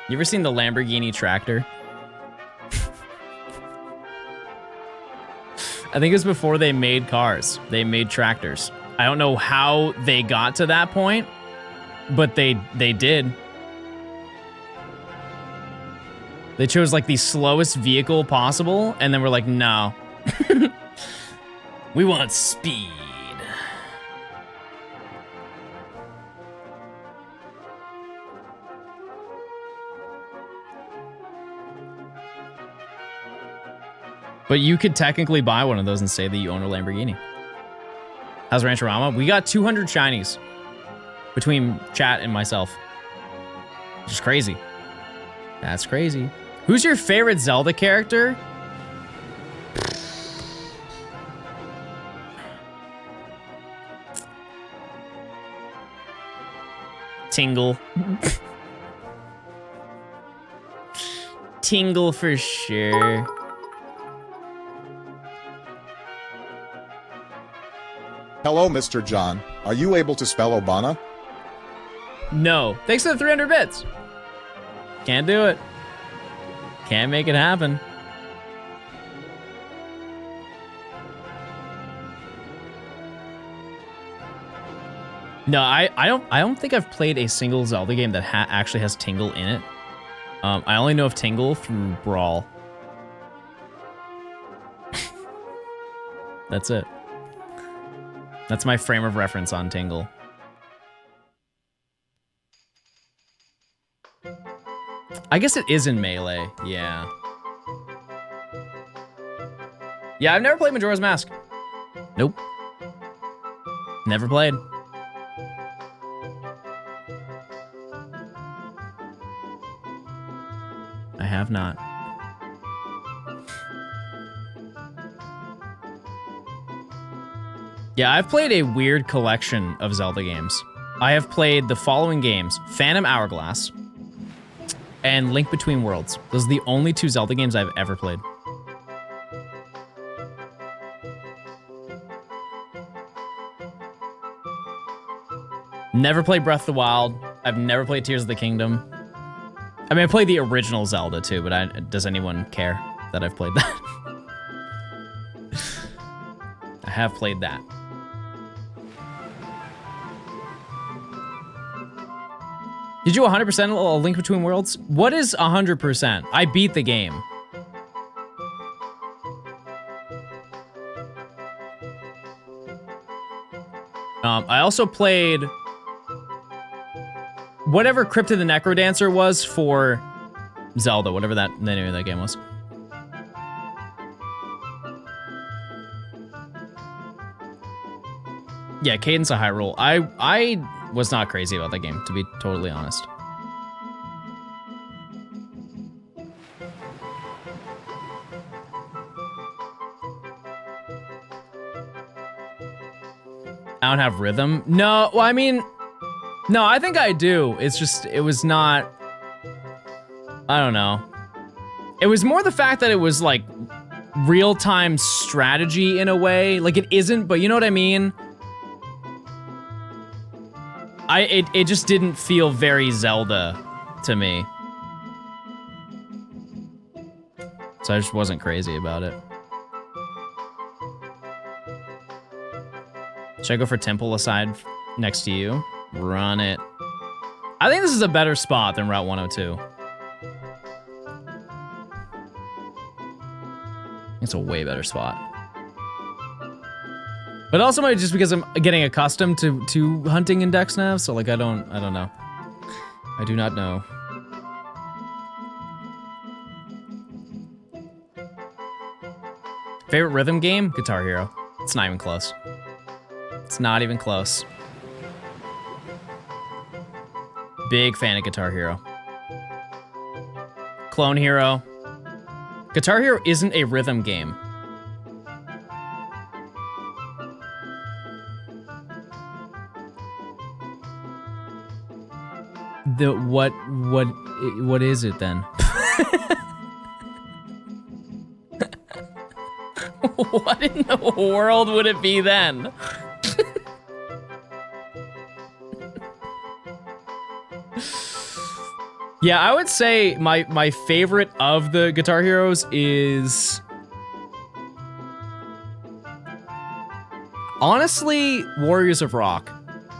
You ever seen the Lamborghini tractor? I think it was before they made cars. They made tractors. I don't know how they got to that point, but they did. They chose like the slowest vehicle possible, and then we're like, no. We want speed. But you could technically buy one of those and say that you own a Lamborghini. How's Rancherama? We got 200 shinies between chat and myself. Which is crazy. That's crazy. Who's your favorite Zelda character? Tingle. Tingle for sure. Hello, Mr. John. Are you able to spell Obana? No. Thanks for the 300 bits. Can't do it. Can't make it happen. No, I don't think I've played a single Zelda game that actually has Tingle in it. I only know of Tingle through Brawl. That's it. That's my frame of reference on Tingle. I guess it is in Melee, yeah. Yeah, I've never played Majora's Mask. Nope. Never played. I have not. Yeah, I've played a weird collection of Zelda games. I have played the following games: Phantom Hourglass and Link Between Worlds. Those are the only 2 Zelda games I've ever played. Never played Breath of the Wild. I've never played Tears of the Kingdom. I mean, I played the original Zelda too, but does anyone care that I've played that? I have played that. Did you 100% a Link Between Worlds? What is 100%? I beat the game. I also played whatever Crypt of the Necrodancer was for Zelda, whatever the name of that game was. Yeah, Cadence of Hyrule. I was not crazy about that game, to be totally honest. I don't have rhythm. No, well, I mean, no, I think I do. It's just, it was not, I don't know. It was more the fact that it was like real-time strategy in a way. Like it isn't, but you know what I mean? It just didn't feel very Zelda to me. So I just wasn't crazy about it. Should I go for Temple aside next to you? Run it. I think this is a better spot than Route 102. It's a way better spot. But also maybe just because I'm getting accustomed to hunting in DexNav, so like I don't know. I do not know. Favorite rhythm game? Guitar Hero. It's not even close. It's not even close. Big fan of Guitar Hero. Clone Hero. Guitar Hero isn't a rhythm game. What is it then? What in the world would it be then? Yeah, I would say my favorite of the Guitar Heroes is honestly Warriors of Rock,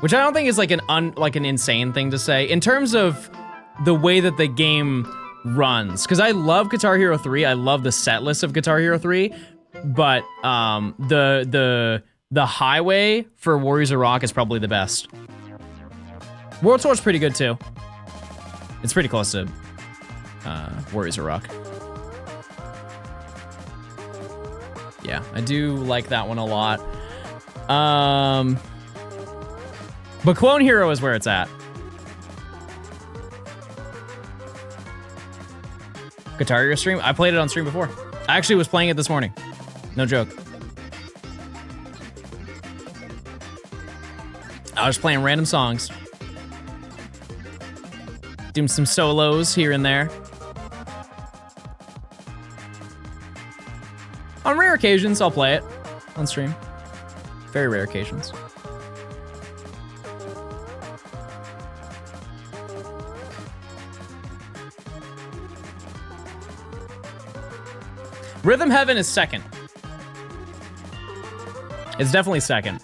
which I don't think is like an insane thing to say in terms of the way that the game runs. Because I love Guitar Hero 3, I love the set list of Guitar Hero 3, but the highway for Warriors of Rock is probably the best. World Tour is pretty good too. It's pretty close to Warriors of Rock. Yeah, I do like that one a lot. But Clone Hero is where it's at. Guitar Hero stream? I played it on stream before. I actually was playing it this morning. No joke. I was playing random songs. Doing some solos here and there. On rare occasions, I'll play it on stream. Very rare occasions. Rhythm Heaven is second. It's definitely second.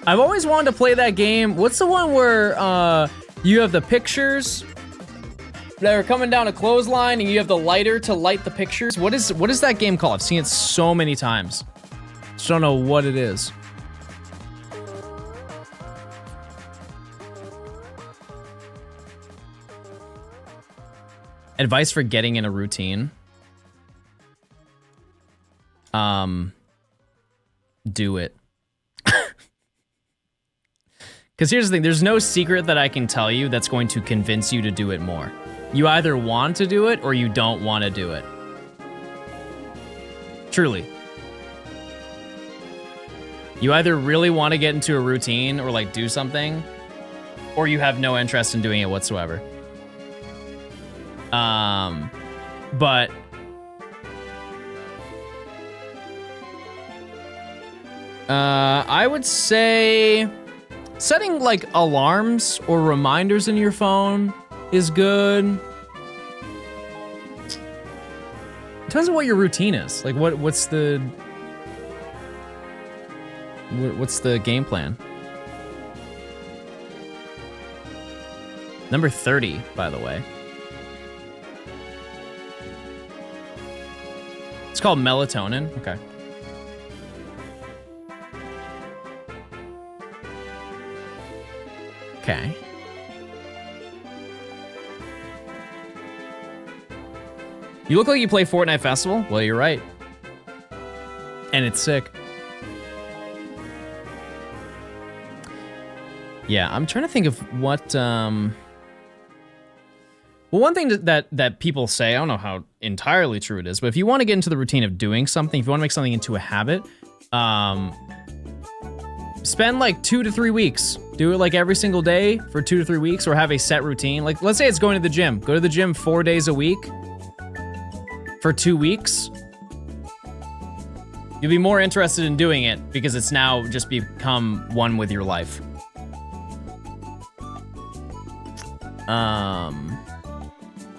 I've always wanted to play that game. What's the one where you have the pictures that are coming down a clothesline and you have the lighter to light the pictures? What is that game called? I've seen it so many times. Just don't know what it is. Advice for getting in a routine. Do it. Because here's the thing, there's no secret that I can tell you that's going to convince you to do it more. You either want to do it or you don't want to do it. Truly. You either really want to get into a routine or like do something, or you have no interest in doing it whatsoever. But I would say setting like alarms or reminders in your phone is good. Depends on what your routine is. Like what's the game plan? Number 30, by the way. It's called melatonin. Okay. Okay. You look like you play Fortnite Festival? Well, you're right. And it's sick. Yeah, I'm trying to think of what, well, one thing that people say, I don't know how entirely true it is, but if you want to get into the routine of doing something, if you want to make something into a habit, spend like 2 to 3 weeks. Do it like every single day for 2 to 3 weeks, or have a set routine. Like, let's say it's going to the gym. Go to the gym 4 days a week for 2 weeks. You'll be more interested in doing it because it's now just become one with your life.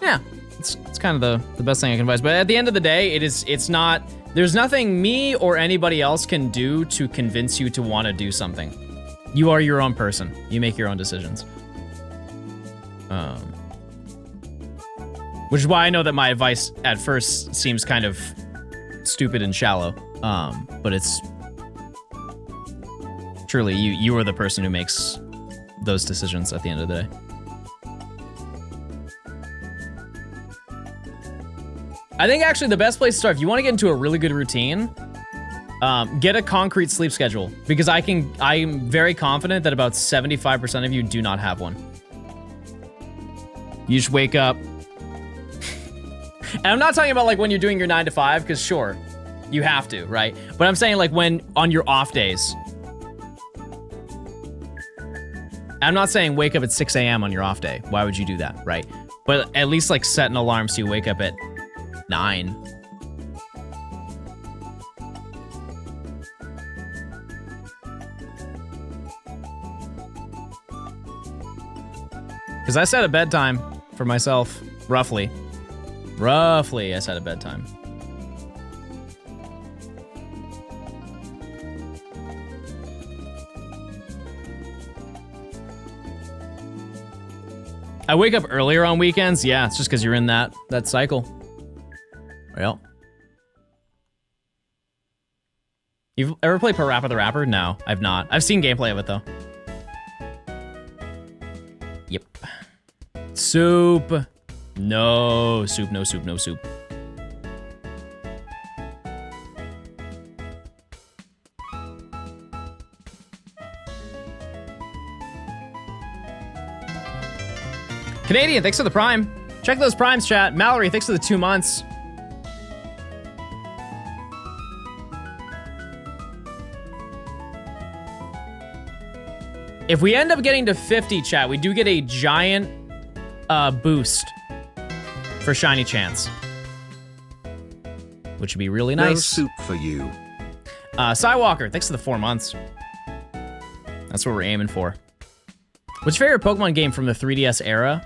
Yeah, it's kind of the best thing I can advise. But at the end of the day, it's not, there's nothing me or anybody else can do to convince you to want to do something. You are your own person. You make your own decisions. Which is why I know that my advice at first seems kind of stupid and shallow. But it's truly you are the person who makes those decisions at the end of the day. I think actually the best place to start, if you want to get into a really good routine, get a concrete sleep schedule, because I'm very confident that about 75% of you do not have one. You just wake up. And I'm not talking about like when you're doing your 9 to 5, because sure, you have to, right? But I'm saying like when on your off days. I'm not saying wake up at 6 a.m. on your off day. Why would you do that, right? But at least like set an alarm so you wake up at 9. Because I set a bedtime for myself, roughly. Roughly, I set a bedtime. I wake up earlier on weekends. Yeah, it's just because you're in that cycle. Well. You've ever played Parappa the Rapper? No, I've not. I've seen gameplay of it, though. Yep. Soup. No soup, no soup, no soup. Canadian, thanks for the Prime. Check those Primes, chat. Mallory, thanks for the 2 months. If we end up getting to 50, chat, we do get a giant boost for Shiny Chance, which would be really nice. No soup for you. Skywalker, thanks for the 4 months. That's what we're aiming for. What's your favorite Pokemon game from the 3DS era?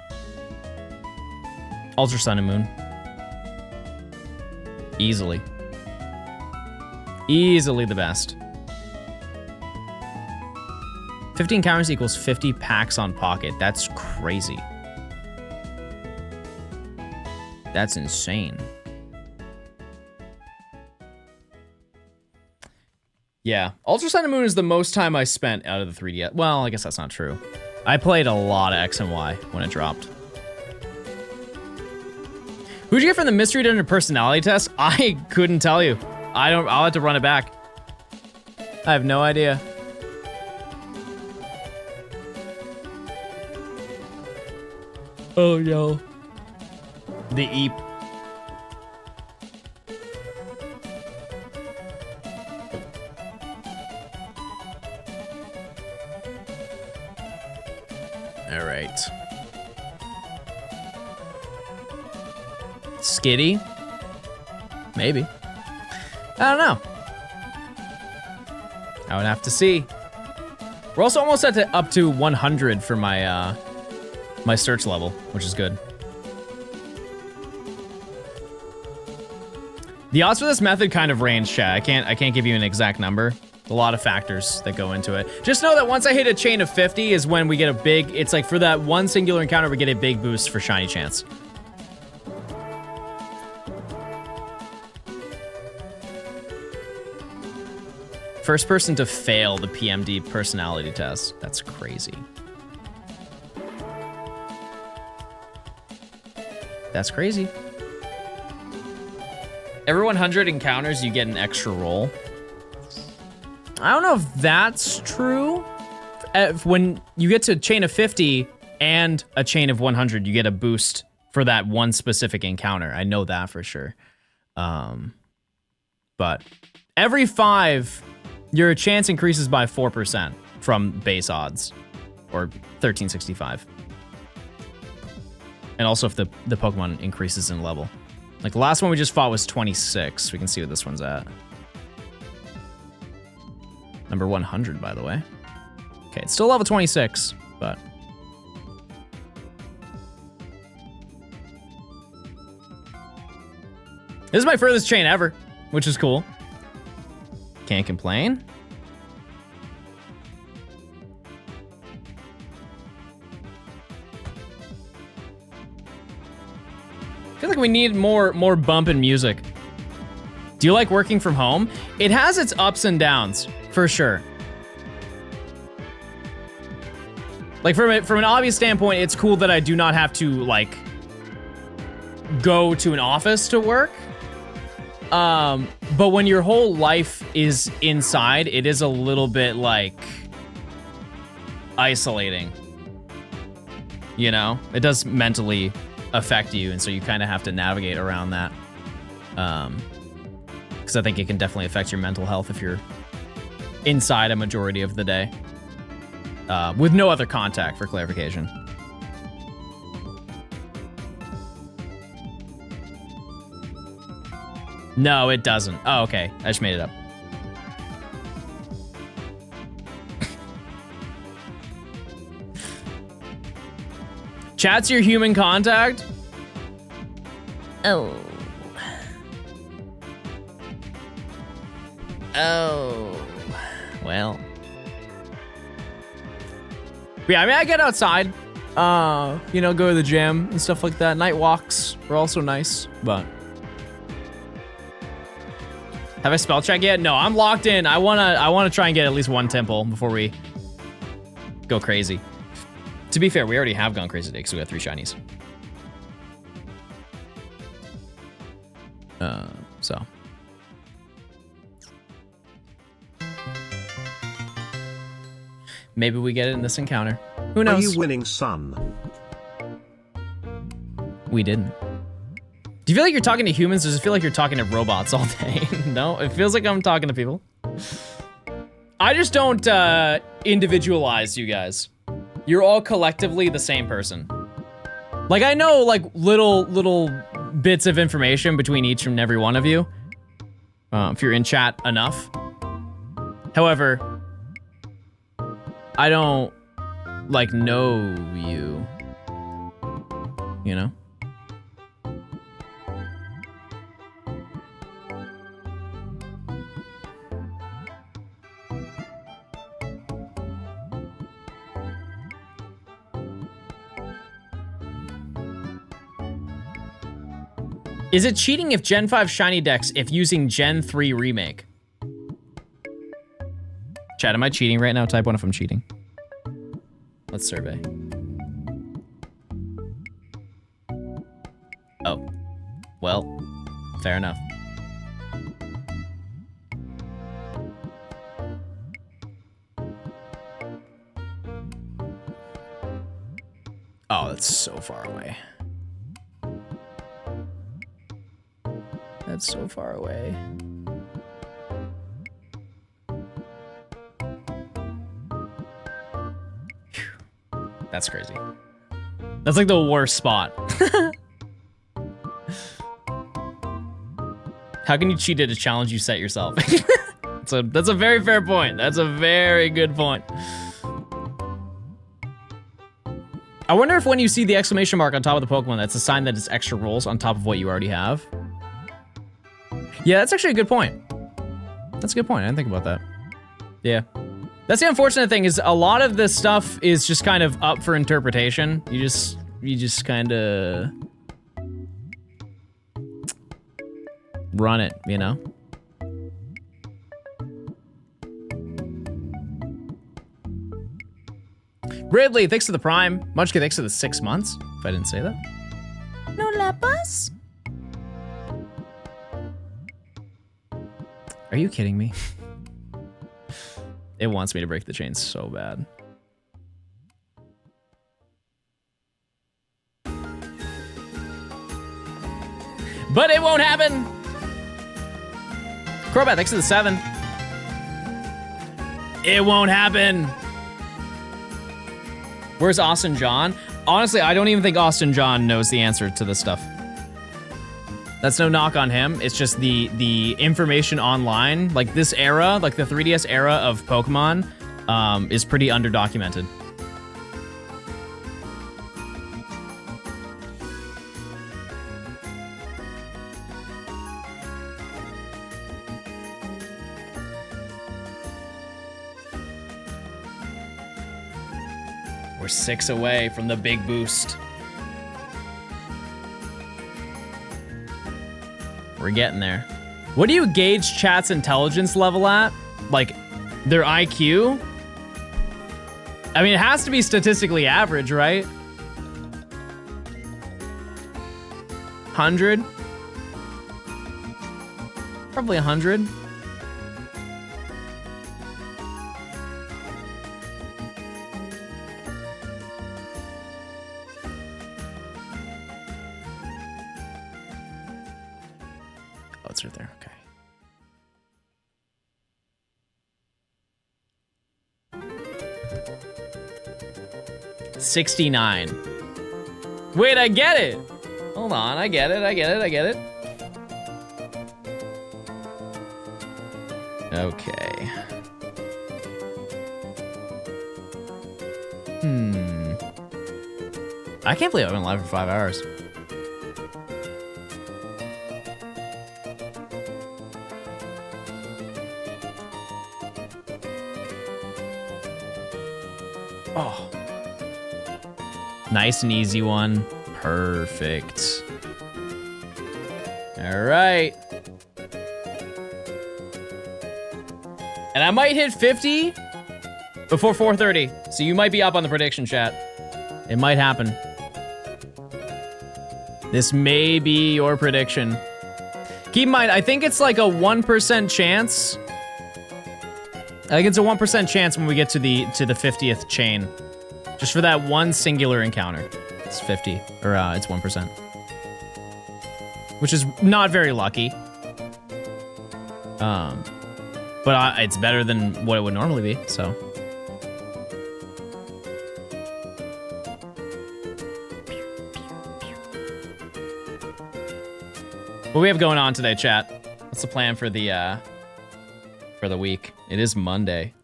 Ultra Sun and Moon. Easily. Easily the best. 50 encounters equals 50 packs on Pocket. That's crazy. That's insane. Yeah, Ultra Sun and Moon is the most time I spent out of the 3DS. Well, I guess that's not true. I played a lot of X and Y when it dropped. Who'd you get from the Mystery Dungeon personality test? I couldn't tell you. I'll have to run it back. I have no idea. Oh no. The Eep. All right. Skitty? Maybe. I don't know. I would have to see. We're also almost up to 100 for my my search level, which is good. The odds for this method kind of range, chat. I can't give you an exact number. A lot of factors that go into it. Just know that once I hit a chain of 50 is when we get a big, it's like for that one singular encounter, we get a big boost for shiny chance. First person to fail the PMD personality test. That's crazy. That's crazy. Every 100 encounters, you get an extra roll. I don't know if that's true. When you get to chain of 50 and a chain of 100, you get a boost for that one specific encounter. I know that for sure. But every 5, your chance increases by 4% from base odds, or 1365. And also if the Pokemon increases in level. Like the last one we just fought was 26. We can see what this one's at. Number 100, by the way. Okay, it's still level 26, but... This is my furthest chain ever, which is cool. Can't complain. I feel like we need more bump in music. Do you like working from home? It has its ups and downs, for sure. Like from an obvious standpoint, it's cool that I do not have to like go to an office to work. But when your whole life is inside, it is a little bit like isolating. You know, it does mentally affect you, and so you kind of have to navigate around that. Because I think it can definitely affect your mental health if you're inside a majority of the day. With no other contact, for clarification. No, it doesn't. Oh, okay. I just made it up. Chat's your human contact? Oh. Oh. Well. Yeah, I mean, I get outside. You know, go to the gym and stuff like that. Night walks are also nice, but... Have I spell check yet? No, I'm locked in. I wanna try and get at least one temple before we go crazy. To be fair, we already have gone crazy today because we got 3 shinies. So. Maybe we get it in this encounter. Who knows? Are you winning, son? We didn't. Do you feel like you're talking to humans, or does it feel like you're talking to robots all day? No, it feels like I'm talking to people. I just don't individualize you guys. You're all collectively the same person. Like, I know, like, little bits of information between each and every one of you. If you're in chat enough. However, I don't, like, know you. You know? Is it cheating if Gen 5 shiny Dex if using Gen 3 remake? Chat, am I cheating right now? Type 1 if I'm cheating. Let's survey. Oh. Well, fair enough. Oh, that's so far away. That's so far away. Phew. That's crazy. That's like the worst spot. How can you cheat at a challenge you set yourself? That's a very fair point. That's a very good point. I wonder if when you see the exclamation mark on top of the Pokemon, that's a sign that it's extra rolls on top of what you already have. Yeah, that's actually a good point. That's a good point. I didn't think about that. Yeah. That's the unfortunate thing is a lot of this stuff is just kind of up for interpretation. You just kind of run it, you know? Ridley, thanks for the Prime. Munchkin, thanks for the 6 months, if I didn't say that. No lapas? Are you kidding me? It wants me to break the chain so bad. But it won't happen! Crobat, thanks for the 7. It won't happen! Where's Austin John? Honestly, I don't even think Austin John knows the answer to this stuff. That's no knock on him. It's just the information online, like this era, like the 3DS era of Pokemon, is pretty underdocumented. We're 6 away from the big boost. We're getting there. What do you gauge chat's intelligence level at? Like, their IQ? I mean, it has to be statistically average, right? 100? Probably 100. Oh, it's right there, okay. $69. Wait, I get it. Hold on, I get it. Okay. I can't believe I've been live for 5 hours. Oh. Nice and easy one. Perfect. All right. And I might hit 50 before 4:30. So you might be up on the prediction, chat. It might happen. This may be your prediction. Keep in mind, I think it's like a 1% chance. I think it's a 1% chance when we get to the 50th chain. Just for that one singular encounter. It's 50, or it's 1%. Which is not very lucky. But it's better than what it would normally be, so. What do we have going on today, chat? What's the plan for the week? It is Monday,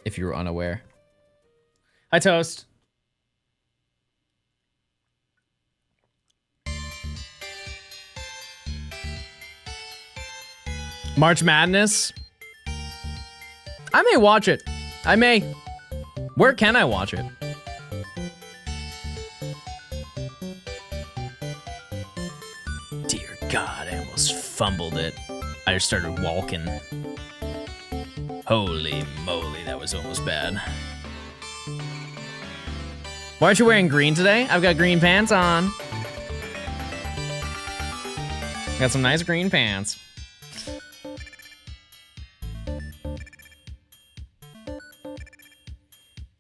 if you were unaware. Hi, Toast. March Madness. I may watch it. I may. Where can I watch it? Dear God, I almost fumbled it. I just started walking. Holy moly, that was almost bad. Why aren't you wearing green today? I've got green pants on. Got some nice green pants.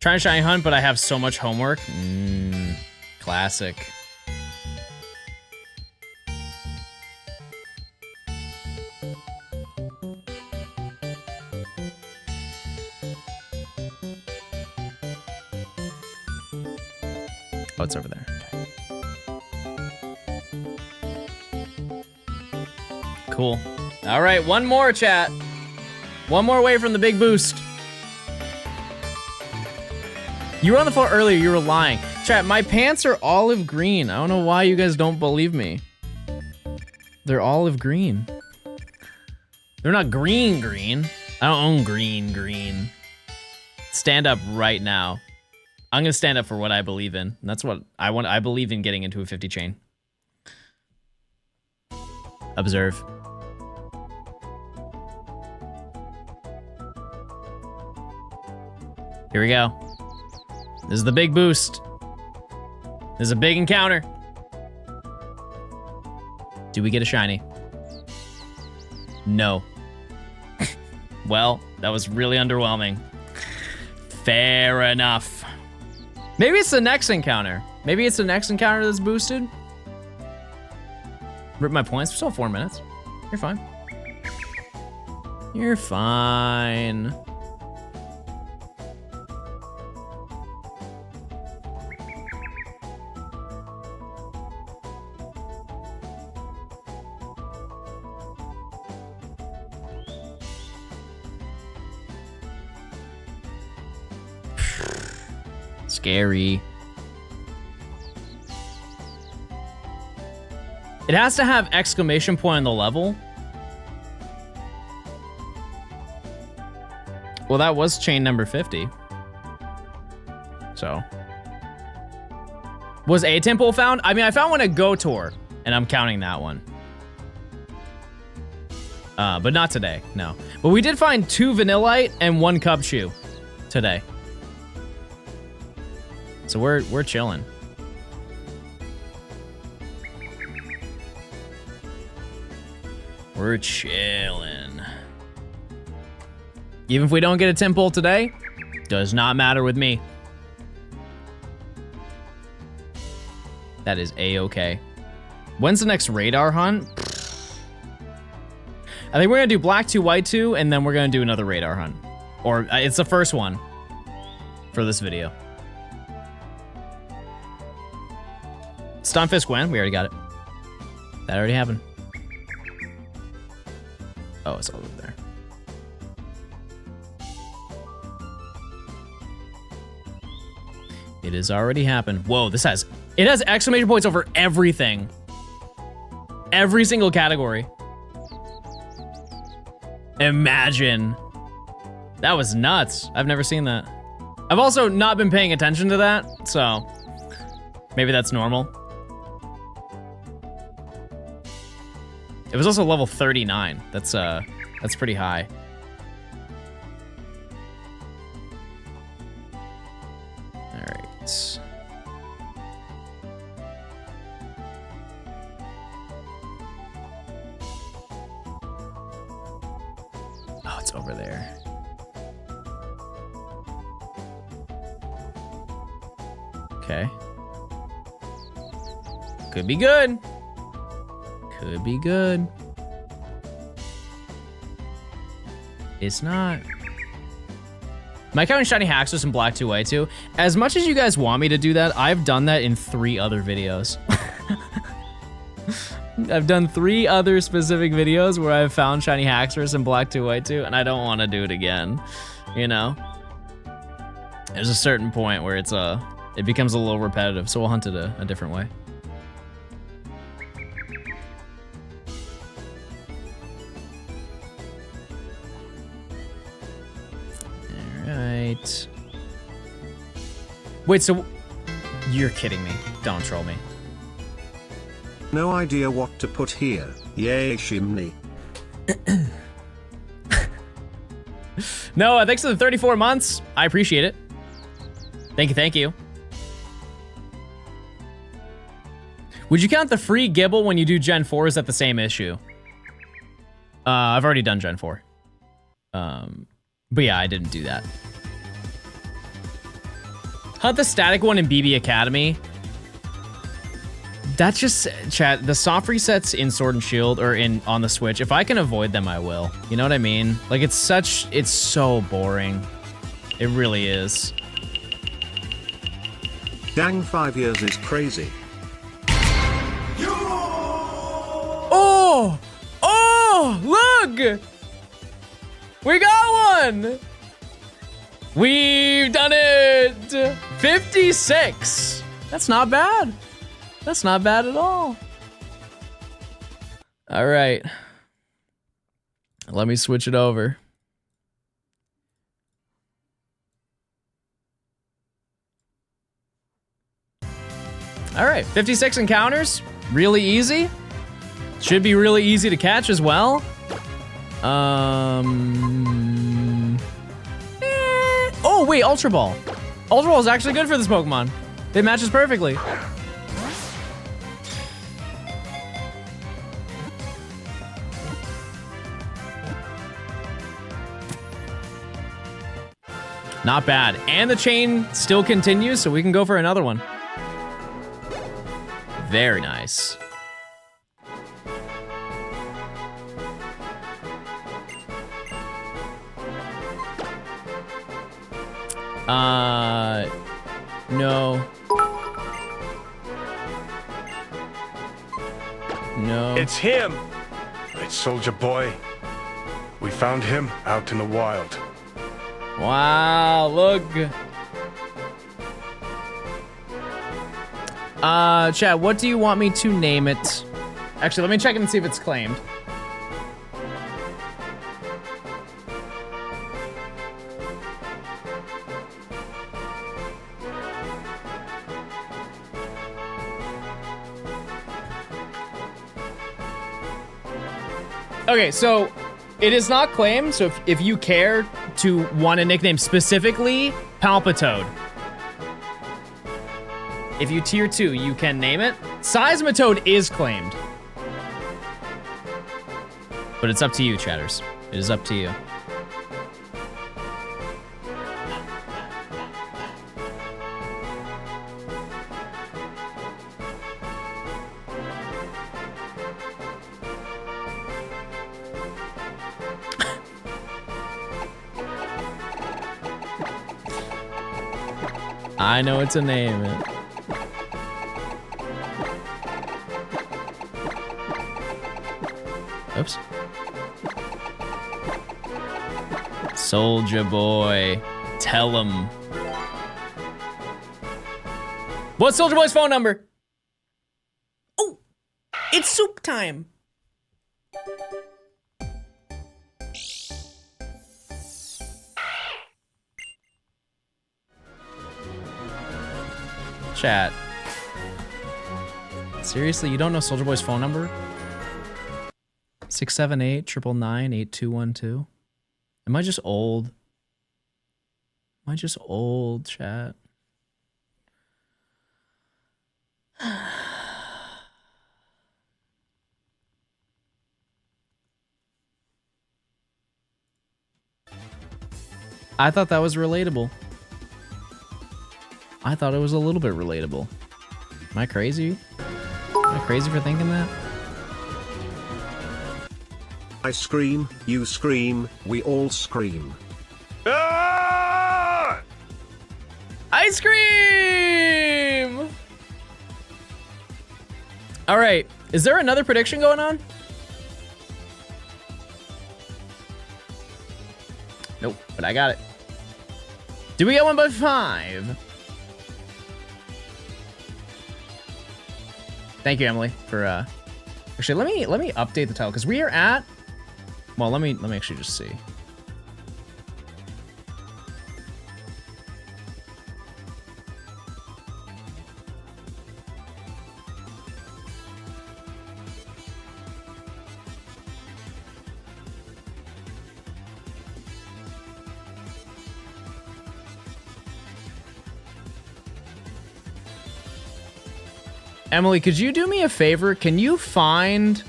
Trying to shiny hunt, but I have so much homework. Classic. Oh, it's over there. Okay. Cool. All right, one more, chat. One more away from the big boost. You were on the floor earlier, you were lying. Chat, my pants are olive green. I don't know why you guys don't believe me. They're olive green. They're not green. I don't own green. Stand up right now. I'm gonna stand up for what I believe in. That's what I want. I believe in getting into a 50 chain. Observe. Here we go. This is the big boost. This is a big encounter. Do we get a shiny? No. Well, that was really underwhelming. Fair enough. Maybe it's the next encounter. Maybe it's the next encounter that's boosted. Rip my points. We're still 4 minutes. You're fine. You're fine. Scary. It has to have exclamation point on the level. Well, that was chain number 50. So. Was a temple found? I mean, I found one at Go Tour, and I'm counting that one. But not today, no. But we did find 2 Vanillite and 1 Cub Shoe today. So we're chilling. We're chilling. Even if we don't get a temple today, does not matter with me. That is a-okay. When's the next radar hunt? I think we're gonna do black 2, white 2, and then we're gonna do another radar hunt. Or it's the first one for this video. Stunfisk Gwen, we already got it. That already happened. Oh, it's all over there. It has already happened. Whoa, it has exclamation points over everything. Every single category. Imagine. That was nuts. I've never seen that. I've also not been paying attention to that, so maybe that's normal. It was also level 39. That's pretty high. All right. Oh, it's over there. Okay. Could be good. Could be good. It's not. Am I counting shiny Haxorus and black 2 white 2? As much as you guys want me to do that, I've done that in 3 other videos. I've done 3 other specific videos where I've found shiny Haxorus and black 2 white 2, and I don't want to do it again. You know? There's a certain point where it becomes a little repetitive, so we'll hunt it a different way. Right. Wait, so you're kidding me. Don't troll me. No idea what to put here. Yay, Shimney. No, thanks for the 34 months. I appreciate it. Thank you. Would you count the free Gibble when you do Gen 4? Is that the same issue? I've already done Gen 4. But yeah, I didn't do that. Hunt the static one in BB Academy. That's just, chat, the soft resets in Sword and Shield or on the Switch, if I can avoid them, I will. You know what I mean? Like, it's so boring. It really is. Dang, 5 years is crazy. Oh! Oh! Look! We got one! We've done it! 56! That's not bad. That's not bad at all. All right. Let me switch it over. All right, 56 encounters. Really easy. Should be really easy to catch as well. Oh, wait, Ultra Ball. Ultra Ball is actually good for this Pokemon. It matches perfectly. Not bad. And the chain still continues, so we can go for another one. Very nice. No. No. It's him! It's Soldier Boy. We found him out in the wild. Wow, look. Chad, what do you want me to name it? Actually, let me check and see if it's claimed. Okay, so it is not claimed, so if you care to want a nickname specifically, Palpitoad. If you tier 2, you can name it. Seismitoad is claimed. But it's up to you, chatters. It is up to you. I know it's a name. Oops. Soldier Boy. Tell him. What's Soldier Boy's phone number? Oh, it's soup time. Chat. Seriously, you don't know Soldier Boy's phone number? 678-999-8212. Am I just old? Am I just old, chat? I thought that was relatable. I thought it was a little bit relatable. Am I crazy? Am I crazy for thinking that? I scream, you scream, we all scream. Ah! Ice cream! All right, is there another prediction going on? Nope, but I got it. Do we get 1 by 5? Thank you, Emily, for actually let me update the title because we are at, well, let me actually just see. Emily, could you do me a favor? Can you find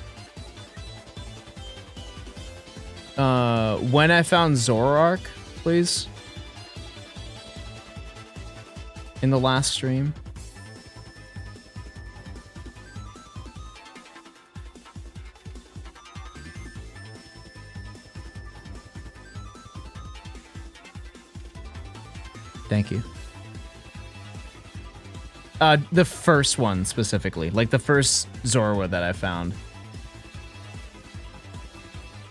when I found Zoroark, please? In the last stream. Thank you. The first one specifically, like the first Zorua that I found.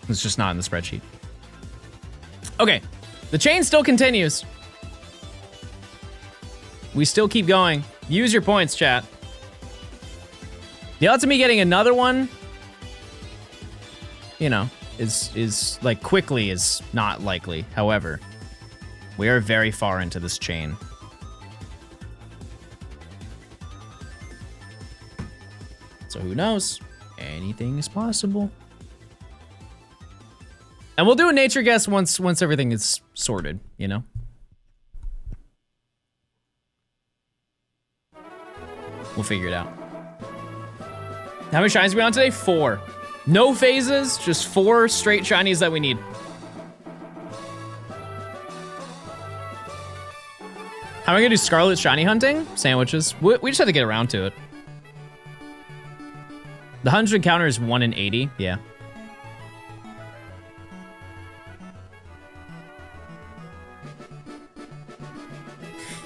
It's just not in the spreadsheet. Okay, the chain still continues. We still keep going. Use your points, chat. The odds of me getting another one, you know, is like quickly is not likely. However, we are very far into this chain. So who knows? Anything is possible. And we'll do a nature guess once everything is sorted, you know? We'll figure it out. How many shinies are we on today? 4. No phases, just 4 straight shinies that we need. How am I gonna do Scarlet shiny hunting? Sandwiches. We just have to get around to it. The 100 encounter is 1 in 80, yeah.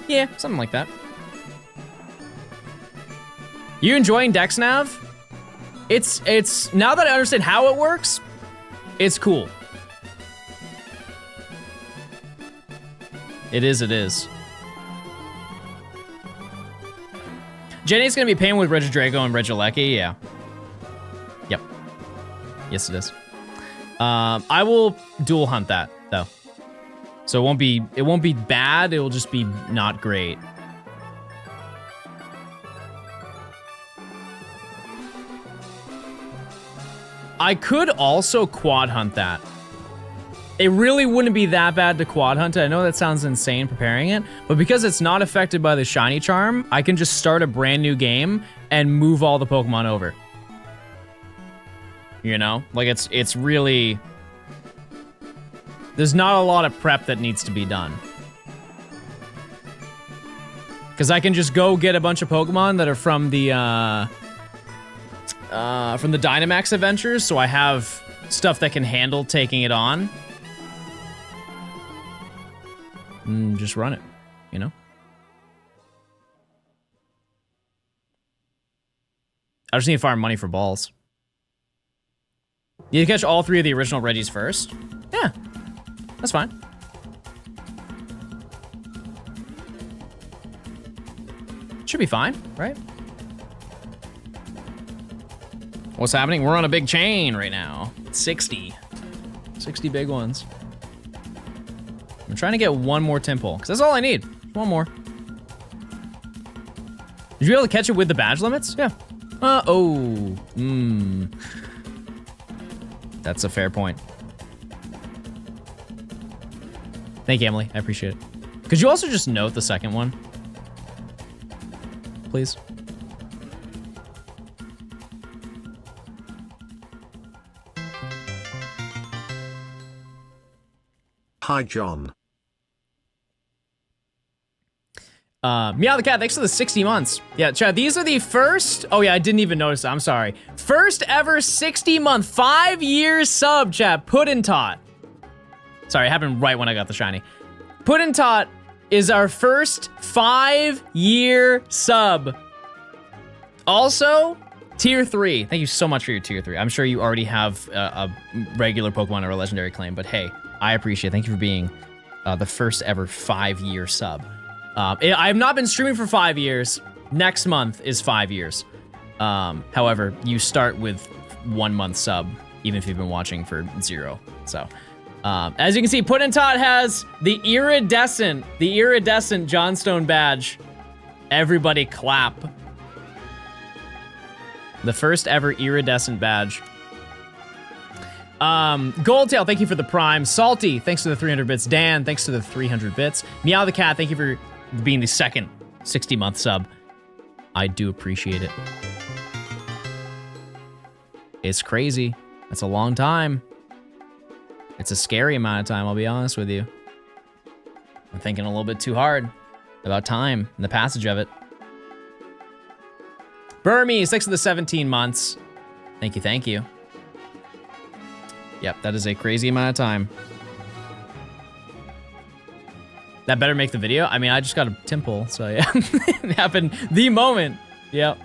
Yeah, something like that. You enjoying DexNav? It's now that I understand how it works, it's cool. It is. Jenny's gonna be paying with Regidrago and Regieleki, yeah. Yep. Yes, it is. I will dual hunt that though. So it won't be bad, it will just be not great. I could also quad hunt that. It really wouldn't be that bad to quad hunt it. I know that sounds insane preparing it, but because it's not affected by the shiny charm, I can just start a brand new game and move all the Pokemon over. You know? Like it's really... There's not a lot of prep that needs to be done. Because I can just go get a bunch of Pokemon that are from the Dynamax adventures, so I have stuff that can handle taking it on. And just run it, you know? I just need to farm money for balls. You catch all 3 of the original Regis first? Yeah, that's fine. Should be fine, right? What's happening? We're on a big chain right now. 60 big ones. I'm trying to get one more Temple, because that's all I need. One more. Did you be able to catch it with the badge limits? Yeah. That's a fair point. Thank you, Emily. I appreciate it. Could you also just note the second one? Please. Hi, John. Meow the Cat, thanks for the 60 months. Yeah, Chad, these are the first... Oh, yeah, I didn't even notice that. I'm sorry. First ever 60-month, 5-year sub, Chad. Puddintot. Sorry, it happened right when I got the shiny. Puddintot is our first 5-year sub. Also, tier 3. Thank you so much for your tier 3. I'm sure you already have a regular Pokemon or a legendary claim, but hey, I appreciate it. Thank you for being the first ever 5-year sub. I've not been streaming for 5 years. Next month is 5 years. However, you start with 1 month sub, even if you've been watching for 0. So, as you can see, Puddintot has the iridescent Johnstone badge. Everybody clap. The first ever iridescent badge. Goldtail, thank you for the prime. Salty, thanks for the 300 bits. Dan, thanks for the 300 bits. Meow the Cat, thank you for being the second 60-month sub. I do appreciate it. It's crazy. That's a long time. It's a scary amount of time, I'll be honest with you. I'm thinking a little bit too hard about time and the passage of it. Burmese, thanks for the 17 months. Thank you, thank you. Yep, that is a crazy amount of time. That better make the video. I mean, I just got a Temple, so yeah. It happened the moment. Yep.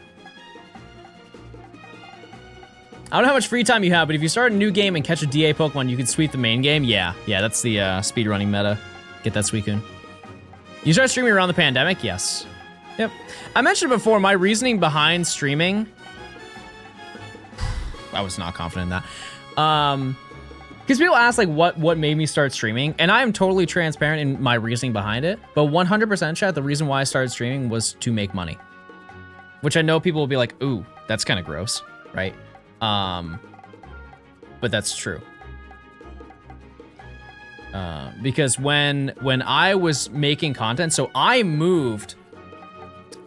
I don't know how much free time you have, but if you start a new game and catch a DA Pokemon, you can sweep the main game. Yeah, that's the speedrunning meta. Get that Suicune. You started streaming around the pandemic? Yes. Yep. I mentioned before, my reasoning behind streaming. I was not confident in that. Because people ask like what made me start streaming, and I am totally transparent in my reasoning behind it. But 100% chat, the reason why I started streaming was to make money. Which I know people will be like, ooh, that's kind of gross, right? But that's true. Because when I was making content, so I moved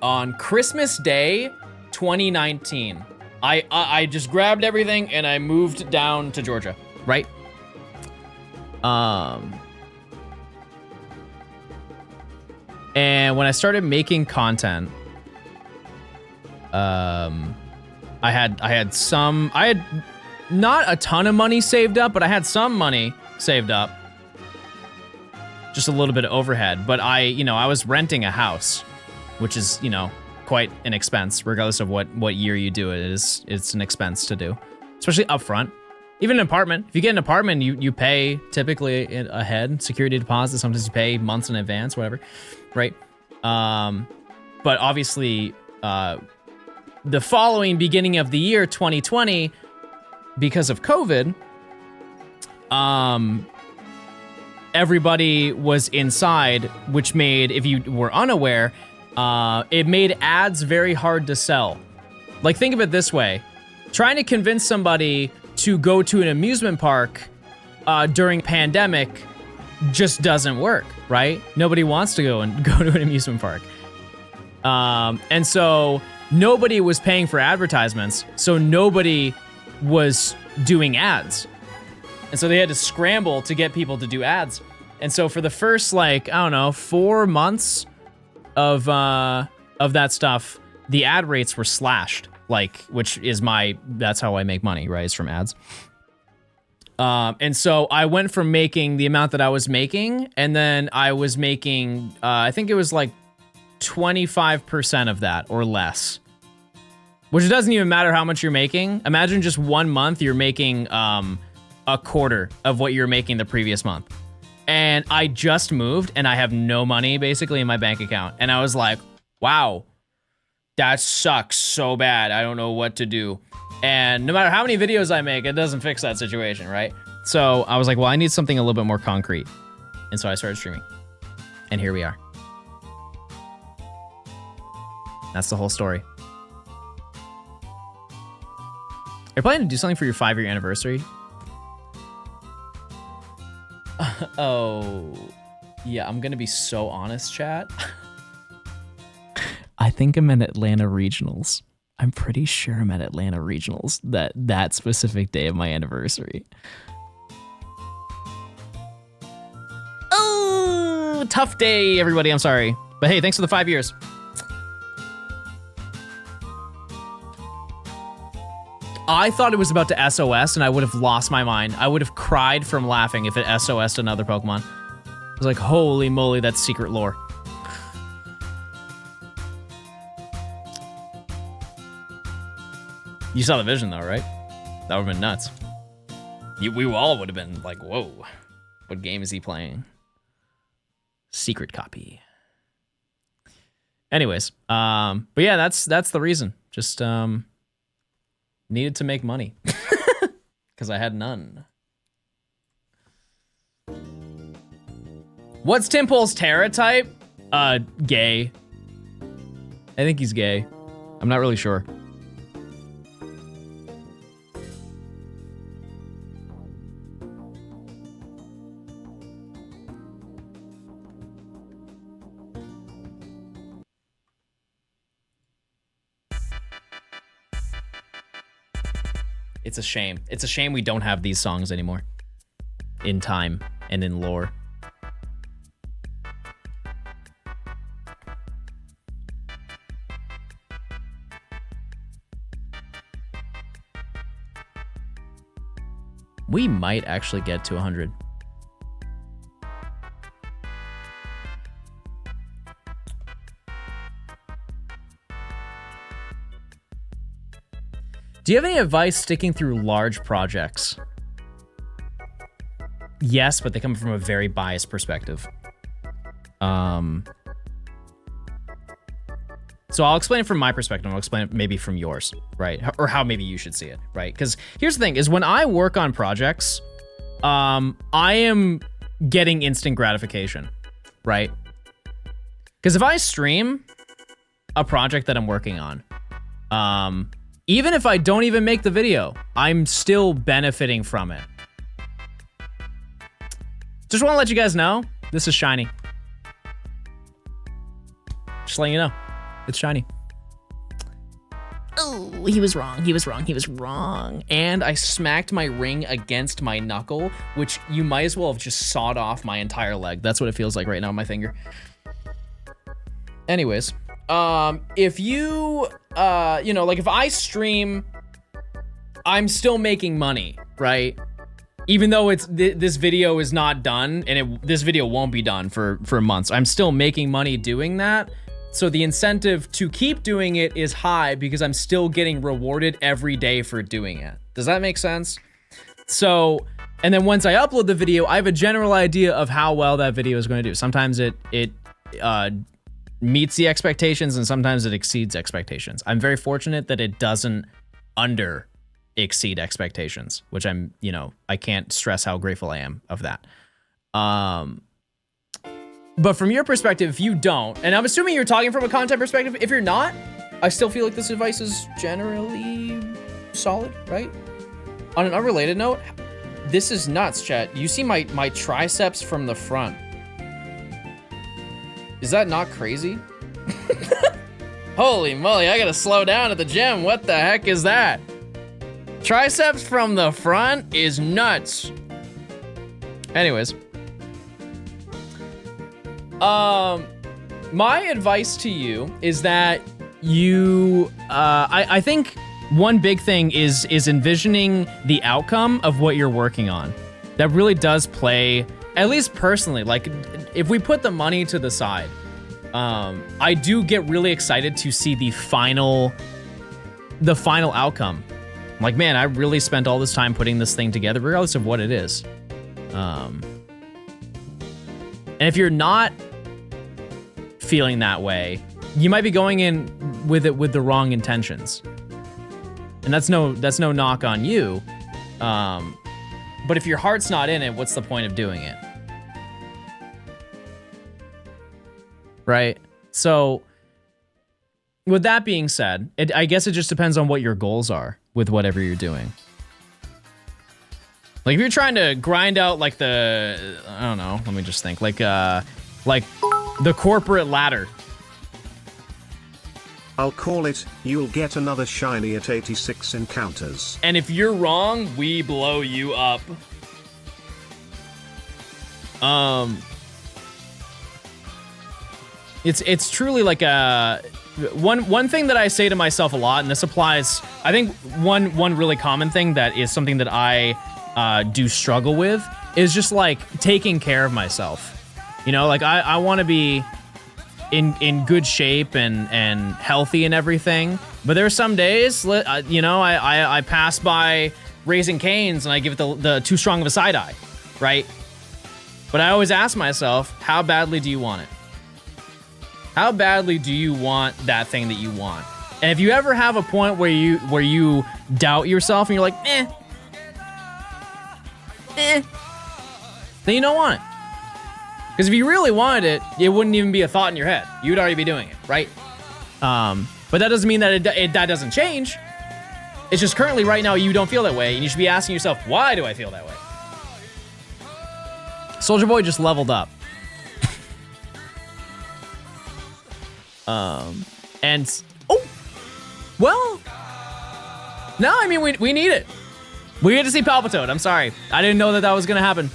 on Christmas Day 2019. I just grabbed everything and I moved down to Georgia, right? And when I started making content, I had not a ton of money saved up, but I had some money saved up. Just a little bit of overhead, but I was renting a house, which is, quite an expense, regardless of what year you do it. It's an expense to do, especially upfront. Even an apartment. If you get an apartment, you pay typically ahead, security deposit. Sometimes you pay months in advance, whatever, right? But obviously, the following beginning of the year 2020, because of COVID, everybody was inside, which made, if you were unaware, it made ads very hard to sell. Like, think of it this way. Trying to convince somebody to go to an amusement park during pandemic just doesn't work, right? Nobody wants to go to an amusement park. And so nobody was paying for advertisements, so nobody was doing ads. And so they had to scramble to get people to do ads. And so for the first, 4 months of that stuff, the ad rates were slashed, which is that's how I make money, right? It's from ads. And so I went from making the amount that I was making, and then I was making, I think it was 25% of that or less. Which it doesn't even matter how much you're making. Imagine just 1 month you're making a quarter of what you're making the previous month. And I just moved and I have no money basically in my bank account. And I was like, wow, that sucks so bad. I don't know what to do. And no matter how many videos I make, it doesn't fix that situation, right? So I was like, well, I need something a little bit more concrete. And so I started streaming. And here we are. That's the whole story. You're planning to do something for your 5-year anniversary? Oh, yeah, I'm gonna be so honest, chat. I think I'm at Atlanta Regionals. I'm pretty sure I'm at Atlanta Regionals that specific day of my anniversary. Oh, tough day, everybody. I'm sorry. But hey, thanks for the 5 years. I thought it was about to SOS and I would have lost my mind. I would have cried from laughing if it SOS'd another Pokemon. I was like, holy moly, that's secret lore. You saw the vision though, right? That would have been nuts. We all would have been like, whoa, what game is he playing? Secret copy. Anyways, but yeah, that's the reason. Just, needed to make money because I had none. What's Timple's Terra type? Gay. I think he's gay. I'm not really sure. It's a shame. It's a shame we don't have these songs anymore. In time and in lore. We might actually get to 100. Do you have any advice sticking through large projects? Yes, but they come from a very biased perspective. So I'll explain it from my perspective. I'll explain it maybe from yours, right? Or how maybe you should see it, right? Because here's the thing: is when I work on projects, I am getting instant gratification, right? Because if I stream a project that I'm working on, even if I don't even make the video, I'm still benefiting from it. Just want to let you guys know, this is shiny. Just letting you know, it's shiny. Oh, he was wrong, he was wrong, he was wrong. And I smacked my ring against my knuckle, which you might as well have just sawed off my entire leg. That's what it feels like right now on my finger. Anyways, if you, like if I stream, I'm still making money, right? Even though this video is not done, and this video won't be done for months, I'm still making money doing that. So the incentive to keep doing it is high because I'm still getting rewarded every day for doing it. Does that make sense? So, and then once I upload the video, I have a general idea of how well that video is going to do. Sometimes it meets the expectations, and sometimes it exceeds expectations. I'm very fortunate that it doesn't under exceed expectations, which I'm, I can't stress how grateful I am of that. But from your perspective, if you don't, and I'm assuming you're talking from a content perspective, if you're not, I still feel like this advice is generally solid, right? On an unrelated note, this is nuts, chat. You see my triceps from the front. Is that not crazy? Holy moly, I gotta slow down at the gym. What the heck is that? Triceps from the front is nuts. Anyways. My advice to you is that you, I think one big thing is envisioning the outcome of what you're working on. That really does play, at least personally, like if we put the money to the side, I do get really excited to see the final outcome. Like, man, I really spent all this time putting this thing together, regardless of what it is. And if you're not feeling that way, you might be going in with it with the wrong intentions. And that's no knock on you. But if your heart's not in it, what's the point of doing it? Right? So with that being said, I guess it just depends on what your goals are with whatever you're doing. Like if you're trying to grind out like I don't know, let me just think, like the corporate ladder. I'll call it, you'll get another shiny at 86 encounters. And if you're wrong, we blow you up. It's truly like a one thing that I say to myself a lot, and this applies, I think one really common thing that is something that I do struggle with is just like taking care of myself. Like I want to be in good shape and healthy and everything, but there are some days, I pass by Raising Cane's and I give it the too strong of a side eye, right? But I always ask myself, how badly do you want it? How badly do you want that thing that you want? And if you ever have a point where you doubt yourself and you're like, then you don't want it. Because if you really wanted it, it wouldn't even be a thought in your head. You'd already be doing it, right? But that doesn't mean that that doesn't change. It's just currently right now you don't feel that way, and you should be asking yourself, why do I feel that way? Soldier Boy just leveled up. No, I mean, we need it. We get to see Palpitoad. I'm sorry. I didn't know that was gonna happen.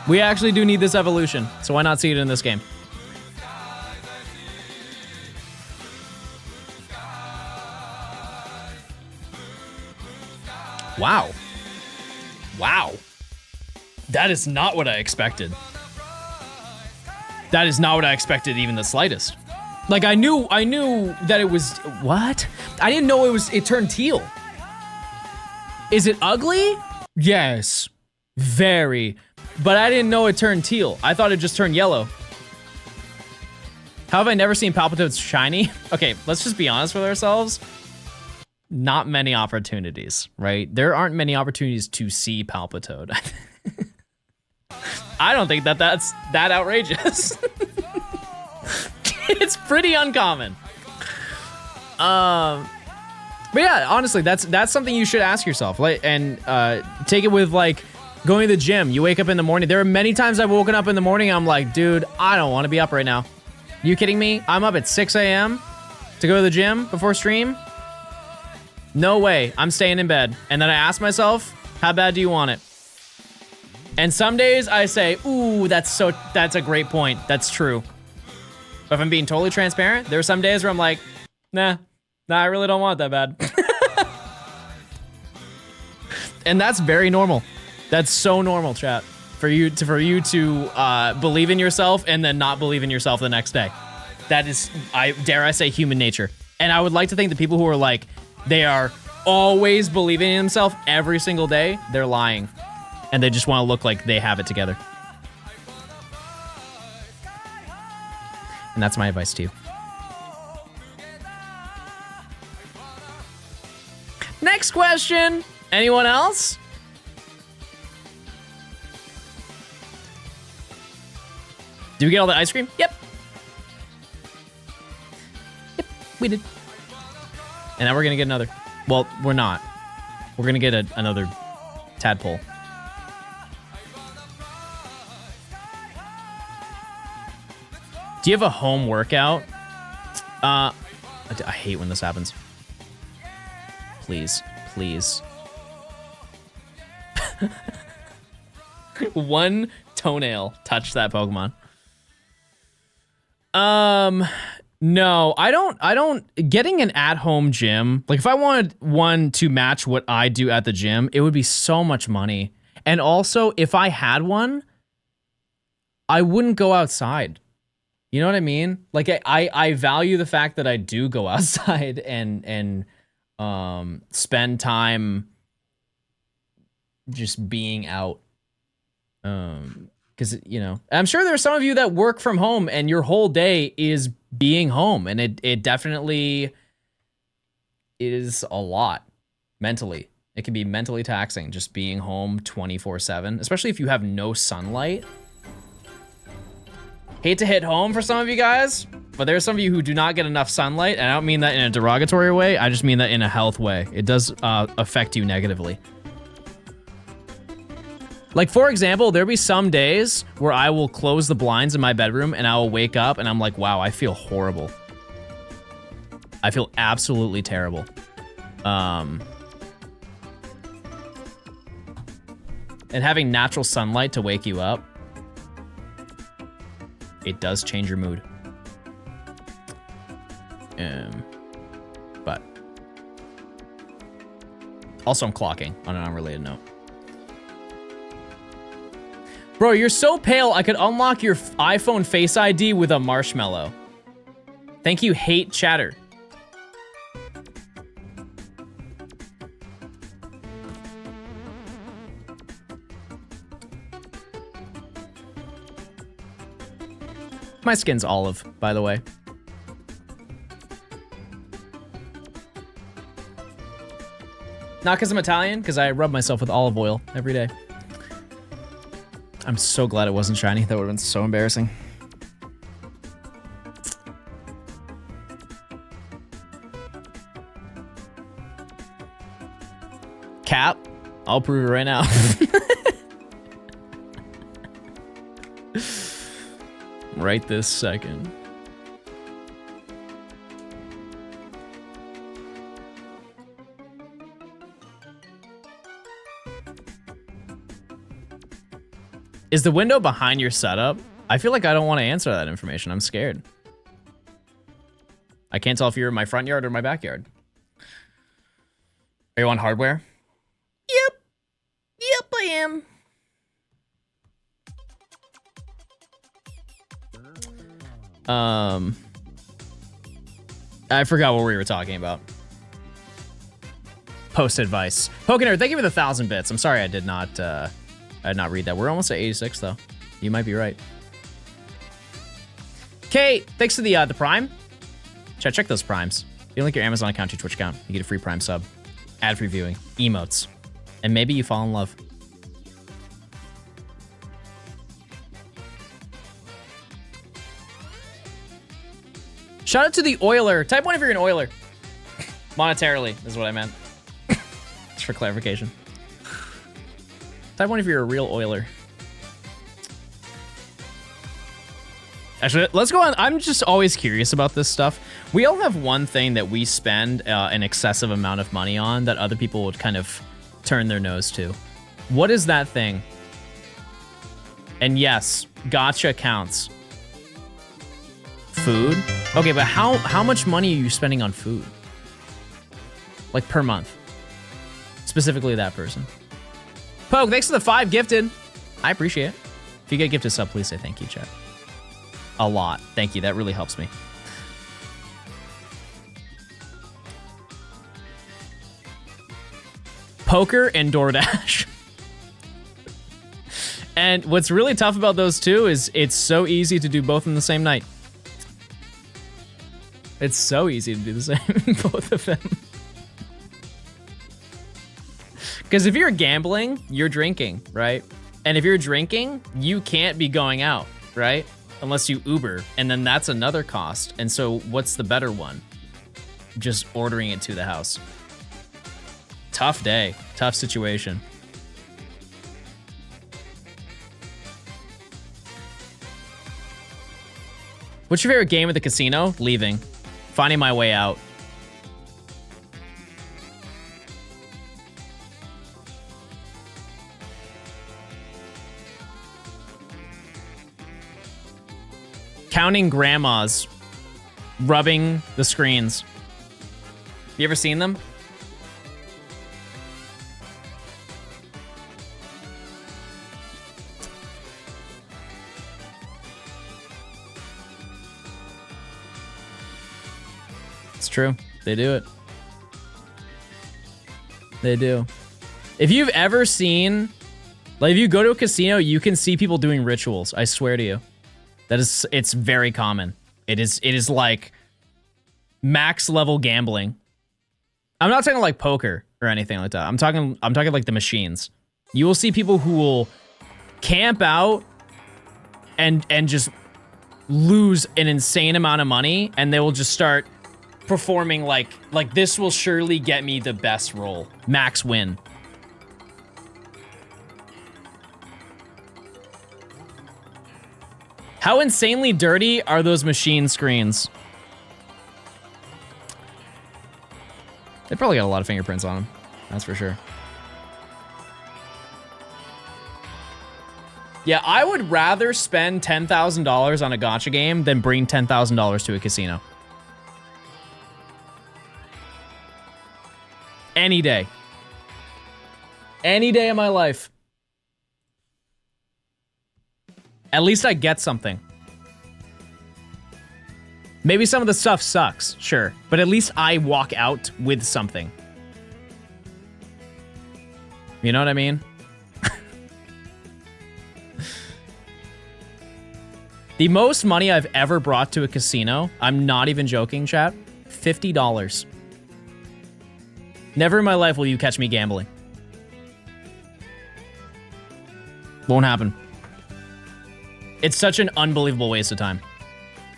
We actually do need this evolution, so why not see it in this game? Wow. Wow. That is not what I expected. That is not what I expected, even the slightest. Like I knew that it was, what? I didn't know it turned teal. Is it ugly? Yes, very. But I didn't know it turned teal. I thought it just turned yellow. How have I never seen Palpitoads shiny? Okay, let's just be honest with ourselves. Not many opportunities, right? There aren't many opportunities to see Palpitoad. I don't think that's that outrageous. It's pretty uncommon. But yeah, honestly, that's something you should ask yourself. Like, and take it with like going to the gym. You wake up in the morning. There are many times I've woken up in the morning. I'm like, dude, I don't want to be up right now. You kidding me? I'm up at 6 a.m. to go to the gym before stream. No way. I'm staying in bed. And then I ask myself, how bad do you want it? And some days I say, ooh, that's a great point. That's true. But if I'm being totally transparent, there are some days where I'm like, nah, I really don't want it that bad. And that's very normal. That's so normal, chat. For you to believe in yourself and then not believe in yourself the next day. That is, dare I say, human nature. And I would like to think the people who are like, they are always believing in themselves every single day, they're lying. And they just want to look like they have it together. And that's my advice to you. Next question. Anyone else? Did we get all the ice cream? Yep. Yep, we did. And now we're gonna get another. Well, we're not. We're gonna get another tadpole. Do you have a home workout? I hate when this happens. Please, please. One toenail touched that Pokemon. No, I don't, getting an at-home gym, like if I wanted one to match what I do at the gym, it would be so much money. And also, if I had one, I wouldn't go outside. You know what I mean? Like I value the fact that I do go outside and spend time just being out. Because, you know, I'm sure there are some of you that work from home and your whole day is being home, and it definitely is a lot mentally. It can be mentally taxing just being home 24/7, especially if you have no sunlight. Hate to hit home for some of you guys, but there's some of you who do not get enough sunlight, and I don't mean that in a derogatory way, I just mean that in a health way. It does affect you negatively. Like, for example, there'll be some days where I will close the blinds in my bedroom and I will wake up and I'm like, wow, I feel horrible. I feel absolutely terrible. And having natural sunlight to wake you up, it does change your mood. But also I'm clocking on an unrelated note. Bro, you're so pale, I could unlock your iPhone Face ID with a marshmallow. Thank you, Hate Chatter. My skin's olive, by the way. Not because I'm Italian, because I rub myself with olive oil every day. I'm so glad it wasn't shiny. That would have been so embarrassing. Cap, I'll prove it right now. Right this second. Is the window behind your setup? I feel like I don't want to answer that information. I'm scared. I can't tell if you're in my front yard or my backyard. Are you on hardware? Yep. Yep, I am. I forgot what we were talking about. Post advice. Pokener, thank you for the 1,000 bits. I'm sorry I did not read that. We're almost at 86 though. You might be right. Kate, thanks for the Prime. Check those Primes. If you link your Amazon account to your Twitch account, you get a free Prime sub, ad-free viewing, emotes, and maybe you fall in love. Shout out to the Oiler. Type 1 if you're an Oiler. Monetarily is what I meant. Just for clarification. Type 1 if you're a real Oiler. Actually, let's go on. I'm just always curious about this stuff. We all have one thing that we spend an excessive amount of money on that other people would kind of turn their nose to. What is that thing? And yes, gotcha counts. Food? Okay, but how much money are you spending on food? Like per month? Specifically that person. Poke, thanks for the 5 gifted. I appreciate it. If you get a gifted sub, please say thank you, chat. A lot. Thank you. That really helps me. Poker and DoorDash. And what's really tough about those two is it's so easy to do both in the same night. It's so easy to do the same, both of them. Because if you're gambling, you're drinking, right? And if you're drinking, you can't be going out, right? Unless you Uber, and then that's another cost. And so what's the better one? Just ordering it to the house. Tough day, tough situation. What's your favorite game at the casino? Leaving. Finding my way out. Counting grandmas rubbing the screens. You ever seen them? It's true. They do it. They do. If you've ever seen, like if you go to a casino, you can see people doing rituals. I swear to you. It's very common. It is like max level gambling. I'm not talking like poker or anything like that. I'm talking like the machines. You will see people who will camp out and just lose an insane amount of money, and they will just start performing like this will surely get me the best roll. Max win. How insanely dirty are those machine screens? They probably got a lot of fingerprints on them. That's for sure. Yeah, I would rather spend $10,000 on a gacha game than bring $10,000 to a casino. Any day. Any day of my life. At least I get something. Maybe some of the stuff sucks, sure. But at least I walk out with something. You know what I mean? The most money I've ever brought to a casino, I'm not even joking, chat, $50. Never in my life will you catch me gambling. Won't happen. It's such an unbelievable waste of time.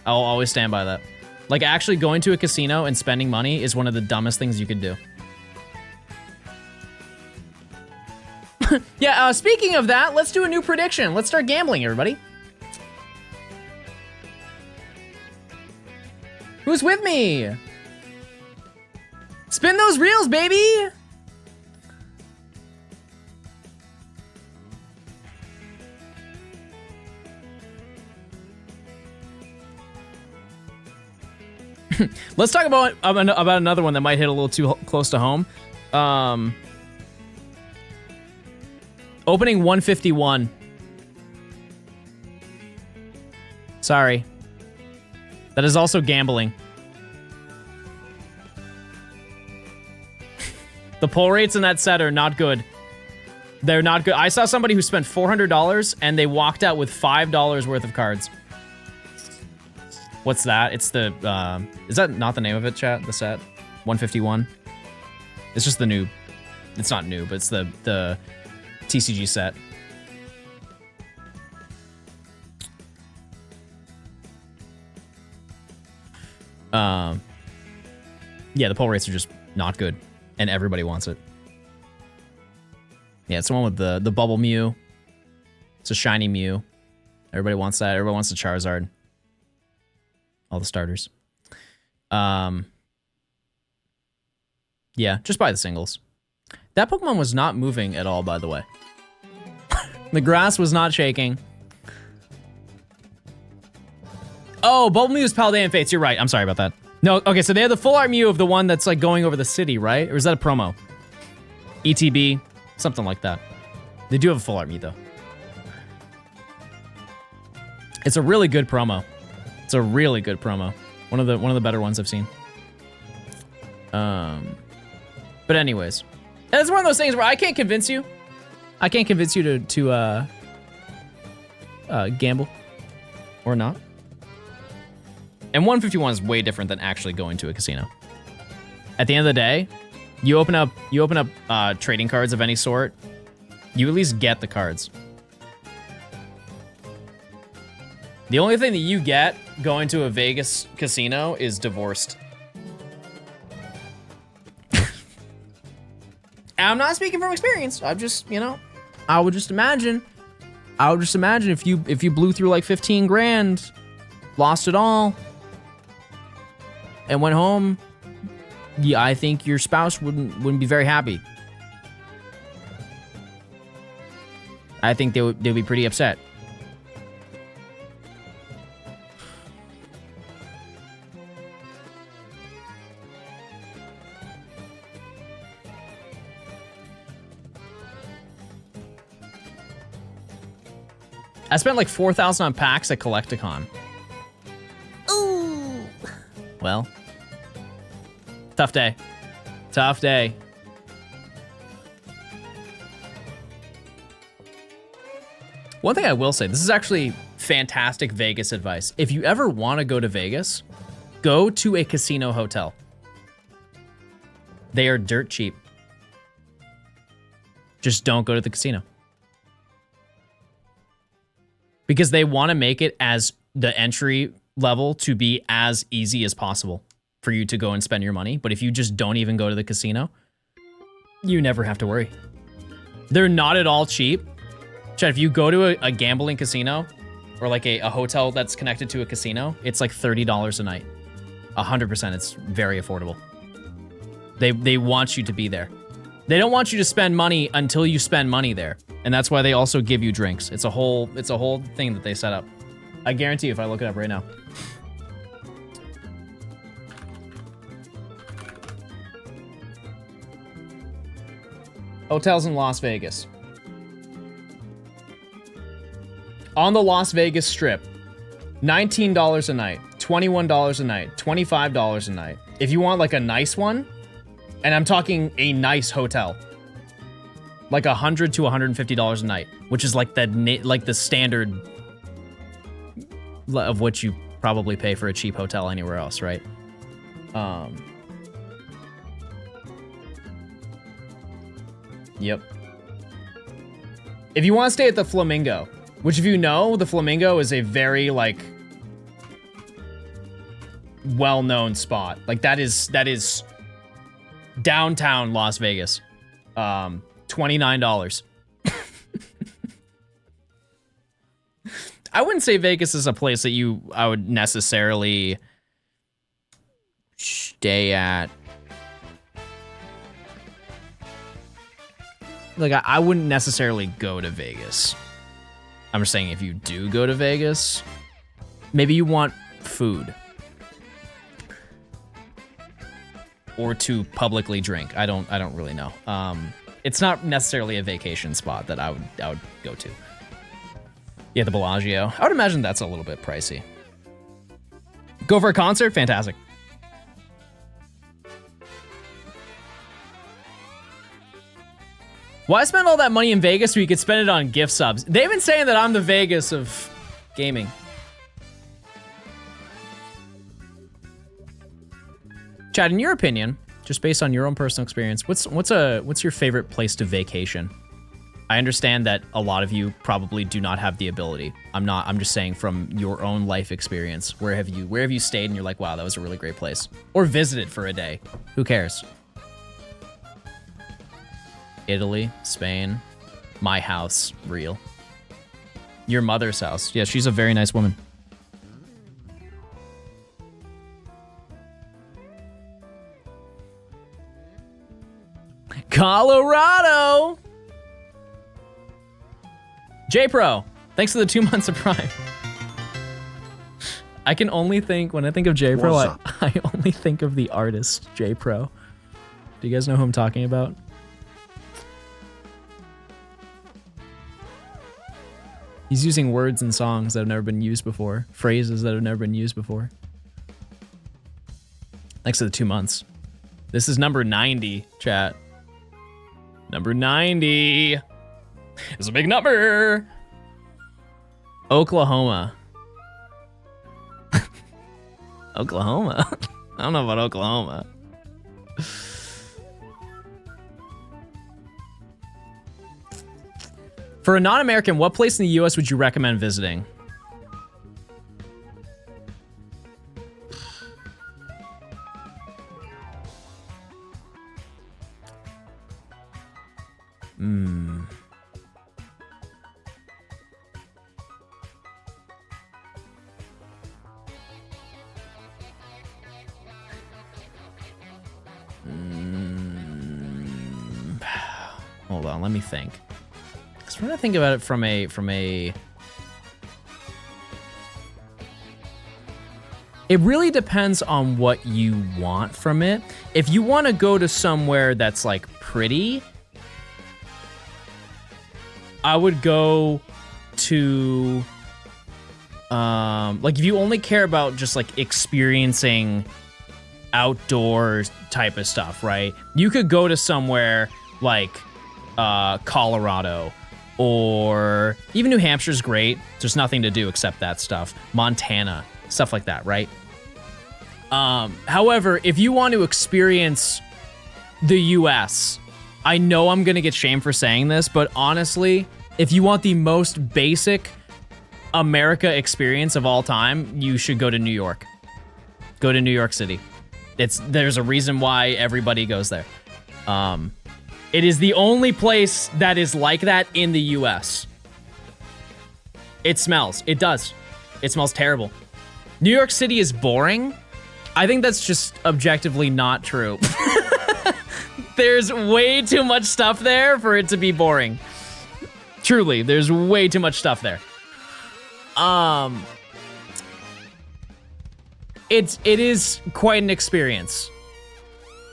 I'll always stand by that. Like, actually going to a casino and spending money is one of the dumbest things you could do. Yeah, speaking of that, let's do a new prediction. Let's start gambling, everybody. Who's with me? Spin those reels, baby! Let's talk about another one that might hit a little too close to home. Opening 151. Sorry. That is also gambling. The pull rates in that set are not good. They're not good. I saw somebody who spent $400 and they walked out with $5 worth of cards. What's that? It's the, is that not the name of it, chat? The set? 151? It's just the new, it's not new, but it's the TCG set. Yeah, the pull rates are just not good, and everybody wants it. Yeah, it's the one with the bubble Mew. It's a shiny Mew. Everybody wants that. Everybody wants the Charizard. All the starters. Yeah, just buy the singles. That Pokemon was not moving at all, by the way. The grass was not shaking. Oh, Bubble Mew is Paldean Fates. You're right. I'm sorry about that. No, okay, so they have the full art Mew of the one that's like going over the city, right? Or is that a promo? ETB, something like that. They do have a full art Mew though. It's a really good promo. It's a really good promo. One of the better ones I've seen. But anyways, it's one of those things where I can't convince you. I can't convince you to gamble or not. And 151 is way different than actually going to a casino. At the end of the day, you open up trading cards of any sort, you at least get the cards. The only thing that you get going to a Vegas casino is divorced. I'm not speaking from experience. I'm just, you know, I would just imagine if you blew through like 15 grand, lost it all, and went home, yeah, I think your spouse wouldn't be very happy. I think they'd be pretty upset. I spent like 4,000 on packs at Collecticon. Ooh. Well, tough day. Tough day. One thing I will say, this is actually fantastic Vegas advice. If you ever want to go to Vegas, go to a casino hotel. They are dirt cheap. Just don't go to the casino. Because they want to make it as the entry level to be as easy as possible for you to go and spend your money. But if you just don't even go to the casino, you never have to worry. They're not at all cheap. Chad, if you go to a gambling casino or like a hotel that's connected to a casino, it's like $30 a night. 100%, it's very affordable. They want you to be there. They don't want you to spend money until you spend money there. And that's why they also give you drinks. It's a whole thing that they set up. I guarantee you if I look it up right now. Hotels in Las Vegas. On the Las Vegas Strip, $19 a night, $21 a night, $25 a night. If you want like a nice one, and I'm talking a nice hotel, like $100 to $150 a night, which is like the standard of what you probably pay for a cheap hotel anywhere else, right? Yep. If you want to stay at the Flamingo, which if you know, the Flamingo is a very like well-known spot. Like that is downtown Las Vegas. $29. I wouldn't say Vegas is a place that I would necessarily stay at. Like, I wouldn't necessarily go to Vegas. I'm just saying if you do go to Vegas, maybe you want food. Or to publicly drink. I don't really know. It's not necessarily a vacation spot that I would go to. Yeah, the Bellagio. I would imagine that's a little bit pricey. Go for a concert? Fantastic. Why spend all that money in Vegas so you could spend it on gift subs? They've been saying that I'm the Vegas of gaming. Chad, in your opinion, just based on your own personal experience, what's your favorite place to vacation? I understand that a lot of you probably do not have the ability. I'm just saying from your own life experience. Where have you stayed and you're like, wow, that was a really great place? Or visited for a day. Who cares? Italy, Spain, my house, real. Your mother's house. Yeah, she's a very nice woman. Colorado! J-Pro, thanks for the 2 months of Prime. I can only think, when I think of J-Pro, I only think of the artist, J-Pro. Do you guys know who I'm talking about? He's using words and songs that have never been used before. Phrases that have never been used before. Thanks for the 2 months. This is number 90, chat. Number 90. It's a big number. Oklahoma. Oklahoma? I don't know about Oklahoma. For a non-American, what place in the US would you recommend visiting? Hold on, let me think. Because when I think about it from a... It really depends on what you want from it. If you want to go to somewhere that's like pretty, I would go to like if you only care about just like experiencing outdoor type of stuff, right? You could go to somewhere like Colorado, or even New Hampshire's great. There's nothing to do except that stuff. Montana, stuff like that, right? However, if you want to experience the US, I know I'm gonna get shamed for saying this, but honestly, if you want the most basic America experience of all time, you should go to New York. Go to New York City. There's a reason why everybody goes there. It is the only place that is like that in the US. It smells. It does. It smells terrible. New York City is boring. I think that's just objectively not true. There's way too much stuff there for it to be boring. Truly, there's way too much stuff there. It is quite an experience.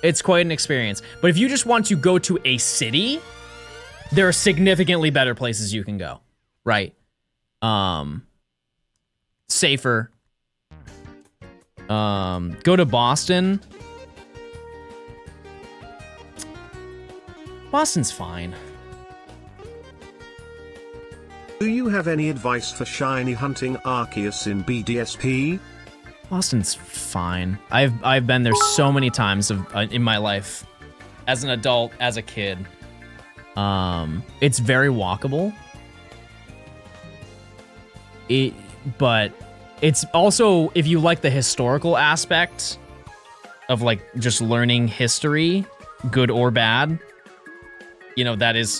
It's quite an experience. But if you just want to go to a city, there are significantly better places you can go, right? Safer. Go to Boston. Boston's fine. Do you have any advice for shiny hunting Arceus in BDSP? Boston's fine. I've been there so many times in my life, as an adult, as a kid. It's very walkable. But it's also, if you like the historical aspect of like just learning history, good or bad, you know, that is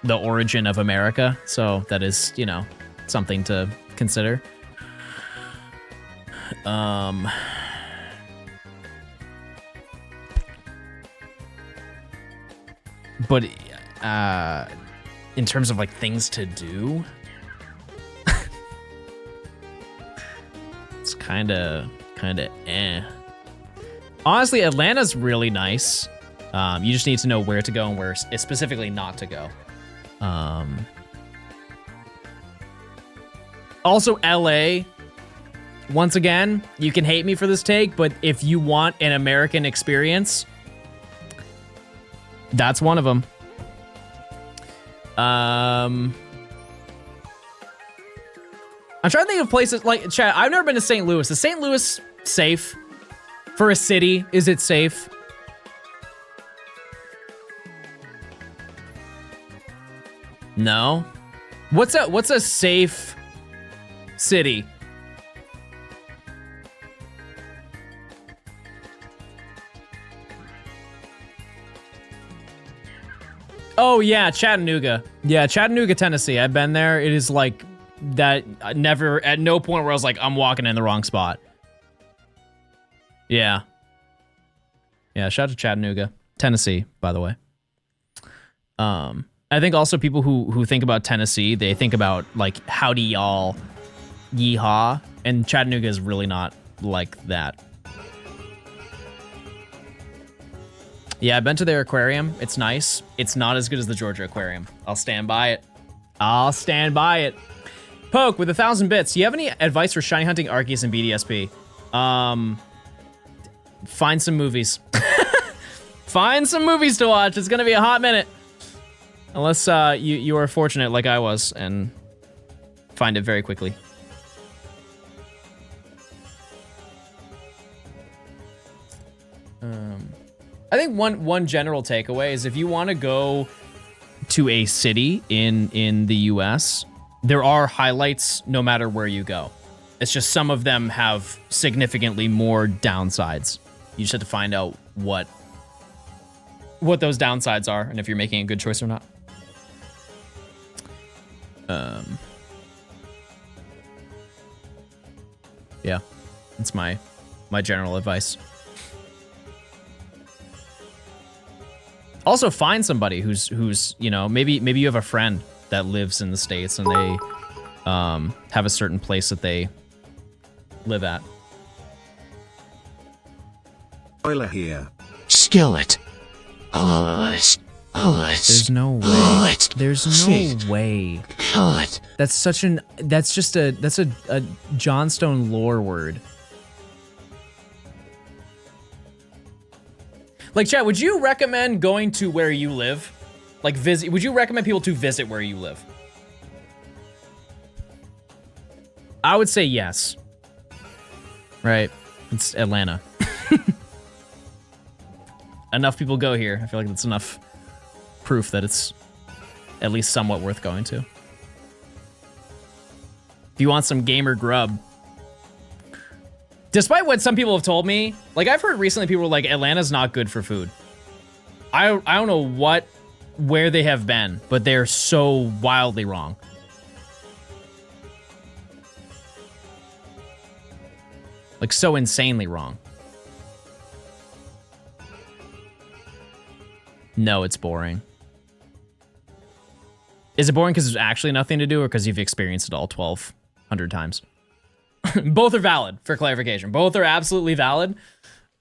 the origin of America. So that is, you know, something to consider. But in terms of like things to do, it's kind of eh. Honestly, Atlanta's really nice. You just need to know where to go and where specifically not to go. Also, LA. Once again, you can hate me for this take, but if you want an American experience, That's one of them. I'm trying to think of places like Chad. I've never been to St. Louis. Is St. Louis safe for a city? Is it safe? No. What's a safe city? Oh yeah, Chattanooga. Yeah, Chattanooga, Tennessee. I've been there. It is like that. Never at no point where I was like, I'm walking in the wrong spot. Yeah. Yeah, shout out to Chattanooga, Tennessee, by the way. I think also people who think about Tennessee, they think about like howdy y'all, yeehaw, and Chattanooga is really not like that. Yeah, I've been to their aquarium. It's nice. It's not as good as the Georgia aquarium. I'll stand by it. I'll stand by it. Poke with 1,000 bits. Do you have any advice for shiny hunting Arceus and BDSP? Find some movies. Find some movies to watch. It's gonna be a hot minute. Unless you are fortunate like I was and find it very quickly. I think one general takeaway is if you want to go to a city in the US, there are highlights no matter where you go. It's just some of them have significantly more downsides. You just have to find out what those downsides are and if you're making a good choice or not. Yeah, that's my general advice. Also, find somebody who's you know, maybe you have a friend that lives in the States and they have a certain place that they live at. Spoiler here. Skillet. There's no way. There's no way. That's just a Johnstone lore word. Like, chat, would you recommend going to where you live? Like, would you recommend people to visit where you live? I would say yes. Right? It's Atlanta. Enough people go here. I feel like that's enough proof that it's at least somewhat worth going to. If you want some gamer grub. Despite what some people have told me, like I've heard recently people were like, Atlanta's not good for food. I don't know where they have been, but they're so wildly wrong. Like so insanely wrong. No, it's boring. Is it boring because there's actually nothing to do or because you've experienced it all 1,200 times? Both are valid, for clarification. Both are absolutely valid.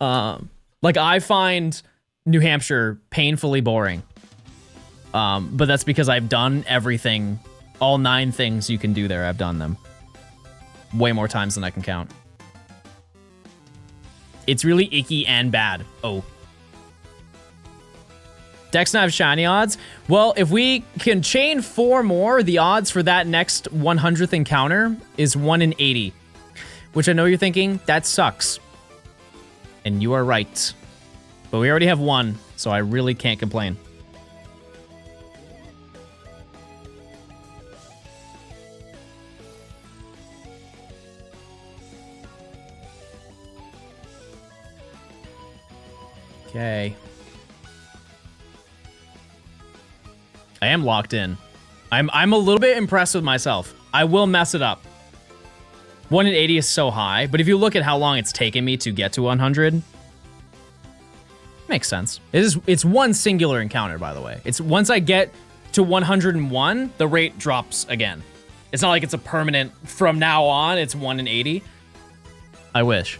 Like, I find New Hampshire painfully boring. But that's because I've done everything, all 9 things you can do there, I've done them. Way more times than I can count. It's really icky and bad. Oh. DexNav shiny odds. Well, if we can chain 4 more, the odds for that next 100th encounter is 1 in 80. Which I know you're thinking, that sucks. And you are right. But we already have 1, so I really can't complain. Okay. I am locked in. I'm a little bit impressed with myself. I will mess it up. 1 in 80 is so high, but if you look at how long it's taken me to get to 100, makes sense. It's one singular encounter, by the way. It's once I get to 101, the rate drops again. It's not like it's a permanent from now on, it's 1 in 80. I wish.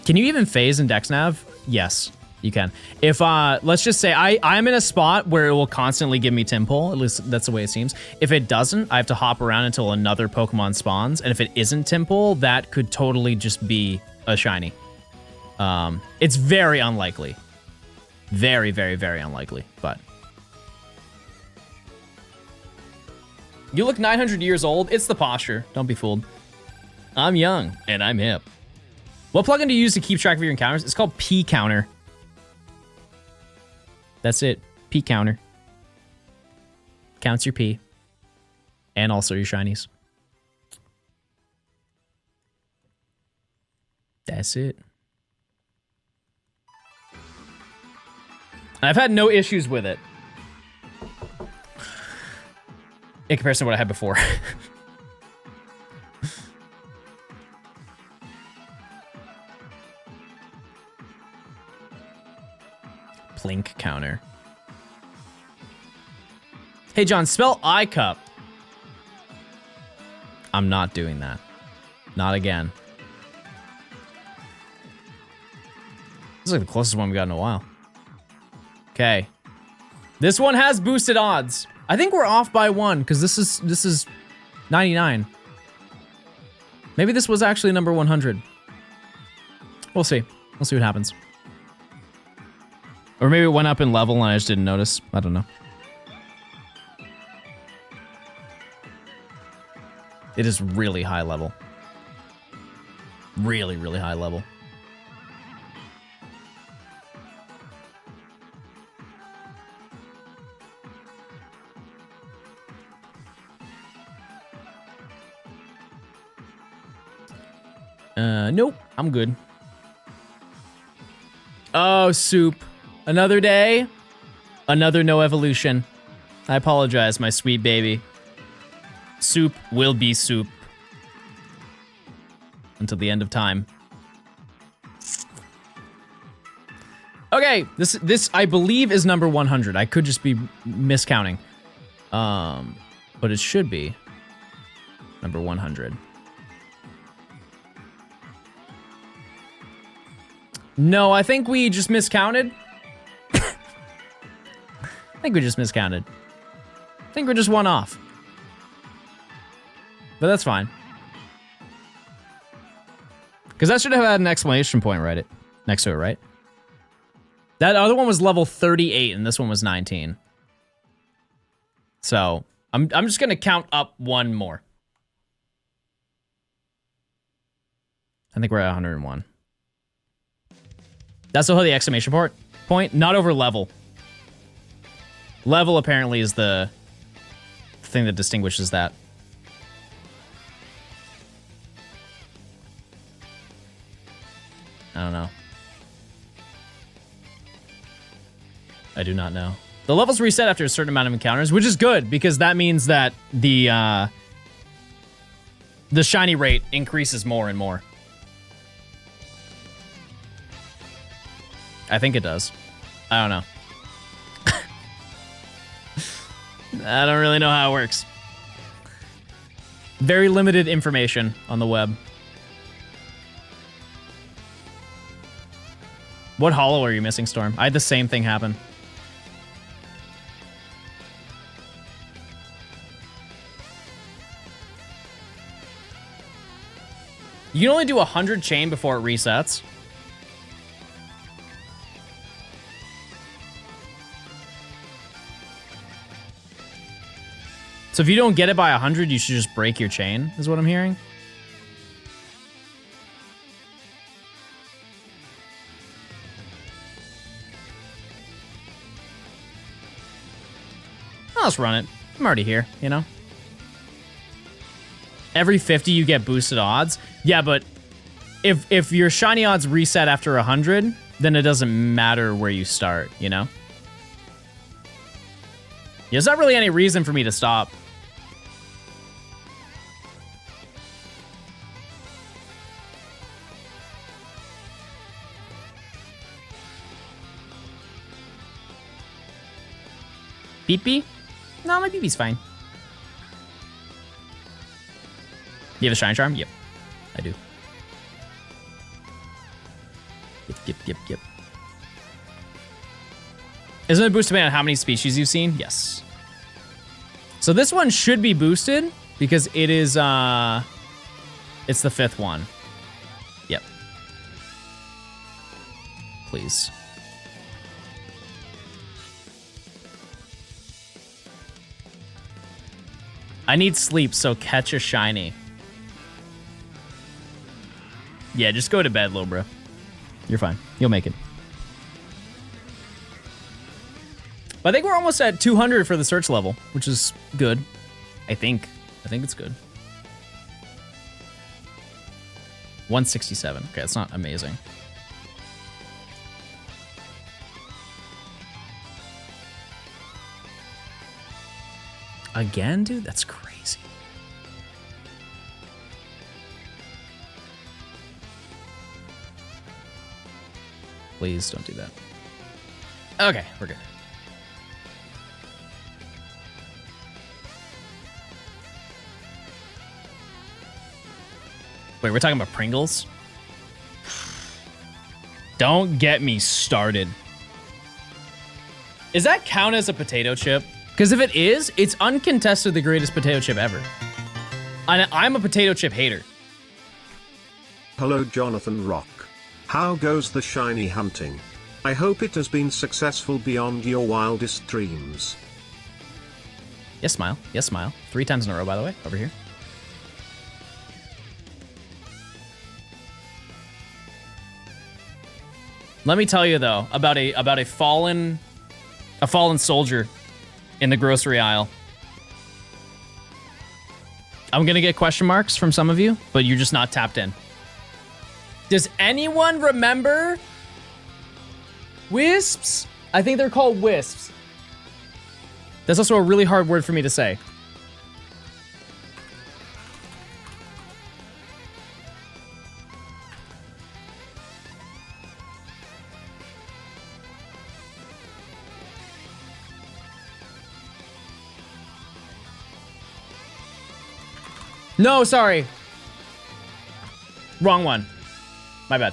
Can you even phase in DexNav? Yes. You can. If, let's just say I'm in a spot where it will constantly give me Timpole, at least that's the way it seems. If it doesn't, I have to hop around until another Pokemon spawns. And if it isn't Timpole, that could totally just be a shiny. It's very unlikely. Very, very, very unlikely, but... You look 900 years old. It's the posture. Don't be fooled. I'm young, and I'm hip. What plugin do you use to keep track of your encounters? It's called P Counter. That's it. P Counter. Counts your P. And also your shinies. That's it. I've had no issues with it. In comparison to what I had before. Plink counter. Hey, John, spell iCup. I'm not doing that. Not again. This is like the closest one we got in a while. Okay. This one has boosted odds. I think we're off by 1 because this is 99. Maybe this was actually number 100. We'll see. We'll see what happens. Or maybe it went up in level and I just didn't notice. I don't know. It is really high level. Really, really high level. Nope, I'm good. Oh, Soup. Another day, another no evolution. I apologize, my sweet baby. Soup will be soup. Until the end of time. Okay, this I believe is number 100. I could just be miscounting. But it should be number 100. No, I think we just miscounted. I think we just miscounted. I think we're just one off. But that's fine. Because that should have had an exclamation point right next to it, right? That other one was level 38 and this one was 19. So, I'm just going to count up one more. I think we're at 101. That's still the exclamation point, not over level. Level apparently is the thing that distinguishes that. I don't know. I do not know. The levels reset after a certain amount of encounters, which is good because that means that the shiny rate increases more and more. I think it does. I don't know. I don't really know how it works. Very limited information on the web. What hollow are you missing, Storm? I had the same thing happen. You can only do 100 chain before it resets. So if you don't get it by 100, you should just break your chain, is what I'm hearing. I'll just run it. I'm already here, you know? Every 50 you get boosted odds. Yeah, but if your shiny odds reset after 100, then it doesn't matter where you start, you know? Yeah, there's not really any reason for me to stop. Pee-pee? No, my pee-pee's fine. You have a Shine Charm? Yep, I do. Yep. Isn't it boosted on how many species you've seen? Yes. So this one should be boosted because it is, it's the 5th one. Yep. Please. I need sleep, so catch a shiny. Yeah, just go to bed, little bro. You're fine. You'll make it. But I think we're almost at 200 for the search level, which is good. I think it's good. 167. Okay, that's not amazing. Again, dude? That's crazy. Please don't do that. Okay, we're good. Wait, we're talking about Pringles? Don't get me started. Does that count as a potato chip? Because if it is, it's uncontested the greatest potato chip ever. And I'm a potato chip hater. Hello, Jonathan Rock. How goes the shiny hunting? I hope it has been successful beyond your wildest dreams. Yes, smile. Yes, smile. 3 times in a row, by the way, over here. Let me tell you though about a fallen soldier in the grocery aisle. I'm gonna get question marks from some of you, but you're just not tapped in. Does anyone remember wisps? I think they're called wisps. That's also a really hard word for me to say. No, sorry. Wrong one. My bad.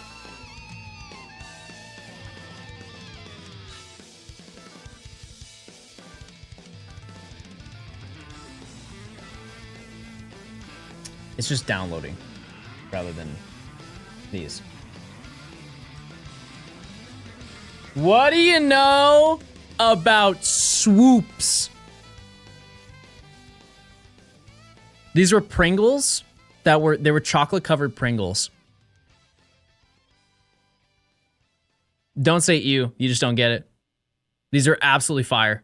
It's just downloading rather than these. What do you know about swoops? These were Pringles they were chocolate covered Pringles. Don't say ew, you just don't get it. These are absolutely fire.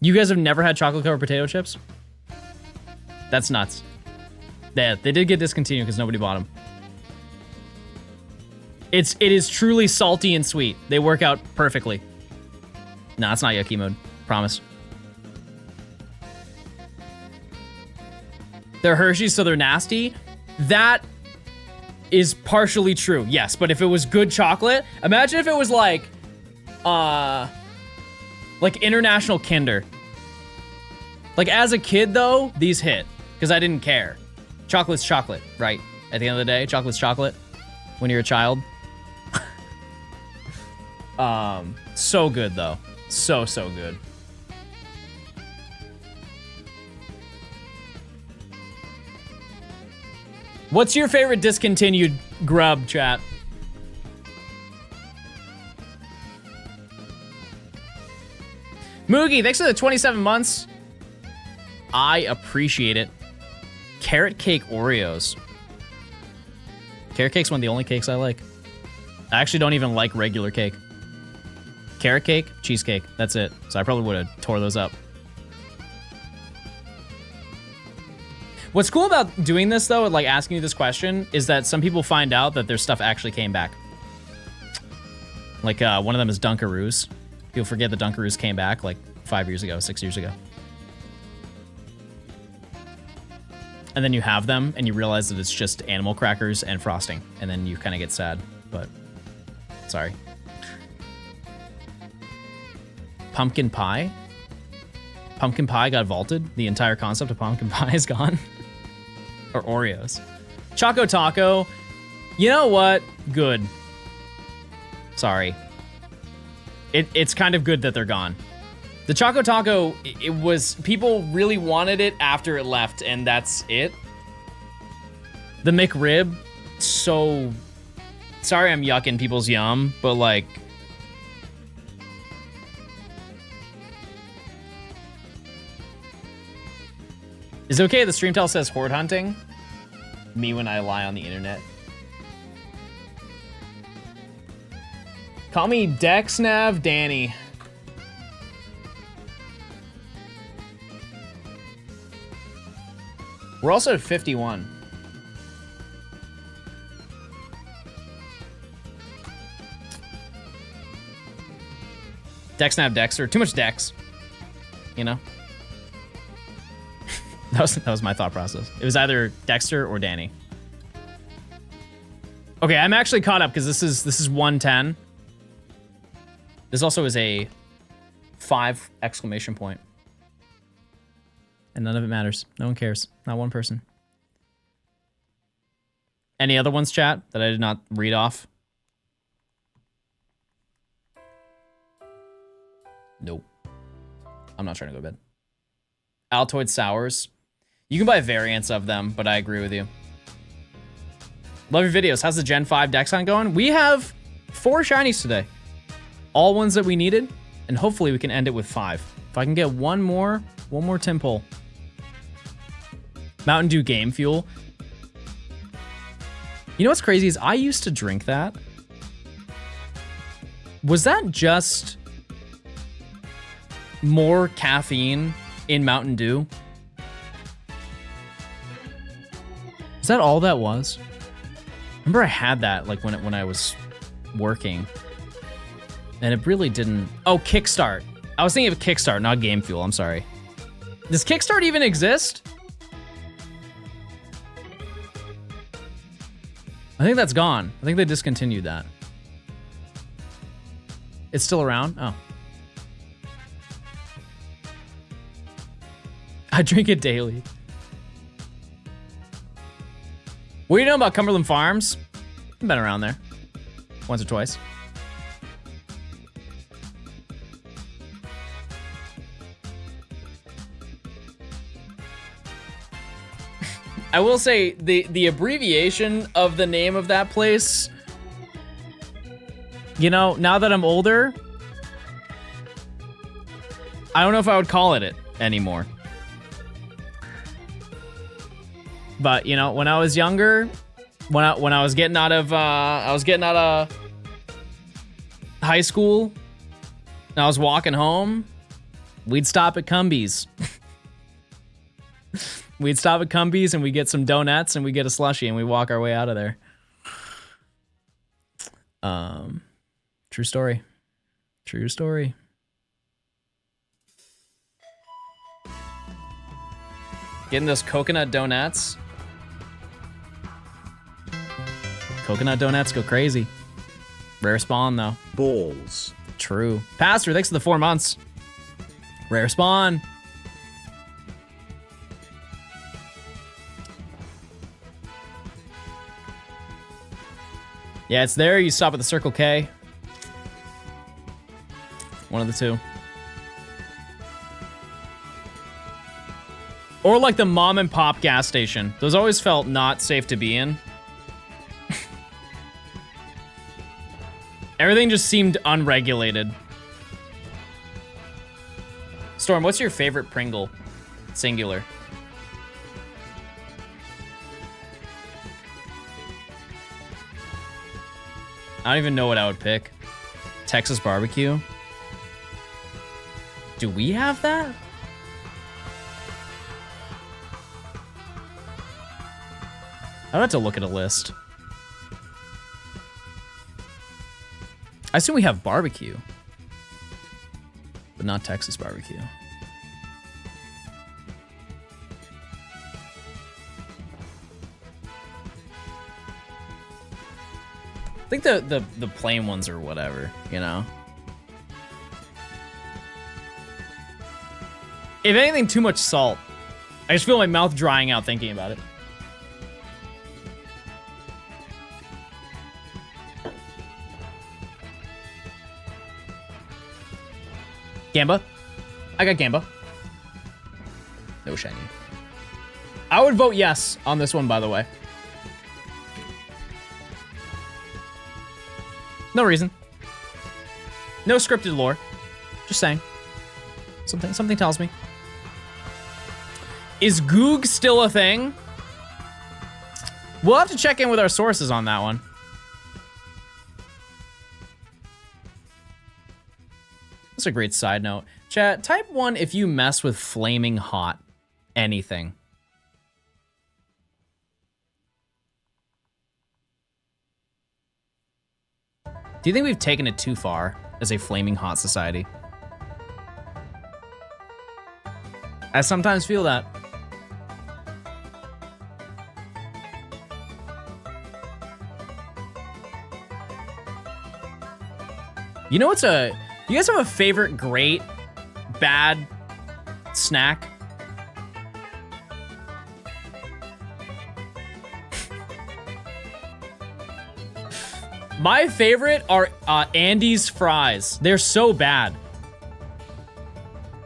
You guys have never had chocolate covered potato chips? That's nuts. Yeah, they did get discontinued because nobody bought them. It is truly salty and sweet. They work out perfectly. Nah, it's not yucky mode. Promise. They're Hershey's, so they're nasty. That is partially true, yes. But if it was good chocolate, imagine if it was like International Kinder. Like as a kid though, these hit because I didn't care. Chocolate's chocolate, right? At the end of the day, chocolate's chocolate when you're a child. So good though. So good. What's your favorite discontinued grub, chat? Moogie, thanks for the 27 months. I appreciate it. Carrot cake Oreos. Carrot cake's one of the only cakes I like. I actually don't even like regular cake. Carrot cake, cheesecake, that's it. So I probably would have tore those up. What's cool about doing this though, like asking you this question, is that some people find out that their stuff actually came back. Like one of them is Dunkaroos. People forget the Dunkaroos came back like 5 years ago, 6 years ago. And then you have them and you realize that it's just animal crackers and frosting. And then you kind of get sad, but sorry. Pumpkin pie? Pumpkin pie got vaulted? The entire concept of pumpkin pie is gone? Or Oreos. Choco Taco. You know what? Good. Sorry. It's kind of good that they're gone. The Choco Taco, it was... People really wanted it after it left, and that's it. The McRib, so... Sorry I'm yucking people's yum, but like... Is it okay the Streamtel says horde hunting? Me when I lie on the internet. Call me DexNav Danny. We're also at 51. DexNav Dexter. Too much Dex. You know? that was my thought process. It was either Dexter or Danny. Okay, I'm actually caught up because this is 110. This also is a 5 exclamation point. And none of it matters. No one cares. Not one person. Any other ones, chat, that I did not read off? Nope. I'm not trying to go to bed. Altoid Sours. You can buy variants of them, but I agree with you. Love your videos. How's the Gen 5 Dex hunt going? We have 4 shinies today. All ones that we needed, and hopefully we can end it with 5. If I can get one more tin pull. Mountain Dew Game Fuel. You know what's crazy is I used to drink that. Was that just more caffeine in Mountain Dew? Is that all that was? Remember I had that like when I was working. And it really didn't... Oh, Kickstart. I was thinking of Kickstart, not Game Fuel. I'm sorry. Does Kickstart even exist? I think that's gone. I think they discontinued that. It's still around? Oh. I drink it daily. What do you know about Cumberland Farms? I've been around there. Once or twice. I will say the abbreviation of the name of that place, you know, now that I'm older, I don't know if I would call it anymore. But, you know, when I was younger, when I was getting out of high school and I was walking home, we'd stop at Cumbies. We'd stop at Cumbies and we get some donuts and we get a slushie and we walk our way out of there. True story. True story. Getting those coconut donuts. Coconut donuts go crazy. Rare spawn though. Balls. True. Pastor, thanks for the 4 months. Rare spawn. Yeah, it's there. You stop at the Circle K. One of the two. Or like the mom and pop gas station. Those always felt not safe to be in. Everything just seemed unregulated. Storm, what's your favorite Pringle? Singular. I don't even know what I would pick. Texas barbecue? Do we have that? I'd have to look at a list. I assume we have barbecue, but not Texas barbecue. I think the plain ones or whatever, you know? If anything, too much salt. I just feel my mouth drying out thinking about it. Gamba? I got Gamba. No shiny. I would vote yes on this one, by the way. No reason. No scripted lore. Just saying. Something tells me. Is goog still a thing? We'll have to check in with our sources on that one. That's a great side note. Chat, type 1 if you mess with flaming hot anything. Do you think we've taken it too far as a flaming hot society? I sometimes feel that. You know what's a... You guys have a favorite great, bad snack? My favorite are Andy's fries. They're so bad.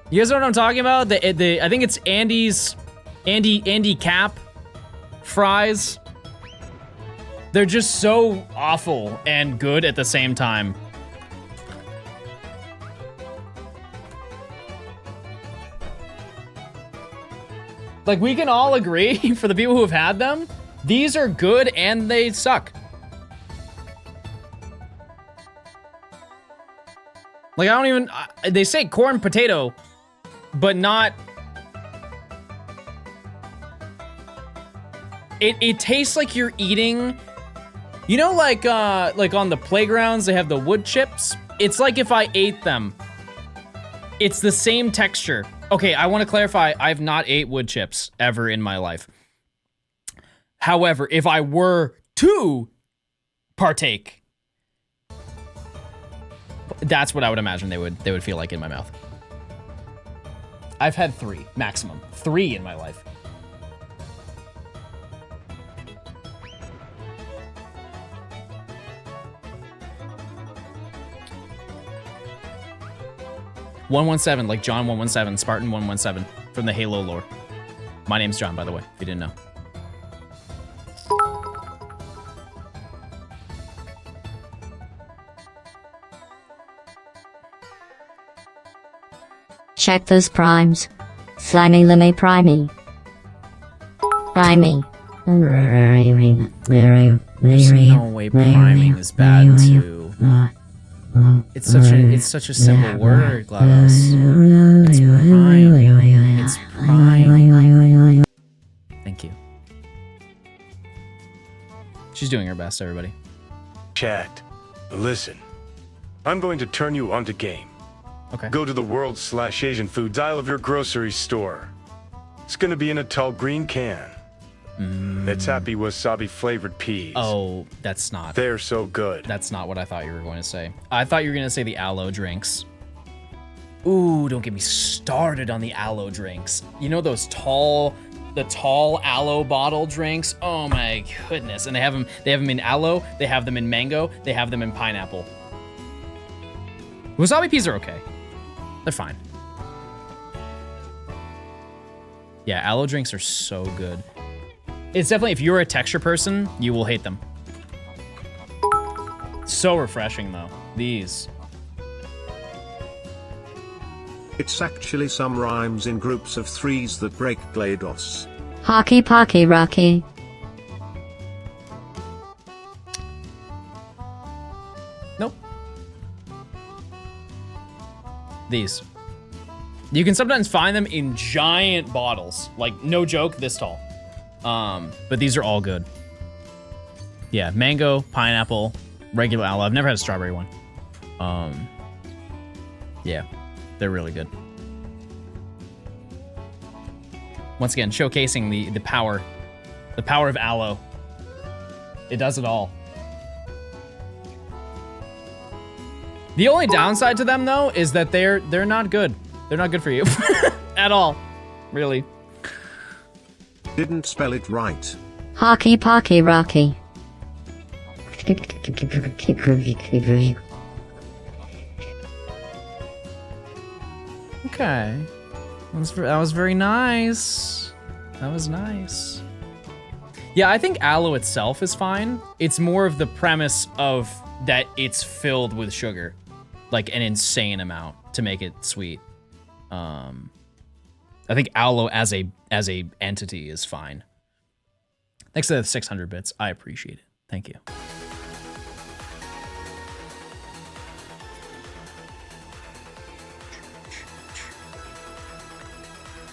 You guys know what I'm talking about? I think it's Andy Cap fries. They're just so awful and good at the same time. Like, we can all agree, for the people who have had them, these are good and they suck. Like, I don't even, they say corn potato, but not, it tastes like you're eating, you know, like on the playgrounds, they have the wood chips. It's like if I ate them. It's the same texture. Okay, I want to clarify, I've not ate wood chips ever in my life. However, if I were to partake, that's what I would imagine they would feel like in my mouth. I've had 3, maximum. 3 in my life. (117) like John 117, Spartan 117 from the Halo lore. My name's John, by the way, if you didn't know. Check those primes. Slimy lime primey. Primey. There's no way priming is bad too. It's such a simple word, GLaDOS. It's prime. It's prime. Thank you. She's doing her best, everybody. Chat, listen. I'm going to turn you onto game. Okay. Go to the world/Asian foods aisle of your grocery store. It's gonna be in a tall green can. It's happy wasabi flavored peas. Oh, that's not. They're so good. That's not what I thought you were going to say. I thought you were going to say the aloe drinks. Ooh, don't get me started on the aloe drinks. You know those the tall aloe bottle drinks? Oh my goodness. And they have them in aloe, they have them in mango, they have them in pineapple. Wasabi peas are okay. They're fine. Yeah, aloe drinks are so good. It's definitely, if you're a texture person, you will hate them. So refreshing though, these. It's actually some rhymes in groups of 3s that break GLaDOS. Hockey Pocky Rocky. Nope. These. You can sometimes find them in giant bottles. Like, no joke, this tall. But these are all good. Yeah, mango, pineapple, regular aloe. I've never had a strawberry one. Yeah, they're really good. Once again, showcasing the power of aloe. It does it all. The only downside to them though is that they're not good. They're not good for you at all, really. Didn't spell it right. Hockey Pocky Rocky. Okay. That was very nice. That was nice. Yeah, I think aloe itself is fine. It's more of the premise of that it's filled with sugar. Like an insane amount to make it sweet. I think aloe as a entity is fine. Thanks to the 600 bits. I appreciate it. Thank you.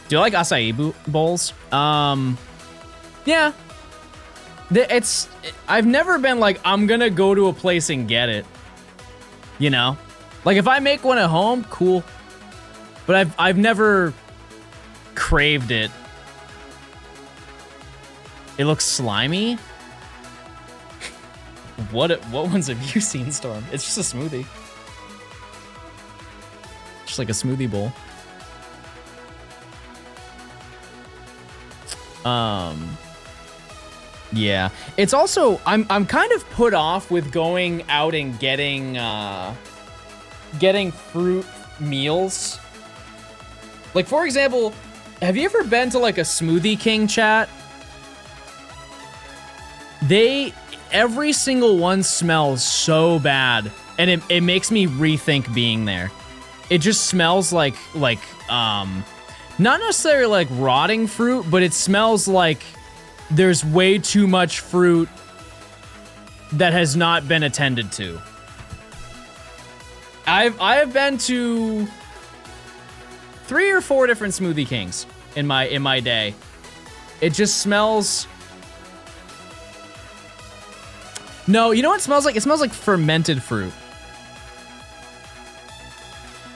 Do you like acai bowls? Yeah. I've never been like, I'm gonna go to a place and get it. You know? Like, if I make one at home, cool. But I've never craved it. It looks slimy. What ones have you seen, Storm? It's just a smoothie. Just like a smoothie bowl. Yeah. It's also I'm kind of put off with going out and getting fruit meals. Like, for example, have you ever been to like a Smoothie King, chat? Every single one smells so bad, and it makes me rethink being there. It just smells like not necessarily like rotting fruit, but it smells like there's way too much fruit that has not been attended to. I have been to 3 or 4 different Smoothie Kings in my day. It just smells. No, you know what it smells like? It smells like fermented fruit.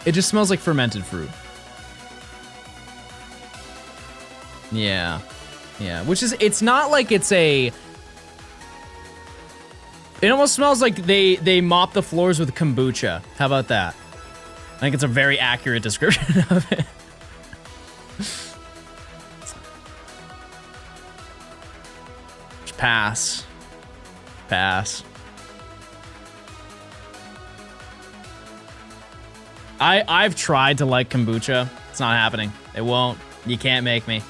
It just smells like fermented fruit. Yeah. Yeah, which is, it's not like it's a... It almost smells like they mop the floors with kombucha. How about that? I think it's a very accurate description of it. Just pass. Pass. I've tried to like kombucha. It's not happening. It won't. You can't make me.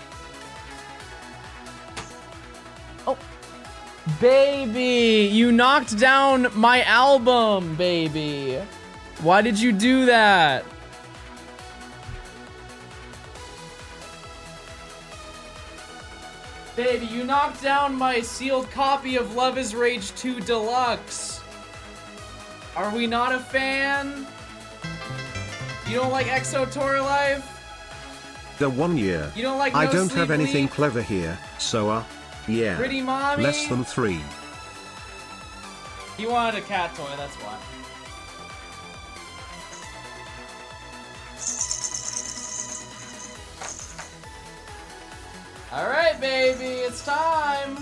Oh. Baby, you knocked down my album, baby. Why did you do that? Baby, you knocked down my sealed copy of Love is Rage 2 Deluxe. Are we not a fan? You don't like Exo Tour Life? The 1 year. You don't like I No don't Sleep have anything League? clever here, so yeah. Pretty mommy? Less than 3. He wanted a cat toy, that's why. Alright, baby, it's time.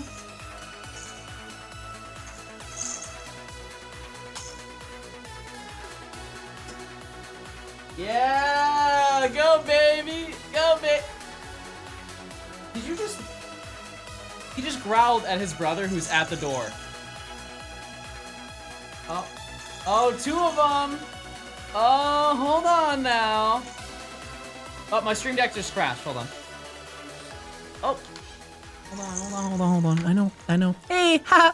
Yeah, go, baby. Go, baby. Did you just... He just growled at his brother who's at the door. Oh. Oh, 2 of them. Oh, hold on now. Oh, my stream deck just crashed. Hold on. Oh. Hold on. I know. Hey, ha!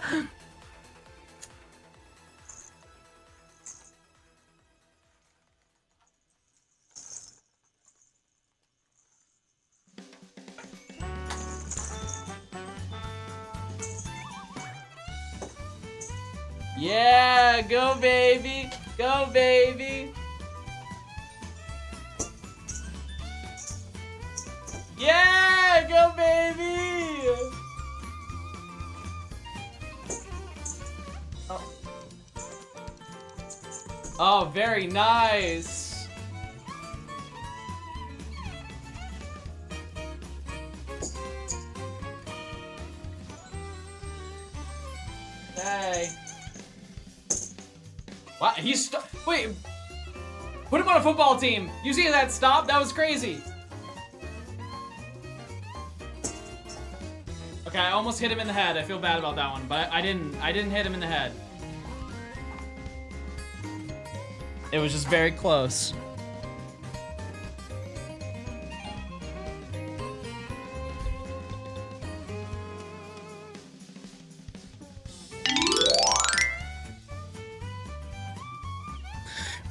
Yeah, go baby. Go baby. Yeah, go baby. Oh. Oh, very nice. Hey. What? He's wait. Put him on a football team. You see that stop? That was crazy. Okay, I almost hit him in the head. I feel bad about that one, but I didn't hit him in the head. It was just very close.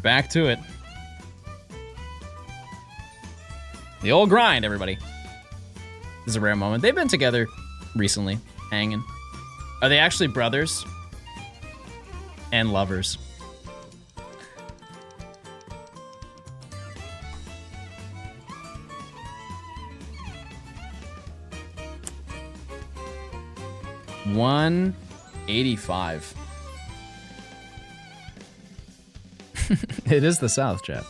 Back to it. The old grind, everybody. This is a rare moment. They've been together recently, hanging. Are they actually brothers? And lovers? $185. It is the South, chat.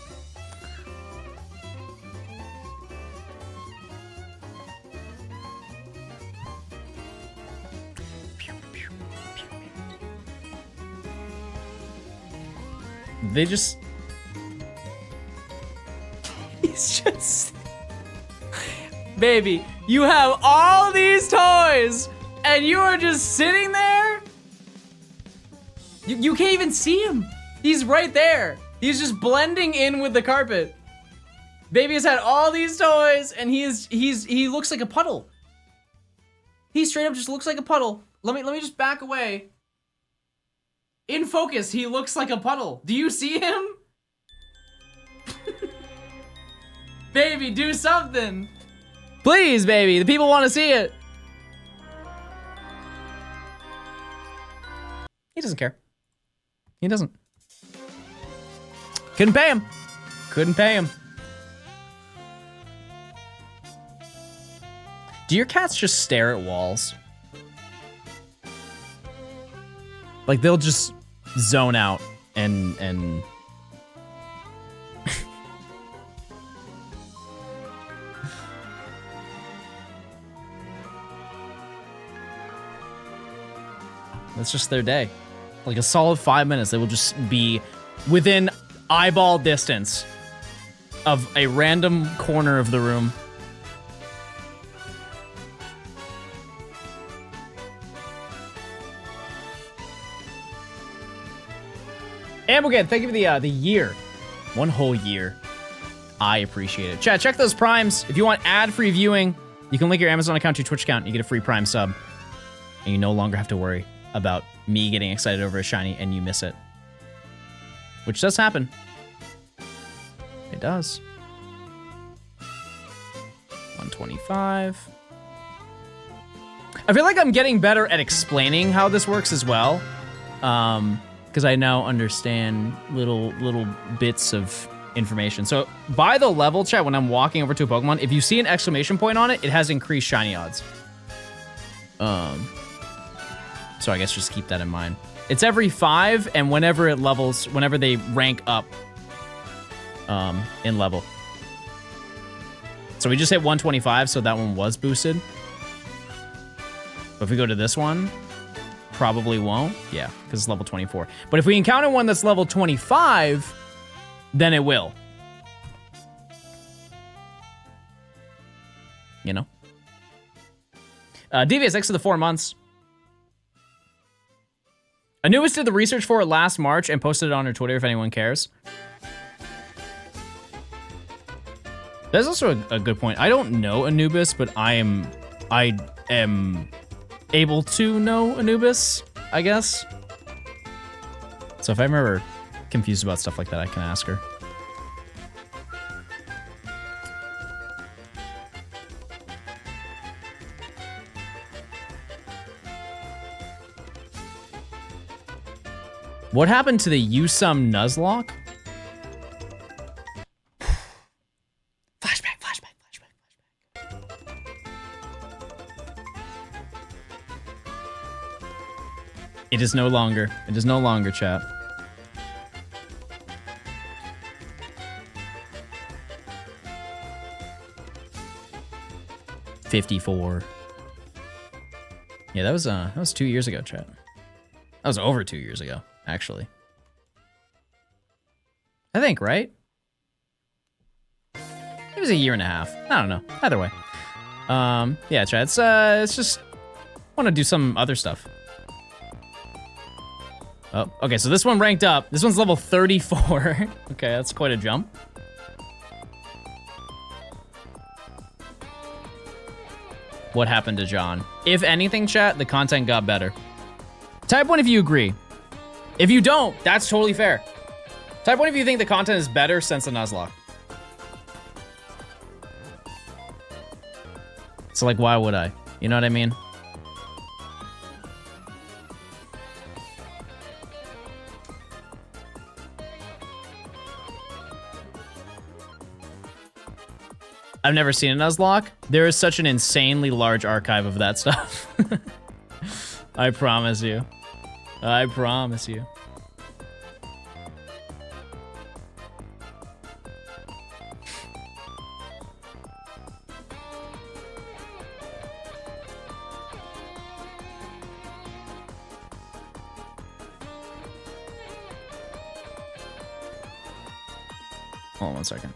They just... He's just... Baby, you have all these toys, and you are just sitting there? You can't even see him. He's right there. He's just blending in with the carpet. Baby has had all these toys, and he looks like a puddle. He straight up just looks like a puddle. Let me just back away. In focus, he looks like a puddle. Do you see him? Baby, do something. Please, baby, the people want to see it. He doesn't care. He doesn't. Couldn't pay him. Couldn't pay him. Do your cats just stare at walls? Like they'll just zone out and that's just their day. Like a solid 5 minutes, they will just be within eyeball distance of a random corner of the room. And again, thank you for the year. 1 whole year. I appreciate it. Chat, check those primes. If you want ad-free viewing, you can link your Amazon account to your Twitch account and you get a free Prime sub. And you no longer have to worry about me getting excited over a shiny and you miss it. Which does happen. It does. 125. I feel like I'm getting better at explaining how this works as well. Because I now understand little bits of information. So by the level, chat, when I'm walking over to a Pokemon, if you see an exclamation point on it, it has increased shiny odds. So I guess just keep that in mind. It's every 5, and whenever it levels, whenever they rank up in level. So we just hit 125, so that one was boosted. But if we go to this one, probably won't. Yeah, because it's level 24. But if we encounter one that's level 25, then it will. You know? Devious, thanks for the 4 months. Anubis did the research for it last March and posted it on her Twitter if anyone cares. That's also a good point. I don't know Anubis, but I am able to know Anubis, I guess. So if I'm ever confused about stuff like that, I can ask her. What happened to the Usum Nuzlocke? Flashback. It is no longer. It is no longer, chat. $54. Yeah, that was 2 years ago, chat. That was over 2 years ago, actually. I think, right? It was a year and a half. I don't know. Either way. Yeah, chat. It's just want to do some other stuff. Oh, okay. So this one ranked up. This one's level 34. Okay, that's quite a jump. What happened to John? If anything, chat, the content got better. Type 1 if you agree. If you don't, that's totally fair. Type 1 if you think the content is better since the Nuzlocke. So like, why would I? You know what I mean? I've never seen a Nuzlocke. There is such an insanely large archive of that stuff. I promise you. I promise you. Hold on one second.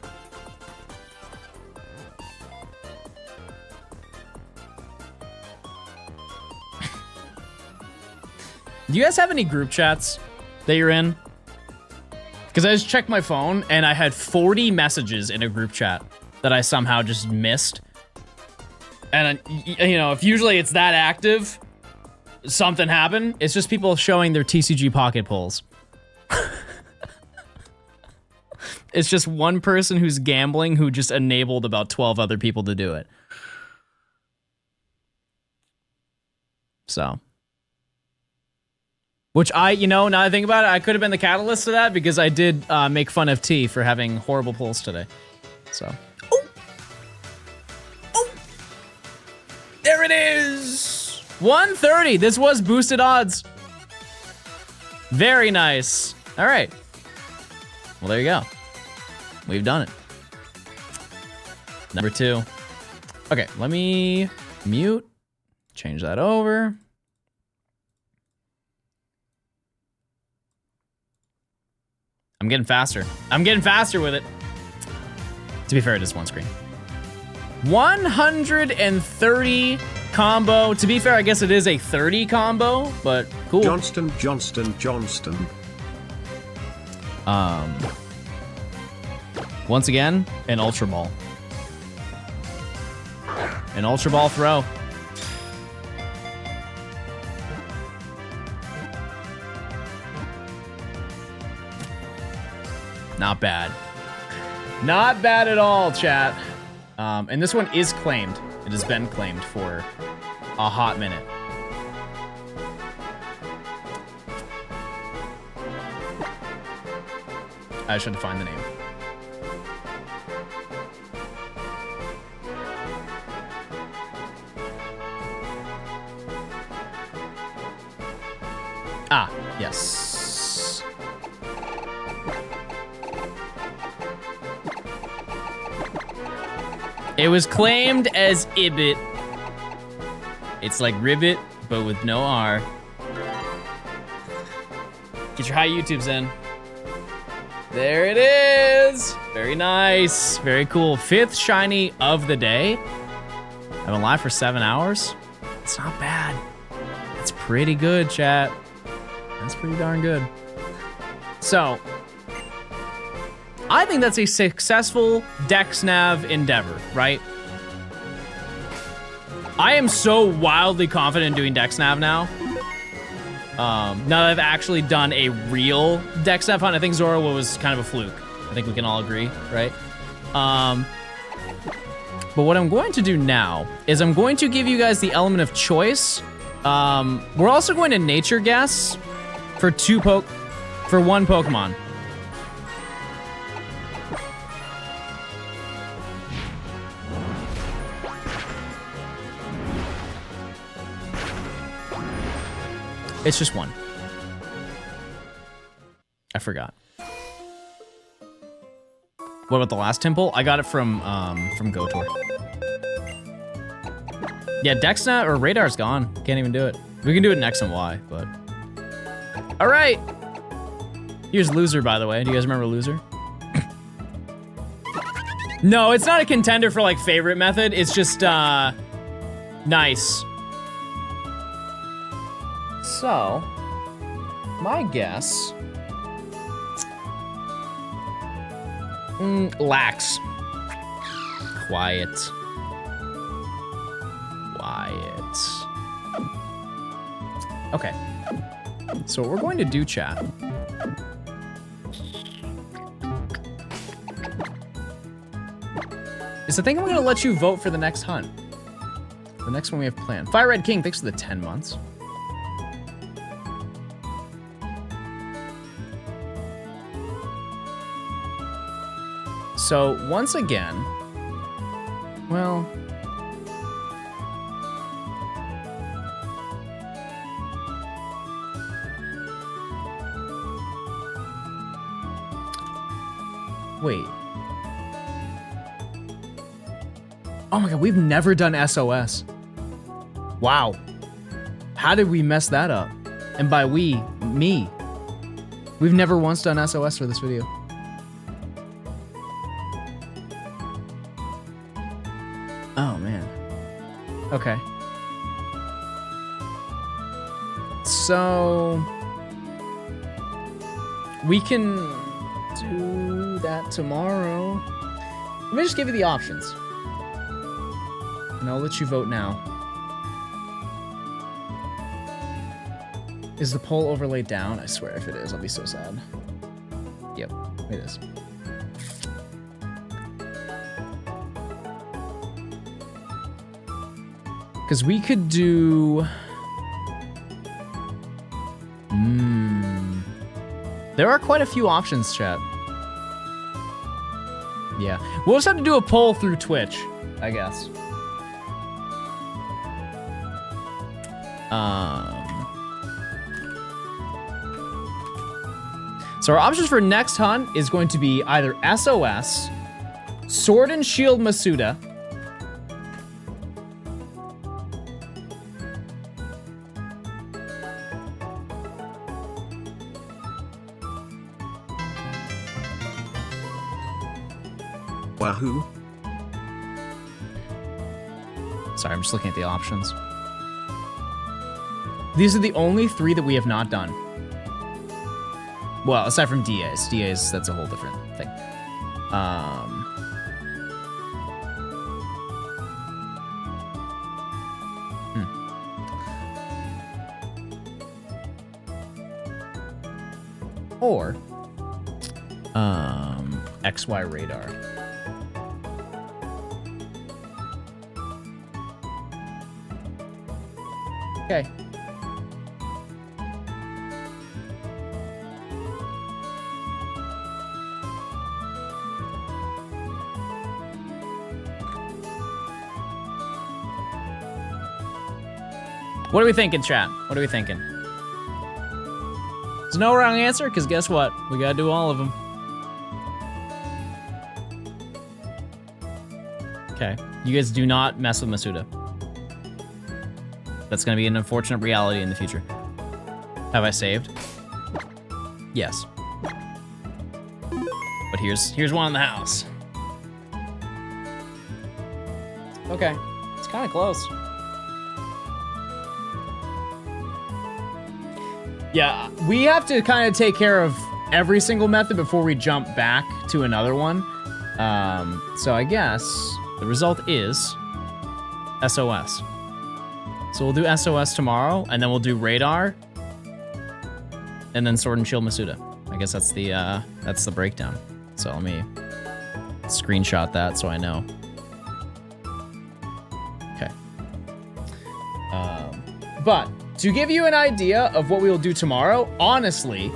Do you guys have any group chats that you're in? Because I just checked my phone and I had 40 messages in a group chat that I somehow just missed. And, you know, if usually it's that active, something happened. It's just people showing their TCG pocket pulls. It's just one person who's gambling who just enabled about 12 other people to do it. So. Which you know, now I think about it, I could have been the catalyst to that because I did make fun of T for having horrible pulls today. So. Oh! Oh! There it is! 130. This was boosted odds. Very nice. All right. Well, there you go. We've done it. Number 2. Okay, let me mute. Change that over. I'm getting faster. I'm getting faster with it. To be fair, it is one screen. 130 combo. To be fair, I guess it is a 30 combo, but cool. Johnston. Once again, an Ultra Ball. An Ultra Ball throw. Not bad. Not bad at all, chat. And this one is claimed. It has been claimed for a hot minute. I should find the name. Ah, yes. It was claimed as Ibit. It's like Ribbit, but with no R. Get your high YouTubes in. There it is. Very nice. Very cool. 5th shiny of the day. I've been live for 7 hours. It's not bad. That's pretty good, chat. That's pretty darn good. So, I think that's a successful DexNav endeavor, right? I am so wildly confident in doing DexNav now. Now that I've actually done a real DexNav hunt, I think Zora was kind of a fluke. I think we can all agree, right? But what I'm going to do now is I'm going to give you guys the element of choice. We're also going to nature guess for one Pokemon. It's just one. I forgot. What about the last temple? I got it from Gotor. Yeah, DexNav or Radar's gone. Can't even do it. We can do it in X and Y, but. All right. Here's Loser, by the way. Do you guys remember Loser? No, it's not a contender for like favorite method. It's just nice. So, my guess. Lax. Quiet. Okay. So what we're going to do, chat, is I think I'm going to let you vote for the next hunt. The next one we have planned. Fire Red King, thanks for the 10 months. So, once again, well, wait. Oh my god, we've never done SOS. Wow. How did we mess that up? And by we, me. We've never once done SOS for this video. Oh man. Okay. So we can do that tomorrow. Let me just give you the options. And I'll let you vote now. Is the poll overlaid down? I swear if it is, I'll be so sad. Yep, it is. Because we could do... There are quite a few options, chat. Yeah. We'll just have to do a poll through Twitch, I guess. So our options for next hunt is going to be either SOS, Sword and Shield Masuda, Wahoo. Sorry, I'm just looking at the options. These are the only 3 that we have not done. Well, aside from DAs. DAs, that's a whole different thing. Or, XY radar. Okay. What are we thinking, chat? What are we thinking? There's no wrong answer, because guess what? We gotta do all of them. Okay. You guys do not mess with Masuda. That's gonna be an unfortunate reality in the future. Have I saved? Yes. But here's one in the house. Okay. It's kind of close. Yeah, we have to kind of take care of every single method before we jump back to another one. So I guess the result is SOS. So we'll do SOS tomorrow, and then we'll do radar, and then Sword and Shield Masuda. I guess that's the breakdown. So let me screenshot that so I know. Okay. But to give you an idea of what we will do tomorrow, honestly,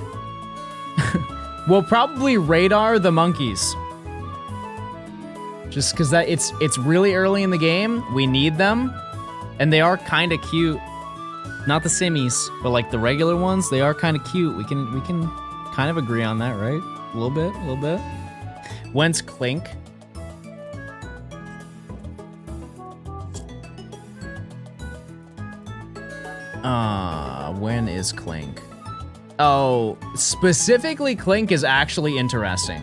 we'll probably radar the monkeys. Just because it's really early in the game. We need them. And they are kind of cute. Not the simmies, but like the regular ones, they are kind of cute. We can kind of agree on that, right? A little bit. When's Clink? When is Clink? Oh, specifically Clink is actually interesting.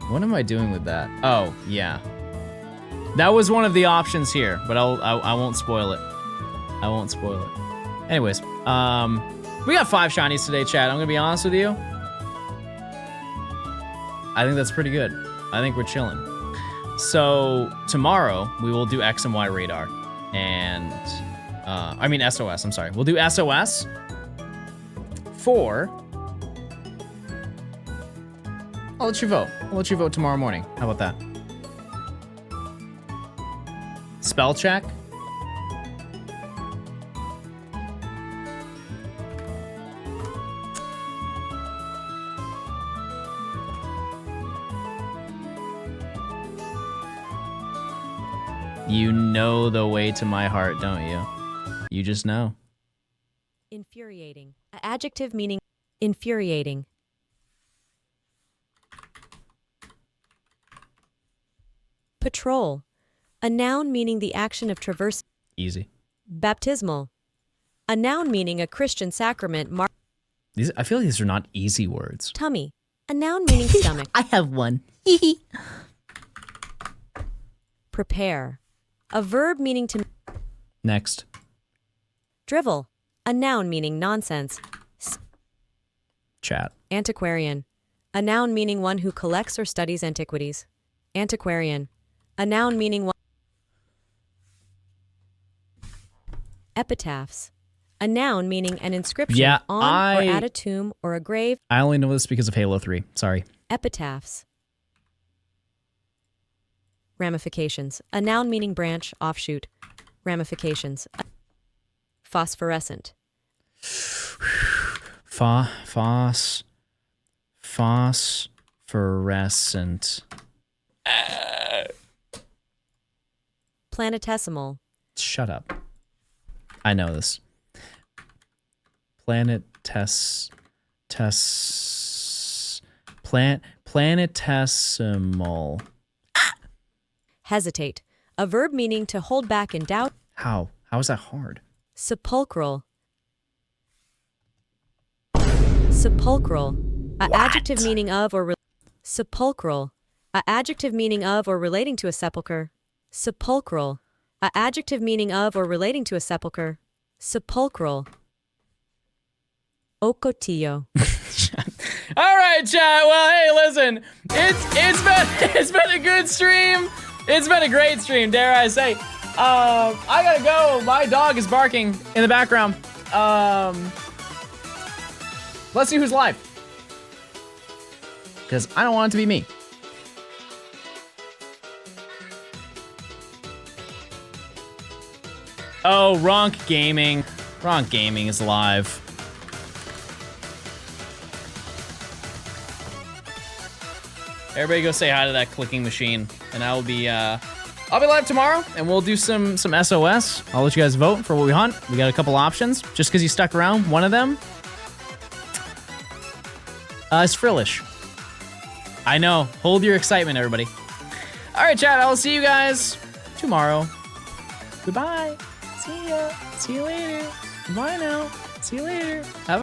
What am I doing with that? Oh, yeah. That was one of the options here, but I won't spoil it. I won't spoil it. Anyways, we got 5 shinies today, chat. I'm gonna be honest with you. I think that's pretty good. I think we're chilling. So tomorrow we will do X and Y radar, and I mean SOS. I'm sorry. We'll do SOS for. I'll let you vote. I'll let you vote tomorrow morning. How about that? Spell check know the way to my heart, don't you? You just know. Infuriating. An adjective meaning infuriating. Patrol. A noun meaning the action of traversing. Easy. Baptismal. A noun meaning a Christian sacrament. I feel like these are not easy words. Tummy. A noun meaning stomach. I have one. Prepare. A verb meaning to... Next. Drivel. A noun meaning nonsense. Chat. Antiquarian. A noun meaning one who collects or studies antiquities. Antiquarian. A noun meaning one... Epitaphs. A noun meaning an inscription on or at a tomb or a grave. I only know this because of Halo 3. Sorry. Epitaphs. Ramifications. A noun meaning branch, offshoot. Ramifications. Phosphorescent. Phosphorescent. Planetesimal. Shut up. I know this. Planetesimal. Hesitate. A verb meaning to hold back in doubt. How? How is that hard? Sepulchral. Sepulchral. A adjective meaning of or sepulchral. A adjective meaning of or relating to a sepulcher. Sepulchral. A adjective meaning of or relating to a sepulcher. Sepulchral. Ocotillo. All right, chat. Well, hey, listen. It's been a good stream. It's been a great stream, dare I say. I gotta go. My dog is barking in the background. Let's see who's live. Because I don't want it to be me. Oh, Ronk Gaming. Ronk Gaming is live. Everybody go say hi to that clicking machine. And I'll be live tomorrow, and we'll do some SOS. I'll let you guys vote for what we hunt. We got a couple options. Just because you stuck around, one of them is Frillish. I know. Hold your excitement, everybody. All right, chat. I'll see you guys tomorrow. Goodbye. See ya. See you later. Bye now. See you later. Have a